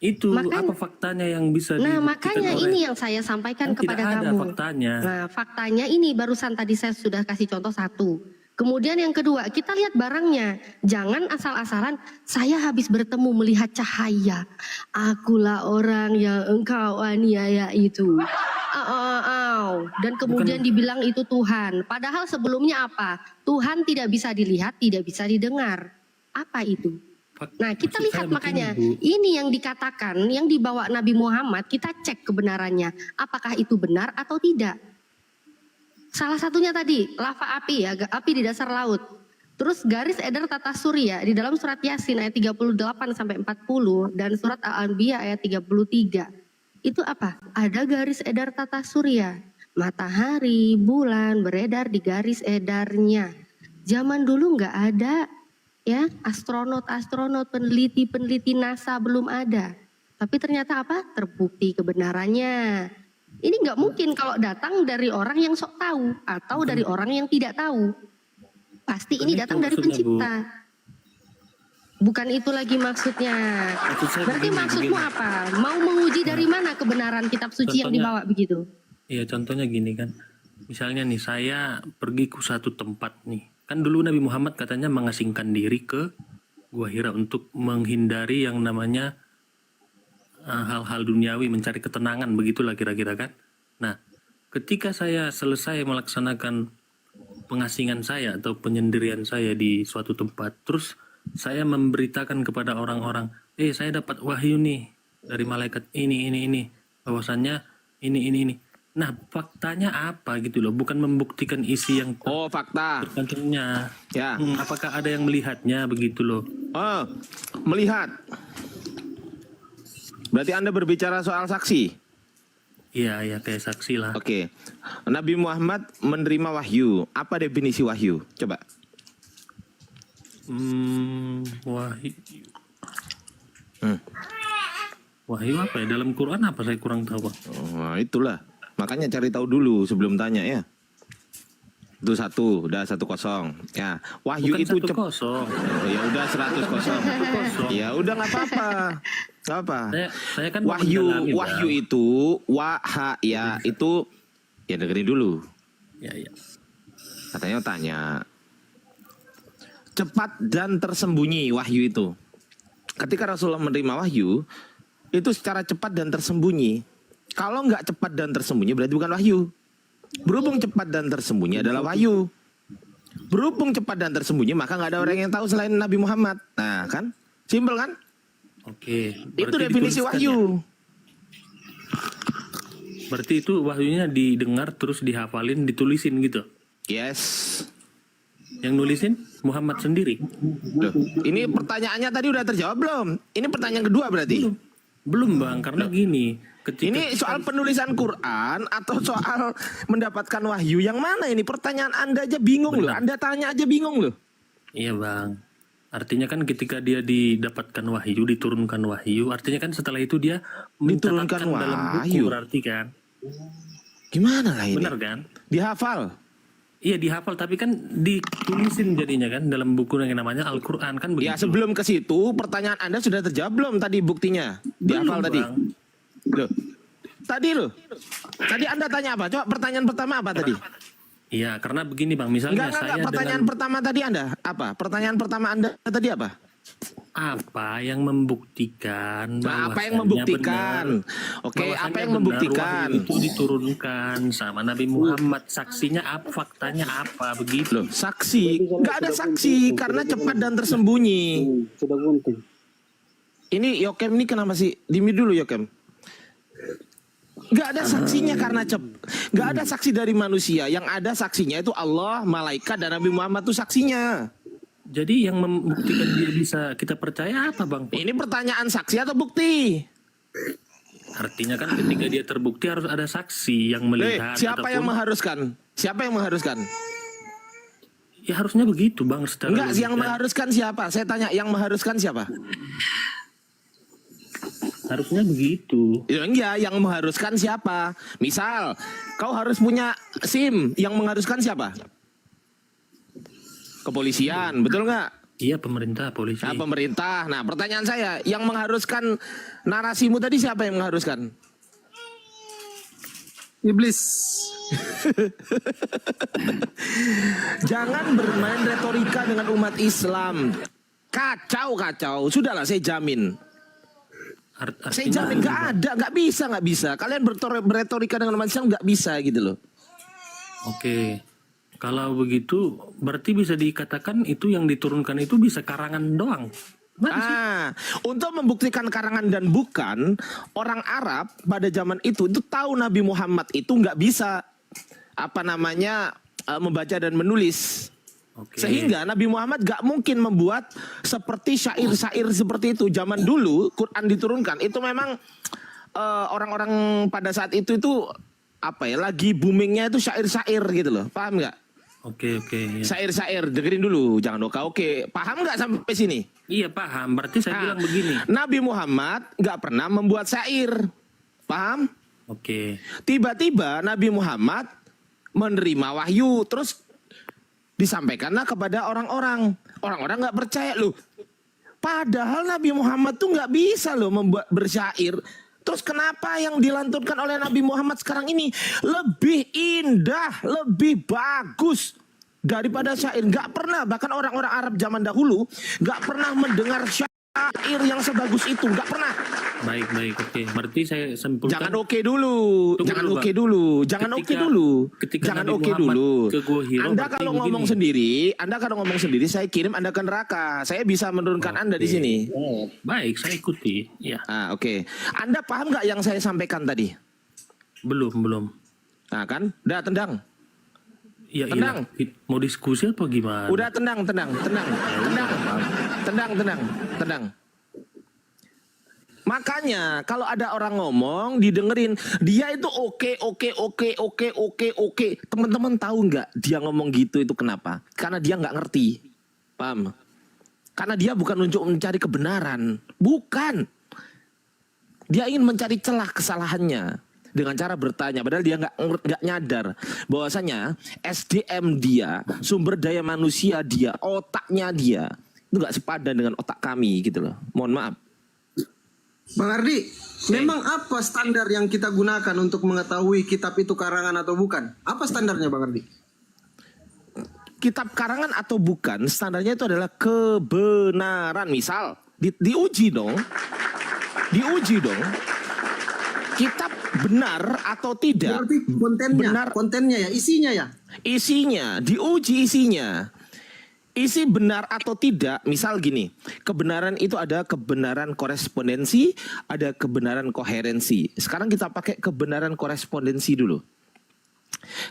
[SPEAKER 5] Itu apa faktanya yang bisa
[SPEAKER 18] Nah,
[SPEAKER 5] dibuktikan
[SPEAKER 18] makanya
[SPEAKER 5] oleh-
[SPEAKER 18] ini yang saya sampaikan
[SPEAKER 5] Kan
[SPEAKER 18] kepada
[SPEAKER 5] tidak ada
[SPEAKER 18] kamu.
[SPEAKER 5] faktanya.
[SPEAKER 18] Nah, faktanya ini barusan tadi saya sudah kasih contoh 1. Kemudian yang kedua, kita lihat barangnya. Jangan asal-asalan, saya habis bertemu melihat cahaya. Akulah orang yang engkau aniaya itu. Dan kemudian dibilang itu Tuhan. Padahal sebelumnya apa? Tuhan tidak bisa dilihat, tidak bisa didengar. Apa itu? Nah, kita
[SPEAKER 5] Maksud
[SPEAKER 18] lihat
[SPEAKER 5] saya
[SPEAKER 18] makanya,
[SPEAKER 5] begini, Bu.
[SPEAKER 18] ini yang dikatakan, yang dibawa Nabi Muhammad, kita cek kebenarannya. Apakah itu benar atau tidak? Salah satunya tadi, lava api ya, api di dasar laut. Terus garis edar tata surya di dalam surat Yasin ayat 38 sampai 40 dan surat Al-Anbiya ayat 33. Itu apa? Ada garis edar tata surya. Matahari, bulan beredar di garis edarnya. Zaman dulu nggak ada ya, astronot, peneliti NASA belum ada. Tapi ternyata apa? Terbukti kebenarannya. Ini nggak mungkin kalau datang dari orang yang sok tahu atau dari orang yang tidak tahu. Pasti ini
[SPEAKER 5] Bukan
[SPEAKER 18] datang
[SPEAKER 5] itu
[SPEAKER 18] dari
[SPEAKER 5] maksudnya, Bu.
[SPEAKER 18] pencipta. Bukan itu lagi maksudnya. Berarti maksudmu apa? Mau menguji dari mana kebenaran kitab suci yang dibawa begitu?
[SPEAKER 5] Iya, contohnya gini kan. Misalnya nih, saya pergi ke satu tempat nih. Kan dulu Nabi Muhammad katanya mengasingkan diri ke Gua Hira untuk menghindari yang namanya hal-hal duniawi, mencari ketenangan, begitulah kira-kira kan. Nah, ketika saya selesai melaksanakan pengasingan saya atau penyendirian saya di suatu tempat, terus saya memberitakan kepada orang-orang, saya dapat wahyu nih dari malaikat ini, bahwasannya ini. Nah, faktanya apa gitu loh, bukan membuktikan isi yang
[SPEAKER 7] fakta
[SPEAKER 5] tercantumnya.
[SPEAKER 7] Ya.
[SPEAKER 5] Apakah ada yang melihatnya begitu loh?
[SPEAKER 7] Melihat. Berarti Anda berbicara soal saksi?
[SPEAKER 5] Iya, kayak saksi lah.
[SPEAKER 7] Oke. Nabi Muhammad menerima wahyu. Apa definisi wahyu? Coba.
[SPEAKER 5] Wahyu apa ya? Dalam Quran apa, saya kurang tahu, Bang.
[SPEAKER 7] Itulah. Makanya cari tahu dulu sebelum tanya ya. Itu 1, udah 1-0. Ya, wahyu
[SPEAKER 5] Bukan
[SPEAKER 7] itu
[SPEAKER 5] 1-0.
[SPEAKER 7] Ya udah 100-0. Ya udah nggak apa-apa. Nggak apa.
[SPEAKER 5] Saya kan
[SPEAKER 7] wahyu itu itu ya dengerin dulu.
[SPEAKER 5] Ya.
[SPEAKER 7] Katanya tanya. Cepat dan tersembunyi wahyu itu. Ketika Rasulullah menerima wahyu, itu secara cepat dan tersembunyi. Kalau nggak cepat dan tersembunyi berarti bukan wahyu. Berhubung cepat dan tersembunyi adalah wahyu. Berhubung cepat dan tersembunyi maka nggak ada orang yang tahu selain Nabi Muhammad. Nah kan, simpel kan?
[SPEAKER 5] Oke.
[SPEAKER 7] Itu definisi wahyu.
[SPEAKER 5] Berarti itu wahyunya didengar terus dihafalin, ditulisin gitu?
[SPEAKER 7] Yes.
[SPEAKER 5] Yang nulisin Muhammad sendiri?
[SPEAKER 7] Loh, ini pertanyaannya tadi udah terjawab belum? Ini pertanyaan kedua berarti?
[SPEAKER 5] Belum Bang, karena gini.
[SPEAKER 7] Ini soal penulisan Quran atau soal mendapatkan wahyu? Yang mana ini? Pertanyaan Anda aja bingung loh. Anda tanya aja bingung loh.
[SPEAKER 5] Iya Bang. Artinya kan ketika dia didapatkan wahyu, diturunkan wahyu, artinya kan setelah itu dia mencatatkan dalam buku berarti kan?
[SPEAKER 7] Gimana lah ini?
[SPEAKER 5] Benar kan?
[SPEAKER 7] Dihafal?
[SPEAKER 5] Iya dihafal, tapi kan ditulisin jadinya kan dalam buku yang namanya Al-Quran kan begitu.
[SPEAKER 7] Ya sebelum ke situ pertanyaan Anda sudah terjawab belum tadi buktinya? Dihafal tadi? Loh, tadi Anda tanya apa? Coba pertanyaan pertama apa tadi?
[SPEAKER 5] Iya, karena begini Bang, misalnya
[SPEAKER 7] enggak, pertanyaan pertama tadi Anda apa? Pertanyaan pertama Anda tadi apa?
[SPEAKER 5] Apa yang membuktikan
[SPEAKER 7] apa yang membuktikan? Oke, apa yang membuktikan?
[SPEAKER 5] Itu diturunkan sama Nabi Muhammad. Saksinya apa? Faktanya apa? Begitu loh.
[SPEAKER 7] Saksi, nggak ada saksi karena cepat dan tersembunyi.
[SPEAKER 11] Sudah gunting.
[SPEAKER 7] Ini Yokem ini kenapa sih? Dimi dulu Yokem. Nggak ada saksinya karena nggak ada saksi dari manusia. Yang ada saksinya itu Allah, malaikat dan Nabi Muhammad itu saksinya.
[SPEAKER 5] Jadi yang membuktikan dia bisa kita percaya apa Bang?
[SPEAKER 7] Ini pertanyaan saksi atau bukti?
[SPEAKER 5] Artinya kan ketika dia terbukti harus ada saksi yang melihat.
[SPEAKER 7] Siapa yang mengharuskan? Siapa yang mengharuskan?
[SPEAKER 5] Ya harusnya begitu Bang.
[SPEAKER 7] Enggak, yang mengharuskan siapa? Saya tanya, yang mengharuskan siapa?
[SPEAKER 5] Harusnya begitu.
[SPEAKER 7] Ya enggak, yang mengharuskan siapa? Misal, kau harus punya SIM, yang mengharuskan siapa? Kepolisian, betul nggak?
[SPEAKER 5] Iya, pemerintah, polisi.
[SPEAKER 7] Nah, pemerintah. Nah, pertanyaan saya, yang mengharuskan narasimu tadi siapa yang mengharuskan?
[SPEAKER 2] Iblis.
[SPEAKER 7] Jangan bermain retorika dengan umat Islam. Kacau. Sudahlah, saya jamin. Saya jamin nggak bisa. Kalian berretorika dengan umat Islam nggak bisa gitu loh.
[SPEAKER 5] Oke. Kalau begitu, berarti bisa dikatakan itu yang diturunkan itu bisa karangan doang.
[SPEAKER 7] Untuk membuktikan karangan dan bukan, orang Arab pada zaman itu tahu Nabi Muhammad itu nggak bisa membaca dan menulis. Sehingga Nabi Muhammad gak mungkin membuat seperti syair-syair seperti itu. Zaman dulu Quran diturunkan itu memang orang-orang pada saat itu lagi boomingnya itu syair-syair gitu loh. Paham nggak?
[SPEAKER 5] Oke. Ya.
[SPEAKER 7] Syair-syair, dengerin dulu, jangan oke. Paham nggak sampai sini?
[SPEAKER 5] Iya paham. Berarti saya bilang begini.
[SPEAKER 7] Nabi Muhammad nggak pernah membuat syair, paham?
[SPEAKER 5] Oke.
[SPEAKER 7] Tiba-tiba Nabi Muhammad menerima wahyu, terus disampaikanlah kepada orang-orang. Orang-orang nggak percaya loh. Padahal Nabi Muhammad tuh nggak bisa loh membuat bersyair. Terus kenapa yang dilantunkan oleh Nabi Muhammad sekarang ini lebih indah, lebih bagus daripada syair? Nggak pernah, bahkan orang-orang Arab zaman dahulu nggak pernah mendengar syair yang sebagus itu, nggak pernah.
[SPEAKER 5] Baik, oke. Berarti saya simpulkan.
[SPEAKER 7] Jangan oke dulu, jangan oke dulu, jangan oke dulu, jangan oke dulu. Anda kalau ngomong sendiri, saya kirim Anda ke neraka. Saya bisa menurunkan Anda di sini.
[SPEAKER 5] Baik, saya ikuti. Ya.
[SPEAKER 7] Oke. Anda paham nggak yang saya sampaikan tadi?
[SPEAKER 5] Belum.
[SPEAKER 7] Nah kan, udah tendang.
[SPEAKER 5] Ya,
[SPEAKER 7] tenang.
[SPEAKER 5] Iya. Mau diskusi apa gimana?
[SPEAKER 7] Udah tenang. Makanya kalau ada orang ngomong didengerin, dia itu oke. Teman-teman tahu nggak dia ngomong gitu itu kenapa? Karena dia nggak ngerti, paham? Karena dia bukan untuk mencari kebenaran, bukan. Dia ingin mencari celah kesalahannya dengan cara bertanya, padahal dia nggak nyadar bahwasanya SDM dia, sumber daya manusia dia, otaknya dia itu nggak sepadan dengan otak kami gitu loh. Mohon maaf.
[SPEAKER 2] Bang Ardi, memang apa standar yang kita gunakan untuk mengetahui kitab itu karangan atau bukan? Apa standarnya Bang Ardi?
[SPEAKER 7] Kitab karangan atau bukan, standarnya itu adalah kebenaran. Misal, diuji dong. Kitab benar atau tidak?
[SPEAKER 2] Berarti kontennya ya, isinya ya?
[SPEAKER 7] Isinya, diuji isinya. Isi benar atau tidak, misal gini, kebenaran itu ada kebenaran korespondensi, ada kebenaran koherensi. Sekarang kita pakai kebenaran korespondensi dulu.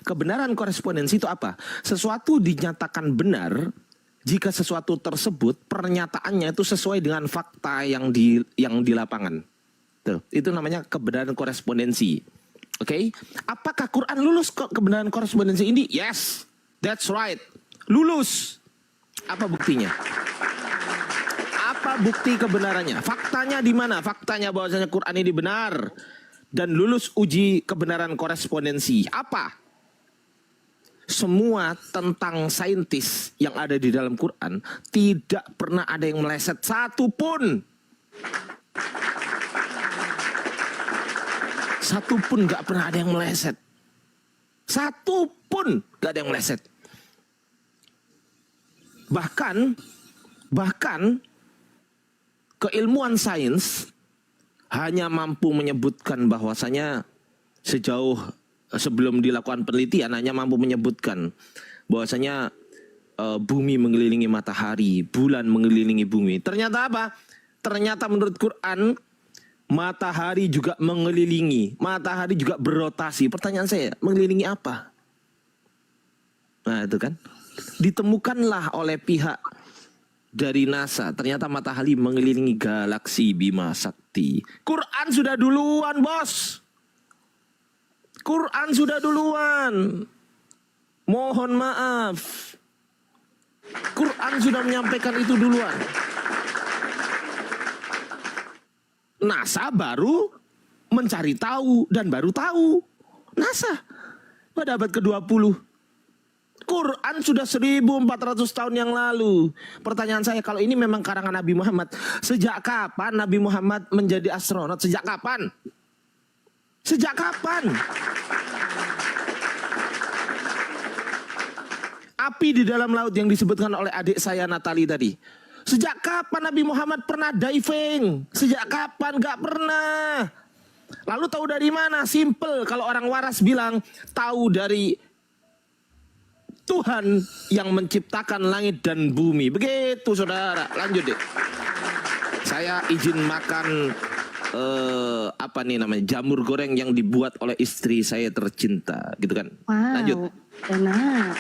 [SPEAKER 7] Kebenaran korespondensi itu apa? Sesuatu dinyatakan benar jika sesuatu tersebut pernyataannya itu sesuai dengan fakta yang di lapangan. Tuh, itu namanya kebenaran korespondensi. Oke? Apakah Quran lulus kebenaran korespondensi ini? Yes, that's right. Lulus. Apa buktinya? Apa bukti kebenarannya? Faktanya di mana? Faktanya bahwasanya Quran ini benar dan lulus uji kebenaran korespondensi. Apa? Semua tentang saintis yang ada di dalam Quran tidak pernah ada yang meleset satu pun. Satu pun nggak pernah ada yang meleset. Satu pun nggak ada yang meleset. Bahkan keilmuan sains hanya mampu menyebutkan bahwasanya sejauh sebelum dilakukan penelitian hanya mampu menyebutkan bahwasanya bumi mengelilingi matahari, bulan mengelilingi bumi. Ternyata apa? Ternyata menurut Quran matahari juga mengelilingi, matahari juga berotasi. Pertanyaan saya, mengelilingi apa? Nah itu kan. Ditemukanlah oleh pihak dari NASA, ternyata matahari mengelilingi galaksi Bima Sakti. Quran sudah duluan, bos. Quran sudah duluan. Mohon maaf. Quran sudah menyampaikan itu duluan. NASA baru mencari tahu dan baru tahu. NASA pada abad ke-20. Quran sudah 1400 tahun yang lalu. Pertanyaan saya, kalau ini memang karangan Nabi Muhammad, sejak kapan Nabi Muhammad menjadi astronot? Sejak kapan? Sejak kapan? Api di dalam laut yang disebutkan oleh adik saya Natali tadi. Sejak kapan Nabi Muhammad pernah diving? Sejak kapan? Gak pernah. Lalu tahu dari mana? Simple, kalau orang waras bilang tahu dari Tuhan yang menciptakan langit dan bumi. Begitu saudara. Lanjut deh. Saya izin makan jamur goreng yang dibuat oleh istri saya tercinta, gitu kan.
[SPEAKER 18] Wow,
[SPEAKER 7] lanjut.
[SPEAKER 18] Enak.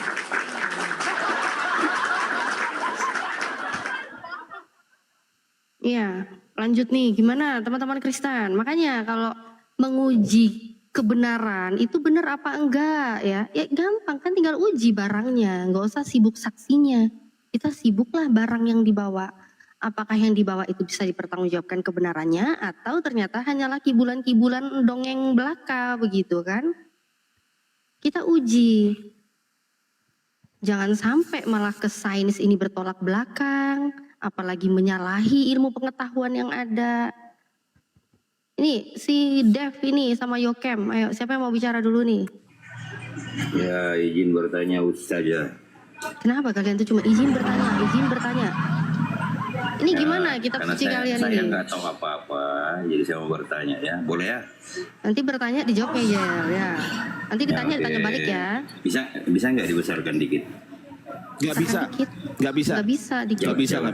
[SPEAKER 18] Iya, lanjut nih. Gimana teman-teman Kristen? Makanya kalau menguji kebenaran itu benar apa enggak ya gampang kan, tinggal uji barangnya, nggak usah sibuk saksinya. Kita sibuklah barang yang dibawa, apakah yang dibawa itu bisa dipertanggungjawabkan kebenarannya atau ternyata hanyalah kibulan-kibulan dongeng belaka begitu kan. Kita uji, jangan sampai malah ke sains ini bertolak belakang apalagi menyalahi ilmu pengetahuan yang ada. Ini si Dev ini sama Yokem, ayo siapa yang mau bicara dulu nih?
[SPEAKER 13] Ya, izin bertanya Ustazah.
[SPEAKER 18] Kenapa kalian tuh cuma izin bertanya? Ini gimana kitab suci kalian ini?
[SPEAKER 13] Saya nggak tahu apa-apa, jadi saya mau bertanya ya. Boleh ya?
[SPEAKER 18] Nanti bertanya dijawabnya ya. Nanti ditanya balik ya.
[SPEAKER 13] Bisa nggak dibesarkan dikit?
[SPEAKER 7] Nggak bisa.
[SPEAKER 18] Dikit.
[SPEAKER 7] Nggak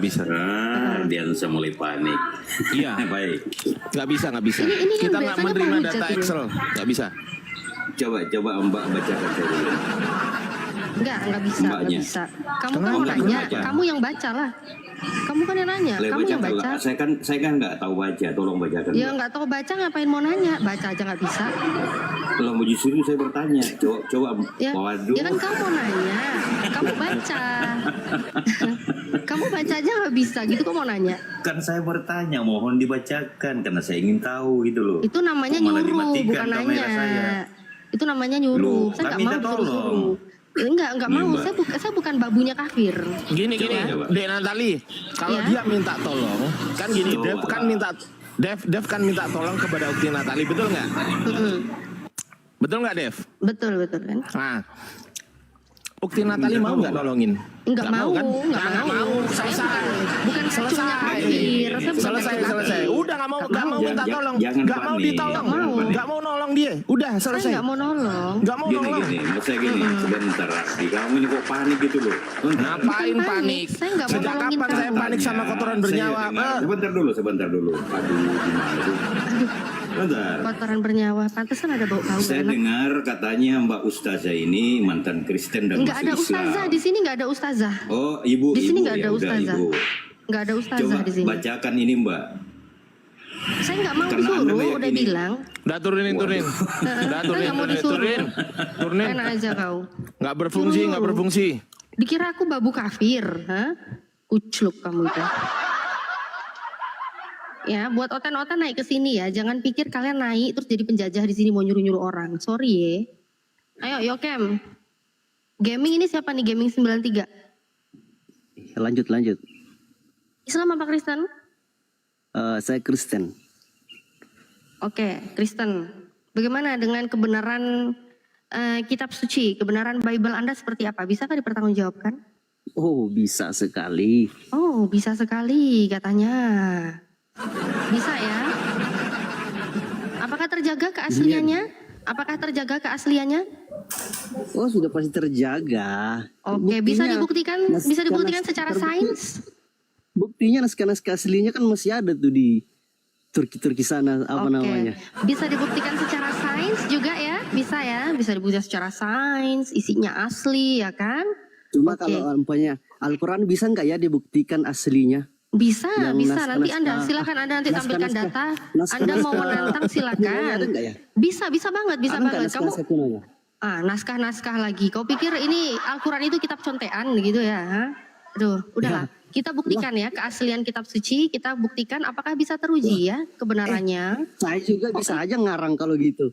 [SPEAKER 7] bisa.
[SPEAKER 13] Dia langsung mulai panik.
[SPEAKER 7] Iya.
[SPEAKER 13] Baik.
[SPEAKER 7] Nggak bisa.
[SPEAKER 18] Ini
[SPEAKER 7] Kita
[SPEAKER 18] yang
[SPEAKER 7] nggak
[SPEAKER 18] biasanya
[SPEAKER 7] menerima
[SPEAKER 18] penghujat
[SPEAKER 7] data
[SPEAKER 18] ini.
[SPEAKER 7] Excel. Nggak bisa.
[SPEAKER 13] Coba Mbak bacakan saya dulu.
[SPEAKER 18] Enggak bisa, nggak
[SPEAKER 13] Mbaknya.
[SPEAKER 18] bisa. Kamu
[SPEAKER 13] Kenapa?
[SPEAKER 18] kan mau nanya,
[SPEAKER 13] Baca.
[SPEAKER 18] kamu yang baca lah. Kamu kan yang nanya,
[SPEAKER 13] Lah,
[SPEAKER 18] kamu yang baca.
[SPEAKER 13] Saya kan nggak tahu baca, tolong bacakan.
[SPEAKER 18] Ya nggak tahu baca ngapain mau nanya? Baca aja nggak bisa.
[SPEAKER 13] Kalau mau disuruh saya bertanya. Coba.
[SPEAKER 18] Ya,
[SPEAKER 13] Waduh.
[SPEAKER 18] ya kan kamu mau nanya, kamu baca. Kamu baca aja nggak bisa, gitu kok mau nanya?
[SPEAKER 13] Kan saya bertanya, mohon dibacakan karena saya ingin tahu gitu loh.
[SPEAKER 18] Itu namanya
[SPEAKER 13] Kok malah
[SPEAKER 18] nyuruh,
[SPEAKER 13] dimatikan
[SPEAKER 18] bukan
[SPEAKER 13] kamera
[SPEAKER 18] nanya.
[SPEAKER 13] saya?
[SPEAKER 18] Itu namanya nyuruh.
[SPEAKER 13] Loh,
[SPEAKER 18] Saya
[SPEAKER 13] kan
[SPEAKER 18] nggak mau
[SPEAKER 13] minta
[SPEAKER 18] disuruh-suruh. Enggak
[SPEAKER 13] Nih,
[SPEAKER 18] mau.
[SPEAKER 13] Mbak.
[SPEAKER 18] Saya bukan babunya kafir.
[SPEAKER 7] Gini,
[SPEAKER 13] Coba.
[SPEAKER 7] Dek Natali, kalau
[SPEAKER 18] Ya.
[SPEAKER 7] dia minta tolong, kan gini,
[SPEAKER 13] Coba.
[SPEAKER 7] Dev kan minta tolong kepada Ukti Natali, betul nggak? Betul nggak, Dev?
[SPEAKER 18] Betul kan?
[SPEAKER 7] Nah, Ukti Natali mau nggak nolongin?
[SPEAKER 18] Enggak mau,
[SPEAKER 7] kan?
[SPEAKER 18] enggak
[SPEAKER 7] Nggak
[SPEAKER 18] mau.
[SPEAKER 7] Selesai.
[SPEAKER 18] Saya bukan kacungnya kafir. Saya bukan
[SPEAKER 7] Selesai.
[SPEAKER 18] kafir.
[SPEAKER 7] Udah nggak mau minta tolong,
[SPEAKER 13] Jangan
[SPEAKER 7] nggak mau
[SPEAKER 13] panik.
[SPEAKER 7] ditolong, nggak mau nolong dia. Udah
[SPEAKER 18] Saya
[SPEAKER 7] selesai.
[SPEAKER 18] nggak mau nolong.
[SPEAKER 7] Nggak mau nolong.
[SPEAKER 13] Gini, maksudnya gini, sebentar Raffi, kamu ini kok panik gitu loh.
[SPEAKER 7] Ngapain
[SPEAKER 18] Bukan
[SPEAKER 7] panik?
[SPEAKER 18] Saya nggak mau
[SPEAKER 7] Sejak
[SPEAKER 18] nolongin
[SPEAKER 7] kapan saya
[SPEAKER 18] kamu.
[SPEAKER 7] panik sama kotoran bernyawa?
[SPEAKER 13] Sebentar dulu. Aduh, gimana sih? Bentar.
[SPEAKER 18] Kotoran bernyawa, pantesan ada bau bau.
[SPEAKER 13] Saya dengar katanya Mbak Ustazah ini mantan Kristen dan
[SPEAKER 18] Enggak ada
[SPEAKER 13] masuk Islam.
[SPEAKER 18] ustazah di sini, nggak ada ustazah.
[SPEAKER 13] Oh, ibu.
[SPEAKER 18] Di sini
[SPEAKER 13] ibu,
[SPEAKER 18] nggak ada
[SPEAKER 13] ya udah,
[SPEAKER 18] ustazah.
[SPEAKER 13] Ibu.
[SPEAKER 18] Nggak ada ustazah
[SPEAKER 13] Coba
[SPEAKER 18] di sini.
[SPEAKER 13] bacakan ini Mbak.
[SPEAKER 18] Saya nggak mau
[SPEAKER 13] Karena Anda
[SPEAKER 18] disuruh,
[SPEAKER 13] meyakini.
[SPEAKER 18] udah bilang.
[SPEAKER 7] Udah turunin.
[SPEAKER 18] Saya nggak mau disuruh.
[SPEAKER 7] Turunin.
[SPEAKER 18] Enak aja kau.
[SPEAKER 7] Nggak berfungsi.
[SPEAKER 18] Dikira aku babu kafir, hah? Kucluk kamu itu. Ya, buat otan-otan naik ke sini ya. Jangan pikir kalian naik terus jadi penjajah di sini mau nyuruh-nyuruh orang. Sorry ya. Ayo, Yokem. Gaming ini siapa nih? Gaming 93.
[SPEAKER 11] Lanjut.
[SPEAKER 18] Islam apa Kristen?
[SPEAKER 11] Saya Kristen.
[SPEAKER 18] Oke, Kristen. Bagaimana dengan kebenaran kitab suci, kebenaran Bible Anda seperti apa? Bisakah dipertanggungjawabkan?
[SPEAKER 11] Oh, bisa sekali.
[SPEAKER 18] Oh, bisa sekali katanya. Bisa ya? Apakah terjaga keasliannya?
[SPEAKER 11] Oh, sudah pasti terjaga.
[SPEAKER 18] Oke, bisa dibuktikan
[SPEAKER 11] naskah-naskah
[SPEAKER 18] secara
[SPEAKER 11] terbukti.
[SPEAKER 18] sains?
[SPEAKER 11] Buktinya naskah-naskah aslinya kan masih ada tuh di Turki sana, apa namanya.
[SPEAKER 18] Bisa dibuktikan secara sains juga ya? Bisa dibuktikan secara sains, isinya asli ya kan?
[SPEAKER 11] Cuma kalau umpamanya Al-Quran bisa nggak ya dibuktikan aslinya?
[SPEAKER 18] Bisa.
[SPEAKER 11] Yang
[SPEAKER 18] Nanti Anda silakan Anda nanti tampilkan data. Anda mau menantang silakan.
[SPEAKER 11] Ada nggak ya?
[SPEAKER 18] Bisa banget.
[SPEAKER 11] Ada nggak naskah kunanya?
[SPEAKER 18] Naskah-naskah lagi. Kau pikir ini Al-Quran itu kitab contean gitu ya? Ha? Aduh, udahlah. Kita buktikan ya keaslian kitab suci. Kita buktikan apakah bisa teruji ya kebenarannya.
[SPEAKER 11] Saya juga bisa aja ngarang kalau gitu.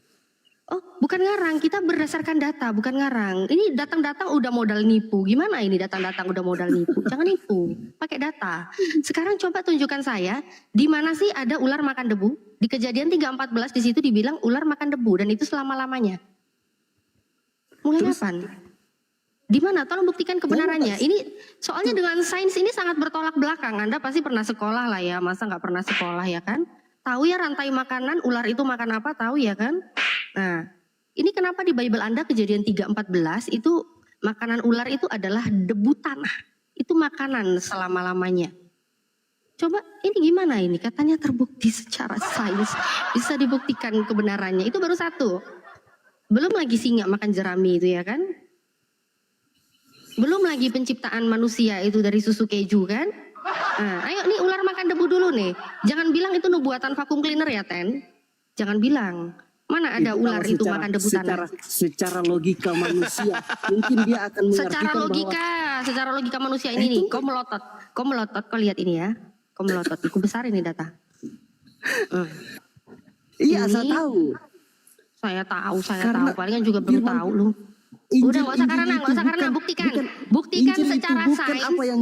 [SPEAKER 18] Oh, bukan ngarang. Kita berdasarkan data, bukan ngarang. Ini datang-datang udah modal nipu. Gimana ini datang-datang udah modal nipu? Jangan nipu. Pakai data. Sekarang coba tunjukkan saya di mana sih ada ular makan debu? Di Kejadian 3:14 di situ dibilang ular makan debu dan itu selama-lamanya. Mulai kapan? Di mana? Tolong buktikan kebenarannya. Ini soalnya dengan sains ini sangat bertolak belakang. Anda pasti pernah sekolah lah ya. Masa nggak pernah sekolah ya kan? Tahu ya rantai makanan, ular itu makan apa? Tahu ya kan? Nah, ini kenapa di Bible Anda Kejadian 3:14 itu makanan ular itu adalah debu tanah. Itu makanan selama-lamanya. Coba ini gimana ini? Katanya terbukti secara sains. Bisa dibuktikan kebenarannya. Itu baru satu. Belum lagi singa makan jerami itu ya kan? Belum lagi penciptaan manusia itu dari susu keju kan? Nah, ayo nih ular makan debu dulu nih. Jangan bilang itu nubuatan vacuum cleaner ya Ten. Jangan bilang. Mana ada ular itu makan debu tanah?
[SPEAKER 11] Secara logika manusia, mungkin dia akan mengartikan
[SPEAKER 18] secara logika manusia ini nih. Kau melotot, kau lihat ini ya. Kau melotot, aku besar ini data.
[SPEAKER 11] Iya, saya tahu.
[SPEAKER 18] Saya tahu. Palingan juga belum tahu lu. Udah nggak usah karena buktikan. Buktikan
[SPEAKER 17] Injil itu
[SPEAKER 18] secara
[SPEAKER 17] bukan
[SPEAKER 18] sains.
[SPEAKER 17] apa yang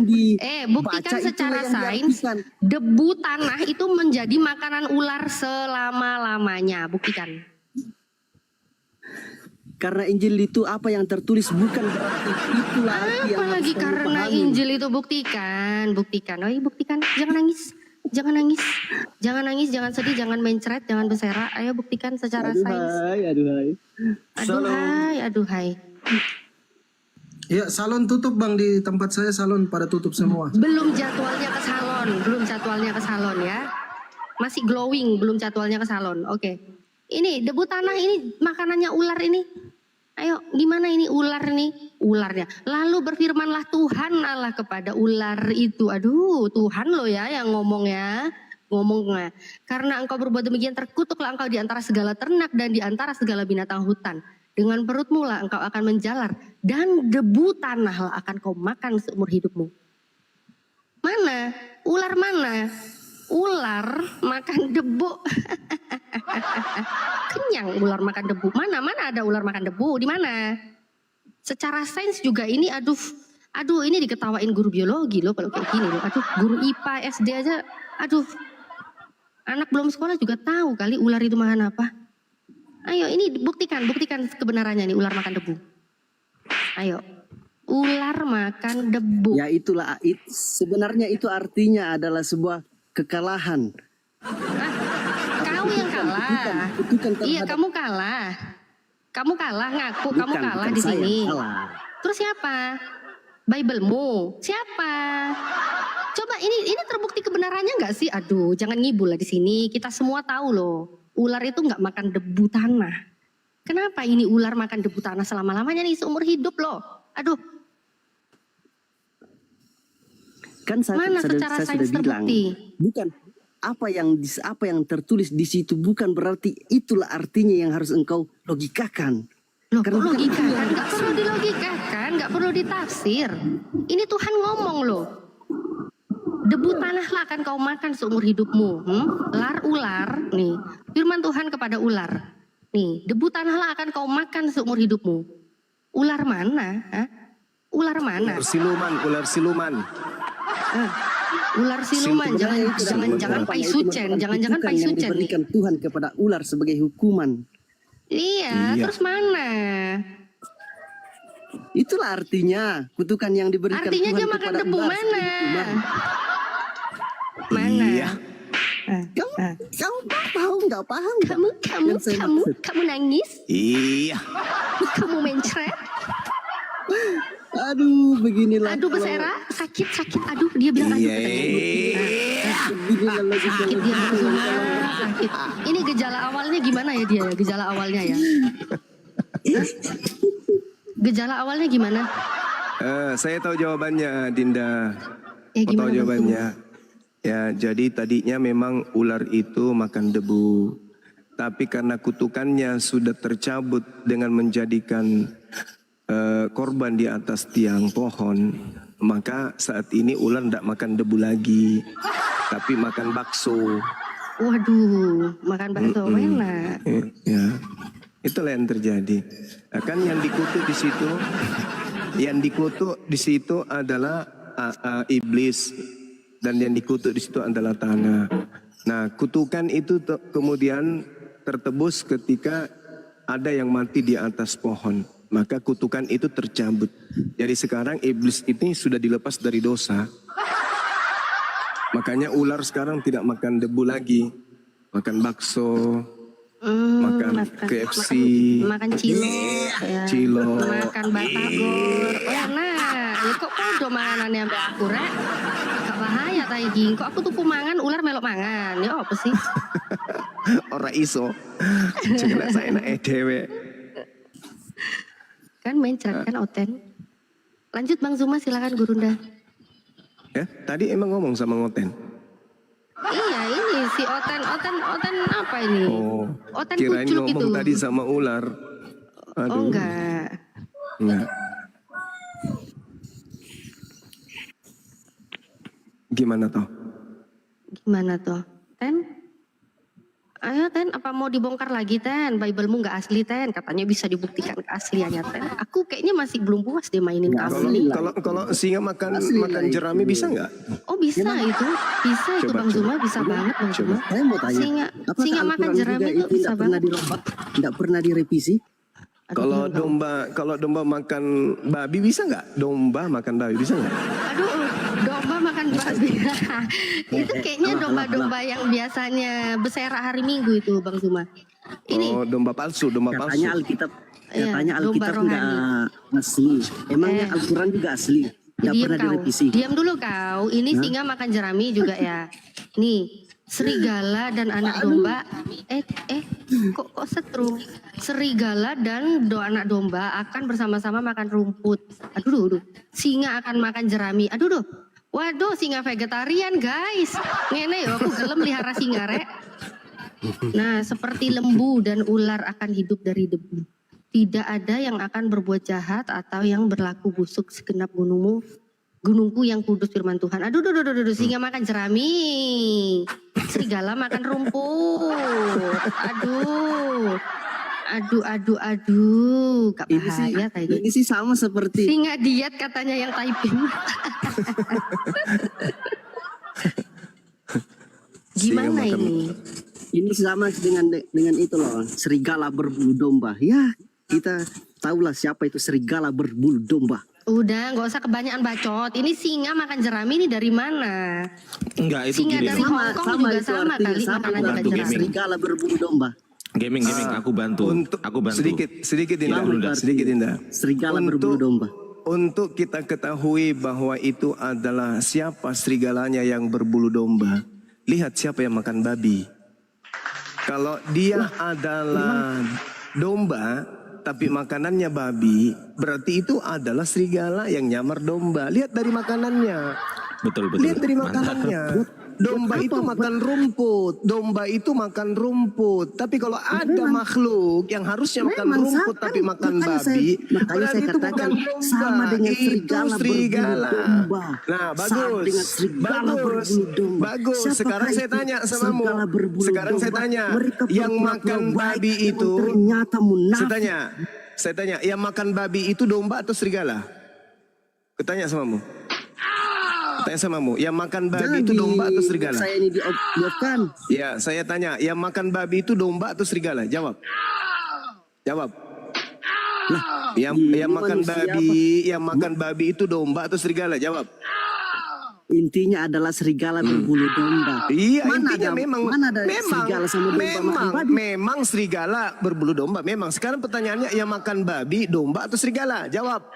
[SPEAKER 18] Buktikan
[SPEAKER 17] dibaca,
[SPEAKER 18] secara
[SPEAKER 17] itulah yang
[SPEAKER 18] sains
[SPEAKER 17] diartikan.
[SPEAKER 18] debu tanah itu menjadi makanan ular selama-lamanya. Buktikan.
[SPEAKER 17] Karena Injil itu apa yang tertulis bukan berarti itulah arti yang
[SPEAKER 18] Apalagi
[SPEAKER 17] harus kamu
[SPEAKER 18] karena
[SPEAKER 17] pahami.
[SPEAKER 18] Injil itu buktikan. Oh iya buktikan. Jangan nangis. Jangan sedih, jangan mencret, jangan berserak. Ayo buktikan secara sains. Aduhai.
[SPEAKER 2] Ya, salon tutup Bang, di tempat saya salon pada tutup semua.
[SPEAKER 18] Belum jadwalnya ke salon ya. Masih glowing, belum jadwalnya ke salon. Oke. Ini debu tanah ini makanannya ular ini. Ayo, gimana ini ular nih? Ularnya. Lalu berfirmanlah Tuhan Allah kepada ular itu. Aduh, Tuhan lo ya yang ngomongnya. Karena engkau berbuat demikian, terkutuklah engkau di antara segala ternak dan di antara segala binatang hutan. Dengan perutmu lah engkau akan menjalar dan debu tanah lah akan kau makan seumur hidupmu. Mana? Ular mana? Ular makan debu. Kenyang ular makan debu. Mana ada ular makan debu? Di mana? Secara sains juga ini aduh ini diketawain guru biologi loh kalau kayak gini loh. Aduh, guru IPA SD aja aduh. Anak belum sekolah juga tahu kali ular itu makan apa. Ayo ini buktikan kebenarannya nih ular makan debu. Ayo. Ular makan debu.
[SPEAKER 17] Ya itulah sebenarnya itu artinya adalah sebuah kekalahan.
[SPEAKER 18] Kau yang kalah. Iya, kamu kalah. Kamu kalah ngaku, kamu kalah di sini. Terus siapa? Biblemu. Siapa? Coba ini terbukti kebenarannya nggak sih? Aduh, jangan ngibul lah di sini. Kita semua tahu loh, ular itu nggak makan debu tanah. Kenapa ini ular makan debu tanah selama-lamanya nih seumur hidup loh? Aduh.
[SPEAKER 17] Kan saya sudah bilang, bukan apa yang tertulis di situ bukan berarti itulah artinya yang harus engkau logikakan.
[SPEAKER 18] Karena logikakan, nggak perlu dilogikakan, nggak perlu ditafsir. Ini Tuhan ngomong loh. Debu tanah lah akan kau makan seumur hidupmu. Ular, nih. Firman Tuhan kepada ular. Nih, debu tanah lah akan kau makan seumur hidupmu. Ular mana? Ular mana?
[SPEAKER 8] Ular siluman.
[SPEAKER 18] Ular siluman, jangan paisucen, jangan paisucen.
[SPEAKER 17] Yang diberikan Tuhan kepada ular sebagai hukuman.
[SPEAKER 18] Iya, terus mana?
[SPEAKER 17] Itulah artinya kutukan yang diberikan
[SPEAKER 18] Artinya
[SPEAKER 17] Tuhan
[SPEAKER 18] dia makan
[SPEAKER 17] kepada
[SPEAKER 18] debu
[SPEAKER 17] ular
[SPEAKER 18] mana?
[SPEAKER 17] sebagai hukuman.
[SPEAKER 18] Mana?
[SPEAKER 8] Iya.
[SPEAKER 17] Kamu nggak paham?
[SPEAKER 18] Kamu nangis?
[SPEAKER 8] Iya.
[SPEAKER 18] Kamu mencret?
[SPEAKER 17] Aduh, beginilah.
[SPEAKER 18] Aduh, berserak, sakit. Aduh, dia bilang aduh. Sakit dia sakit. Ini gejala awalnya gimana ya dia? Gejala awalnya ya. Gejala awalnya gimana?
[SPEAKER 8] Saya tahu jawabannya, Dinda.
[SPEAKER 18] Gimana
[SPEAKER 8] tahu jawabannya. Ya, jadi tadinya memang ular itu makan debu. Tapi karena kutukannya sudah tercabut dengan menjadikan korban di atas tiang pohon, maka saat ini ular tidak makan debu lagi, tapi makan bakso.
[SPEAKER 18] Waduh, makan bakso enak.
[SPEAKER 8] Ya, itulah yang terjadi. Kan yang dikutuk di situ adalah iblis, dan yang dikutuk di situ adalah tanah. Nah, kutukan itu kemudian tertebus ketika ada yang mati di atas pohon. Maka kutukan itu tercabut. Jadi sekarang iblis ini sudah dilepas dari dosa. Makanya ular sekarang tidak makan debu lagi. Makan bakso, makan KFC,
[SPEAKER 18] makan cilo, makan batagor. Enak. Ya kok podo manganannya sampai aku rek? Gak bahaya tadi. Kok aku tuku mangan ular melok mangan. Ya apa sih?
[SPEAKER 8] Ora iso. Cek saya enak dewe.
[SPEAKER 18] Kan mencret kan Oten. Lanjut Bang Zuma, silakan Gurunda.
[SPEAKER 8] Ya, tadi emang ngomong sama Ngoten.
[SPEAKER 18] Iya, ini si Oten apa ini?
[SPEAKER 8] Oh,
[SPEAKER 18] Oten
[SPEAKER 8] kirain
[SPEAKER 18] kucluk
[SPEAKER 8] ngomong
[SPEAKER 18] itu.
[SPEAKER 8] tadi sama ular. Aduh.
[SPEAKER 18] Oh enggak.
[SPEAKER 8] Gimana toh?
[SPEAKER 18] Gimana toh? Ten? Ayo Ten, apa mau dibongkar lagi Ten? Biblemu nggak asli Ten, katanya bisa dibuktikan keasliannya Ten. Aku kayaknya masih belum puas deh mainin kamu.
[SPEAKER 8] Kalau singa makan jerami bisa nggak?
[SPEAKER 18] Oh bisa itu, bisa itu Bang Zuma, bisa banget Bang Zuma.
[SPEAKER 11] Saya mau tanya,
[SPEAKER 18] Singa makan jerami itu bisa
[SPEAKER 11] pernah
[SPEAKER 18] banget.
[SPEAKER 11] dirombak, tidak pernah direvisi?
[SPEAKER 8] Kalau domba makan babi bisa nggak? Domba makan babi bisa nggak?
[SPEAKER 18] Aduh, domba makan babi. Itu kayaknya domba-domba yang biasanya berserakan hari Minggu itu Bang Zuma. Ini
[SPEAKER 8] domba palsu,
[SPEAKER 11] Katanya Alkitab, katanya
[SPEAKER 18] domba
[SPEAKER 11] Alkitab nggak asli. Emangnya Al-Quran juga asli? Nggak pernah direvisi.
[SPEAKER 18] Diam dulu kau. Ini singa makan jerami juga ya. Nih, serigala dan anak domba. Kok setrum? Serigala dan anak domba akan bersama-sama makan rumput. Aduh. Singa akan makan jerami. Aduh. Waduh, singa vegetarian guys. Ngene yo, aku gelem lihara singa rek. Nah, seperti lembu dan ular akan hidup dari debu. Tidak ada yang akan berbuat jahat atau yang berlaku busuk segenap gunungku yang kudus firman Tuhan. Aduh, singa makan jerami. Serigala makan rumput. Aduh. Gak bahaya kayak gitu.
[SPEAKER 11] Ini sih sama seperti
[SPEAKER 18] Singa diet katanya yang typing. Gimana ini?
[SPEAKER 11] Ini sama dengan itu loh, serigala berbulu domba. Ya, kita tahulah siapa itu serigala berbulu domba.
[SPEAKER 18] Udah, nggak usah kebanyakan bacot. Ini singa makan jerami ini dari mana?
[SPEAKER 7] Enggak, itu
[SPEAKER 18] Singa
[SPEAKER 7] gini.
[SPEAKER 18] dari Hongkong juga sama kali makanannya
[SPEAKER 11] bantu
[SPEAKER 18] jerami.
[SPEAKER 11] Serigala berbulu domba.
[SPEAKER 7] Gaming, aku bantu. Aku bantu.
[SPEAKER 8] Sedikit Indah.
[SPEAKER 11] Serigala berbulu domba.
[SPEAKER 8] Untuk kita ketahui bahwa itu adalah siapa serigalanya yang berbulu domba. Lihat siapa yang makan babi. Kalau dia adalah domba, tapi makanannya babi, berarti itu adalah serigala yang nyamar domba. Lihat dari makanannya.
[SPEAKER 7] Betul.
[SPEAKER 8] Lihat dari makanannya. Domba itu makan rumput. Tapi kalau ada makhluk yang harusnya makan rumput tapi makan babi, berarti itu bukan domba,
[SPEAKER 11] sama dengan
[SPEAKER 8] itu serigala. Nah, bagus. Sekarang saya tanya samamu. Yang makan babi itu, saya tanya, yang makan babi itu domba atau serigala? Ketanya samamu. Tanya samamu, yang makan babi itu domba atau serigala?
[SPEAKER 11] Saya ini diobjekkan.
[SPEAKER 8] Ya, saya tanya, yang makan babi itu domba atau serigala? Jawab. Nah, yang makan babi itu domba atau serigala? Jawab.
[SPEAKER 11] Intinya adalah serigala berbulu domba.
[SPEAKER 8] Iya,
[SPEAKER 11] intinya
[SPEAKER 8] memang
[SPEAKER 11] serigala sama domba makan babi.
[SPEAKER 8] Memang serigala berbulu domba. Memang. Sekarang pertanyaannya, yang makan babi domba atau serigala? Jawab.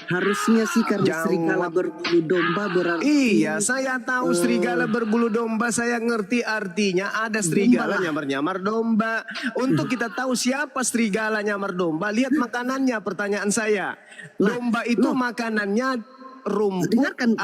[SPEAKER 11] Harusnya sih karena serigala berbulu domba berarti.
[SPEAKER 8] Iya, saya tahu serigala berbulu domba, saya ngerti artinya ada serigala nyamar-nyamar domba. Untuk kita tahu siapa serigala nyamar domba, lihat makanannya. Pertanyaan saya, domba itu makanannya rumput
[SPEAKER 11] dengarkan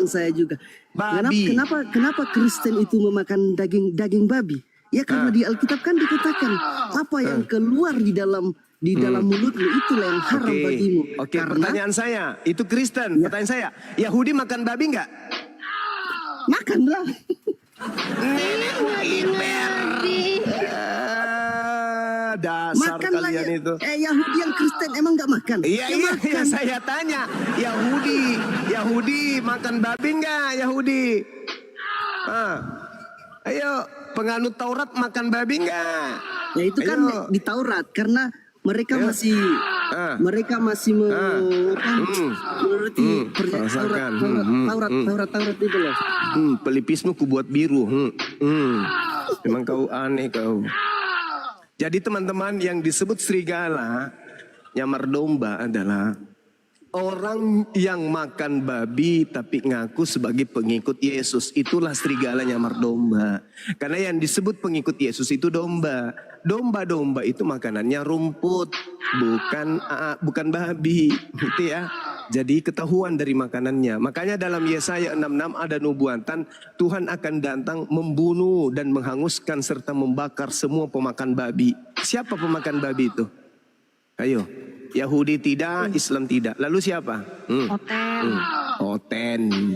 [SPEAKER 11] saya juga.
[SPEAKER 8] Babi.
[SPEAKER 11] Kenapa Kristen itu memakan daging babi? Ya karena di Alkitab kan dikatakan apa yang keluar di dalam mulutmu itulah yang haram bagimu.
[SPEAKER 8] Oke, pertanyaan saya, itu Kristen. Pertanyaan saya, Yahudi makan babi nggak?
[SPEAKER 11] Makan lah.
[SPEAKER 8] Nenek dasar
[SPEAKER 11] makan
[SPEAKER 8] kalian
[SPEAKER 11] lah,
[SPEAKER 8] itu.
[SPEAKER 11] Yahudi yang Kristen emang nggak makan?
[SPEAKER 8] Iya, saya tanya, Yahudi makan babi nggak? Yahudi? Ayo, penganut Taurat makan babi nggak?
[SPEAKER 11] Ya itu kan di Taurat karena mereka masih menuruti Taurat itu loh.
[SPEAKER 8] Pelipismu ku buat biru. Memang kau aneh kau. Jadi teman-teman, yang disebut serigala nyamar domba adalah orang yang makan babi tapi ngaku sebagai pengikut Yesus. Itulah serigala nyamar domba. Karena yang disebut pengikut Yesus itu domba. Domba-domba itu makanannya rumput, bukan babi, gitu ya. Jadi ketahuan dari makanannya. Makanya dalam Yesaya 66 ada nubuatan Tuhan akan datang membunuh dan menghanguskan serta membakar semua pemakan babi. Siapa pemakan babi itu? Ayo. Yahudi tidak, Islam tidak. Lalu siapa?
[SPEAKER 18] Totem.
[SPEAKER 8] Oten.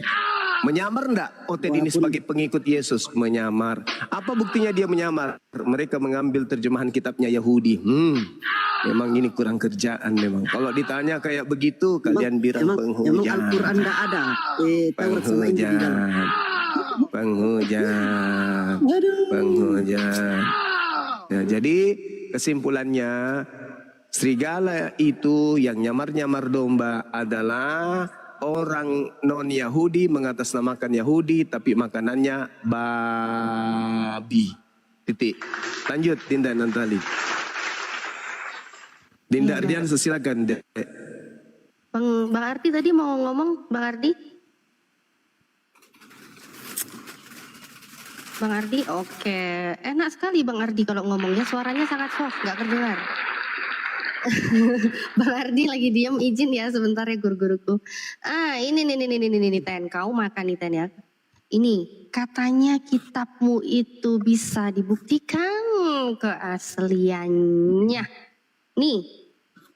[SPEAKER 8] Menyamar enggak Oten ini sebagai pengikut Yesus? Menyamar. Apa buktinya dia menyamar? Mereka mengambil terjemahan kitabnya Yahudi. Memang ini kurang kerjaan memang. Kalau ditanya kayak begitu, kalian bilang penghujat.
[SPEAKER 11] Emang Al-Quran enggak ada. Taurat sama Injil di dalam.
[SPEAKER 8] Penghujat. Ya, jadi kesimpulannya, serigala itu yang nyamar-nyamar domba adalah orang non-Yahudi mengatasnamakan Yahudi tapi makanannya babi. Titik. Lanjut Dinda Nantali. Dinda Ardian, silakan.
[SPEAKER 18] Bang Ardi tadi mau ngomong, Bang Ardi? Bang Ardi, oke. Enak sekali Bang Ardi kalau ngomongnya, suaranya sangat soft, nggak kedengar. Bang Ardi lagi diam, izin ya sebentar ya guru-guruku. Ini Ten, kau makan nih Ten ya. Ini katanya kitabmu itu bisa dibuktikan keasliannya. Nih,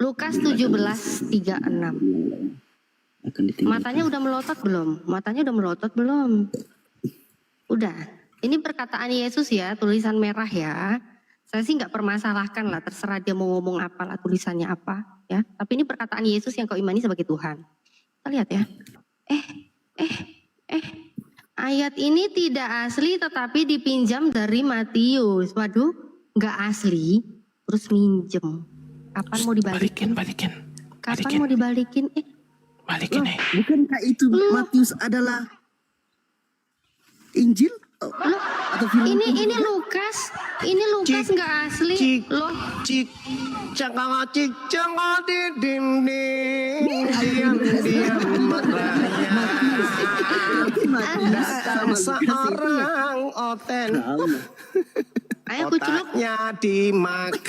[SPEAKER 18] Lukas 17:36. Matanya udah melotot belum? Matanya udah melotot belum? Udah. Ini perkataan Yesus ya, tulisan merah ya. Saya sih nggak permasalahkan lah, terserah dia mau ngomong apa lah, tulisannya apa ya. Tapi ini perkataan Yesus yang kau imani sebagai Tuhan. Kita lihat ya. Ayat ini tidak asli tetapi dipinjam dari Matius. Waduh, nggak asli, terus minjem. Kapan mau dibalikin? Kapan mau dibalikin?
[SPEAKER 11] Balikin bukankah itu Matius adalah Injil? Atau
[SPEAKER 18] ini Lukas nggak asli loh.
[SPEAKER 8] Cik cangga di dinding, diam datang seorang Oten.
[SPEAKER 18] Ayo kuculuk.
[SPEAKER 8] Otaknya dimakan.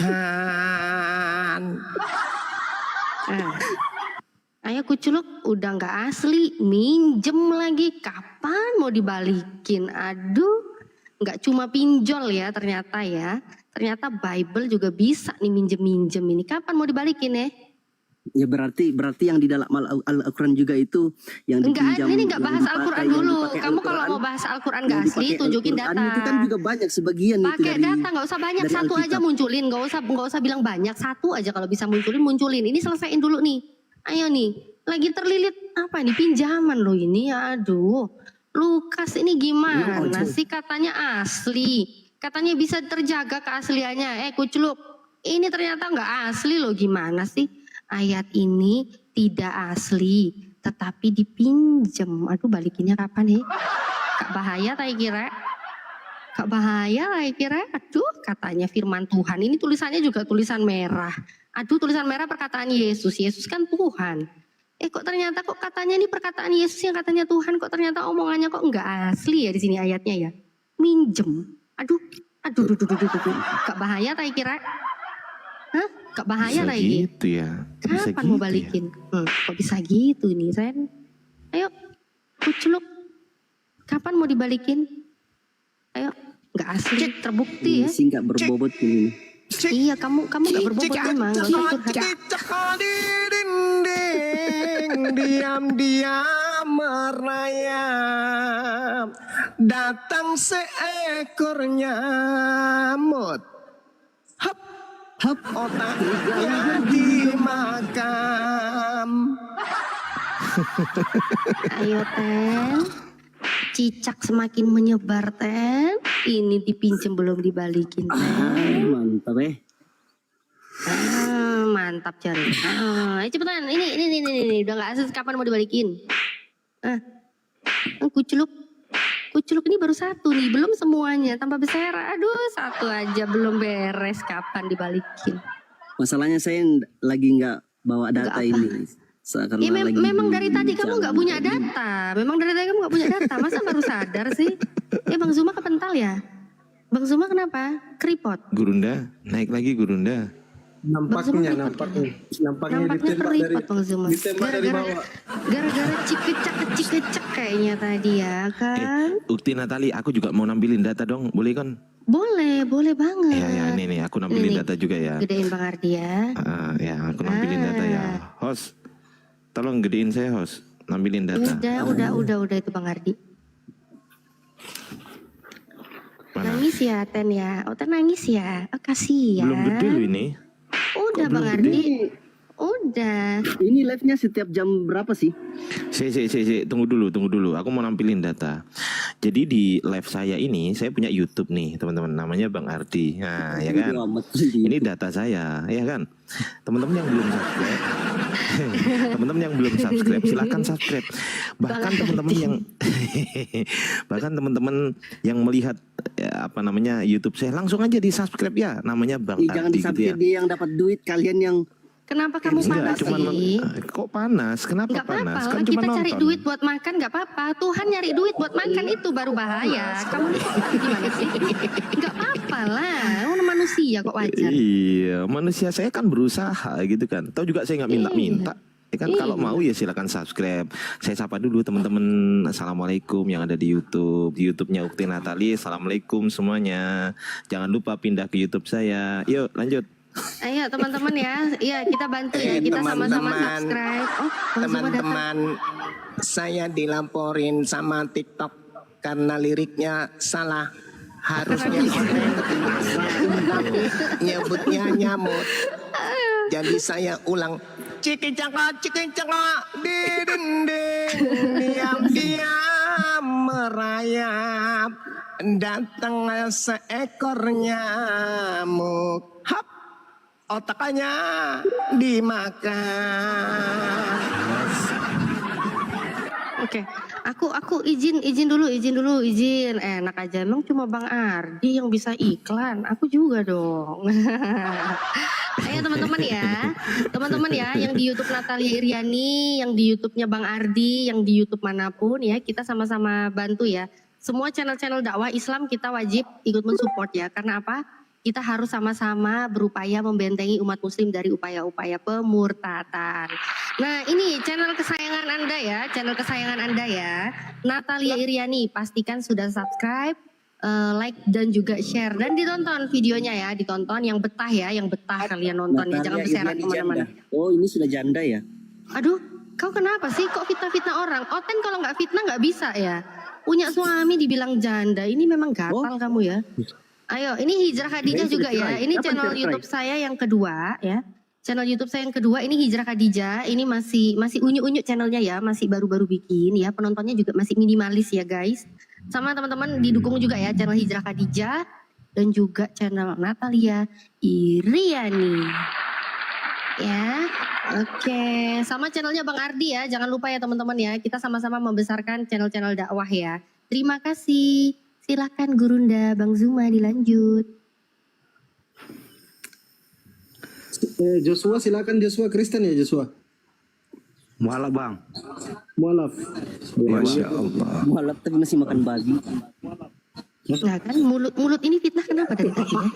[SPEAKER 18] Ayo kuculuk, udah nggak asli, minjem lagi, kapan mau dibalikin? Aduh, nggak cuma pinjol ya ternyata ya. Ternyata Bible juga bisa nih minjem-minjem ini. Kapan mau dibalikin ya?
[SPEAKER 11] Ya berarti yang di dalam Al-Quran juga itu yang dipinjam.
[SPEAKER 18] Ini nggak bahas Al-Quran dulu. Kamu kalau mau bahas Al-Quran nggak asli, tunjukin data.
[SPEAKER 11] Itu kan juga banyak sebagian itu
[SPEAKER 18] pakai data, nggak usah banyak, satu aja munculin, nggak usah bilang banyak, satu aja kalau bisa munculin. Ini selesaiin dulu nih. Ayo nih, lagi terlilit apa nih, pinjaman loh ini. Aduh, Lukas ini gimana sih, katanya asli, katanya bisa terjaga keasliannya. Kuculuk, ini ternyata nggak asli loh, gimana sih? Ayat ini tidak asli, tetapi dipinjam. Aduh, balikinnya kapan Kak bahaya tak kira? Kak bahaya tak kira? Aduh, katanya firman Tuhan. Ini tulisannya juga tulisan merah. Aduh, tulisan merah perkataan Yesus. Yesus kan Tuhan. Kok ternyata katanya ini perkataan Yesus yang katanya Tuhan, kok ternyata omongannya kok enggak asli ya di sini ayatnya ya. Minjem. Aduh. Kak bahaya tak kira? Hah? Kak bahaya tak kira?
[SPEAKER 3] Gitu ya.
[SPEAKER 18] Kapan mau balikin? Kok bisa gitu nih, Ren? Ayo, kuculuk. Kapan mau dibalikin? Ayo, enggak asli, terbukti ya.
[SPEAKER 11] Sih enggak berbobot ini.
[SPEAKER 18] Iya, kamu enggak berbobot memang.
[SPEAKER 8] Diam-diam merayap, datang seekor nyamut, hap otaknya dimakan.
[SPEAKER 18] Ayo Ten, cicak semakin menyebar Ten. Ini dipinjem belum dibalikin Ten.
[SPEAKER 11] Mantap
[SPEAKER 18] mantap cari. Cepetan, ini udah nggak asli, kapan mau dibalikin? Kuculuk ini baru satu nih, belum semuanya, tambah besar. Aduh, satu aja belum beres, kapan dibalikin?
[SPEAKER 11] Masalahnya saya lagi nggak bawa data ini.
[SPEAKER 18] Memang dari tadi kamu nggak punya data. Masa baru sadar sih? Bang Zuma kepental ya? Bang Zuma kenapa? Keripot?
[SPEAKER 3] Gurunda, naik lagi Gurunda.
[SPEAKER 2] Nampaknya
[SPEAKER 18] keripot Bang Zuma. Gara-gara cikecek kayaknya tadi ya kan?
[SPEAKER 3] Ukti Natali, aku juga mau nampilin data dong, boleh kan?
[SPEAKER 18] Boleh banget.
[SPEAKER 3] Ya, ini aku nampilin data juga ya.
[SPEAKER 18] Gedein Bang Ardi ya.
[SPEAKER 3] Ya, aku nampilin data ya. Host, tolong gedein saya host.
[SPEAKER 8] nampilin data.
[SPEAKER 18] Udah itu Bang Ardi. Nangis ya Ten ya. Ten nangis ya. Kasihan.
[SPEAKER 8] Belum gede loh ini.
[SPEAKER 18] Udah Bang Ardi. Udah.
[SPEAKER 17] Ini live-nya setiap jam berapa sih?
[SPEAKER 8] Tunggu dulu. Aku mau nampilin data. Jadi di live saya ini, saya punya YouTube nih, teman-teman. Namanya Bang Ardi. Nah, ya kan? Ini data saya, ya kan? Teman-teman yang belum subscribe, silakan subscribe. Bahkan teman-teman yang melihat YouTube saya, langsung aja di subscribe ya. Namanya Bang Ardi.
[SPEAKER 17] Jangan di-subscribe dia yang dapat duit, kalian yang.
[SPEAKER 18] Kenapa kamu panas sih?
[SPEAKER 8] Kok panas? Kenapa
[SPEAKER 18] Nggak
[SPEAKER 8] panas?
[SPEAKER 18] apa-apa,
[SPEAKER 8] Kan
[SPEAKER 18] kita
[SPEAKER 8] cuma
[SPEAKER 18] cari
[SPEAKER 8] nonton.
[SPEAKER 18] duit buat makan nggak apa-apa. Tuhan nyari duit buat makan itu baru bahaya. Kamu nih kok gimana sih? Nggak apa-apa lah, orang manusia kok wajar.
[SPEAKER 8] Iya, manusia saya kan berusaha gitu kan. Tahu juga saya nggak minta-minta. Ya kan, kalau mau ya silakan subscribe. Saya sapa dulu teman-teman. Assalamualaikum yang ada di YouTube. Di YouTube-nya Ukti Natali. Assalamualaikum semuanya. Jangan lupa pindah ke YouTube saya. Yuk lanjut.
[SPEAKER 18] Ayo teman-teman ya, iya kita bantu ya, kita sama-sama subscribe.
[SPEAKER 9] Teman-teman, saya dilaporin sama TikTok karena liriknya salah. Harusnya nyebutnya nyamut. Jadi saya ulang. Ciki caka di dinding, diam-diam merayap. Datang seekor nyamuk. Hap. Otaknya dimakan.
[SPEAKER 18] Oke, aku izin dulu. Enak aja, emang cuma Bang Ardi yang bisa iklan. Aku juga dong. Ayo teman-teman ya, yang di YouTube Natalia Iriani, yang di YouTube-nya Bang Ardi, yang di YouTube manapun ya, kita sama-sama bantu ya. Semua channel-channel dakwah Islam kita wajib ikut mensupport ya. Karena apa? Kita harus sama-sama berupaya membentengi umat muslim dari upaya-upaya pemurtatan. Nah ini channel kesayangan Anda ya, Natalia Iriani. Pastikan sudah subscribe, like dan juga share. Dan ditonton videonya ya, ditonton yang betah kalian nonton ya. Jangan berseret teman-teman.
[SPEAKER 17] Oh ini sudah janda ya?
[SPEAKER 18] Aduh, kau kenapa sih kok fitnah-fitnah orang? Oten kalau nggak fitnah nggak bisa ya. Punya suami dibilang janda, ini memang gatal kamu ya. Ayo, ini Hijrah Khadijah juga ya. Ini channel YouTube saya yang kedua ya. Channel YouTube saya yang kedua ini Hijrah Khadijah. Ini masih unyu-unyu channelnya ya, masih baru-baru bikin ya. Penontonnya juga masih minimalis ya guys. Sama teman-teman didukung juga ya channel Hijrah Khadijah dan juga channel Natalia Iriani. Ya. Oke, sama channelnya Bang Ardi ya. Jangan lupa ya teman-teman ya. Kita sama-sama membesarkan channel-channel dakwah ya. Terima kasih. Silakan Gurunda, Bang Zuma dilanjut.
[SPEAKER 22] Joshua silakan Joshua, Kristen ya Joshua.
[SPEAKER 16] Mualaf bang.
[SPEAKER 22] Mualaf.
[SPEAKER 16] Masya Allah.
[SPEAKER 17] Mualaf tapi masih makan babi.
[SPEAKER 18] Nah kan mulut ini fitnah kenapa dari tadi ya?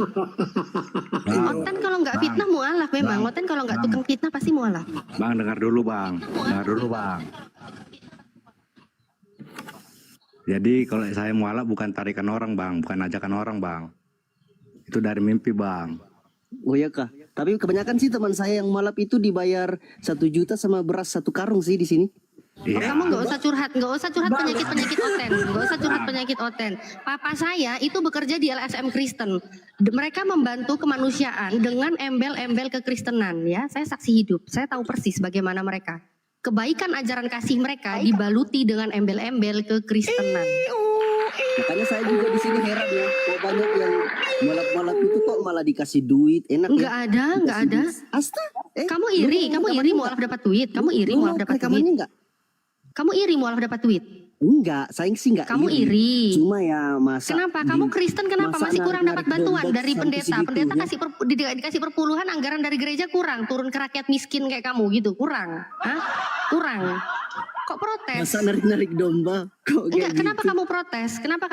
[SPEAKER 18] Oten kalau nggak fitnah mualaf memang. Oten kalau nggak tukang fitnah pasti mualaf.
[SPEAKER 16] Bang dengar dulu bang. Jadi kalau saya mualaf bukan tarikan orang bang, bukan ajakan orang bang. Itu dari mimpi bang.
[SPEAKER 17] Oh ya kah? Tapi kebanyakan sih teman saya yang mualaf itu dibayar 1 juta sama beras 1 karung sih di sini.
[SPEAKER 18] Iya. Kamu nggak usah curhat penyakit oten. Papa saya itu bekerja di LSM Kristen. Mereka membantu kemanusiaan dengan embel-embel kekristenan ya. Saya saksi hidup. Saya tahu persis bagaimana mereka. Kebaikan ajaran kasih mereka dibaluti dengan embel-embel kekristenan.
[SPEAKER 17] Makanya saya juga di sini heran ya, kok banyak yang mualaf-mualaf itu kok malah dikasih duit, enak
[SPEAKER 18] nggak
[SPEAKER 17] ya?
[SPEAKER 18] Nggak ada.
[SPEAKER 17] Asta?
[SPEAKER 18] Kamu iri mualaf dapat duit. Kamu iri mualaf dapat duit. Kamu iri mualaf dapat duit.
[SPEAKER 17] Enggak, saya sih enggak
[SPEAKER 18] Kamu iri.
[SPEAKER 17] Cuma ya masa.
[SPEAKER 18] Kenapa? Kamu Kristen kenapa masih kurang dapat bantuan dari pendeta? Pendeta dikasih perpuluhan, anggaran dari gereja kurang, turun ke rakyat miskin kayak kamu gitu, kurang. Hah? Kurang. Kok protes?
[SPEAKER 17] Masa narik-narik domba? Kok
[SPEAKER 18] enggak,
[SPEAKER 17] gitu?
[SPEAKER 18] kenapa kamu protes? Kenapa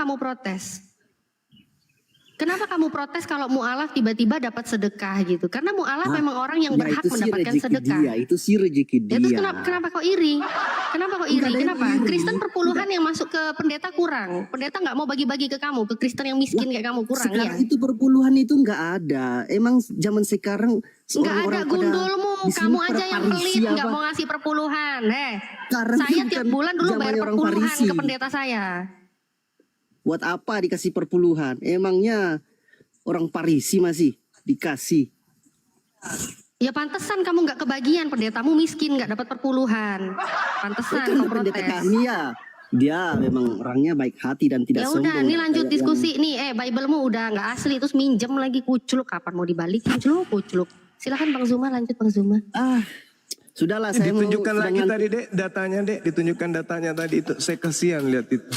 [SPEAKER 18] kamu protes kalau mualaf tiba-tiba dapat sedekah gitu? Karena mualaf memang orang yang berhak mendapatkan sedekah.
[SPEAKER 17] Itu sih rezeki dia.
[SPEAKER 18] Ya, terus kenapa kau iri? Kenapa kok iri? Kenapa? Kristen perpuluhan yang masuk ke pendeta kurang. Pendeta nggak mau bagi-bagi ke kamu, ke Kristen yang miskin kayak kamu kurang ya?
[SPEAKER 10] Sekarang itu perpuluhan itu nggak ada. Emang zaman sekarang
[SPEAKER 18] Nggak ada
[SPEAKER 10] orang-orang
[SPEAKER 18] gundulmu,
[SPEAKER 10] di sini
[SPEAKER 18] kamu aja yang
[SPEAKER 10] Farisi
[SPEAKER 18] pelit nggak
[SPEAKER 10] apa?
[SPEAKER 18] mau ngasih perpuluhan.
[SPEAKER 10] Karena
[SPEAKER 18] Saya
[SPEAKER 10] itu
[SPEAKER 18] tiap
[SPEAKER 10] bukan
[SPEAKER 18] bulan dulu bayar
[SPEAKER 10] zamannya orang
[SPEAKER 18] perpuluhan
[SPEAKER 10] Farisi.
[SPEAKER 18] ke pendeta saya.
[SPEAKER 10] Buat apa dikasih perpuluhan? Emangnya orang Parisi masih dikasih.
[SPEAKER 18] Ya pantesan kamu nggak kebagian, pendetamu miskin nggak dapat perpuluhan. Pantesan
[SPEAKER 10] Kan
[SPEAKER 18] kau
[SPEAKER 10] pendeta
[SPEAKER 18] protes.
[SPEAKER 10] kami ya, dia memang orangnya baik hati dan tidak
[SPEAKER 18] Ya
[SPEAKER 10] sombong.
[SPEAKER 18] udah, ini lanjut
[SPEAKER 10] Kayak
[SPEAKER 18] diskusi nih. Bible-mu udah nggak asli, terus minjem lagi kucluk. Kapan mau dibalikin? Kucluk. Silakan Bang Zuma, lanjut Bang Zuma.
[SPEAKER 10] Sudahlah, saya mau
[SPEAKER 8] Ditunjukkan lagi
[SPEAKER 10] sedang-
[SPEAKER 8] tadi dek datanya dek, ditunjukkan datanya tadi itu. Saya kasihan lihat itu.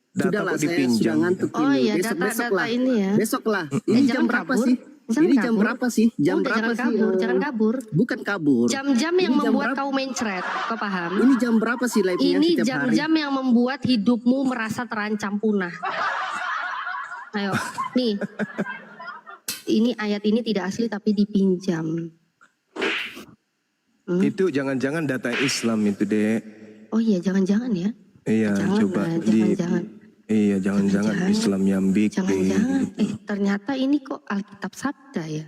[SPEAKER 8] Data
[SPEAKER 10] Sudahlah,
[SPEAKER 8] kok
[SPEAKER 10] saya sudah
[SPEAKER 8] dipinjam.
[SPEAKER 10] ngantuk
[SPEAKER 18] Oh
[SPEAKER 10] ini.
[SPEAKER 18] iya,
[SPEAKER 10] Besok
[SPEAKER 18] data
[SPEAKER 10] lah.
[SPEAKER 18] ini ya.
[SPEAKER 10] Besok lah. Ini
[SPEAKER 18] Jangan
[SPEAKER 10] jam berapa
[SPEAKER 18] kabur.
[SPEAKER 10] sih?
[SPEAKER 18] Jangan
[SPEAKER 10] Ini jam
[SPEAKER 18] kabur.
[SPEAKER 10] berapa sih? Jam
[SPEAKER 18] Udah,
[SPEAKER 10] berapa
[SPEAKER 18] jangan
[SPEAKER 10] sih?
[SPEAKER 18] kabur, jangan kabur.
[SPEAKER 10] Bukan kabur.
[SPEAKER 18] Jam-jam
[SPEAKER 10] Ini
[SPEAKER 18] yang
[SPEAKER 10] jam
[SPEAKER 18] membuat
[SPEAKER 10] berapa?
[SPEAKER 18] kau mencret, kau paham?
[SPEAKER 10] Ini jam berapa sih live-nya
[SPEAKER 18] Ini
[SPEAKER 10] setiap hari?
[SPEAKER 18] jam-jam yang membuat hidupmu merasa terancam punah. Ayo, nih. Ini ayat ini tidak asli tapi dipinjam.
[SPEAKER 8] Itu jangan-jangan data Islam itu dek.
[SPEAKER 18] Oh iya, jangan-jangan ya.
[SPEAKER 8] Iya,
[SPEAKER 18] Jangan
[SPEAKER 8] coba
[SPEAKER 18] lah,
[SPEAKER 8] di.
[SPEAKER 18] jangan-jangan.
[SPEAKER 8] Iya, jangan-jangan Islam yang bikin.
[SPEAKER 18] Jangan-jangan. Ternyata ini kok Alkitab Sabda ya.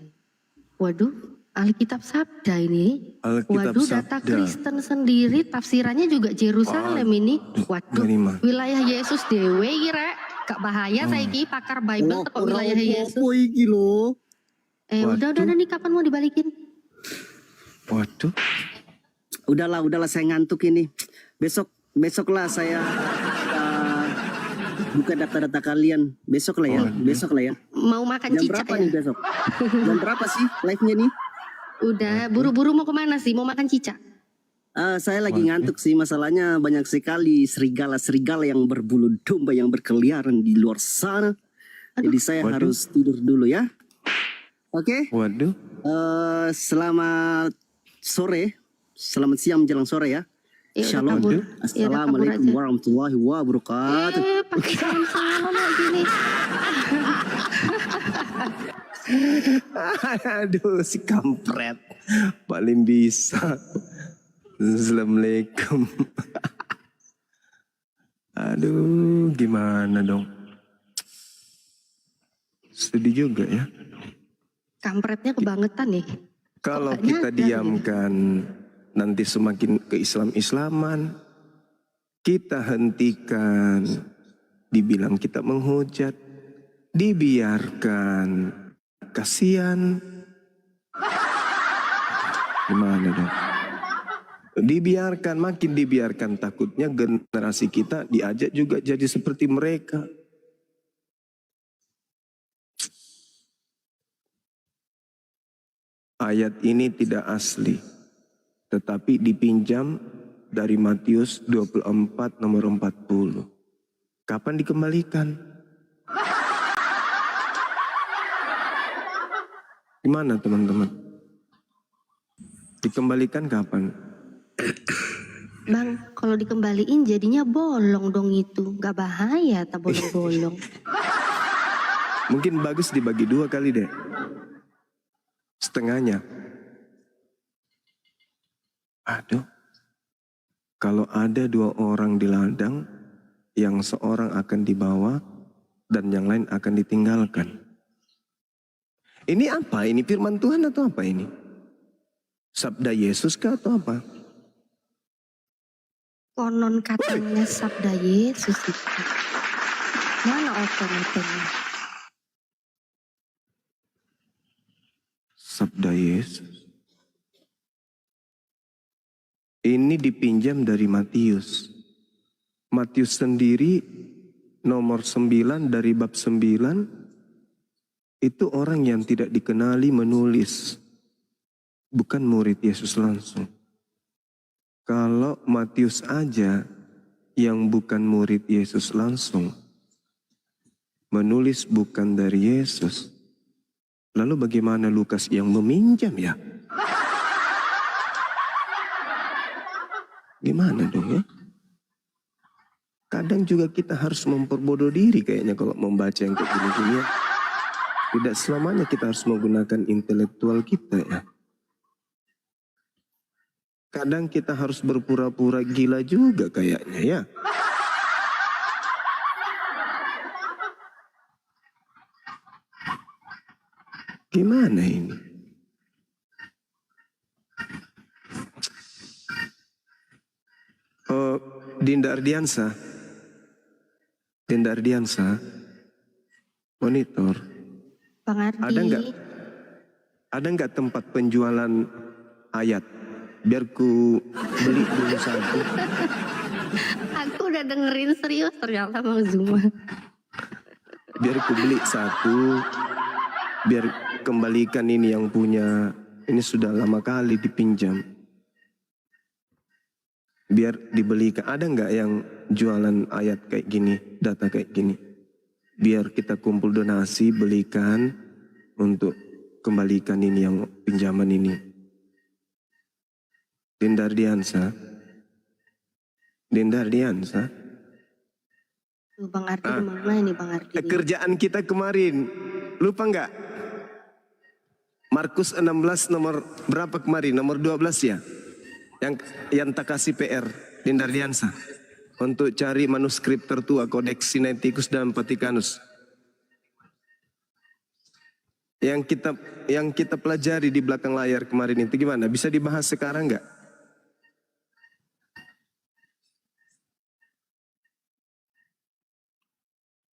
[SPEAKER 18] Waduh, Alkitab Sabda ini.
[SPEAKER 8] Alkitab
[SPEAKER 18] Waduh, data
[SPEAKER 8] Sabda.
[SPEAKER 18] Kristen sendiri tafsirannya juga Jerusalem ini. Waduh, wilayah Yesus dewe kira. Gak bahaya saya ki pakar Bible teko wilayah Yesus.
[SPEAKER 10] iki lho.
[SPEAKER 18] Udah nih kapan mau dibalikin?
[SPEAKER 8] Waduh.
[SPEAKER 10] Udahlah saya ngantuk ini. Besoklah saya buka data-data kalian. Besok lah ya.
[SPEAKER 18] Mau makan
[SPEAKER 10] Jam
[SPEAKER 18] cicak
[SPEAKER 10] berapa
[SPEAKER 18] ya?
[SPEAKER 10] nih besok? Jam berapa sih live-nya nih?
[SPEAKER 18] Udah, buru-buru mau kemana sih? Mau makan cicak?
[SPEAKER 10] Saya lagi ngantuk sih, masalahnya banyak sekali serigala-serigala yang berbulu domba yang berkeliaran di luar sana. Jadi saya harus tidur dulu ya. Oke?
[SPEAKER 8] Waduh.
[SPEAKER 10] Selamat sore, selamat siang menjelang sore ya. Shalom.
[SPEAKER 18] kabur.
[SPEAKER 10] Assalamualaikum warahmatullahi wabarakatuh.
[SPEAKER 18] Pakai salam gini.
[SPEAKER 8] Aduh, si kampret paling bisa. Assalamualaikum. Aduh, gimana dong? Sedih juga ya.
[SPEAKER 18] Kampretnya kebangetan nih.
[SPEAKER 8] Kalau
[SPEAKER 18] Kok
[SPEAKER 8] kita
[SPEAKER 18] nggak nyadar
[SPEAKER 8] diamkan, nanti semakin ke-Islam-Islaman. Kita hentikan, dibilang kita menghujat, dibiarkan, kasihan. Gimana dong? Dibiarkan, makin dibiarkan, takutnya generasi kita diajak juga jadi seperti mereka. Ayat ini tidak asli, tetapi dipinjam dari Matius 24 nomor 40. Kapan dikembalikan? Gimana teman-teman? Dikembalikan kapan?
[SPEAKER 18] Bang, kalau dikembaliin jadinya bolong dong itu. Gak bahaya tak bolong-bolong.
[SPEAKER 8] Mungkin bagus dibagi dua kali deh. Setengahnya. Aduh. Kalau ada dua orang di ladang, yang seorang akan dibawa dan yang lain akan ditinggalkan. Ini apa? Ini firman Tuhan atau apa ini? Sabda Yesus kah atau apa?
[SPEAKER 18] Konon katanya sabda Yesus itu. Mana open-opennya?
[SPEAKER 8] Sabda Yesus. Ini dipinjam dari Matius. Matius sendiri nomor 9 dari bab 9 itu orang yang tidak dikenali menulis. Bukan murid Yesus langsung. Kalau Matius aja yang bukan murid Yesus langsung menulis bukan dari Yesus. Lalu bagaimana Lukas yang meminjam ya? Gimana dong ya? Kadang juga kita harus memperbodoh diri kayaknya kalau membaca yang kayak gini-gini ya. Tidak selamanya kita harus menggunakan intelektual kita ya. kadang kita harus berpura-pura gila juga kayaknya ya. Gimana ini? Oh, Dinda Ardiansa. Dinda Ardiansa. Monitor.
[SPEAKER 18] Bang Ardi.
[SPEAKER 8] Ada nggak tempat penjualan ayat? Biar ku beli dulu satu.
[SPEAKER 18] Aku udah dengerin serius ternyata Bang Zuma.
[SPEAKER 8] Biar ku beli satu. Biar kembalikan ini yang punya. Ini sudah lama kali dipinjam. Biar dibelikan. Ada nggak yang jualan ayat kayak gini, data kayak gini? Biar kita kumpul donasi, belikan untuk kembalikan ini yang pinjaman ini. Dinda Ardiansa. Dinda Ardiansa.
[SPEAKER 18] Bang Ardi mana ini Bang Ardi?
[SPEAKER 8] Kerjaan kita kemarin, lupa nggak? Markus 16 nomor berapa kemarin? Nomor 12 ya? Yang tak kasih PR, Dinda Ardiansa. Untuk cari manuskrip tertua Codex Sinaiticus dan Vaticanus. Yang kita pelajari di belakang layar kemarin itu gimana? Bisa dibahas sekarang nggak?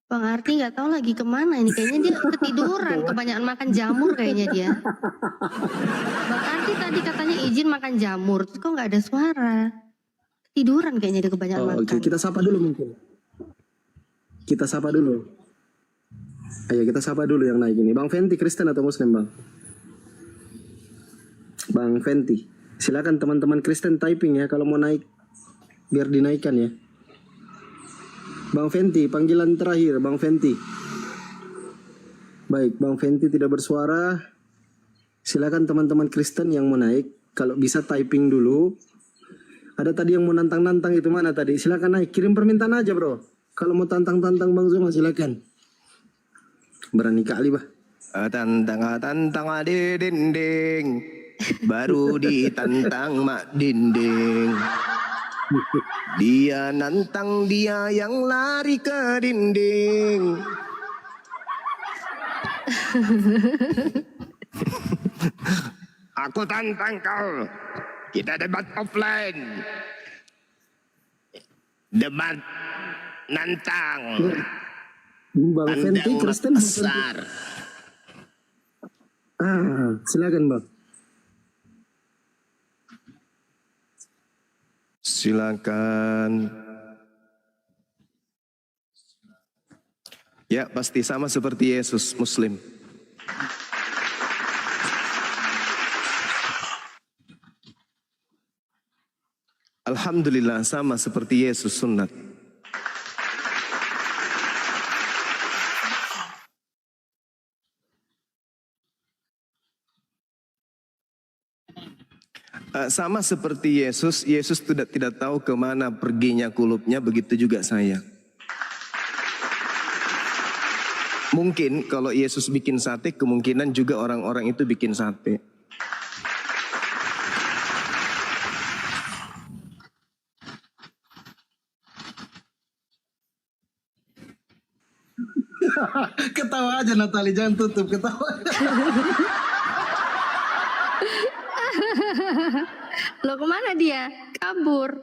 [SPEAKER 18] Bang Ardi nggak tahu lagi kemana ini, kayaknya dia ketiduran, kebanyakan makan jamur kayaknya dia. Bang Ardi tadi katanya izin makan jamur, terus kok nggak ada suara. Tiduran kayaknya dia kebanyakan makan.
[SPEAKER 22] Oke, kita sapa dulu mungkin. Kita sapa dulu. Ayo kita sapa dulu yang naik ini. Bang Fenti, Kristen atau Muslim Bang? Bang Fenti. Silakan teman-teman Kristen typing ya kalau mau naik. Biar dinaikkan ya. Bang Fenti, panggilan terakhir Bang Fenti. Baik, Bang Fenti tidak bersuara. Silakan teman-teman Kristen yang mau naik. Kalau bisa typing dulu. Ada tadi yang mau nantang-nantang itu mana tadi? Silakan naik, kirim permintaan aja bro. Kalau mau tantang-tantang Bang Zuma silakan. Berani kali bah.
[SPEAKER 8] Tantang di dinding, baru ditantang mak dinding. Dia nantang dia yang lari ke dinding. Aku tantang kau. Kita debat offline. Debat nantang.
[SPEAKER 22] Bang Fenti Kristen
[SPEAKER 8] besar.
[SPEAKER 22] Silakan Bang.
[SPEAKER 8] Silakan. Ya, pasti sama seperti Yesus Muslim. Alhamdulillah sama seperti Yesus sunat. Sama seperti Yesus, Yesus tidak tahu kemana perginya kulupnya, begitu juga saya. Mungkin kalau Yesus bikin sate, kemungkinan juga orang-orang itu bikin sate.
[SPEAKER 22] Ketawa aja Natali, jangan tutup ketawa.
[SPEAKER 18] Loh kemana dia? Kabur.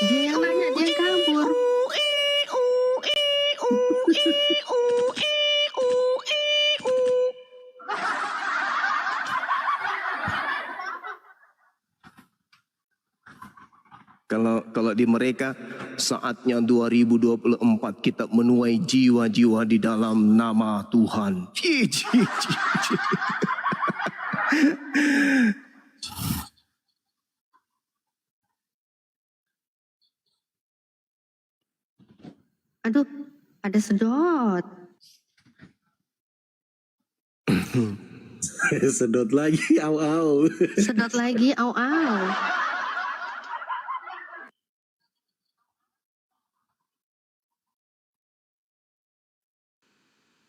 [SPEAKER 18] Dia yang nanya, dia kabur.
[SPEAKER 8] Kalau di mereka saatnya 2024 kita menuai jiwa-jiwa di dalam nama Tuhan.
[SPEAKER 18] Aduh, ada sedot.
[SPEAKER 22] Sedot lagi, au.
[SPEAKER 18] Sedot lagi, au.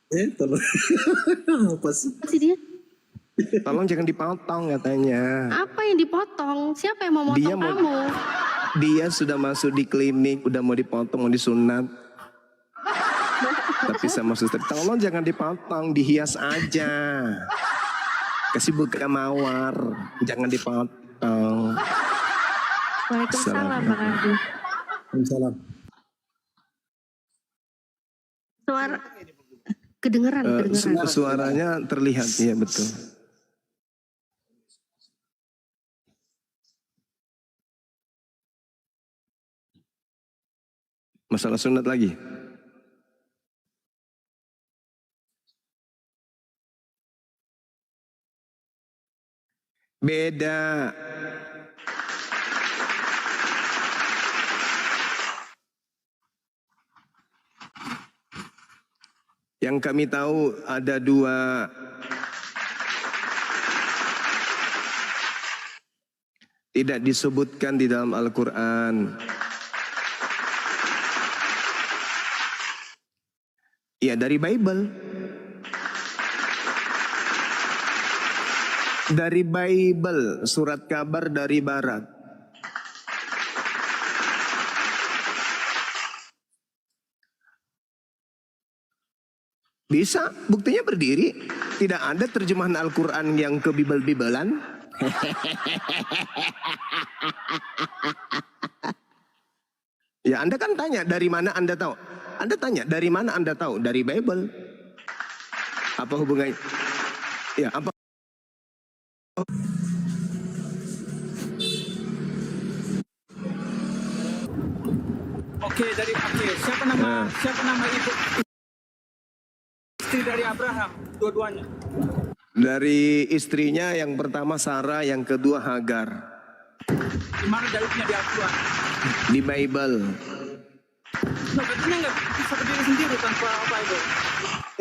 [SPEAKER 22] Apa sih?
[SPEAKER 18] Apa sih dia?
[SPEAKER 8] Tolong jangan dipotong katanya.
[SPEAKER 18] Apa yang dipotong? Siapa yang mau motong
[SPEAKER 8] Dia mau-
[SPEAKER 18] kamu?
[SPEAKER 8] Dia sudah masuk di klinik, udah mau dipotong, mau disunat. Tapi sama suster, tolong jangan dipotong, dihias aja. Kasih buka mawar, jangan dipotong.
[SPEAKER 18] Waalaikumsalam Bang Ardi.
[SPEAKER 22] Waalaikumsalam.
[SPEAKER 18] Suara kedengeran.
[SPEAKER 8] Suaranya terlihat, ya betul. Masalah sunat lagi. Beda. Yang kami tahu ada dua tidak disebutkan di dalam Al-Quran. Ya, dari Bible. Dari Bible, surat kabar dari barat. Bisa, buktinya berdiri. Tidak ada terjemahan Al-Quran yang ke Bibel-Bibelan. Ya, Anda kan tanya, dari mana Anda tahu? Anda tanya, dari mana Anda tahu? Dari Bible. Apa hubungannya? Ya, apa?
[SPEAKER 4] Siapa nama ibu istri dari Abraham? Dua-duanya.
[SPEAKER 8] Dari istrinya yang pertama Sarah, yang kedua Hagar.
[SPEAKER 4] Di mana dalilnya di Al-Quran?
[SPEAKER 8] Di Bible.
[SPEAKER 4] Nah, katanya nggak bisa berdiri sendiri tanpa Bible.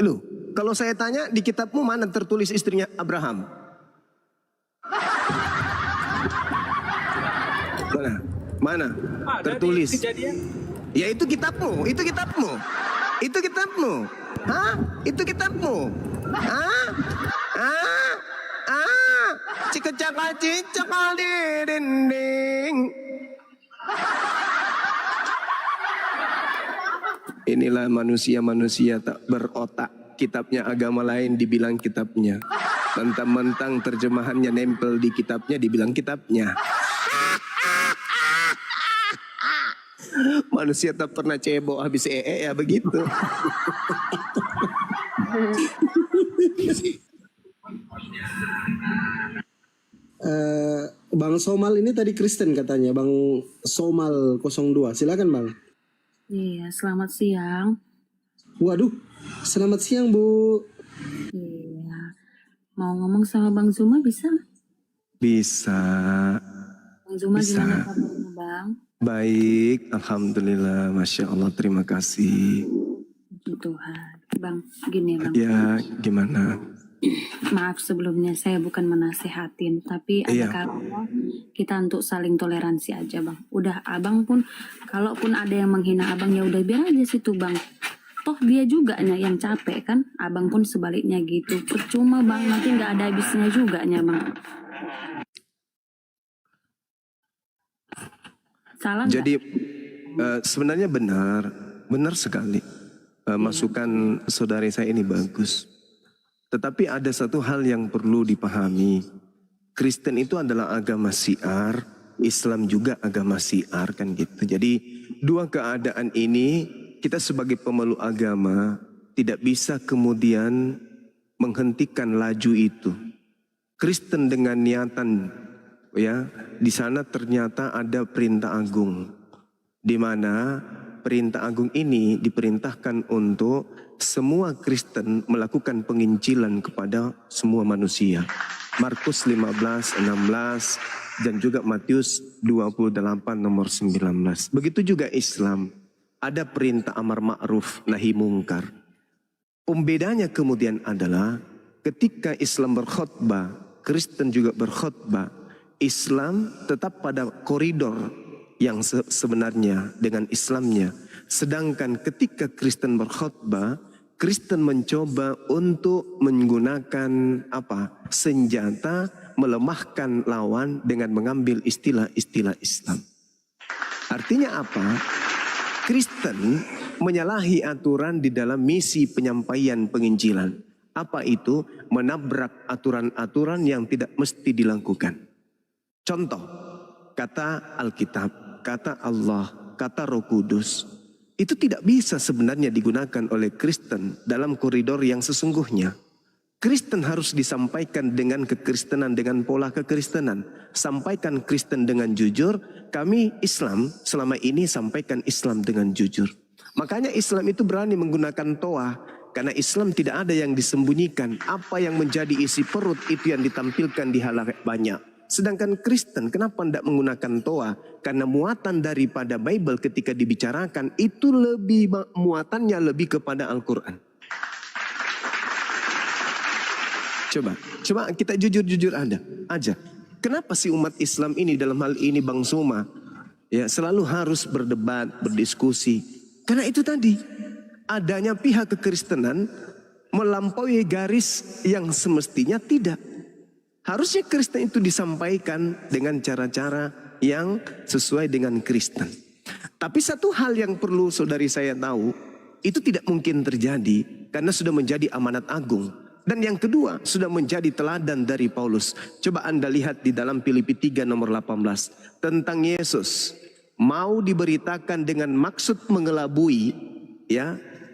[SPEAKER 8] Loh, kalau saya tanya di kitabmu mana tertulis istrinya Abraham? Mana? Tertulis. Ya itu kitabmu, itu kitabmu. Itu kitabmu. Hah? Itu kitabmu. Hah? Cikecakal cicakal di dinding. Inilah manusia-manusia tak berotak. Kitabnya agama lain dibilang kitabnya. Mentang-mentang terjemahannya nempel di kitabnya dibilang kitabnya. Manusia tak pernah cebok habis ya begitu.
[SPEAKER 22] Bang Somal ini tadi Kristen katanya, Bang Somal 02. Silakan Bang.
[SPEAKER 6] Iya, selamat siang.
[SPEAKER 22] Waduh, selamat siang Bu.
[SPEAKER 6] Iya, mau ngomong sama Bang Zuma bisa?
[SPEAKER 8] Bisa.
[SPEAKER 6] Bang Zuma
[SPEAKER 8] Bisa.
[SPEAKER 6] gimana kabarnya Bang?
[SPEAKER 8] Baik, Alhamdulillah, Masya Allah, terima kasih.
[SPEAKER 6] Puji Tuhan. Bang, gini Bang.
[SPEAKER 8] Ya, gimana?
[SPEAKER 6] Maaf sebelumnya saya bukan menasehatin, tapi ada kalanya kita untuk saling toleransi aja Bang. Udah Abang pun, kalaupun ada yang menghina Abang ya udah biar aja situ Bang. Toh dia juga yang capek kan, Abang pun sebaliknya gitu. Percuma Bang, nanti nggak ada habisnya juga Bang. Salah nggak?
[SPEAKER 8] Jadi sebenarnya benar sekali. Masukan saudari saya ini bagus. Tetapi ada satu hal yang perlu dipahami. Kristen itu adalah agama syiar, Islam juga agama syiar kan gitu. Jadi dua keadaan ini kita sebagai pemeluk agama tidak bisa kemudian menghentikan laju itu. Kristen dengan niatan ya, di sana ternyata ada perintah agung, di mana perintah agung ini diperintahkan untuk semua Kristen melakukan penginjilan kepada semua manusia. Markus 15, 16 dan juga Matius 28 nomor 19. Begitu juga Islam, ada perintah amar ma'ruf nahi mungkar. Pembedanya kemudian adalah ketika Islam berkhutbah, Kristen juga berkhutbah. Islam tetap pada koridor yang sebenarnya dengan Islamnya. Sedangkan ketika Kristen berkhutbah, Kristen mencoba untuk menggunakan senjata melemahkan lawan dengan mengambil istilah-istilah Islam. Artinya apa? Kristen menyalahi aturan di dalam misi penyampaian penginjilan. Apa itu? Menabrak aturan-aturan yang tidak mesti dilakukan. Contoh, kata Alkitab, kata Allah, kata Roh Kudus, itu tidak bisa sebenarnya digunakan oleh Kristen dalam koridor yang sesungguhnya. Kristen harus disampaikan dengan kekristenan, dengan pola kekristenan. Sampaikan Kristen dengan jujur, kami Islam selama ini sampaikan Islam dengan jujur. Makanya Islam itu berani menggunakan toa, karena Islam tidak ada yang disembunyikan. Apa yang menjadi isi perut itu yang ditampilkan di halayak banyak. Sedangkan Kristen kenapa tidak menggunakan toa? Karena muatan daripada Bible ketika dibicarakan itu muatannya lebih kepada Al-Quran. Coba kita jujur-jujur aja. Kenapa sih umat Islam ini dalam hal ini Bang Suma selalu harus berdebat, berdiskusi? Karena itu tadi adanya pihak kekristenan melampaui garis yang semestinya tidak. Harusnya Kristen itu disampaikan dengan cara-cara yang sesuai dengan Kristen. Tapi satu hal yang perlu saudari saya tahu, itu tidak mungkin terjadi karena sudah menjadi amanat agung. Dan yang kedua, sudah menjadi teladan dari Paulus. Coba Anda lihat di dalam Filipi 3 nomor 18. Tentang Yesus. Mau diberitakan dengan maksud mengelabui.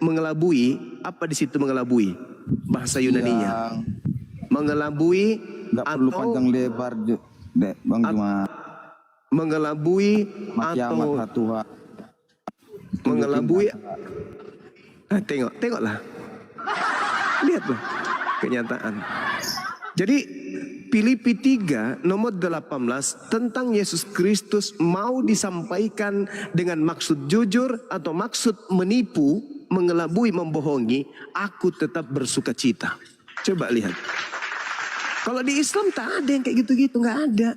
[SPEAKER 8] Mengelabui, apa di situ mengelabui? Bahasa Yunaninya. Mengelabui.
[SPEAKER 1] Nggak perlu panjang lebar, Bang Juma.
[SPEAKER 8] Mengelabui atau mengelabui. Tengoklah. Lihatlah kenyataan. Jadi Filipi 3 nomor 18 tentang Yesus Kristus mau disampaikan dengan maksud jujur atau maksud menipu, mengelabui, membohongi, aku tetap bersuka cita. Coba lihat. Kalau di Islam tak ada yang kayak gitu-gitu, nggak ada.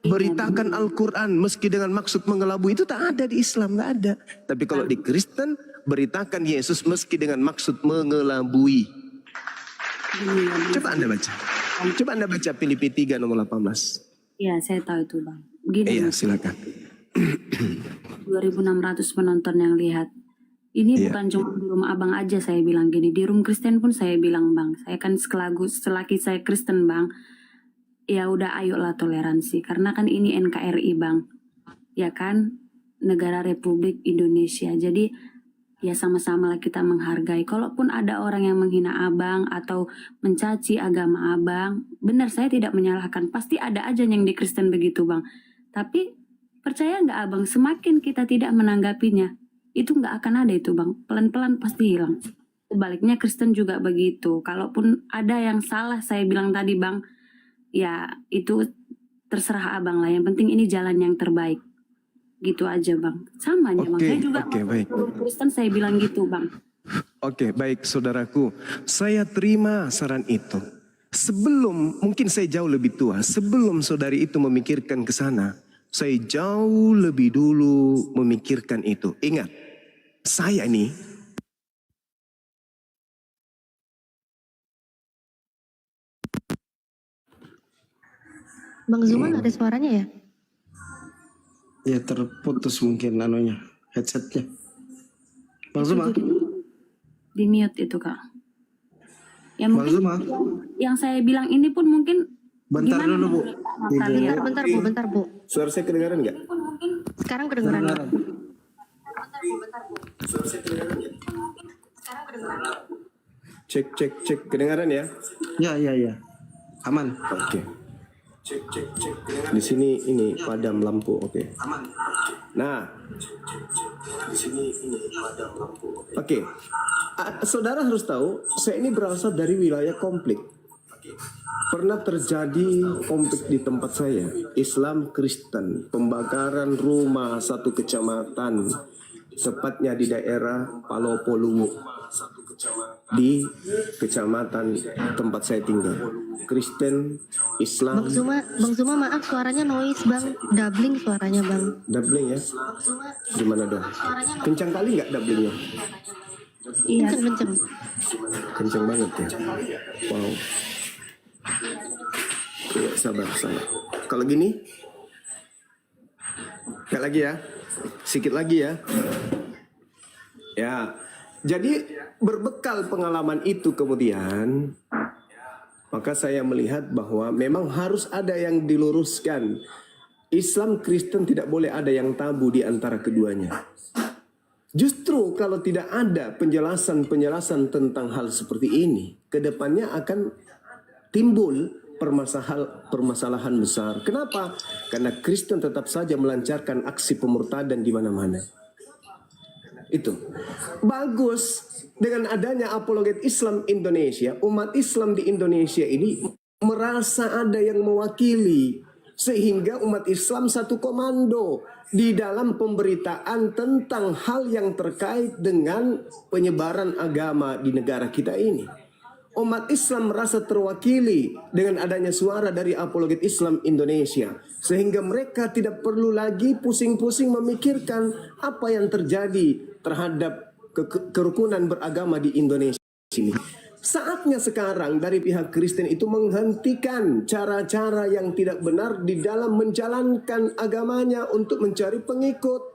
[SPEAKER 8] Beritakan Al-Quran meski dengan maksud mengelabui itu tak ada di Islam, nggak ada. Tapi kalau di Kristen beritakan Yesus meski dengan maksud mengelabui. Coba Anda baca Filipi 3 nomor 18.
[SPEAKER 6] Iya, saya tahu itu Bang. Begini,
[SPEAKER 8] silakan.
[SPEAKER 6] 2.600 penonton yang lihat. Ini bukan cuma di rumah abang aja saya bilang gini. Di room Kristen pun saya bilang Bang. Saya kan selagi saya Kristen Bang. Ya udah ayolah toleransi. Karena kan ini NKRI Bang. Ya kan? Negara Republik Indonesia. Jadi ya sama-sama lah kita menghargai. Kalaupun ada orang yang menghina abang atau mencaci agama abang. Benar saya tidak menyalahkan. Pasti ada aja yang di Kristen begitu Bang. Tapi percaya nggak abang? Semakin kita tidak menanggapinya. Itu nggak akan ada itu Bang, pelan-pelan pasti hilang. Sebaliknya Kristen juga begitu. Kalaupun ada yang salah saya bilang tadi Bang, ya itu terserah abang lah. Yang penting ini jalan yang terbaik. Gitu aja Bang. Sama aja Bang. Saya juga Kristen saya bilang gitu Bang.
[SPEAKER 8] Oke, baik saudaraku. Saya terima saran itu. Mungkin saya jauh lebih tua. Sebelum saudari itu memikirkan ke sana, saya jauh lebih dulu memikirkan itu. Ingat, saya ini
[SPEAKER 18] Bang Zuman ada suaranya ya?
[SPEAKER 22] Ya terputus mungkin headsetnya. Bang Zuma.
[SPEAKER 6] Di mute itu Kak. Ya
[SPEAKER 22] Bang
[SPEAKER 6] mungkin
[SPEAKER 22] Zuma.
[SPEAKER 6] yang saya bilang ini pun mungkin
[SPEAKER 22] Bentar
[SPEAKER 6] gimana
[SPEAKER 22] dulu Bu.
[SPEAKER 18] Bentar Bu.
[SPEAKER 8] Suara saya kedengaran nggak?
[SPEAKER 18] Sekarang kedengeran.
[SPEAKER 8] Cek. Kedengaran ya?
[SPEAKER 22] Ya. Aman.
[SPEAKER 8] Oke. Cek. Di sini ini padam lampu. Oke. Nah. Di sini ini padam lampu. Oke. Saudara harus tahu, saya ini berasal dari wilayah konflik. Pernah terjadi konflik di tempat saya, Islam Kristen, pembakaran rumah satu kecamatan, tepatnya di daerah Palopoluwu, di kecamatan tempat saya tinggal. Kristen, Islam.
[SPEAKER 18] Bang Zuma maaf suaranya noise Bang, doubling suaranya Bang.
[SPEAKER 8] Doubling ya? Gimana dong? Kencang kali nggak doublingnya?
[SPEAKER 18] Iya. Kenceng.
[SPEAKER 8] Kenceng banget ya. Wow. Ya, sabar. Kalau gini, kayak lagi ya, sedikit lagi ya. Ya, jadi berbekal pengalaman itu kemudian, maka saya melihat bahwa memang harus ada yang diluruskan. Islam Kristen tidak boleh ada yang tabu di antara keduanya. Justru kalau tidak ada penjelasan tentang hal seperti ini, kedepannya akan timbul permasalahan besar. Kenapa? Karena Kristen tetap saja melancarkan aksi pemurtadan di mana-mana. Itu bagus dengan adanya apologet Islam Indonesia. Umat Islam di Indonesia ini merasa ada yang mewakili, sehingga umat Islam satu komando di dalam pemberitaan tentang hal yang terkait dengan penyebaran agama di negara kita ini. Umat Islam merasa terwakili dengan adanya suara dari apologet Islam Indonesia, sehingga mereka tidak perlu lagi pusing-pusing memikirkan apa yang terjadi terhadap kerukunan beragama di Indonesia ini. Saatnya sekarang dari pihak Kristen itu menghentikan cara-cara yang tidak benar di dalam menjalankan agamanya untuk mencari pengikut.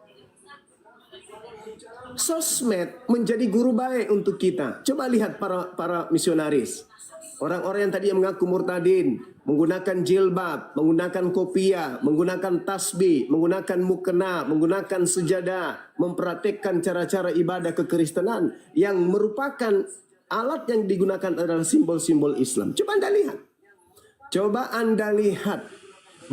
[SPEAKER 8] Sosmed menjadi guru baik untuk kita. Coba lihat para misionaris. Orang-orang yang tadi mengaku murtadin, menggunakan jilbab, menggunakan kopiah, menggunakan tasbih, menggunakan mukena, menggunakan sejadah, mempraktikkan cara-cara ibadah kekristenan yang merupakan alat yang digunakan adalah simbol-simbol Islam. Coba Anda lihat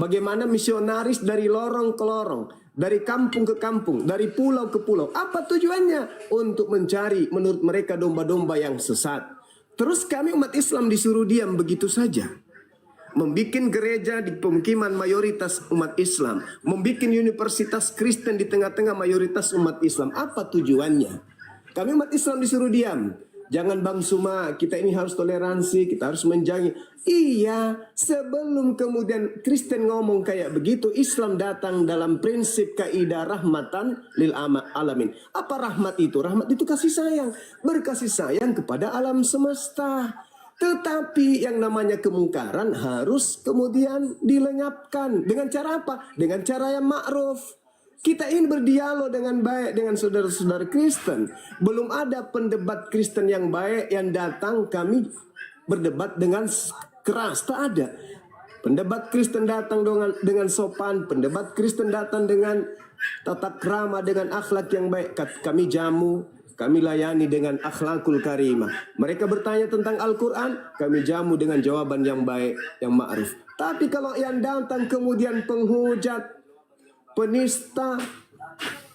[SPEAKER 8] bagaimana misionaris dari lorong ke lorong, dari kampung ke kampung, dari pulau ke pulau. Apa tujuannya? Untuk mencari menurut mereka domba-domba yang sesat. Terus kami umat Islam disuruh diam begitu saja. Membikin gereja di pemukiman mayoritas umat Islam, membikin universitas Kristen di tengah-tengah mayoritas umat Islam. Apa tujuannya? Kami umat Islam disuruh diam. Jangan Bang Suma, kita ini harus toleransi, kita harus menjangi. Iya, sebelum kemudian Kristen ngomong kayak begitu, Islam datang dalam prinsip kaidah rahmatan lil alamin. Apa rahmat itu? Rahmat itu kasih sayang. Berkasih sayang kepada alam semesta. Tetapi yang namanya kemungkaran harus kemudian dilenyapkan. Dengan cara apa? Dengan cara yang ma'ruf. Kita ingin berdialog dengan baik dengan saudara-saudara Kristen. Belum ada pendebat Kristen yang baik yang datang kami berdebat dengan keras. Tak ada. Pendebat Kristen datang dengan sopan. Pendebat Kristen datang dengan tata krama, dengan akhlak yang baik. Kami jamu, kami layani dengan akhlakul karimah. Mereka bertanya tentang Al-Quran, kami jamu dengan jawaban yang baik, yang ma'ruf. Tapi kalau yang datang kemudian penghujat, penista,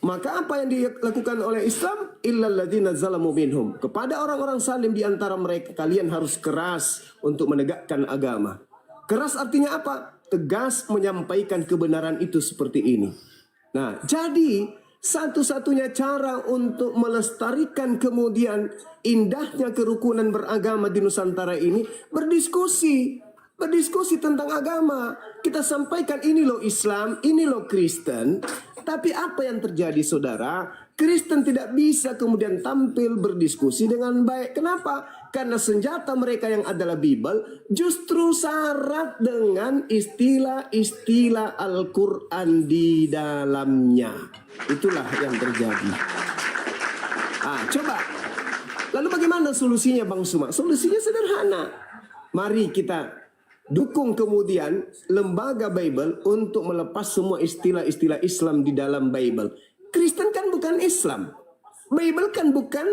[SPEAKER 8] maka apa yang dilakukan oleh Islam? Illal ladzina zalamu minhum. Kepada orang-orang zalim di antara mereka, kalian harus keras untuk menegakkan agama. Keras artinya apa? Tegas menyampaikan kebenaran itu seperti ini. Nah, jadi satu-satunya cara untuk melestarikan kemudian indahnya kerukunan beragama di Nusantara ini berdiskusi tentang agama. Kita sampaikan ini loh Islam, ini loh Kristen. Tapi apa yang terjadi saudara? Kristen tidak bisa kemudian tampil berdiskusi dengan baik. Kenapa? Karena senjata mereka yang adalah Bible justru syarat dengan istilah-istilah Al-Quran di dalamnya. Itulah yang terjadi. Coba. Lalu bagaimana solusinya Bang Suma? Solusinya sederhana. Mari kita dukung kemudian lembaga Bible untuk melepas semua istilah-istilah Islam di dalam Bible. Kristen kan bukan Islam. Bible kan bukan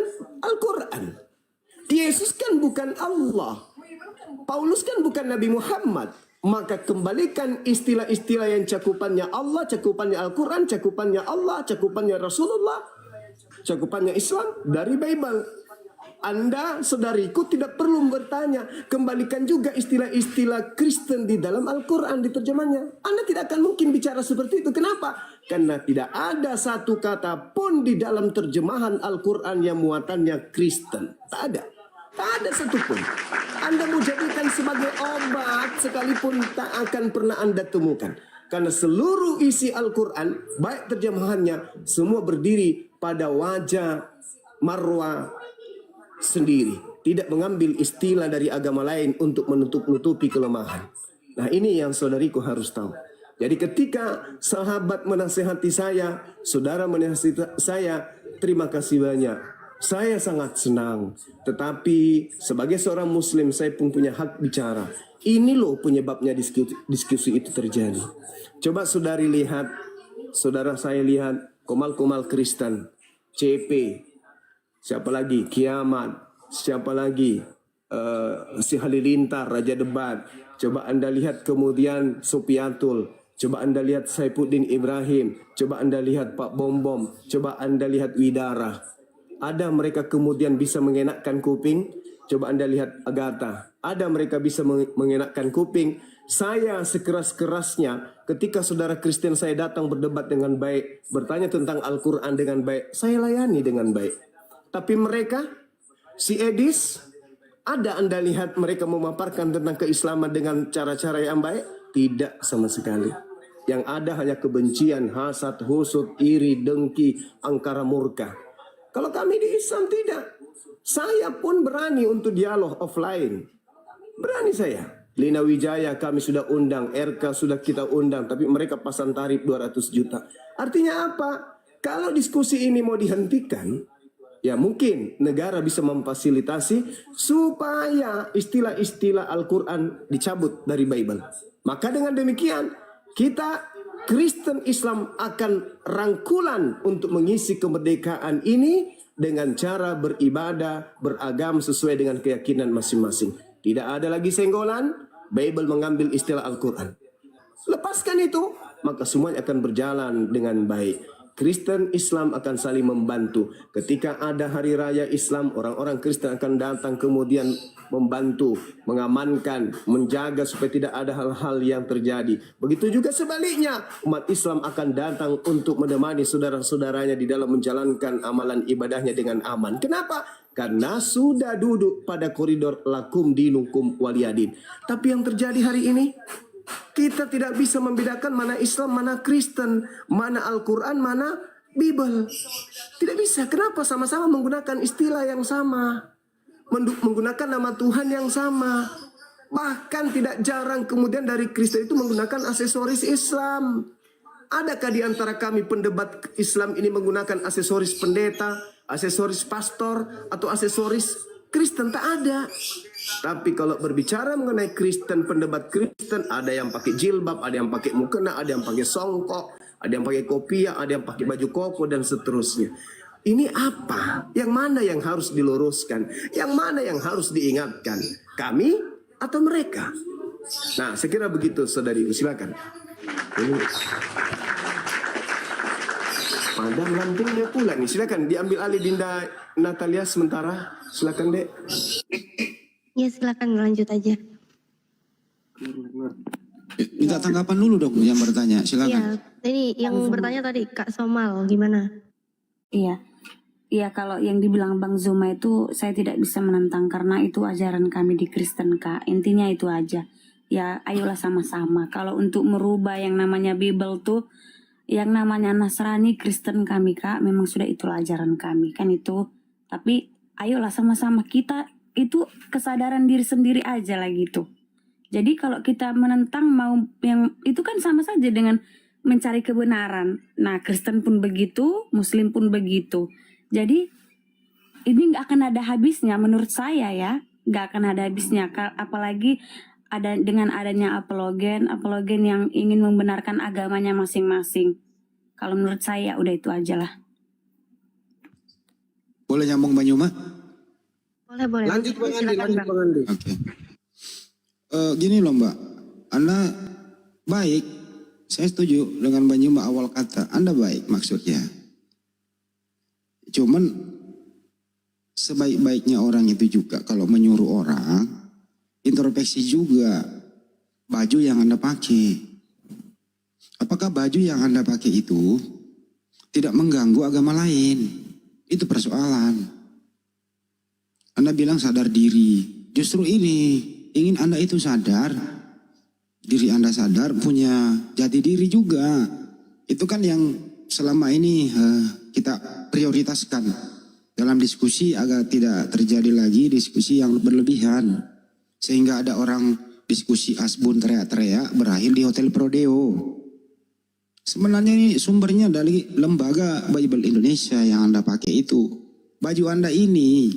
[SPEAKER 8] Al-Quran. Yesus kan bukan Allah. Paulus kan bukan Nabi Muhammad. Maka kembalikan istilah-istilah yang cakupannya Allah, cakupannya Al-Quran, cakupannya Allah, cakupannya Rasulullah, cakupannya Islam dari Bible. Anda, saudariku, tidak perlu bertanya. Kembalikan juga istilah-istilah Kristen di dalam Al-Quran, di terjemahnya. Anda tidak akan mungkin bicara seperti itu. Kenapa? Karena tidak ada satu kata pun di dalam terjemahan Al-Quran yang muatannya Kristen. Tak ada. Tak ada satupun. Anda mau jadikan sebagai obat sekalipun tak akan pernah Anda temukan. Karena seluruh isi Al-Quran, baik terjemahannya, semua berdiri pada wajah, marwah,
[SPEAKER 9] sendiri, tidak mengambil istilah dari agama lain untuk menutup-nutupi kelemahan. Nah, ini yang saudariku harus tahu. Jadi ketika sahabat menasehati saya, saudara menasehati saya, terima kasih banyak. Saya sangat senang. Tetapi sebagai seorang muslim saya pun punya hak bicara. Ini loh penyebabnya diskusi itu terjadi. Coba saudari lihat, saudara saya lihat komal-komal Kristen, CP, siapa lagi, Kiamat, siapa lagi, si Halilintar, Raja Debat. Coba Anda lihat kemudian Sopiatul. Coba Anda lihat Saifuddin Ibrahim. Coba Anda lihat Pak Bom Bom. Coba Anda lihat Widara. Ada mereka kemudian bisa mengenakkan kuping. Coba Anda lihat Agatha. Ada mereka bisa mengenakkan kuping. Saya sekeras-kerasnya ketika saudara Kristen saya datang berdebat dengan baik, bertanya tentang Al-Quran dengan baik, saya layani dengan baik. Tapi mereka, si Edis, ada Anda lihat mereka memaparkan tentang keislaman dengan cara-cara yang baik? Tidak sama sekali. Yang ada hanya kebencian, hasad, husud, iri, dengki, angkara murka. Kalau kami di Islam tidak. Saya pun berani untuk dialog offline. Berani saya. Lina Wijaya kami sudah undang, RK sudah kita undang, tapi mereka pasang tarif 200 juta. Artinya apa? Kalau diskusi ini mau dihentikan, ya mungkin negara bisa memfasilitasi supaya istilah-istilah Al-Quran dicabut dari Bible. Maka dengan demikian, kita Kristen Islam akan rangkulan untuk mengisi kemerdekaan ini dengan cara beribadah, beragam sesuai dengan keyakinan masing-masing. Tidak ada lagi senggolan, Bible mengambil istilah Al-Quran. Lepaskan itu, maka semuanya akan berjalan dengan baik. Kristen Islam akan saling membantu. Ketika ada hari raya Islam, orang-orang Kristen akan datang kemudian membantu, mengamankan, menjaga supaya tidak ada hal-hal yang terjadi. Begitu juga sebaliknya, umat Islam akan datang untuk menemani saudara-saudaranya di dalam menjalankan amalan ibadahnya dengan aman. Kenapa? Karena sudah duduk pada koridor lakum dinukum waliyadin. Tapi yang terjadi hari ini, kita tidak bisa membedakan mana Islam, mana Kristen, mana Al-Quran, mana Bible. Tidak bisa. Kenapa? Sama-sama menggunakan istilah yang sama. Menggunakan nama Tuhan yang sama. Bahkan tidak jarang kemudian dari Kristen itu menggunakan aksesoris Islam. Adakah di antara kami pendebat Islam ini menggunakan aksesoris pendeta, aksesoris pastor, atau aksesoris Kristen? Tak ada. Tapi kalau berbicara mengenai Kristen, pendebat Kristen, ada yang pakai jilbab, ada yang pakai mukena, ada yang pakai songkok, ada yang pakai kopiah, ada yang pakai baju koko, dan seterusnya. Ini apa? Yang mana yang harus diluruskan? Yang mana yang harus diingatkan? Kami atau mereka? Nah, saya kira begitu, saudari. Silakan. Ini padam lampunya pula nih. Silakan diambil alih Dinda Natalia sementara. Silakan, Dek.
[SPEAKER 18] Ya silakan lanjut aja.
[SPEAKER 1] Minta tanggapan dulu dong yang bertanya. Silakan.
[SPEAKER 18] Iya, ini yang bertanya tadi Kak Somal gimana?
[SPEAKER 6] Iya. Iya, kalau yang dibilang Bang Zuma itu saya tidak bisa menentang karena itu ajaran kami di Kristen, Kak. Intinya itu aja. Ya, ayolah sama-sama. Kalau untuk merubah yang namanya Bible tuh, yang namanya Nasrani, Kristen kami, Kak, memang sudah itulah ajaran kami, kan itu. Tapi ayolah sama-sama, kita itu kesadaran diri sendiri aja lah gitu. Jadi kalau kita menentang mau yang itu kan sama saja dengan mencari kebenaran. Nah, Kristen pun begitu, Muslim pun begitu. Jadi ini nggak akan ada habisnya menurut saya ya, nggak akan ada habisnya. Apalagi ada dengan adanya apologen yang ingin membenarkan agamanya masing-masing. Kalau menurut saya udah itu aja lah.
[SPEAKER 1] Boleh nyambung Banyuma?
[SPEAKER 18] Boleh.
[SPEAKER 22] Lanjut Bang Andi.
[SPEAKER 1] Oke. Gini loh Mbak, Anda baik, saya setuju dengan Banyuma awal kata, Anda baik maksudnya. Cuman sebaik-baiknya orang itu juga kalau menyuruh orang, introspeksi juga baju yang Anda pakai. Apakah baju yang Anda pakai itu tidak mengganggu agama lain? Itu persoalan. Anda bilang sadar diri. Justru ini, ingin Anda itu sadar, diri Anda sadar, punya jati diri juga. Itu kan yang selama ini kita prioritaskan. dalam diskusi agar tidak terjadi lagi diskusi yang berlebihan. Sehingga ada orang diskusi asbun teriak-teriak berakhir di Hotel Prodeo. Sebenarnya ini sumbernya dari lembaga Bible Indonesia yang Anda pakai itu. Baju Anda ini,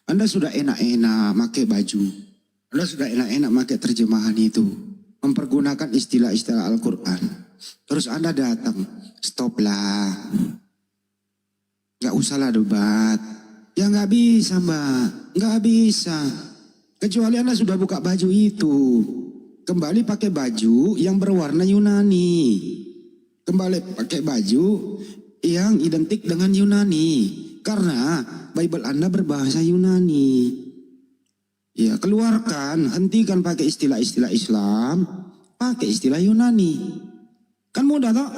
[SPEAKER 1] Anda sudah enak-enak pakai baju. Anda sudah enak-enak pakai terjemahan itu. Mempergunakan istilah-istilah Al-Quran. Terus Anda datang, stoplah. Gak usahlah debat. Ya gak bisa Mbak, gak bisa. Kecuali Anda sudah buka baju itu. Kembali pakai baju yang berwarna Yunani. Kembali pakai baju yang identik dengan Yunani. Karena Bible Anda berbahasa Yunani. Ya, keluarkan, hentikan pakai istilah-istilah Islam, pakai istilah Yunani. Kan mudah toh?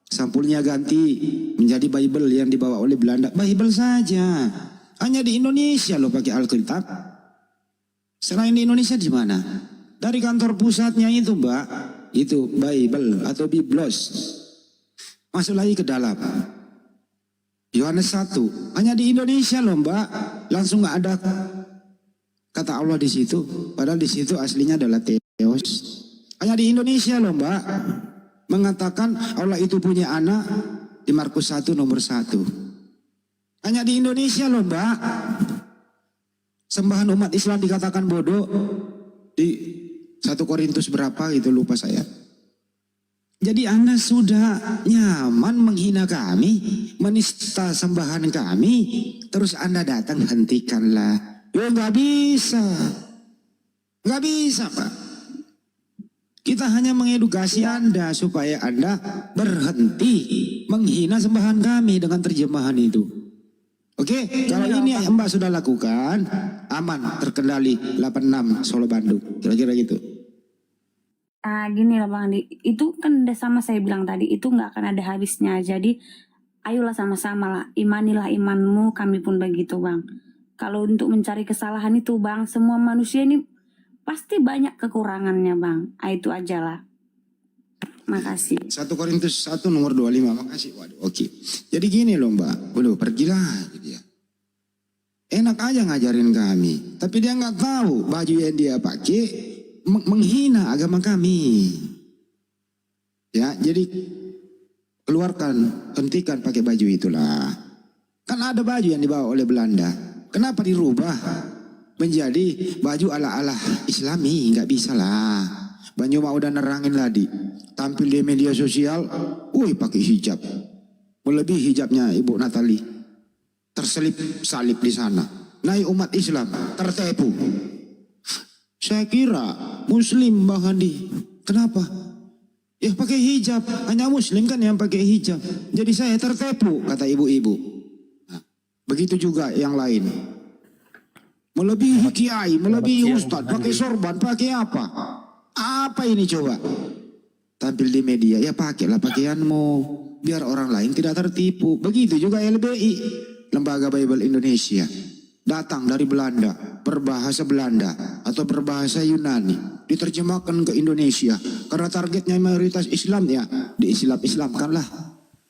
[SPEAKER 1] Sampulnya ganti menjadi Bible yang dibawa oleh Belanda. Bible saja. Hanya di Indonesia loh pakai Alkitab. Selain di Indonesia di mana? Dari kantor pusatnya itu Mbak. Itu Bible atau Biblos. Masuk lagi ke dalam. Yohanes 1. Hanya di Indonesia loh Mbak. Langsung gak ada kata Allah di situ. Padahal di situ aslinya adalah Theos. Hanya di Indonesia loh Mbak. Mengatakan Allah itu punya anak di Markus 1 nomor 1. Hanya di Indonesia loh Mbak. Sembahan umat Islam dikatakan bodoh di 1 Korintus berapa gitu lupa saya. Jadi Anda sudah nyaman menghina kami, menista sembahan kami, terus Anda datang hentikanlah. Ya nggak bisa. Nggak bisa Pak. Kita hanya mengedukasi Anda supaya Anda berhenti menghina sembahan kami dengan terjemahan itu. Oke, kalau ini yang Mbak sudah lakukan, aman, terkendali 86 Solo Bandung, kira-kira gitu.
[SPEAKER 6] Gini lah Bang Andi, itu kan udah sama saya bilang tadi, itu nggak akan ada habisnya. Jadi ayolah sama-sama lah, imanilah imanmu, kami pun begitu Bang. Kalau untuk mencari kesalahan itu Bang, semua manusia ini pasti banyak kekurangannya Bang. Itu aja lah. Makasih.
[SPEAKER 1] 1 Korintus 1 nomor 25. Makasih. Waduh, oke. Jadi gini loh Mbak. Waduh, pergilah gitu ya. Enak aja ngajarin kami. Tapi dia nggak tahu baju yang dia pakai menghina agama kami. Ya, jadi keluarkan, hentikan pakai baju itulah. Kan ada baju yang dibawa oleh Belanda. Kenapa dirubah menjadi baju ala-ala Islami? Nggak bisa lah. Banyu mau udah nerangin tadi. Tampil di media sosial, woi pakai hijab. Melebihi hijabnya Ibu Natali. Terselip salib di sana. Naik umat Islam, tertipu. Saya kira Muslim Bang Andi. Kenapa? Ya pakai hijab. Hanya Muslim kan yang pakai hijab. Jadi saya tertipu, kata ibu-ibu. Nah, begitu juga yang lain. Melebihi kiai, melebihi ustadz, pakai sorban, pakai apa? Apa ini coba? Tampil di media, ya pakailah pakaianmu. Biar orang lain tidak tertipu. Begitu juga LBI, Lembaga Bible Indonesia. Datang dari Belanda, berbahasa Belanda atau berbahasa Yunani. Diterjemahkan ke Indonesia. Karena targetnya mayoritas Islam ya, di-Islam-Islamkanlah.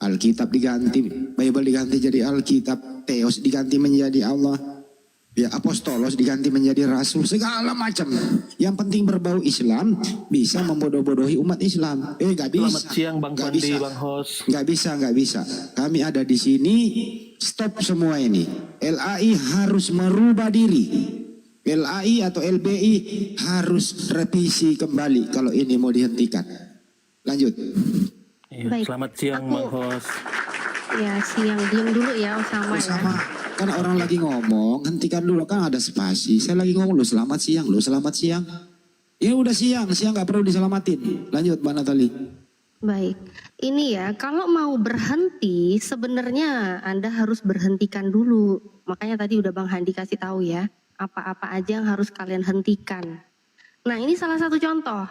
[SPEAKER 1] Alkitab diganti, Bible diganti jadi Alkitab. Theos diganti menjadi Allah. Ya, apostolos diganti menjadi rasul, segala macam. Yang penting berbau Islam, bisa membodoh-bodohi umat Islam. Gak bisa.
[SPEAKER 5] Selamat siang Bang Pandi, Bang Hos.
[SPEAKER 1] Gak bisa. Kami ada di sini, stop semua ini. LAI harus merubah diri. LAI atau LBI harus revisi kembali kalau ini mau dihentikan. Lanjut.
[SPEAKER 5] Baik. Selamat siang Bang Hos.
[SPEAKER 18] Ya siang, diam dulu ya Osama ya.
[SPEAKER 1] Kan orang lagi ngomong, hentikan dulu, kan ada spasi. Saya lagi ngomong, lu selamat siang. Ya udah siang gak perlu diselamatin. Lanjut Mbak Natali.
[SPEAKER 18] Baik, ini ya kalau mau berhenti sebenarnya Anda harus berhentikan dulu. Makanya tadi udah Bang Handi kasih tahu ya, apa-apa aja yang harus kalian hentikan. Nah ini salah satu contoh.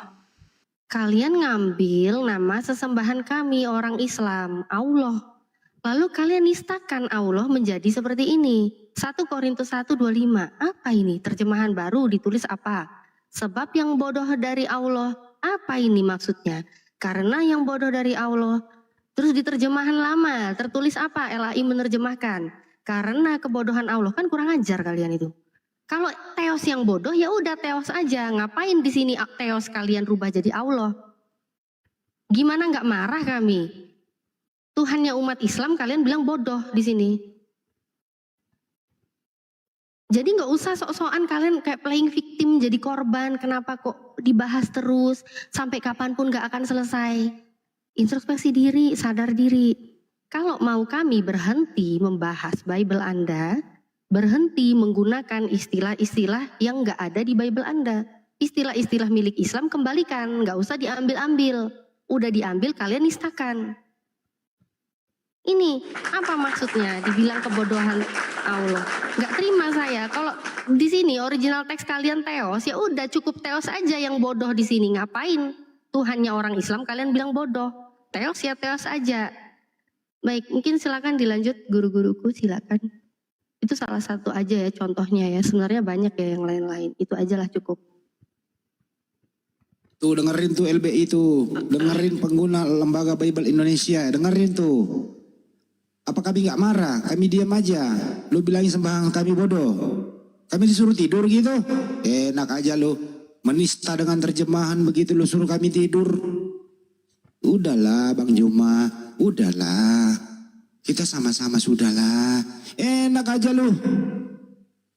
[SPEAKER 18] Kalian ngambil nama sesembahan kami orang Islam, Allah. Lalu kalian nistakan Allah menjadi seperti ini. 1 Korintus 1:25. Apa ini? Terjemahan baru ditulis apa? Sebab yang bodoh dari Allah. Apa ini maksudnya? Karena yang bodoh dari Allah. Terus di terjemahan lama tertulis apa? LAI menerjemahkan. Karena kebodohan Allah kan kurang ajar kalian itu. Kalau Theos yang bodoh ya udah Theos aja. Ngapain di sini Theos kalian rubah jadi Allah? Gimana nggak marah kami? Tuhannya umat Islam kalian bilang bodoh di sini. Jadi nggak usah sok-sokan kalian kayak playing victim jadi korban. Kenapa kok dibahas terus sampai kapanpun nggak akan selesai? Introspeksi diri, sadar diri. Kalau mau kami berhenti membahas Bible Anda, berhenti menggunakan istilah-istilah yang nggak ada di Bible Anda. Istilah-istilah milik Islam kembalikan, nggak usah diambil-ambil. Udah diambil kalian nistakan. Ini apa maksudnya? Dibilang kebodohan Allah. Nggak terima saya. Kalau di sini original teks kalian Theos, ya udah cukup Theos aja yang bodoh di sini. Ngapain? Tuhannya orang Islam kalian bilang bodoh. Theos ya Theos aja. Baik, mungkin silakan dilanjut guru-guruku, silakan. Itu salah satu aja ya contohnya ya. Sebenarnya banyak ya yang lain-lain. Itu ajalah cukup.
[SPEAKER 1] Tuh dengerin tuh LBI tuh, dengerin pengguna Lembaga Bible Indonesia, dengerin tuh. Apa kami nggak marah? Kami diam aja. Lu bilangin sembahyang kami bodoh. Kami disuruh tidur gitu? Enak aja lu. Menista dengan terjemahan begitu lu suruh kami tidur. Udahlah Bang Juma, udahlah. Kita sama-sama sudahlah. Enak aja lu.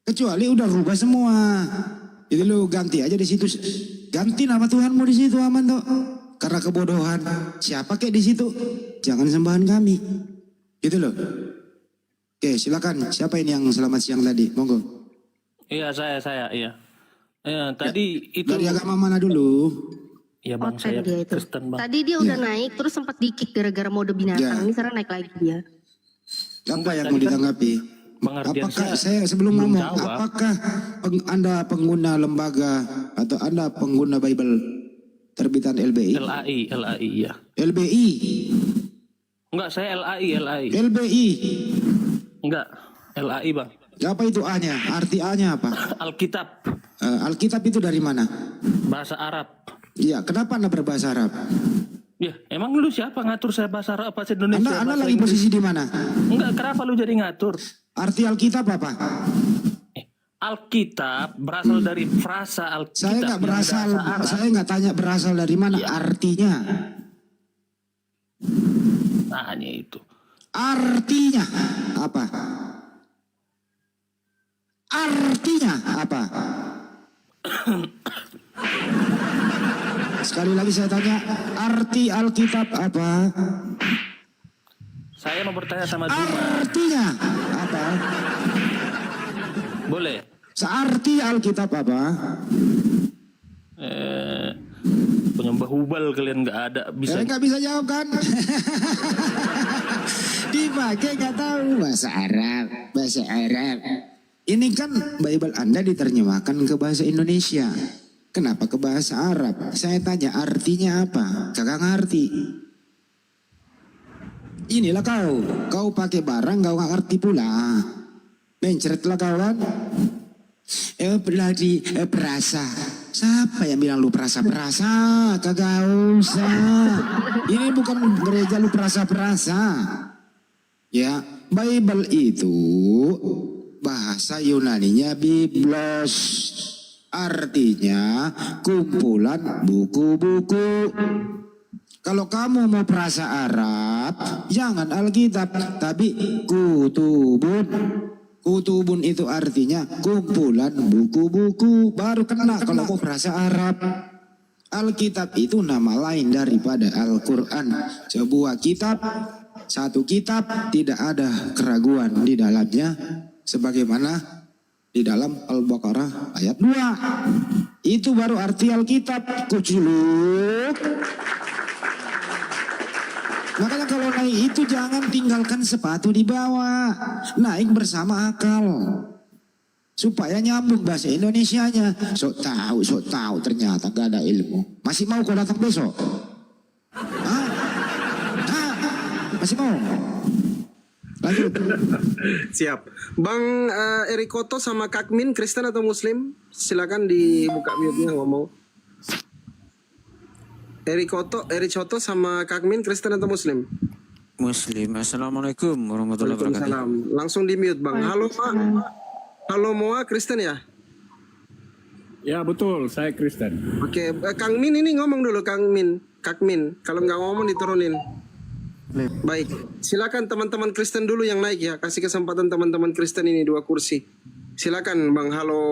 [SPEAKER 1] Kecuali udah rubah semua. Jadi lu ganti aja di situ. Ganti nama Tuhanmu di situ aman tuh. Karena kebodohan. Siapa kek di situ? Jangan sembahan kami. Gitu loh. Oke, silakan. Siapa ini yang selamat siang tadi? Monggo.
[SPEAKER 5] Iya, saya, iya. Tadi itu
[SPEAKER 1] dari agama mana dulu?
[SPEAKER 5] Iya Bang, saya
[SPEAKER 18] dia itu.
[SPEAKER 5] Kristen Bang.
[SPEAKER 18] Tadi dia udah naik, terus sempat di-kick gara-gara mode binatang. Ini sekarang naik lagi dia.
[SPEAKER 1] Apa yang mau ditanggapi? Apakah saya sebelum ngomong, apakah Anda pengguna lembaga atau Anda pengguna Bible terbitan LBI?
[SPEAKER 5] LAI ya.
[SPEAKER 1] LBI?
[SPEAKER 5] Enggak, saya LAI.
[SPEAKER 1] LBI?
[SPEAKER 5] Enggak, LAI Bang.
[SPEAKER 1] Apa itu A-nya? Arti A-nya apa?
[SPEAKER 5] Alkitab.
[SPEAKER 1] Alkitab itu dari mana?
[SPEAKER 5] Bahasa Arab.
[SPEAKER 1] Iya, kenapa Anda berbahasa Arab?
[SPEAKER 5] Ya, emang lu siapa ngatur saya bahasa Arab, bahasa Indonesia?
[SPEAKER 1] Anda lagi posisi di mana?
[SPEAKER 5] Enggak, kenapa lu jadi ngatur?
[SPEAKER 1] Arti Alkitab apa?
[SPEAKER 5] Alkitab berasal dari frasa Alkitab.
[SPEAKER 1] Saya nggak berasal, saya nggak tanya berasal dari mana, artinya.
[SPEAKER 5] Hanya itu.
[SPEAKER 1] Artinya apa? Artinya apa? Sekali lagi saya tanya, arti Alkitab apa?
[SPEAKER 5] Saya mau bertanya sama Juma.
[SPEAKER 1] Artinya apa?
[SPEAKER 5] Boleh.
[SPEAKER 1] Searti Alkitab apa?
[SPEAKER 5] Penyembah Hubal kalian nggak ada bisa.
[SPEAKER 1] Nggak bisa jawab kan? Dipakai nggak tahu bahasa Arab. Ini kan Bible Anda diterjemahkan ke bahasa Indonesia. Kenapa ke bahasa Arab? Saya tanya artinya apa? Kagak ngerti. Inilah kau pakai barang kau nggak ngerti pula. Mencretlah kawan. Perasa. Siapa yang bilang lu perasa? Kagak usah. Ini bukan gereja lu perasa. Ya, Bible itu bahasa Yunaninya Biblos. Artinya kumpulan buku-buku. Kalau kamu mau perasa Arab, jangan Alkitab, tapi kutubun. Kutubun itu artinya kumpulan buku-buku. Baru kena kalau mau perasa Arab. Alkitab itu nama lain daripada Al-Quran. Sebuah kitab, satu kitab, tidak ada keraguan di dalamnya. Sebagaimana di dalam Al-Baqarah ayat 2. Itu baru arti Alkitab. Kuculuk. Makanya kalau naik itu jangan tinggalkan sepatu di bawah. Naik bersama akal. Supaya nyambung bahasa Indonesianya. Sok tahu ternyata gak ada ilmu. Masih mau kau datang besok? Hah? Masih mau? Lanjut.
[SPEAKER 22] Siap. Bang Erikoto sama Kakmin, Kristen atau Muslim? Silakan dibuka mute-nya ngomong. Erikoto sama Kakmin, Kristen atau Muslim?
[SPEAKER 14] Muslim. Assalamualaikum warahmatullahi wabarakatuh.
[SPEAKER 22] Waalaikumsalam. Langsung di mute bang. Halo Pak. Halo Moa Kristen ya?
[SPEAKER 4] Ya betul, saya Kristen.
[SPEAKER 22] Oke, Kang Min ini ngomong dulu Kang Min. Kak Min, kalau nggak ngomong diturunin. Baik, silakan teman-teman Kristen dulu yang naik ya. Kasih kesempatan teman-teman Kristen ini 2 kursi. Silakan Bang. Halo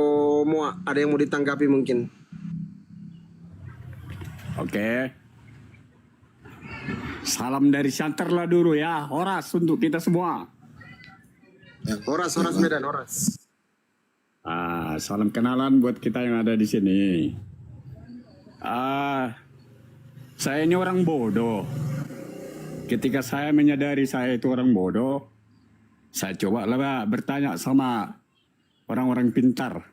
[SPEAKER 22] Moa, ada yang mau ditanggapi mungkin?
[SPEAKER 4] Oke. Salam dari Shanterla dulu ya. Horas untuk kita semua.
[SPEAKER 22] Horas Medan, Horas.
[SPEAKER 4] Salam kenalan buat kita yang ada di sini. Saya ini orang bodoh. Ketika saya menyadari saya itu orang bodoh, saya coba lah bertanya sama orang-orang pintar,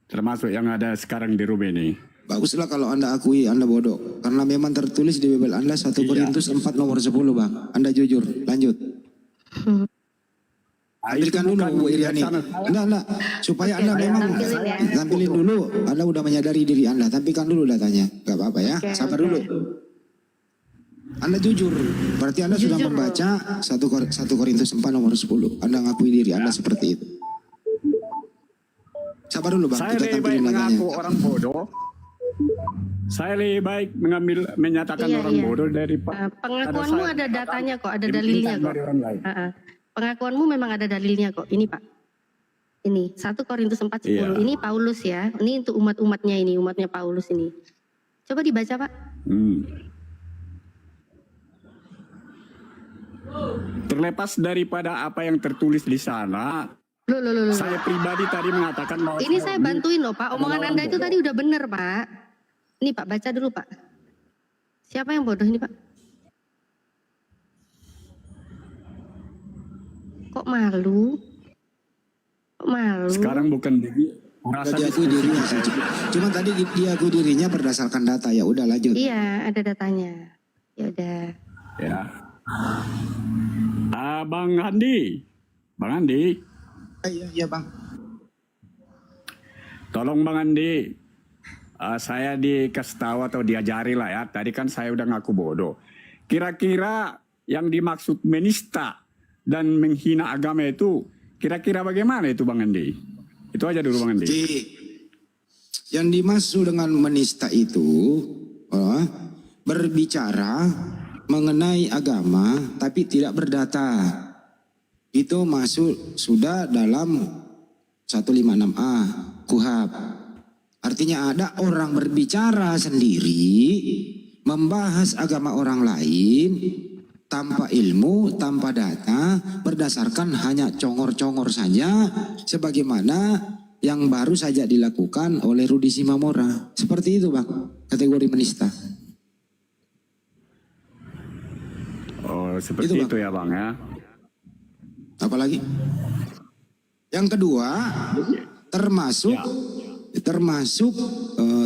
[SPEAKER 4] termasuk yang ada sekarang di rumah ini.
[SPEAKER 1] Baguslah kalau Anda akui Anda bodoh, karena memang tertulis di Bible Anda 1 Korintus 4 nomor 10 Bang. Anda jujur, lanjut. Ambilkan dulu Bu Iriani. Enggak, supaya Anda memang tampilin dulu. Anda udah menyadari diri Anda, tampilkan dulu datanya. Gak apa-apa ya, sabar dulu. Anda jujur, berarti Anda sudah membaca 1 Korintus 4 nomor 10. Anda ngakui diri Anda seperti itu. Sabar dulu Bang,
[SPEAKER 4] saya
[SPEAKER 1] kita
[SPEAKER 4] lebih baik
[SPEAKER 1] tampilin datanya.
[SPEAKER 4] mengaku orang bodoh. Saya lebih baik menyatakan orang bodoh daripada
[SPEAKER 18] Pengakuanmu ada datanya kok, ada dalilnya kok. Pengakuanmu memang ada dalilnya kok. Ini Pak. Ini 1 Korintus 4:10. Ini Paulus ya. Ini untuk umat-umatnya ini, umatnya Paulus ini. Coba dibaca Pak.
[SPEAKER 4] Terlepas daripada apa yang tertulis di sana,
[SPEAKER 18] Loh.
[SPEAKER 4] saya pribadi tadi mengatakan bahwa
[SPEAKER 18] Ini saya bantuin loh Pak. Omongan Anda itu tadi udah bener Pak. Ini Pak, baca dulu Pak. Siapa yang bodoh ini Pak? Kok malu?
[SPEAKER 4] sekarang bukan merasa
[SPEAKER 1] diakui dirinya saja. Cuma tadi diakui dirinya berdasarkan data. Ya udah lanjut.
[SPEAKER 18] Iya, ada datanya. Ya udah.
[SPEAKER 4] Ya. Bang Andi.
[SPEAKER 1] Iya Bang.
[SPEAKER 4] Tolong Bang Andi, saya dikasih tahu atau diajari lah ya. Tadi kan saya udah ngaku bodoh. Kira-kira yang dimaksud menista dan menghina agama itu, kira-kira bagaimana itu Bang Andi? Itu aja dulu Bang Andi.
[SPEAKER 1] Yang dimaksud dengan menista itu berbicara mengenai agama tapi tidak berdata. Itu masuk sudah dalam 156A KUHP. Artinya ada orang berbicara sendiri, membahas agama orang lain tanpa ilmu, tanpa data, berdasarkan hanya congor-congor saja, sebagaimana yang baru saja dilakukan oleh Rudi Simamora. Seperti itu Bang, kategori menista.
[SPEAKER 4] Oh, seperti itu ya Bang ya.
[SPEAKER 1] Apalagi? Yang kedua, termasuk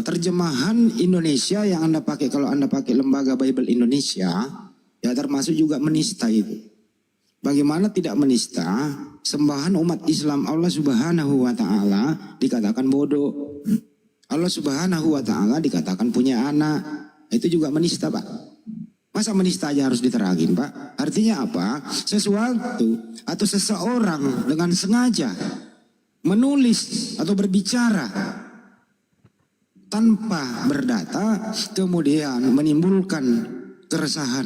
[SPEAKER 1] terjemahan Indonesia yang Anda pakai. Kalau Anda pakai Lembaga Bible Indonesia, ya termasuk juga menista itu. Bagaimana tidak menista sembahan umat Islam Allah Subhanahu wa Ta'ala dikatakan bodoh. Allah Subhanahu wa Ta'ala dikatakan punya anak. Itu juga menista Pak. Masa menista aja harus diterangin Pak? Artinya apa? Sesuatu atau seseorang dengan sengaja menulis atau berbicara tanpa berdata, kemudian menimbulkan keresahan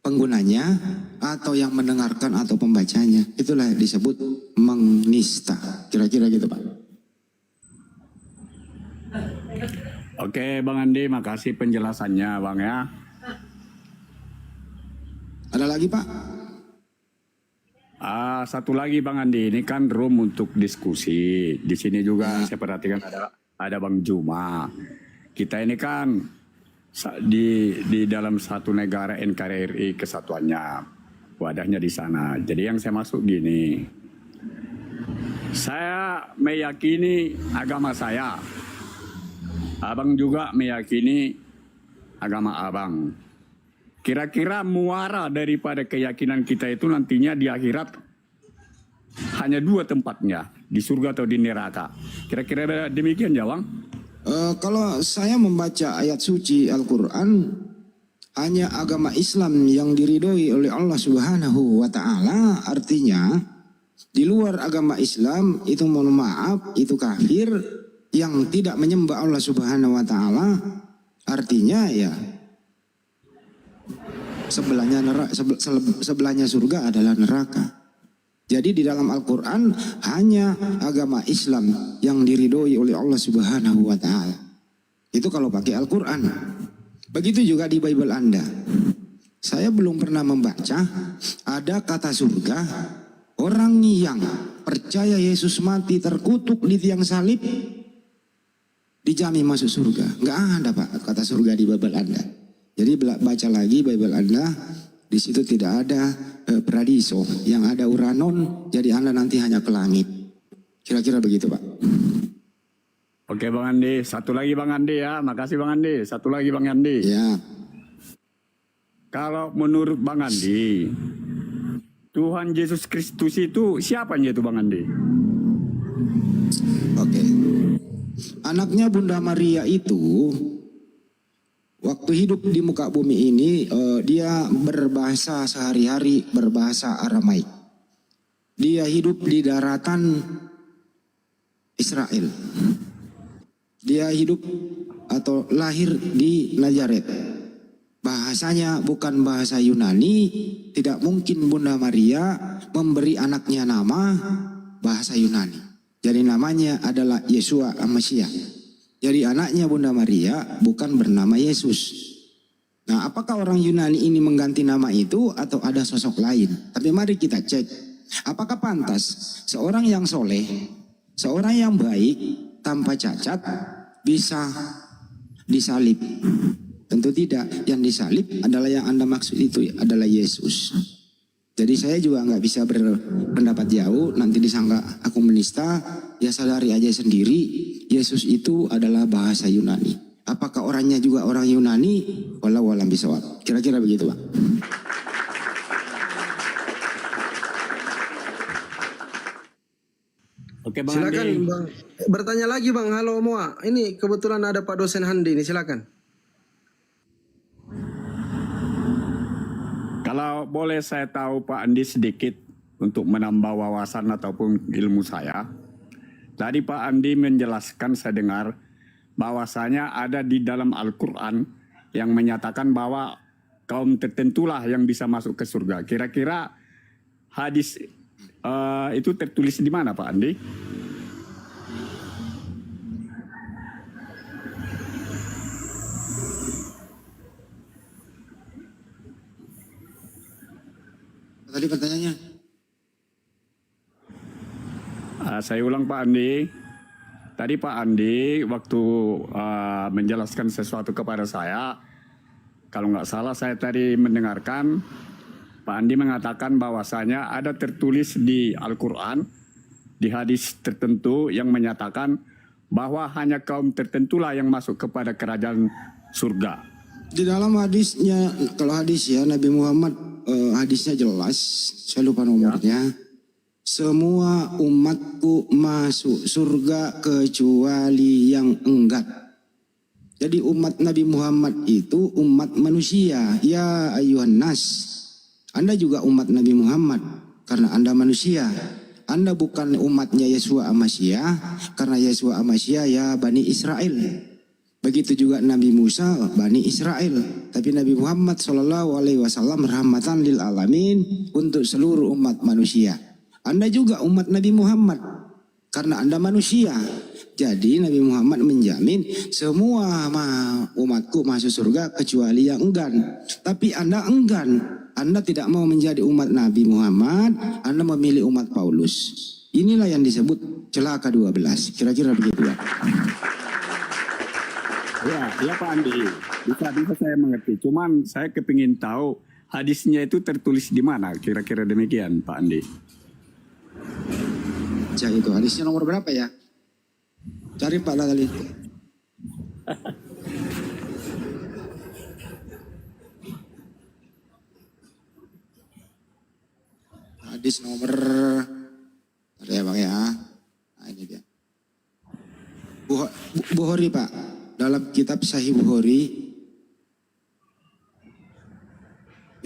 [SPEAKER 1] penggunanya atau yang mendengarkan atau pembacanya. Itulah disebut menista. Kira-kira gitu Pak.
[SPEAKER 4] Oke Bang Andi, makasih penjelasannya Bang ya.
[SPEAKER 1] Ada lagi Pak?
[SPEAKER 4] Satu lagi Bang Andi, ini kan room untuk diskusi. Di sini juga saya perhatikan ada Bang Juma. Kita ini kan di dalam satu negara NKRI kesatuannya, wadahnya di sana. Jadi yang saya masuk gini, saya meyakini agama saya, Abang juga meyakini agama Abang. Kira-kira muara daripada keyakinan kita itu nantinya di akhirat hanya 2 tempatnya, di surga atau di neraka. Kira-kira demikian ya Bang?
[SPEAKER 1] Kalau saya membaca ayat suci Al-Quran, hanya agama Islam yang diridhoi oleh Allah Subhanahu wa taala, artinya di luar agama Islam itu mohon maaf itu kafir yang tidak menyembah Allah Subhanahu wa taala, artinya ya sebelahnya surga adalah neraka. Jadi di dalam Al-Qur'an hanya agama Islam yang diridhoi oleh Allah Subhanahu wa taala. Itu kalau pakai Al-Qur'an. Begitu juga di Bible Anda. Saya belum pernah membaca ada kata surga, orang yang percaya Yesus mati terkutuk di tiang salib dijamin masuk surga. Enggak ada Pak kata surga di Bible Anda. Jadi baca lagi Bible Anda, di situ tidak ada paradiso, yang ada uranon, jadi Anda nanti hanya ke langit. Kira-kira begitu Pak.
[SPEAKER 4] Oke Bang Andi, satu lagi Bang Andi ya, makasih Bang Andi. Satu lagi Bang Andi.
[SPEAKER 1] Ya.
[SPEAKER 4] Kalau menurut Bang Andi, Tuhan Yesus Kristus itu siapanya itu Bang Andi?
[SPEAKER 1] Oke. Anaknya Bunda Maria itu waktu hidup di muka bumi ini dia berbahasa sehari-hari berbahasa Aramaik. Dia hidup di daratan Israel. Dia hidup atau lahir di Nazaret. Bahasanya bukan bahasa Yunani. Tidak mungkin Bunda Maria memberi anaknya nama bahasa Yunani. Jadi namanya adalah Yeshua Amasiah. Jadi anaknya Bunda Maria bukan bernama Yesus. Nah, apakah orang Yunani ini mengganti nama itu atau ada sosok lain? Tapi mari kita cek. Apakah pantas seorang yang soleh, seorang yang baik, tanpa cacat, bisa disalib? Tentu tidak. Yang disalib adalah yang Anda maksud itu adalah Yesus. Jadi saya juga nggak bisa berpendapat jauh, nanti disangka aku menista. Ya sadari aja sendiri, Yesus itu adalah bahasa Yunani. Apakah orangnya juga orang Yunani? Wallahu a'lam bishawab. Kira-kira begitu Pak.
[SPEAKER 4] Oke Bang
[SPEAKER 22] Silakan
[SPEAKER 4] Andi.
[SPEAKER 22] Bang. Bertanya lagi Bang. Halo Moa. Ini kebetulan ada Pak dosen Handi ini. Silakan.
[SPEAKER 4] Kalau boleh saya tahu Pak Andi sedikit untuk menambah wawasan ataupun ilmu saya. Tadi Pak Andi menjelaskan, saya dengar bahwasanya ada di dalam Al-Quran yang menyatakan bahwa kaum tertentulah yang bisa masuk ke surga. Kira-kira hadis itu tertulis di mana Pak Andi?
[SPEAKER 1] Tadi pertanyaannya.
[SPEAKER 4] Saya ulang Pak Andi. Tadi Pak Andi waktu menjelaskan sesuatu kepada saya, kalau nggak salah saya tadi mendengarkan Pak Andi mengatakan bahwasanya ada tertulis di Al-Quran, di hadis tertentu yang menyatakan bahwa hanya kaum tertentulah yang masuk kepada kerajaan surga.
[SPEAKER 1] Di dalam hadisnya, kalau hadis ya Nabi Muhammad hadisnya jelas, saya lupa nomornya. Semua umatku masuk surga kecuali yang enggan. Jadi umat Nabi Muhammad itu umat manusia. Ya ayuhan nas. Anda juga umat Nabi Muhammad karena Anda manusia. Anda bukan umatnya Yeshua Amasiah karena Yeshua Amasiah ya Bani Israel. Begitu juga Nabi Musa Bani Israel. Tapi Nabi Muhammad SAW rahmatan lil alamin untuk seluruh umat manusia. Anda juga umat Nabi Muhammad karena Anda manusia. Jadi Nabi Muhammad menjamin semua umatku masuk surga kecuali yang enggan. Tapi Anda enggan. Anda tidak mau menjadi umat Nabi Muhammad, Anda memilih umat Paulus. Inilah yang disebut celaka 12. Kira-kira begitu ya.
[SPEAKER 4] Ya Pak Andi, bisa saya mengerti. Cuman saya kepingin tahu hadisnya itu tertulis di mana. Kira-kira demikian Pak Andi.
[SPEAKER 1] Cari itu hadisnya nomor berapa ya? Cari Pak kali. Hadis nomor ada ya Bang ya. Nah, ini dia. Bukhari Pak. Dalam kitab Sahih Bukhari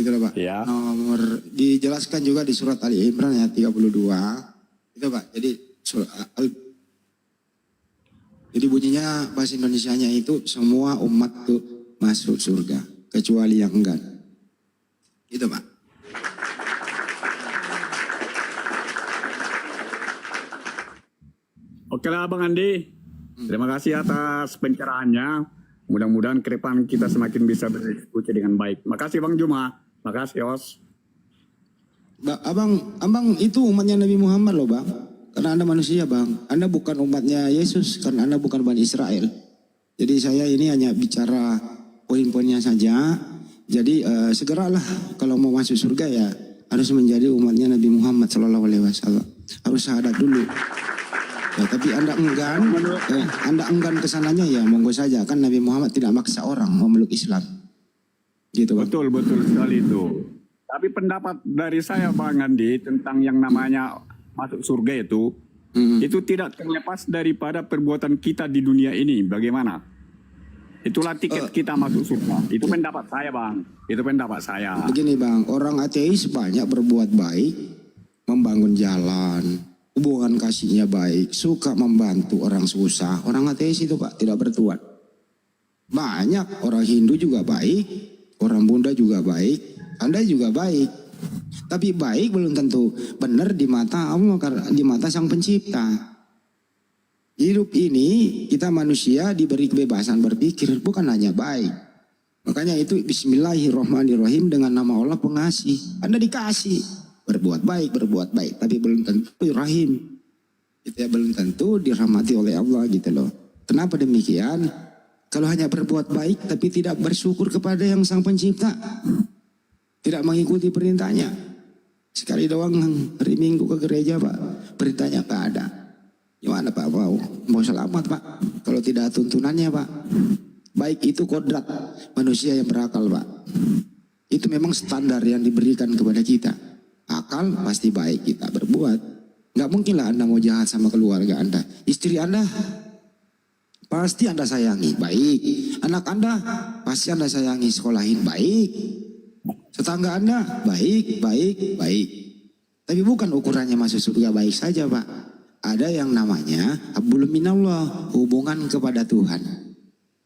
[SPEAKER 1] Gitu loh Pak.
[SPEAKER 4] Ya.
[SPEAKER 1] Nomor dijelaskan juga di surat Ali Imran ayat 32. Itu Pak. Jadi bunyinya bahasa Indonesianya itu semua umat tuh masuk surga kecuali yang enggan. Itu Pak.
[SPEAKER 4] Oke lah Bang Andi. Terima kasih atas pencerahannya. Mudah-mudahan ke depan kita semakin bisa berdiskusi dengan baik. Makasih Bang Juma. Makasih Os.
[SPEAKER 1] Abang itu umatnya Nabi Muhammad loh Bang. Karena Anda manusia Bang. Anda bukan umatnya Yesus karena Anda bukan Bani Israel. Jadi saya ini hanya bicara poin-poinnya saja. Jadi segeralah kalau mau masuk surga ya harus menjadi umatnya Nabi Muhammad SAW. Harus syahadat dulu. Ya, tapi Anda enggan kesananya ya monggo saja. Kan Nabi Muhammad tidak maksa orang memeluk Islam. Gitu Bang.
[SPEAKER 4] Betul sekali itu. Tapi pendapat dari saya Bang Andi tentang yang namanya masuk surga itu tidak terlepas daripada perbuatan kita di dunia ini. Bagaimana? Itulah tiket kita masuk surga. Itu pendapat saya Bang. Itu pendapat saya.
[SPEAKER 1] Begini Bang, orang ateis banyak berbuat baik, membangun jalan, hubungan kasihnya baik, suka membantu orang susah. Orang ateis itu Pak tidak bertuan. Banyak orang Hindu juga baik, orang Buddha juga baik, Anda juga baik. Tapi baik belum tentu benar di mata Allah, di mata Sang Pencipta. Hidup ini kita manusia diberi kebebasan berpikir, bukan hanya baik. Makanya itu Bismillahirrahmanirrahim dengan nama Allah pengasih. Anda dikasih berbuat baik, tapi belum tentu rahim. Itu ya belum tentu dirahmati oleh Allah gitu loh. Kenapa demikian? Kalau hanya berbuat baik tapi tidak bersyukur kepada yang Sang Pencipta, tidak mengikuti perintahnya. Sekali doang hari Minggu ke gereja Pak, perintahnya tak ada. Gimana Pak mau selamat Pak? Kalau tidak tuntunannya Pak. Baik itu kodrat manusia yang berakal Pak. Itu memang standar yang diberikan kepada kita. Akal pasti baik kita berbuat. Nggak mungkin lah Anda mau jahat sama keluarga Anda. Istri Anda pasti Anda sayangi, baik. Anak Anda pasti Anda sayangi, sekolahin, baik. Tetangga Anda baik. Tapi bukan ukurannya masuk surga baik saja Pak. Ada yang namanya hablum minallah, hubungan kepada Tuhan.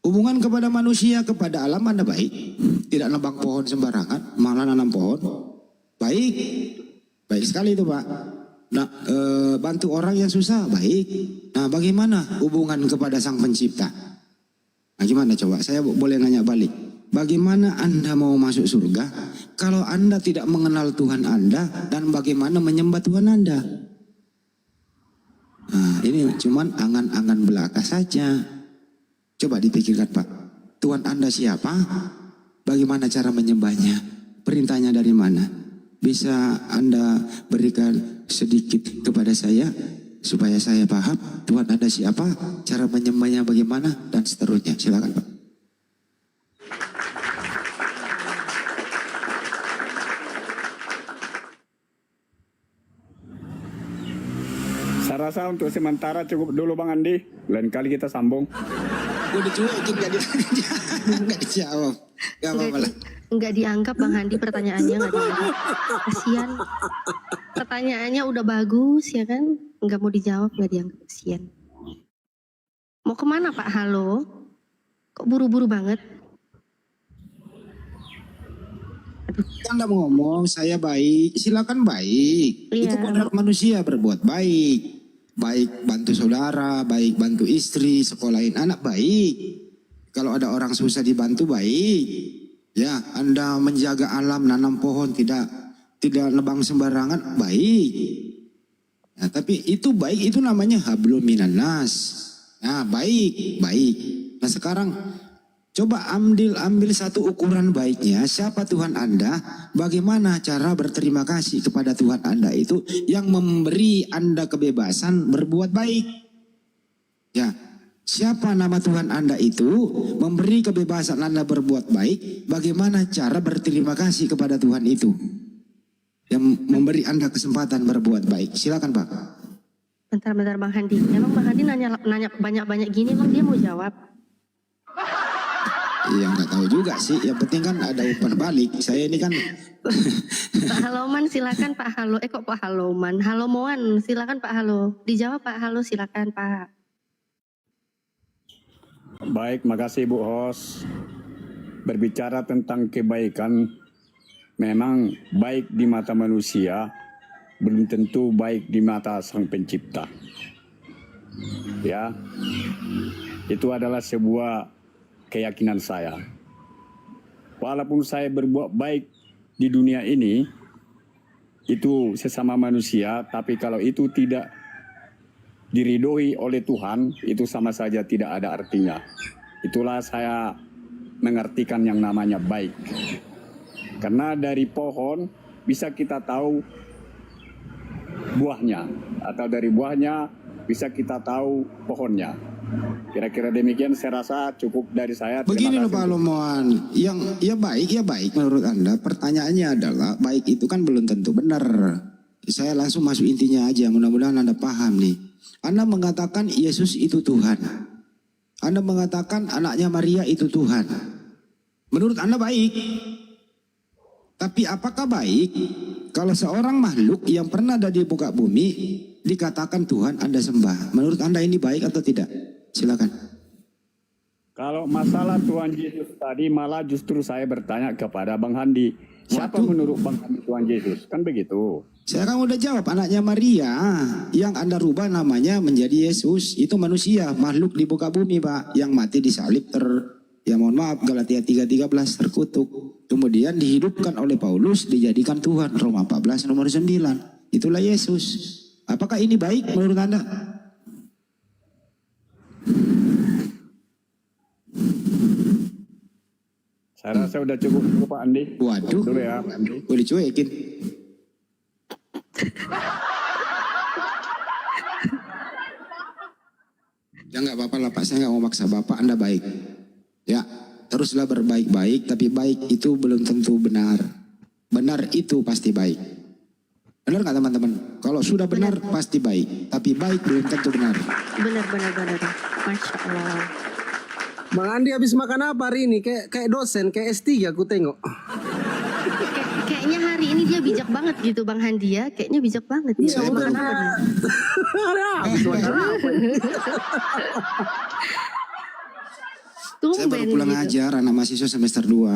[SPEAKER 1] Hubungan kepada manusia, kepada alam Anda baik. Tidak nebang pohon sembarangan, malah nanam pohon. Baik sekali itu Pak. Nah, bantu orang yang susah, baik. Nah, bagaimana hubungan kepada Sang Pencipta? Nah, gimana coba? Saya boleh nanya balik. Bagaimana Anda mau masuk surga kalau Anda tidak mengenal Tuhan Anda dan bagaimana menyembah Tuhan Anda? Nah, ini cuman angan-angan belaka saja. Coba dipikirkan Pak. Tuhan Anda siapa? Bagaimana cara menyembahnya? Perintahnya dari mana? Bisa Anda berikan sedikit kepada saya supaya saya paham Tuhan Anda siapa, cara menyembahnya bagaimana, dan seterusnya. Silakan Pak.
[SPEAKER 4] Saya rasa untuk sementara cukup dulu Bang Andi. Lain kali kita sambung.
[SPEAKER 1] Udah cukup nggak dijawab. Gak apa-apa lah.
[SPEAKER 18] Nggak dianggap Bang Handi, pertanyaannya nggak dianggap. Kasian. Pertanyaannya udah bagus ya kan, nggak mau dijawab, nggak dianggap. Kasian. Mau kemana Pak? Halo? Kok buru-buru banget?
[SPEAKER 1] Anda mau ngomong saya baik, silakan baik.
[SPEAKER 18] Iya.
[SPEAKER 1] Itu kodrat manusia berbuat baik. Baik bantu saudara, baik bantu istri, sekolahin anak, baik. Kalau ada orang susah dibantu, baik. Ya, Anda menjaga alam, nanam pohon, tidak nebang sembarangan, baik. Nah, tapi itu baik, itu namanya hablum minan nas. Nah, baik. Nah, sekarang coba ambil satu ukuran baiknya. Siapa Tuhan Anda? Bagaimana cara berterima kasih kepada Tuhan Anda itu yang memberi Anda kebebasan berbuat baik? Ya, siapa nama Tuhan Anda itu memberi kebebasan Anda berbuat baik? Bagaimana cara berterima kasih kepada Tuhan itu yang memberi Anda kesempatan berbuat baik? Silakan Pak.
[SPEAKER 18] Bentar Bang Handi. Emang Bang Handi nanya banyak-banyak gini, emang dia mau jawab?
[SPEAKER 1] Yang nggak tahu juga sih. Yang penting kan ada umpan balik. Saya ini kan.
[SPEAKER 18] Pak Haloman silakan Pak Halo. Kok Pak Haloman? Halomoan silakan Pak Halo. Dijawab Pak Halo silakan Pak.
[SPEAKER 4] Baik, makasih Bu Hos. Berbicara tentang kebaikan, memang baik di mata manusia, belum tentu baik di mata Sang Pencipta. Ya, itu adalah sebuah keyakinan saya. Walaupun saya berbuat baik di dunia ini, itu sesama manusia, tapi kalau itu tidak diridhoi oleh Tuhan, itu sama saja tidak ada artinya. Itulah saya mengartikan yang namanya baik. Karena dari pohon bisa kita tahu buahnya, atau dari buahnya bisa kita tahu pohonnya. Kira-kira demikian, saya rasa cukup dari saya.
[SPEAKER 1] Begini loh Pak Haloman, yang ya baik menurut Anda. Pertanyaannya adalah baik itu kan belum tentu benar. Saya langsung masuk intinya aja, mudah-mudahan Anda paham nih. Anda mengatakan Yesus itu Tuhan. Anda mengatakan anaknya Maria itu Tuhan. Menurut Anda baik. Tapi apakah baik kalau seorang makhluk yang pernah ada di muka bumi dikatakan Tuhan Anda sembah? Menurut Anda ini baik atau tidak? Silakan.
[SPEAKER 4] Kalau masalah Tuhan Yesus tadi, malah justru saya bertanya kepada Bang Handi. Siapa menurut Bang Handi Tuhan Yesus? Kan begitu.
[SPEAKER 1] Saya kan udah jawab, anaknya Maria yang Anda rubah namanya menjadi Yesus. Itu manusia, makhluk di muka bumi Pak, yang mati disalib ya mohon maaf, Galatia 3:13 terkutuk. Kemudian dihidupkan oleh Paulus, dijadikan Tuhan, Roma 14 nomor 9. Itulah Yesus. Apakah ini baik menurut Anda?
[SPEAKER 4] Saya rasa udah cukup Pak Andi.
[SPEAKER 1] Waduh,
[SPEAKER 4] dulu ya Pak Andi.
[SPEAKER 1] Boleh cuekin. Ya nggak apa-apa lah Pak, saya nggak mau maksa Bapak, Anda baik. Ya, teruslah berbaik-baik, tapi baik itu belum tentu benar. Benar itu pasti baik. Benar nggak teman-teman? Kalau sudah benar pasti baik, tapi baik belum tentu benar.
[SPEAKER 18] Benar. Masya Allah.
[SPEAKER 22] Bang Andi habis makan apa hari ini? Kayak dosen, kayak S3 aku tengok.
[SPEAKER 18] Kayaknya hari ini dia bijak banget gitu Bang Handi ya. Kayaknya bijak banget. Dia mau makan apa nih?
[SPEAKER 1] Saya baru pulang ajar, anak mahasiswa semester 2.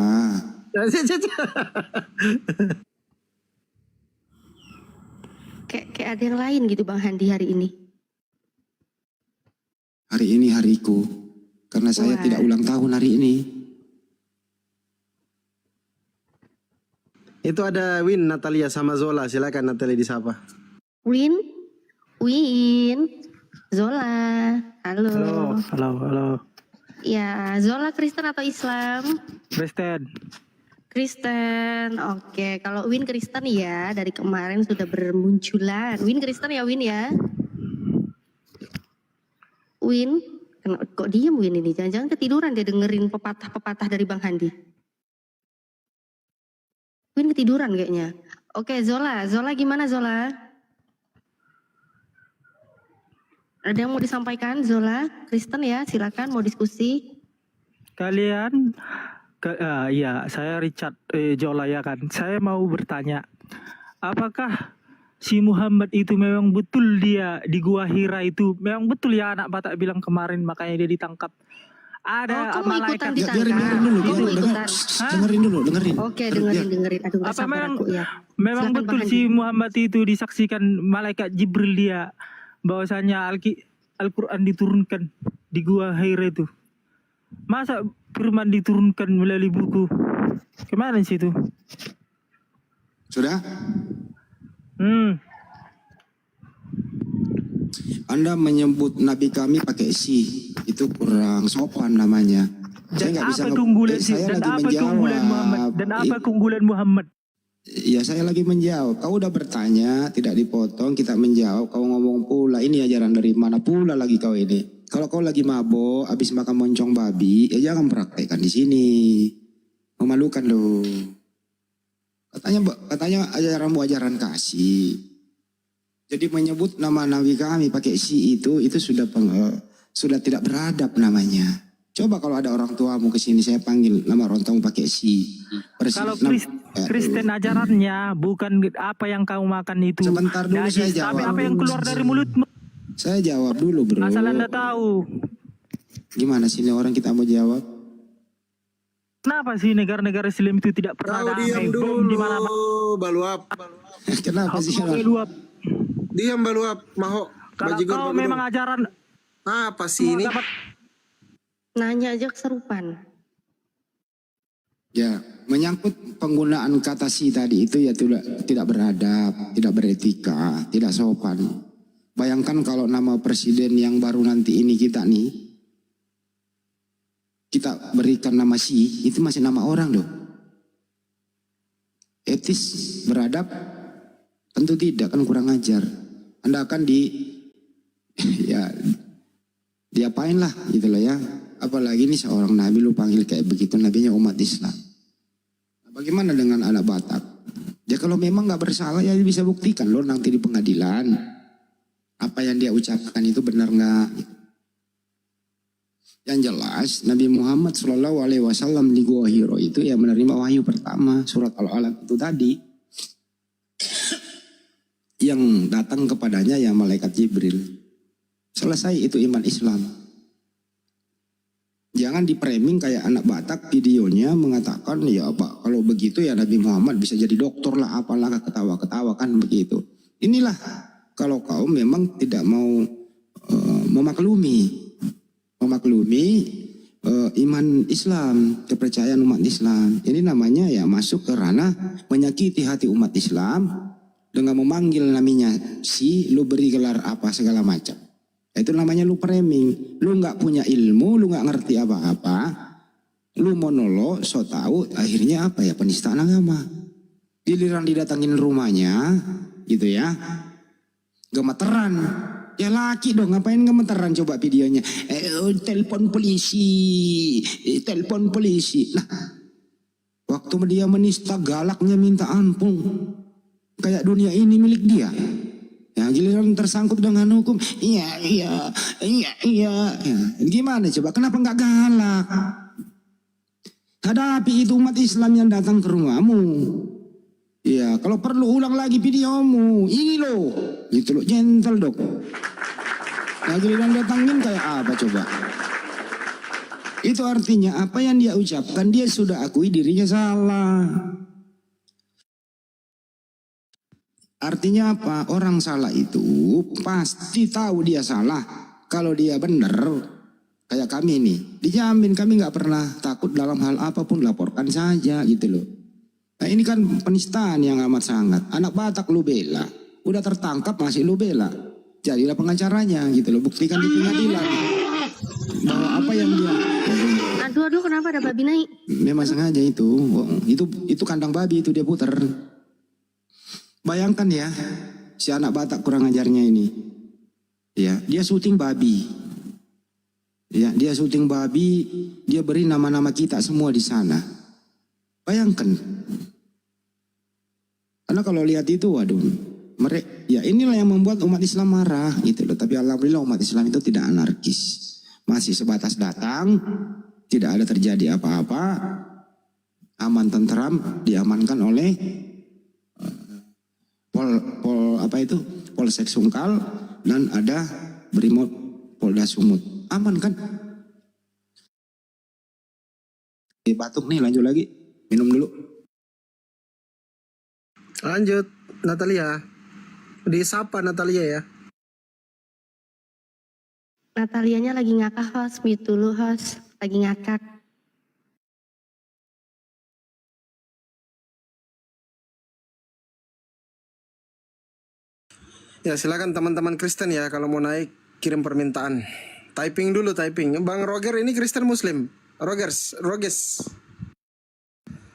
[SPEAKER 18] Kayak ada yang lain gitu Bang Handi hari ini.
[SPEAKER 1] Hari ini hariku, karena saya tidak ulang tahun hari ini.
[SPEAKER 22] Itu ada Win, Natalia sama Zola. Silakan Natalia disapa.
[SPEAKER 18] Win, Zola, halo.
[SPEAKER 19] Halo.
[SPEAKER 18] Ya, Zola Kristen atau Islam? Kristen, oke. Kalau Win Kristen ya, dari kemarin sudah bermunculan. Win Kristen ya, Win ya? Win, kok diem Win ini? Jangan-jangan ketiduran dia dengerin pepatah-pepatah dari Bang Handi. Win ketiduran kayaknya. Oke, Zola gimana Zola? Ada yang mau disampaikan Zola? Kristen ya, silakan mau diskusi.
[SPEAKER 19] Kalian, ya saya Richard Zola ya kan. Saya mau bertanya, apakah si Muhammad itu memang betul dia di Gua Hira itu? Memang betul ya anak Batak bilang kemarin makanya dia ditangkap. Ada malaikat.
[SPEAKER 1] Dengerin dulu.
[SPEAKER 18] Oke, dengerin. Aduh,
[SPEAKER 19] apa memang,
[SPEAKER 18] aku ya.
[SPEAKER 19] Memang
[SPEAKER 18] Silakan,
[SPEAKER 19] betul
[SPEAKER 18] Bang
[SPEAKER 19] si Muhammad itu disaksikan malaikat Jibril dia bahwasanya Al-Quran diturunkan di Gua Hira itu. Masa firman diturunkan melalui buku? Kemana sih itu?
[SPEAKER 1] Sudah? Anda menyebut Nabi kami pakai si, itu kurang sopan namanya.
[SPEAKER 19] Dan apa keunggulan Muhammad?
[SPEAKER 1] Ya saya lagi menjawab. Kau udah bertanya, tidak dipotong, kita menjawab. Kau ngomong pula, ini ajaran dari mana pula lagi kau ini? Kalau kau lagi mabok, habis makan moncong babi, ya jangan praktekkan di sini. Memalukan loh. Katanya ajaranmu ajaran kasih. Jadi menyebut nama Nabi kami pakai si itu sudah tidak beradab namanya. Coba kalau ada orang tuamu ke sini, saya panggil nama orang tuamu pakai si.
[SPEAKER 19] Kalau Kristen ajarannya bukan apa yang kamu makan itu.
[SPEAKER 1] Sebentar dulu
[SPEAKER 19] najis,
[SPEAKER 1] saya jawab.
[SPEAKER 19] tapi apa yang keluar dari mulutmu.
[SPEAKER 1] Saya jawab dulu bro.
[SPEAKER 19] Asal Anda tahu.
[SPEAKER 1] Gimana sih ini orang kita mau jawab?
[SPEAKER 19] Kenapa sih negara-negara Islam itu tidak pernah
[SPEAKER 22] Kau
[SPEAKER 19] damai?
[SPEAKER 22] diam
[SPEAKER 19] Bom di mana
[SPEAKER 22] dulu, Baluap.
[SPEAKER 1] Kenapa sih?
[SPEAKER 22] Diam Baluap, Maho.
[SPEAKER 19] Kalau
[SPEAKER 22] Bajigur,
[SPEAKER 19] kau
[SPEAKER 22] Baluap.
[SPEAKER 19] memang ajaran
[SPEAKER 22] Apa sih ini?
[SPEAKER 18] Nanya aja keserupan.
[SPEAKER 1] Ya, menyangkut penggunaan kata si tadi itu ya tidak beradab, tidak beretika, tidak sopan. Bayangkan kalau nama presiden yang baru nanti ini kita berikan nama si, itu masih nama orang loh. Etis, beradab? Tentu tidak, kan kurang ajar. Anda akan diapain lah gitu loh ya. Apalagi ini seorang nabi lu panggil kayak begitu, nabinya umat Islam. Nah, bagaimana dengan anak Batak? Ya kalau memang nggak bersalah ya bisa buktikan loh nanti di pengadilan. Apa yang dia ucapkan itu benar nggak? Yang jelas Nabi Muhammad SAW di Gua Hiro itu ya menerima wahyu pertama surat Al-Alaq itu tadi. Yang datang kepadanya ya malaikat Jibril. Selesai itu iman Islam. Jangan di-framing kayak anak Batak videonya mengatakan ya Pak kalau begitu ya Nabi Muhammad bisa jadi dokter lah apalah ketawa-ketawa kan begitu. Inilah kalau kau memang tidak mau memaklumi iman Islam, kepercayaan umat Islam. Ini namanya ya masuk ke ranah menyakiti hati umat Islam dengan memanggil namanya si lu beri gelar apa segala macam. Itu namanya lu framing. Lu nggak punya ilmu, lu nggak ngerti apa-apa. Lu monolog, so tahu akhirnya apa ya penistaan agama. Giliran didatangin rumahnya gitu ya. Gemeteran. Ya laki dong, ngapain gemeteran coba videonya. Telepon polisi. Telepon polisi. Nah, waktu dia menista galaknya minta ampun. Kayak dunia ini milik dia. Ya giliran tersangkut dengan hukum, iya. Gimana coba? Kenapa nggak galak? Hadapi itu umat Islam yang datang ke rumahmu. Ya kalau perlu ulang lagi videomu. Ini loh, gitu loh, gentle dok. Nah giliran datangin kayak apa coba? Itu artinya apa yang dia ucapkan dia sudah akui dirinya salah. Artinya apa? Orang salah itu pasti tahu dia salah. Kalau dia benar, kayak kami nih, dijamin kami nggak pernah takut dalam hal apapun, laporkan saja gitu loh. Nah ini kan penistaan yang amat sangat. Anak Batak lu bela, udah tertangkap masih lu bela. Jadilah pengacaranya gitu loh, buktikan di pengadilan bahwa apa yang dia.
[SPEAKER 18] Aduh kenapa ada babi naik?
[SPEAKER 1] Memang sengaja itu kandang babi itu dia puter. Bayangkan ya, si anak Batak kurang ajarnya ini. Ya, dia syuting babi. Ya, dia syuting babi, dia beri nama-nama kita semua di sana. Bayangkan. Karena kalau lihat itu, waduh, ya inilah yang membuat umat Islam marah gitu loh. Tapi alhamdulillah umat Islam itu tidak anarkis. Masih sebatas datang, tidak ada terjadi apa-apa, aman tentram, diamankan oleh Polsek Sungkal dan ada Brimob Polda Sumut. Aman kan? Batuk nih, lanjut lagi. Minum dulu.
[SPEAKER 22] Lanjut, Natalia. Disapa Natalia ya.
[SPEAKER 18] Natalianya lagi ngakak host, mute dulu host. Lagi ngakak.
[SPEAKER 22] Ya silakan teman-teman Kristen ya kalau mau naik kirim permintaan. Typing dulu typing. Bang Roger ini Kristen Muslim. Roges.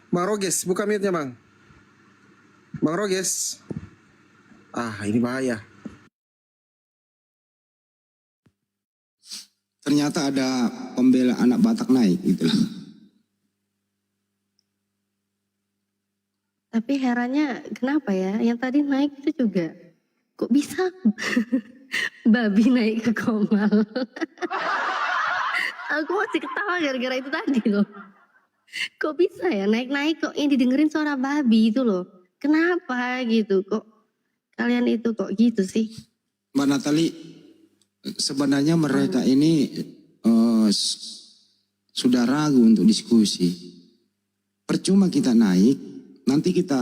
[SPEAKER 22] Bang Roges, buka mute-nya Bang. Bang Roges. Ini bahaya.
[SPEAKER 1] Ternyata ada pembela anak Batak naik gitu loh.
[SPEAKER 18] Tapi herannya kenapa ya? Yang tadi naik itu juga. Kok bisa babi naik ke Komal? Aku masih ketawa gara-gara itu tadi loh. Kok bisa ya naik-naik kok yang didengerin suara babi itu loh. Kenapa gitu kok kalian itu kok gitu sih?
[SPEAKER 1] Mbak Natali, sebenarnya mereka ini sudah ragu untuk diskusi. Percuma kita naik, nanti kita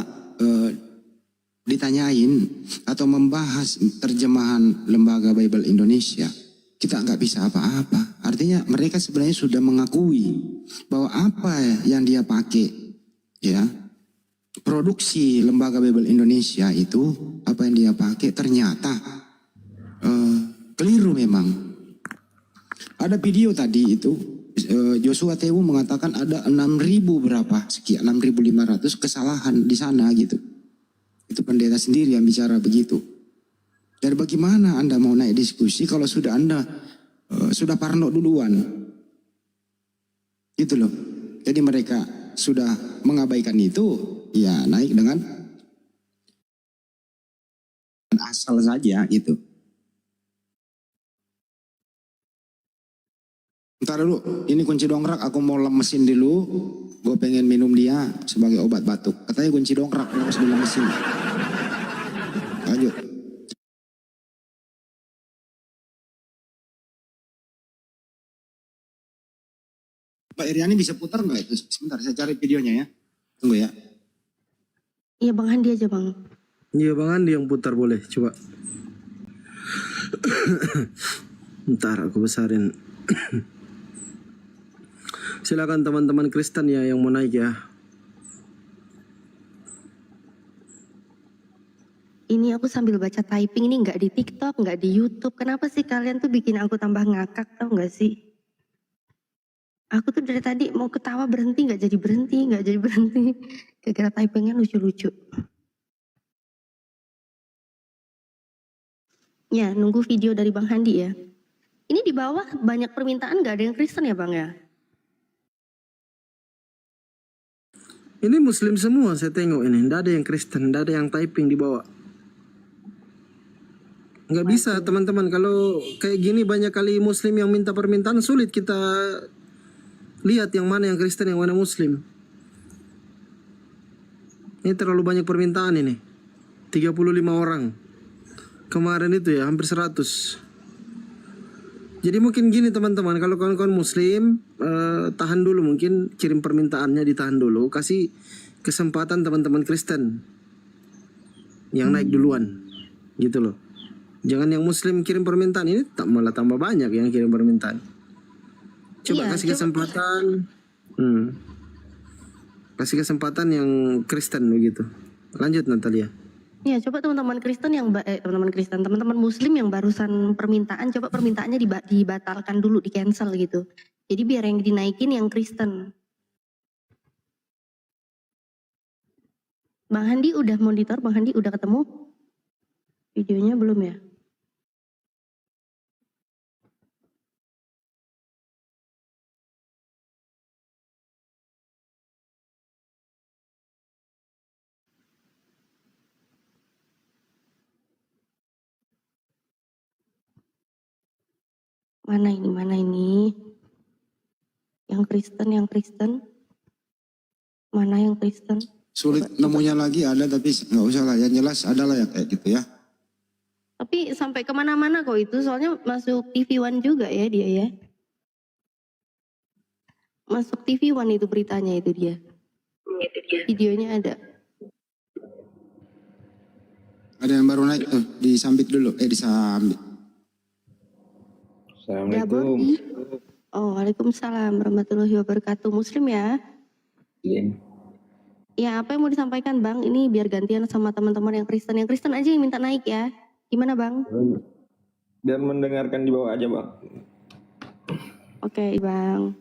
[SPEAKER 1] ditanyain atau membahas terjemahan Lembaga Bible Indonesia. Kita nggak bisa apa-apa. Artinya mereka sebenarnya sudah mengakui bahwa apa yang dia pakai, ya, produksi Lembaga Bible Indonesia itu, apa yang dia pakai ternyata keliru memang. Ada video tadi itu, Joshua Tewu mengatakan ada 6.000 berapa, sekian 6.500 kesalahan di sana gitu. Itu pendeta sendiri yang bicara begitu. Dari bagaimana Anda mau naik diskusi kalau sudah Anda sudah parno duluan? Gitu loh. Jadi mereka sudah mengabaikan itu, ya naik dengan asal saja gitu. Ntar dulu, ini kunci dongkrak, aku mau lemesin dulu. Gue pengen minum dia sebagai obat batuk. Katanya kunci dongkrak harus dilemesin. Lanjut. Pak Iriani bisa putar nggak itu? Sebentar, saya cari videonya ya. Tunggu ya.
[SPEAKER 18] Iya Bang Handi aja Bang.
[SPEAKER 22] Iya Bang Andi yang putar boleh, coba. Ntar aku besarin. Silakan teman-teman Kristen ya yang mau naik ya.
[SPEAKER 18] Ini aku sambil baca typing, ini nggak di TikTok, nggak di YouTube. Kenapa sih kalian tuh bikin aku tambah ngakak, tau nggak sih? Aku tuh dari tadi mau ketawa berhenti, nggak jadi berhenti, nggak jadi berhenti. Gara-gara typingnya lucu-lucu. Ya, nunggu video dari Bang Handi ya. Ini di bawah banyak permintaan, nggak ada yang Kristen ya Bang ya?
[SPEAKER 22] Ini Muslim semua saya tengok ini. Nggak ada yang Kristen, nggak ada yang typing di bawah. Nggak bisa teman-teman, kalau kayak gini banyak kali Muslim yang minta permintaan, sulit kita lihat yang mana yang Kristen, yang mana Muslim. Ini terlalu banyak permintaan ini. 35 orang. Kemarin itu ya hampir 100. Jadi mungkin gini teman-teman, kalau kawan-kawan Muslim tahan dulu, mungkin kirim permintaannya ditahan dulu, kasih kesempatan teman-teman Kristen yang naik duluan, gitu loh. Jangan yang Muslim kirim permintaan, ini malah tambah banyak yang kirim permintaan. Coba kasih kesempatan, kasih kesempatan yang Kristen begitu. Lanjut Natalia.
[SPEAKER 18] Ya, coba teman-teman Kristen yang teman-teman Muslim yang barusan permintaan, coba permintaannya dibatalkan dulu, di cancel gitu. Jadi biar yang dinaikin yang Kristen. Bang Handi udah monitor, Bang Handi udah ketemu videonya belum ya? Mana ini? Yang Kristen? Mana yang Kristen?
[SPEAKER 1] Sulit nemunya lagi ada, tapi nggak usah lah. Yang jelas adalah ya kayak gitu ya.
[SPEAKER 18] Tapi sampai kemana-mana kok itu, soalnya masuk TV One juga ya dia ya. Masuk TV One itu beritanya itu dia. Videonya ada.
[SPEAKER 1] Ada yang baru naik tuh, disambit dulu. Disambit.
[SPEAKER 18] Assalamualaikum. Oh, waalaikumsalam warahmatullahi wabarakatuh. Muslim ya? Ya, apa yang mau disampaikan Bang? Ini biar gantian sama teman-teman yang Kristen. Yang Kristen aja yang minta naik ya. Gimana Bang?
[SPEAKER 21] Dan mendengarkan di bawah aja Bang.
[SPEAKER 18] Oke Bang.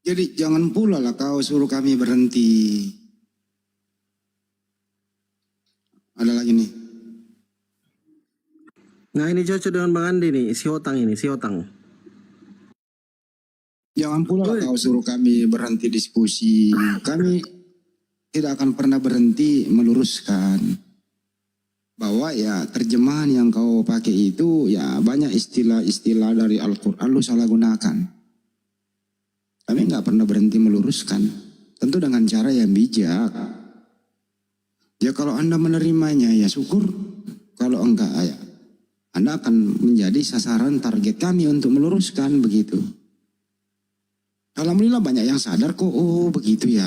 [SPEAKER 1] Jadi jangan pula lah kau suruh kami berhenti. Ada lagi nih.
[SPEAKER 22] Nah ini cocok dengan Bang Andi nih, si Otang.
[SPEAKER 1] Jangan pula kau suruh kami berhenti diskusi. Kami tidak akan pernah berhenti meluruskan. bahwa ya terjemahan yang kau pakai itu ya banyak istilah-istilah dari Al-Quran lu salah gunakan. Kami nggak pernah berhenti meluruskan, tentu dengan cara yang bijak. Ya kalau Anda menerimanya ya syukur, kalau enggak ya Anda akan menjadi sasaran target kami untuk meluruskan begitu. Alhamdulillah banyak yang sadar kok, oh begitu ya.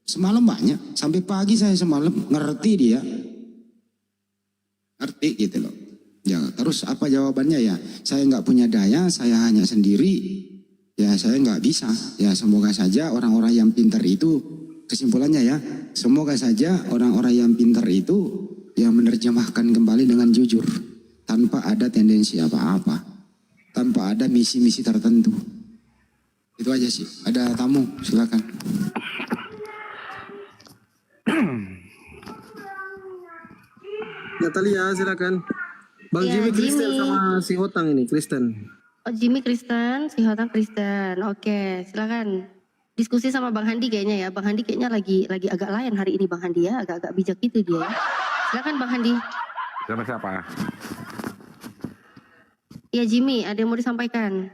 [SPEAKER 1] Semalam banyak, sampai pagi saya semalam ngerti dia. Ngerti gitu loh. Ya terus apa jawabannya ya? Saya nggak punya daya, saya hanya sendiri. Ya saya nggak bisa. Ya semoga saja orang-orang yang pintar itu, kesimpulannya ya, semoga saja orang-orang yang pintar itu yang menerjemahkan kembali dengan jujur. Tanpa ada tendensi apa-apa. Tanpa ada misi-misi tertentu. Itu aja sih. Ada tamu, silakan.
[SPEAKER 22] Natalia, silakan. Bang
[SPEAKER 18] Ya,
[SPEAKER 22] Jimmy Kristen
[SPEAKER 18] Jimmy.
[SPEAKER 22] sama si Hotang ini, Kristen.
[SPEAKER 18] Oh, Jimmy Kristen, si Hotang Kristen. Oke, silakan. Diskusi sama Bang Handi kayaknya ya. Bang Handi kayaknya lagi agak lain hari ini Bang Handi ya. Agak-agak bijak gitu dia ya. Silakan Bang Handi.
[SPEAKER 15] Sama siapa?
[SPEAKER 18] Ya Jimmy, ada yang mau disampaikan?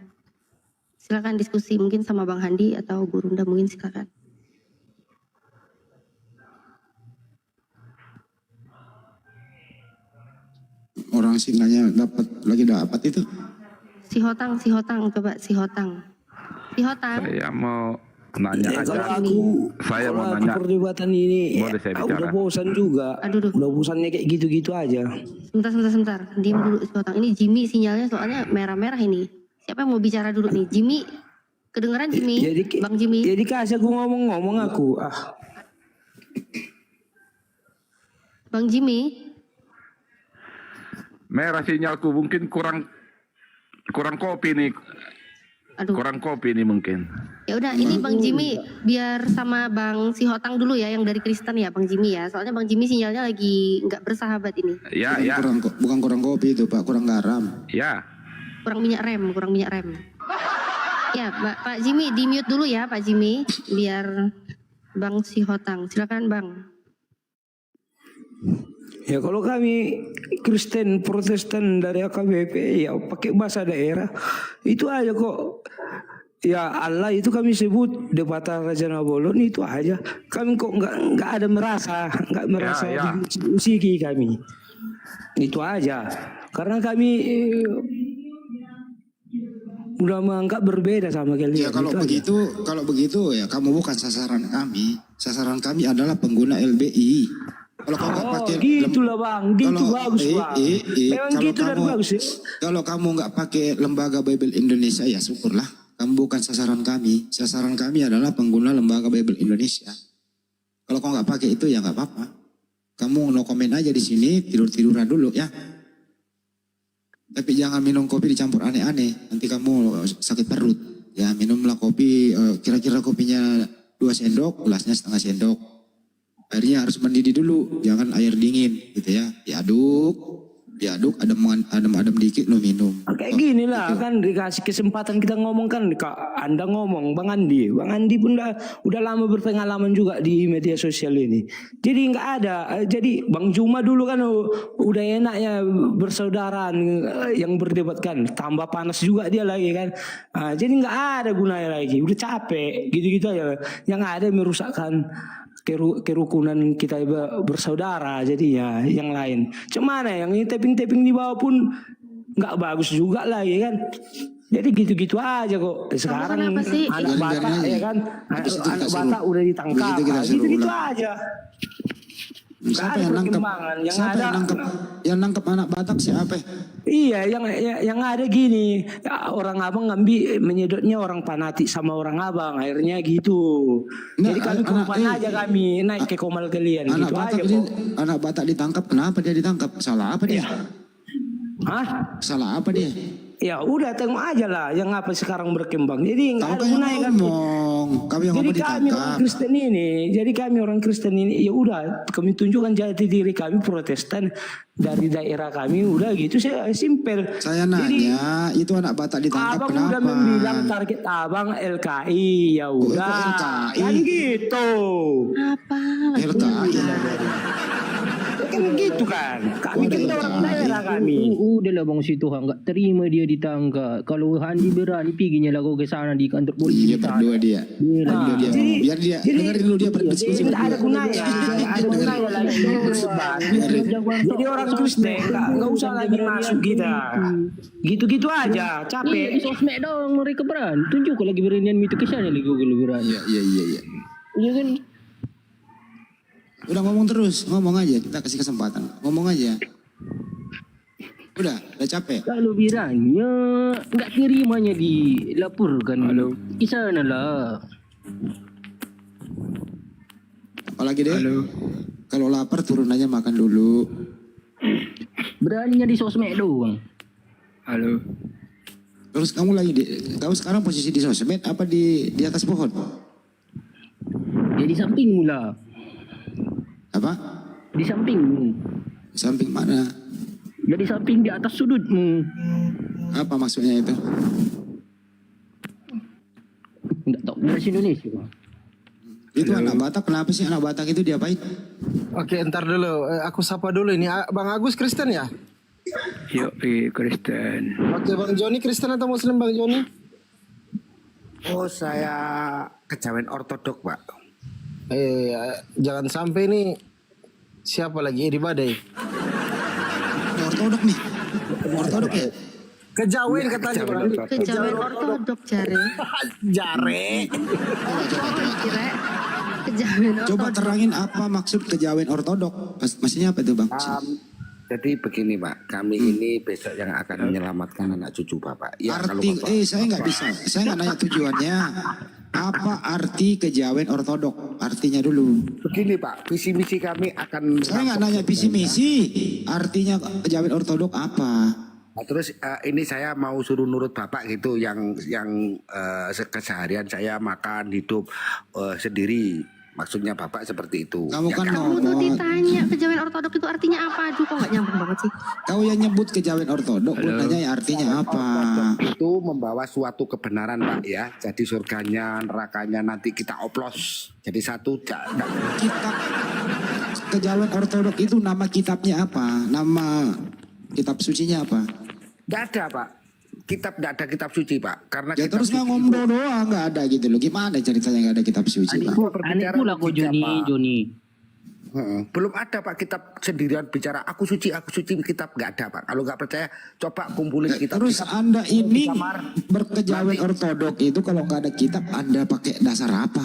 [SPEAKER 18] Silakan diskusi mungkin sama Bang Handi atau Bu Runda mungkin silakan.
[SPEAKER 1] Orang singlanya lagi dapat itu.
[SPEAKER 18] Si Hotang coba si Hotang. Si Hotang.
[SPEAKER 15] Saya mau nanya aja.
[SPEAKER 16] Kalau aku,
[SPEAKER 15] Saya mau
[SPEAKER 16] kalau aku
[SPEAKER 15] nanya.
[SPEAKER 16] perdebatan ini,
[SPEAKER 15] Boleh saya
[SPEAKER 16] udah
[SPEAKER 15] bicara?
[SPEAKER 16] bosan juga. Udah bosannya kayak gitu-gitu aja.
[SPEAKER 18] Sebentar. Diam dulu si Hotang. Ini Jimmy sinyalnya soalnya merah-merah ini. Siapa yang mau bicara dulu nih? Jimmy. Kedengeran Jimmy? Bang Jimmy.
[SPEAKER 16] Jadi kasih aku ngomong aku.
[SPEAKER 18] Bang Jimmy.
[SPEAKER 15] Merah sinyalku mungkin kurang kopi nih. Kurang kopi nih mungkin.
[SPEAKER 18] Ya udah, ini Bang Jimmy biar sama Bang si Hotang dulu ya yang dari Kristen ya Bang Jimmy ya. Soalnya Bang Jimmy sinyalnya lagi nggak bersahabat ini.
[SPEAKER 15] Ya.
[SPEAKER 1] Bukan kurang kopi itu Pak, kurang garam.
[SPEAKER 15] Ya.
[SPEAKER 18] Kurang minyak rem. Ya, Pak Jimmy di mute dulu ya Pak Jimmy biar Bang si Hotang. Silakan Bang.
[SPEAKER 16] Ya kalau kami Kristen Protestan dari AKBP ya pakai bahasa daerah itu aja kok. Ya Allah itu kami sebut Depata Raja Nabolon itu aja. Kami kok nggak ada merasa diusiki kami. Itu aja. Karena kami udah menganggap berbeda sama kalian.
[SPEAKER 1] Ya kalau begitu ya kamu bukan sasaran kami. Sasaran kami adalah pengguna LBI. Kalau kamu nggak pakai
[SPEAKER 16] gitulah Bang, gitu bagus Bang. Memang gitu dan bagus ya.
[SPEAKER 1] Kalau kamu nggak pakai lembaga Bible Indonesia ya syukurlah. Kamu bukan sasaran kami. Sasaran kami adalah pengguna lembaga Bible Indonesia. Kalau kamu nggak pakai itu ya nggak apa-apa. Kamu no komen aja di sini, tiduran dulu ya. Tapi jangan minum kopi dicampur aneh-aneh. Nanti kamu sakit perut. Ya minumlah kopi, kira-kira kopinya 2 sendok, gelasnya setengah sendok. Airnya harus mendidih dulu, jangan air dingin gitu ya. Diaduk, adem dikit lo minum.
[SPEAKER 16] Kayak gini lah kan dikasih kesempatan kita ngomong kan. Anda ngomong Bang Andi pun udah lama berpengalaman juga di media sosial ini. Jadi nggak ada. Jadi Bang Juma dulu kan udah enaknya bersaudaraan yang berdebat kan. Tambah panas juga dia lagi kan. Jadi nggak ada gunanya lagi. Udah capek gitu-gitu aja. Yang ada merusakkan kerukunan kita bersaudara jadinya yang lain. Cuma yang ini taping di bawah pun nggak bagus juga lah ya kan. Jadi gitu-gitu aja kok. Sekarang anak Batak ya kan, anak Batak udah ditangkap. Gitu-gitu aja.
[SPEAKER 1] Siapa yang nangkep anak Batak siapa?
[SPEAKER 16] Iya, yang ada gini, orang abang ngambil menyedotnya orang Panati sama orang abang, akhirnya gitu. Jadi kami korban aja kami naik ke komal kalian gitu aja kok.
[SPEAKER 1] Anak Batak ditangkap, kenapa dia ditangkap? Salah apa dia?
[SPEAKER 16] Hah?
[SPEAKER 1] Salah apa dia?
[SPEAKER 16] Ya udah tengok aja lah yang apa sekarang berkembang. Jadi nggak ada gunanya kan. Jadi kami orang Kristen ini, ya udah kami tunjukkan jati diri kami Protestan dari daerah kami udah gitu simpel.
[SPEAKER 1] Saya nanya itu anak Batak ditangkap
[SPEAKER 16] abang
[SPEAKER 1] kenapa?
[SPEAKER 16] Udah membilang target abang LKI ya udah. Kan gitu.
[SPEAKER 18] Apa?
[SPEAKER 1] LKI.
[SPEAKER 16] kan gitu kan. Kami kan orang daerah kami.
[SPEAKER 12] Udahlah bang si Tuhan nggak terima dia ditangkap. Kalau Handi berani perginya lah kau ke sana di kantor polisi.
[SPEAKER 1] Iya berdua dia. Berdua dia. Biar dia dengerin dulu dia berdiskusi.
[SPEAKER 16] Tidak ada gunanya. Ada gunanya lagi bersebar. Jadi orang Kristen nggak usah lagi masuk kita. Gitu-gitu aja. Capek.
[SPEAKER 12] Di sosmed dong mereka berani. Tunjuk lagi beranian itu ke sana lagi gue berani.
[SPEAKER 1] Iya.
[SPEAKER 12] Iya kan.
[SPEAKER 1] Udah ngomong terus, ngomong aja. Kita kasih kesempatan. Ngomong aja. Udah capek.
[SPEAKER 12] Kalau biranya nggak terimanya dilaporkan. Halo. Di sana lah.
[SPEAKER 1] Apalagi deh. Kalau lapar turun aja makan dulu.
[SPEAKER 12] Beraninya di sosmed doang.
[SPEAKER 1] Halo. Terus kamu sekarang posisi di sosmed apa di atas pohon?
[SPEAKER 12] Ya di sampingmu lah.
[SPEAKER 1] Apa?
[SPEAKER 12] Di sampingmu.
[SPEAKER 1] Samping mana?
[SPEAKER 12] Ya di samping di atas sudutmu.
[SPEAKER 1] Apa maksudnya itu?
[SPEAKER 12] Enggak tahu bahasa Indonesia.
[SPEAKER 1] Itu anak Batak, kenapa sih anak Batak itu diapain?
[SPEAKER 2] Oke, entar dulu. Aku sapa dulu ini. Bang Agus Kristen ya?
[SPEAKER 12] Yuk, Kristen.
[SPEAKER 2] Oke, Bang Joni Kristen atau Muslim Bang Joni?
[SPEAKER 20] Oh, saya kejawen ortodok, Pak.
[SPEAKER 2] Jangan sampai nih siapa lagi Edi Badai.
[SPEAKER 1] Ortodok nih. Ortodok ya?
[SPEAKER 2] Kejawen katanya Bang.
[SPEAKER 18] Kejawen ortodok jare.
[SPEAKER 2] Jare.
[SPEAKER 18] Kejawen
[SPEAKER 1] Coba terangin apa maksud kejawen ortodok? Maksudnya apa itu Bang?
[SPEAKER 20] Jadi begini Pak, kami ini besok yang akan menyelamatkan anak cucu Bapak. Ya,
[SPEAKER 1] Saya nggak bisa. Saya nggak nanya tujuannya. Apa arti kejawen ortodok? Artinya dulu.
[SPEAKER 20] Begini Pak, visi misi kami akan.
[SPEAKER 1] Saya nggak nanya visi misi. Artinya kejawen ortodok apa?
[SPEAKER 20] Nah, terus ini saya mau suruh nurut Bapak gitu, yang keseharian saya makan hidup sendiri. Maksudnya Bapak seperti itu.
[SPEAKER 1] Kamu kan
[SPEAKER 18] Kamu tuh ditanya kejawen ortodok itu artinya apa? Aduh, kok nggak nyambung banget sih?
[SPEAKER 1] Kau yang nyebut kejawen ortodok, nanya ya artinya apa?
[SPEAKER 20] Itu membawa suatu kebenaran Pak ya. Jadi surganya, nerakanya nanti kita oplos. Jadi satu.
[SPEAKER 1] Kitab kejawen ortodok itu nama kitabnya apa? Nama kitab sucinya apa?
[SPEAKER 20] Tidak ada Pak. Tidak ada kitab suci Pak. Karena
[SPEAKER 1] ya
[SPEAKER 20] kitab
[SPEAKER 1] terus nggak ngomong doang, nggak ada gitu loh. Gimana ceritanya nggak ada kitab suci Pak?
[SPEAKER 12] Aneh pula kok Joni.
[SPEAKER 20] Belum ada Pak kitab sendirian bicara aku suci kitab nggak ada Pak. Kalau nggak percaya coba kumpulin kitab.
[SPEAKER 1] Terus Anda ini berkejawen ortodok itu kalau nggak ada kitab Anda pakai dasar apa?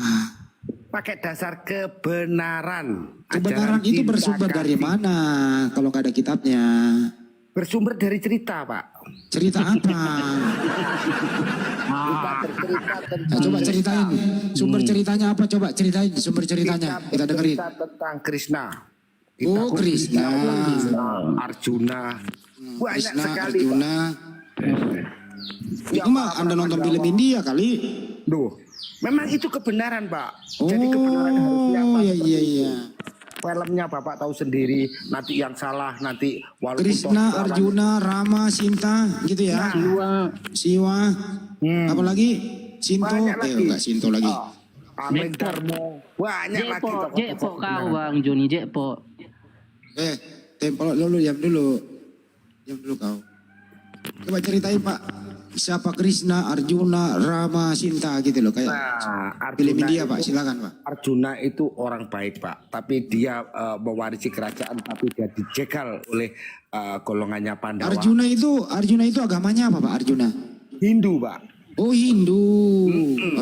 [SPEAKER 20] Pakai dasar kebenaran.
[SPEAKER 1] Kebenaran itu bersumber dari mana kalau nggak ada kitabnya?
[SPEAKER 20] Bersumber dari cerita Pak.
[SPEAKER 1] Cerita apa? Coba ceritain. Sumber ceritanya apa? Coba ceritain sumber ceritanya. Kita dengerin.
[SPEAKER 20] Tentang Krishna.
[SPEAKER 1] Oh Krishna.
[SPEAKER 20] Arjuna. Banyak sekali
[SPEAKER 1] Arjuna. Itu mah Anda nonton film India kali.
[SPEAKER 20] Duh. Memang itu kebenaran Pak.
[SPEAKER 1] Oh,
[SPEAKER 20] jadi kebenaran harusnya Pak.
[SPEAKER 1] Iya.
[SPEAKER 20] Filmnya Bapak tahu sendiri, nanti yang salah nanti
[SPEAKER 1] Krishna, Arjuna, Rama, Sinta gitu ya. Siwa. Apalagi Sinto, enggak Sinto lagi.
[SPEAKER 20] Amin Darmo. Banyak lagi.
[SPEAKER 12] Jekpo kau Bang Joni Jekpo.
[SPEAKER 1] Tempel dulu, diam dulu kau. Coba ceritain Pak. Siapa Krishna, Arjuna, Rama, Sinta gitu loh kayak film India Pak, silakan Pak.
[SPEAKER 20] Arjuna itu orang baik Pak, tapi dia mewarisi kerajaan tapi dia dijegal oleh golongannya Pandawa.
[SPEAKER 1] Arjuna itu agamanya apa Pak Arjuna?
[SPEAKER 20] Hindu Pak.
[SPEAKER 1] Oh Hindu.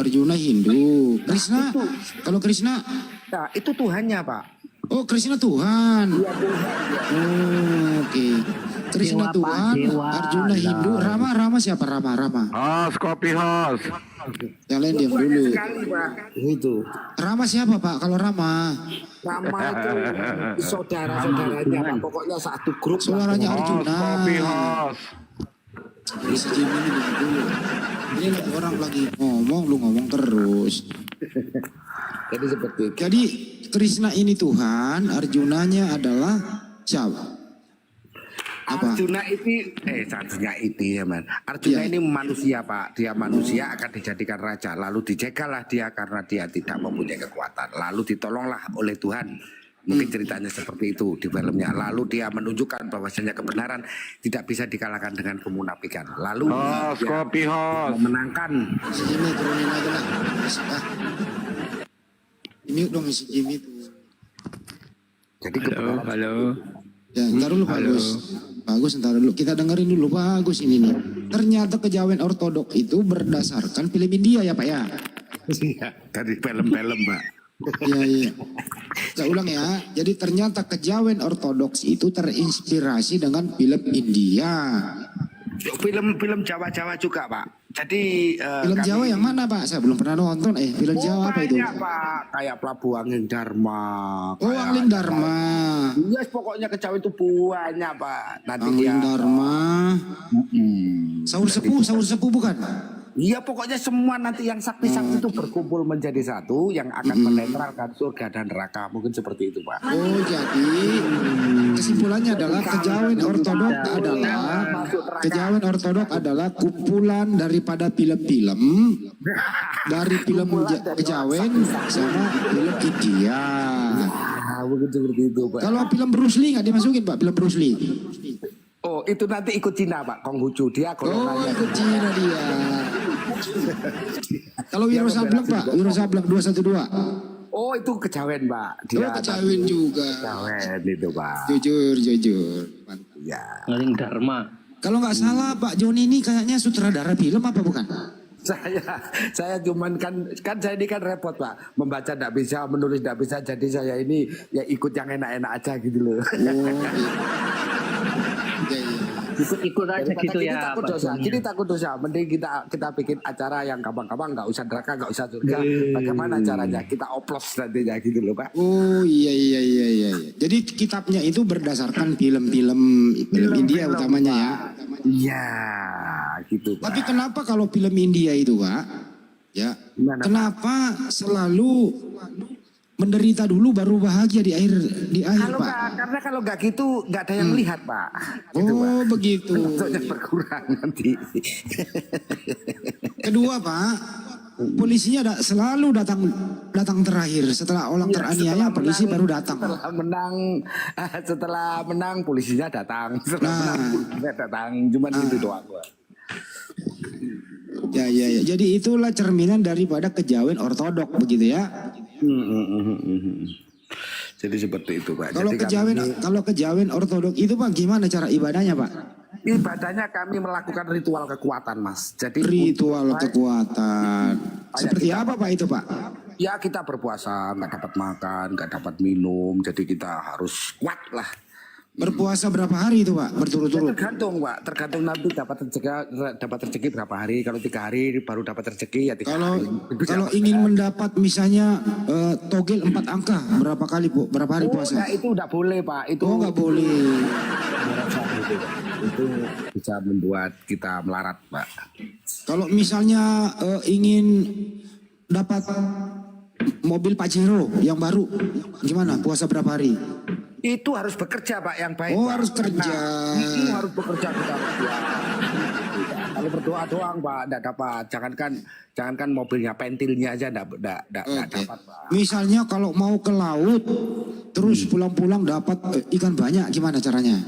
[SPEAKER 1] Arjuna Hindu. Krishna, kalau Krishna?
[SPEAKER 20] Nah, itu Tuhannya Pak.
[SPEAKER 1] Oh Krishna Tuhan.
[SPEAKER 20] Iya Tuhan.
[SPEAKER 1] Oke. Krishna Tuhan, Arjuna Hindu, Rama siapa Rama?
[SPEAKER 15] Kopi host.
[SPEAKER 1] Yang lain diam dulu.
[SPEAKER 20] Sekali Pak. Itu.
[SPEAKER 1] Rama siapa Pak? Kalau Rama
[SPEAKER 20] itu saudara-saudaranya Pak. Pokoknya satu grup.
[SPEAKER 1] Saudaranya Arjuna.
[SPEAKER 15] Kopi host.
[SPEAKER 1] Ini lagi orang lagi ngomong, lu ngomong terus.
[SPEAKER 20] Jadi seperti itu.
[SPEAKER 1] Jadi Krishna ini Tuhan, Arjunanya adalah siapa? Apa?
[SPEAKER 20] Arjuna itu ya man. Arjuna ini manusia Pak. Dia manusia akan dijadikan raja. Lalu dijegallah dia karena dia tidak mempunyai kekuatan. Lalu ditolonglah oleh Tuhan. Mungkin ceritanya seperti itu di filmnya. Lalu dia menunjukkan bahwasanya kebenaran tidak bisa dikalahkan dengan kemunafikan. Lalu dia memenangkan.
[SPEAKER 1] Jimmy turunin aja lah. Ini dong si Jimmy tuh.
[SPEAKER 20] Jadi
[SPEAKER 4] halo.
[SPEAKER 1] Ya, ntar dulu bagus, ntar dulu. Kita dengerin dulu, bagus ini nih. Ternyata kejawen ortodok itu berdasarkan film India ya Pak ya?
[SPEAKER 20] Iya, dari film-film Pak.
[SPEAKER 1] Iya. Saya ulang ya. Jadi ternyata kejawen ortodoks itu terinspirasi dengan film India.
[SPEAKER 20] Film Jawa-Jawa juga Pak. Jadi
[SPEAKER 1] film Jawa yang mana Pak? Saya belum pernah nonton. Film Jawa apa itu?
[SPEAKER 20] Pak, kayak Prabu Angling Dharma.
[SPEAKER 1] Oh, Angling Dharma.
[SPEAKER 20] Yes, pokoknya kejawen itu banyak Pak. Nanti
[SPEAKER 1] Angling Dharma. Sahur sepuh bukan?
[SPEAKER 20] Iya, pokoknya semua nanti yang sakti-sakti itu berkumpul menjadi satu yang akan menetralkan surga dan neraka. Mungkin seperti itu Pak.
[SPEAKER 1] Oh, jadi kesimpulannya adalah kejawen ortodok adalah kumpulan daripada film-film dari film kejawen sama film India.
[SPEAKER 20] Mungkin seperti itu Pak.
[SPEAKER 1] Kalau film Bruce Lee nggak dimasukin Pak, film Bruce Lee?
[SPEAKER 20] Oh, itu nanti ikut Cina Pak, Konghucu dia.
[SPEAKER 1] Oh, ikut Cina dia. Kalau Wiro Sableng Pak, Wiro Sableng 212.
[SPEAKER 20] Oh, itu kejawen Pak.
[SPEAKER 1] Dia kejawen juga.
[SPEAKER 20] Kejawen itu Pak.
[SPEAKER 1] Jujur. Mantap.
[SPEAKER 20] Ya.
[SPEAKER 12] Angling Dharma.
[SPEAKER 1] Kalau nggak salah Pak Joni ini kayaknya sutradara film apa bukan?
[SPEAKER 20] Saya cuman kan saya ini kan repot Pak, membaca tidak bisa, menulis tidak bisa, jadi saya ini ya ikut yang enak-enak aja gitu loh.
[SPEAKER 12] Ikut aja gitu ya Pak Joni.
[SPEAKER 20] Jadi takut dosa. Mending kita bikin acara yang gampang-gampang, nggak usah neraka, nggak usah surga. Bagaimana caranya? Kita oplos nantinya gitu loh Pak.
[SPEAKER 1] Oh iya. Jadi kitabnya itu berdasarkan film-film India utamanya ya.
[SPEAKER 20] Iya, gitu Pak.
[SPEAKER 1] Tapi kenapa kalau film India itu Pak, ya, kenapa selalu menderita dulu baru bahagia di akhir Pak?
[SPEAKER 20] Karena kalau nggak gitu nggak ada yang melihat Pak. Gitu,
[SPEAKER 1] oh
[SPEAKER 20] Pak.
[SPEAKER 1] begitu.
[SPEAKER 20] Bentuknya berkurang nanti.
[SPEAKER 1] Kedua Pak, polisinya selalu datang terakhir setelah orang teraniaya, polisi baru datang.
[SPEAKER 20] Setelah menang polisinya datang. Setelah menang polisinya datang. Cuman itu doang Pak.
[SPEAKER 1] Ya. Jadi itulah cerminan daripada kejawen ortodok begitu ya.
[SPEAKER 20] Jadi seperti itu Pak.
[SPEAKER 1] Kalau kejawen ortodok itu Pak gimana cara ibadahnya Pak?
[SPEAKER 20] Ibadahnya kami melakukan ritual kekuatan Mas. Jadi
[SPEAKER 1] ritual kekuatan. Seperti apa Pak itu Pak?
[SPEAKER 20] Ya kita berpuasa, nggak dapat makan, nggak dapat minum, jadi kita harus kuat lah.
[SPEAKER 1] Berpuasa berapa hari itu Pak? Berturut-turut?
[SPEAKER 20] Ya, tergantung nanti dapat rezeki berapa hari. Kalau 3 hari baru dapat rezeki ya 3 hari.
[SPEAKER 1] Kalau ingin mendapat misalnya togel 4 angka berapa kali Bu? Berapa hari puasa?
[SPEAKER 20] Ya, itu nggak boleh Pak. Itu
[SPEAKER 1] nggak boleh.
[SPEAKER 20] Itu bisa membuat kita melarat Pak.
[SPEAKER 1] Kalau misalnya ingin dapat mobil Pajero yang baru, gimana? Puasa berapa hari?
[SPEAKER 20] Itu harus bekerja Pak yang baik.
[SPEAKER 1] Oh
[SPEAKER 20] Pak.
[SPEAKER 1] harus kerja.
[SPEAKER 20] Itu harus bekerja kita berdoa. Kalau berdoa doang Pak enggak dapat. Jangankan mobilnya, pentilnya aja enggak dapat Pak.
[SPEAKER 1] Misalnya kalau mau ke laut terus pulang-pulang dapat ikan banyak, gimana caranya?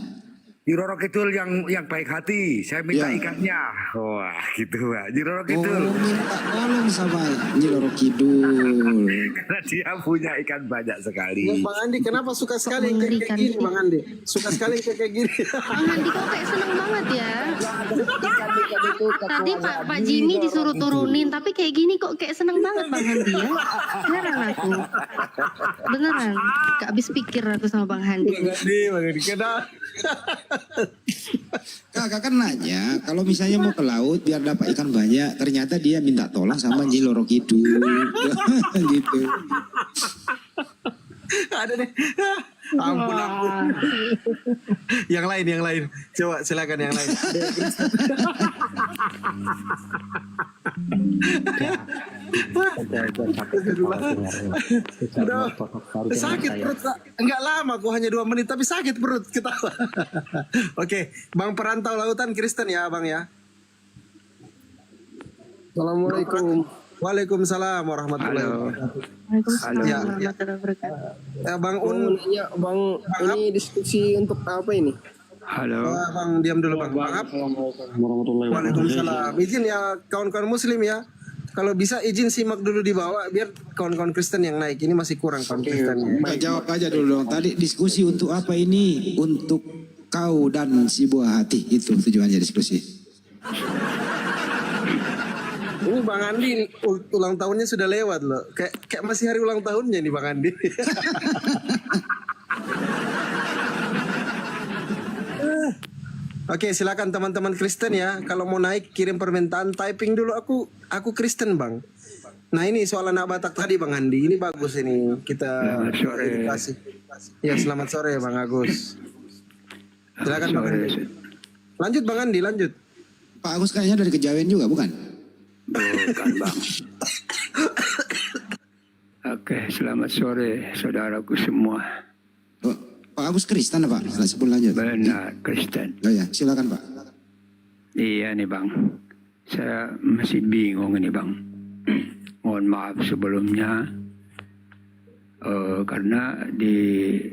[SPEAKER 20] Di Roro Kidul yang baik hati, saya minta ikannya. Wah, gitu Pak. Di Roro Kidul.
[SPEAKER 1] Oh, minta tolong sama Nyi Roro Kidul.
[SPEAKER 20] Karena dia punya ikan banyak sekali.
[SPEAKER 22] Ya, Bang Andi, kenapa suka sekali kayak gini, Bang Andi? Suka sekali kayak gini.
[SPEAKER 18] Bang Andi kok kayak seneng banget ya. Tadi Pak Jimmy disuruh turunin, tapi kayak gini kok kayak seneng banget Bang Andi ya. Beneran aku. Beneran. Gak habis pikir aku sama Bang Andi.
[SPEAKER 22] Bang Andi, kenapa?
[SPEAKER 1] Kakak kan nanya, kalau misalnya mau ke laut biar dapat ikan banyak, ternyata dia minta tolong sama Nyi Roro Kidul. Gitu.
[SPEAKER 22] Ada deh. Ampun. Yang lain. Coba silakan yang lain. Sakit perut. Enggak lama kok, hanya 2 menit tapi sakit perut ketawa. Oke, Bang Perantau Lautan Kristen ya Bang ya.
[SPEAKER 9] Assalamualaikum.
[SPEAKER 22] Waalaikumsalam warahmatullahi wabarakatuh.
[SPEAKER 18] Waalaikumsalam
[SPEAKER 22] Ya,
[SPEAKER 18] warahmatullahi wabarakatuh.
[SPEAKER 22] Bang Un,
[SPEAKER 10] Ya, Bang, ini diskusi untuk apa ini?
[SPEAKER 4] Halo.
[SPEAKER 22] Bang diam dulu Bang. Bang Ab. Waalaikumsalam. Izin ya kawan-kawan Muslim ya. Kalau bisa izin simak dulu di bawah biar kawan-kawan Kristen yang naik. Ini masih kurang kawan Kristen.
[SPEAKER 1] Mbak jawab aja dulu dong. Tadi diskusi untuk apa ini? Untuk kau dan si buah hati. Itu tujuannya diskusi.
[SPEAKER 22] Ini Bang Andi ulang tahunnya sudah lewat loh. Kayak masih hari ulang tahunnya nih Bang Andi. Oke, silakan teman-teman Kristen ya. Kalau mau naik kirim permintaan, typing dulu aku Kristen, Bang. Nah, ini soal anak Batak tadi Bang Andi. Ini bagus ini. Kita edukasi. Ya, selamat sore Bang Agus. Silakan Bang Andi. Lanjut Bang Andi, lanjut.
[SPEAKER 1] Pak Agus kayaknya dari Kejawen juga, bukan?
[SPEAKER 4] Bukan, Bang. Oke, selamat sore saudaraku semua.
[SPEAKER 1] Pak Agus Kristen Pak? Sebelum lanjut.
[SPEAKER 4] Benar, Kristen.
[SPEAKER 1] Oh ya, silakan Pak.
[SPEAKER 4] Iya nih Bang, saya masih bingung ini Bang. Mohon maaf sebelumnya, karena di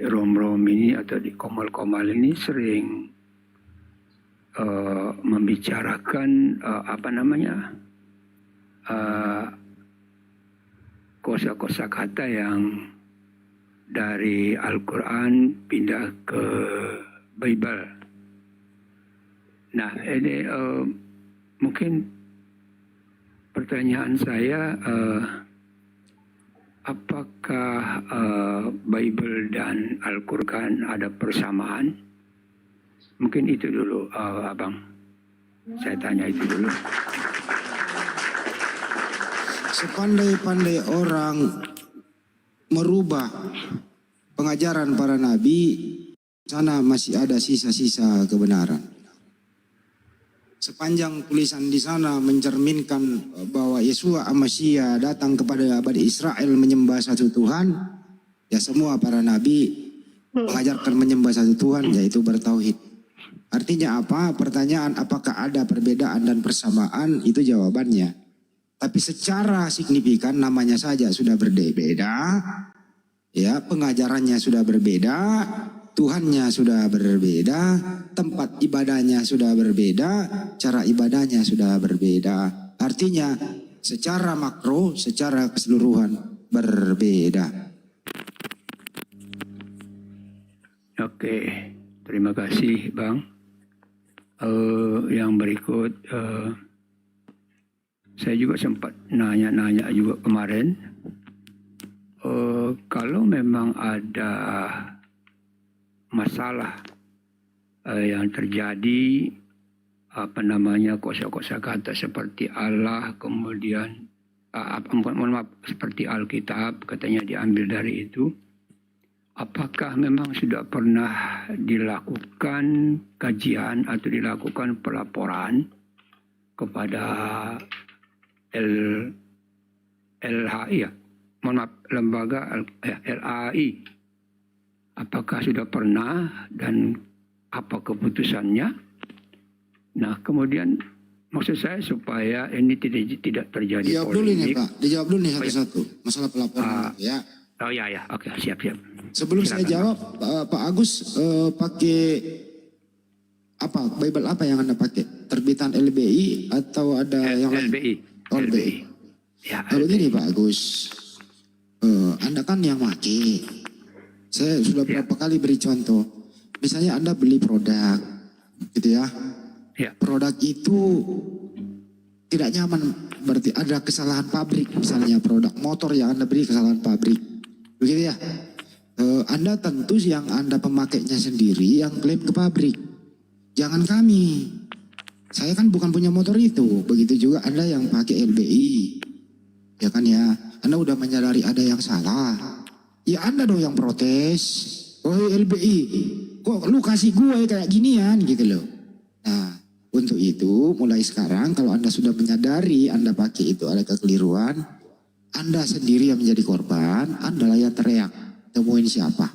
[SPEAKER 4] rom-rom ini atau di komal-komal ini sering membicarakan kosa-kosa kata yang dari Al-Quran pindah ke Bible. Nah, ini mungkin pertanyaan saya, apakah Bible dan Al-Quran ada persamaan? Mungkin itu dulu, Abang. Saya tanya itu dulu.
[SPEAKER 1] Sepandai-pandai orang merubah pengajaran para nabi, sana masih ada sisa-sisa kebenaran. Sepanjang tulisan di sana mencerminkan bahwa Yesua Al-Masih datang kepada Bani Israel menyembah satu Tuhan, ya semua para nabi mengajarkan menyembah satu Tuhan, yaitu bertauhid. Artinya apa? Pertanyaan apakah ada perbedaan dan persamaan, itu jawabannya. Tapi secara signifikan namanya saja sudah berbeda, ya pengajarannya sudah berbeda, Tuhannya sudah berbeda, tempat ibadahnya sudah berbeda, cara ibadahnya sudah berbeda. Artinya secara makro, secara keseluruhan berbeda.
[SPEAKER 4] Oke, terima kasih Bang. Yang berikut, saya juga sempat nanya-nanya juga kemarin, kalau memang ada masalah yang terjadi, kosa-kosa kata seperti Allah, kemudian seperti Alkitab katanya diambil dari itu, apakah memang sudah pernah dilakukan kajian atau dilakukan pelaporan kepada LHI ya, lembaga LAI, apakah sudah pernah dan apa keputusannya? Nah kemudian maksud saya supaya ini tidak terjadi
[SPEAKER 1] Dijawab dulu nih
[SPEAKER 4] polemik.
[SPEAKER 1] Pak, dijawab dulu nih satu-satu masalah pelaporan ya.
[SPEAKER 4] Oh ya, oke, siap.
[SPEAKER 1] Sebelum saya jawab, Pak Agus pakai apa? Bible apa yang Anda pakai? Terbitan LBI atau ada yang lain?
[SPEAKER 4] LBI.
[SPEAKER 1] Oh, LBI.
[SPEAKER 4] Ya,
[SPEAKER 1] kalau gini Pak Agus, Anda kan yang pakai. Saya sudah berapa kali beri contoh. Misalnya Anda beli produk, gitu ya. Produk itu tidak nyaman, berarti ada kesalahan pabrik. Misalnya produk motor yang Anda beli kesalahan pabrik, begitu ya. Anda tentu yang Anda pemakainya sendiri yang klaim ke pabrik. Jangan kami. Saya kan bukan punya motor itu. Begitu juga Anda yang pakai LBI. Ya kan ya. Anda udah menyadari ada yang salah. Ya Anda dong yang protes. Oh LBI, kok lu kasih gue kayak ginian gitu loh. Nah untuk itu mulai sekarang kalau Anda sudah menyadari Anda pakai itu ada kekeliruan, Anda sendiri yang menjadi korban, Anda lah yang teriak. Temuin siapa?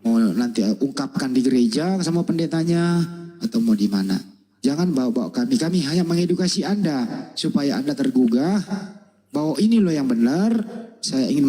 [SPEAKER 1] Mau nanti ungkapkan di gereja sama pendetanya atau mau di mana? Jangan bawa-bawa kami. Kami hanya mengedukasi Anda supaya Anda tergugah bahwa ini loh yang benar. Saya ingin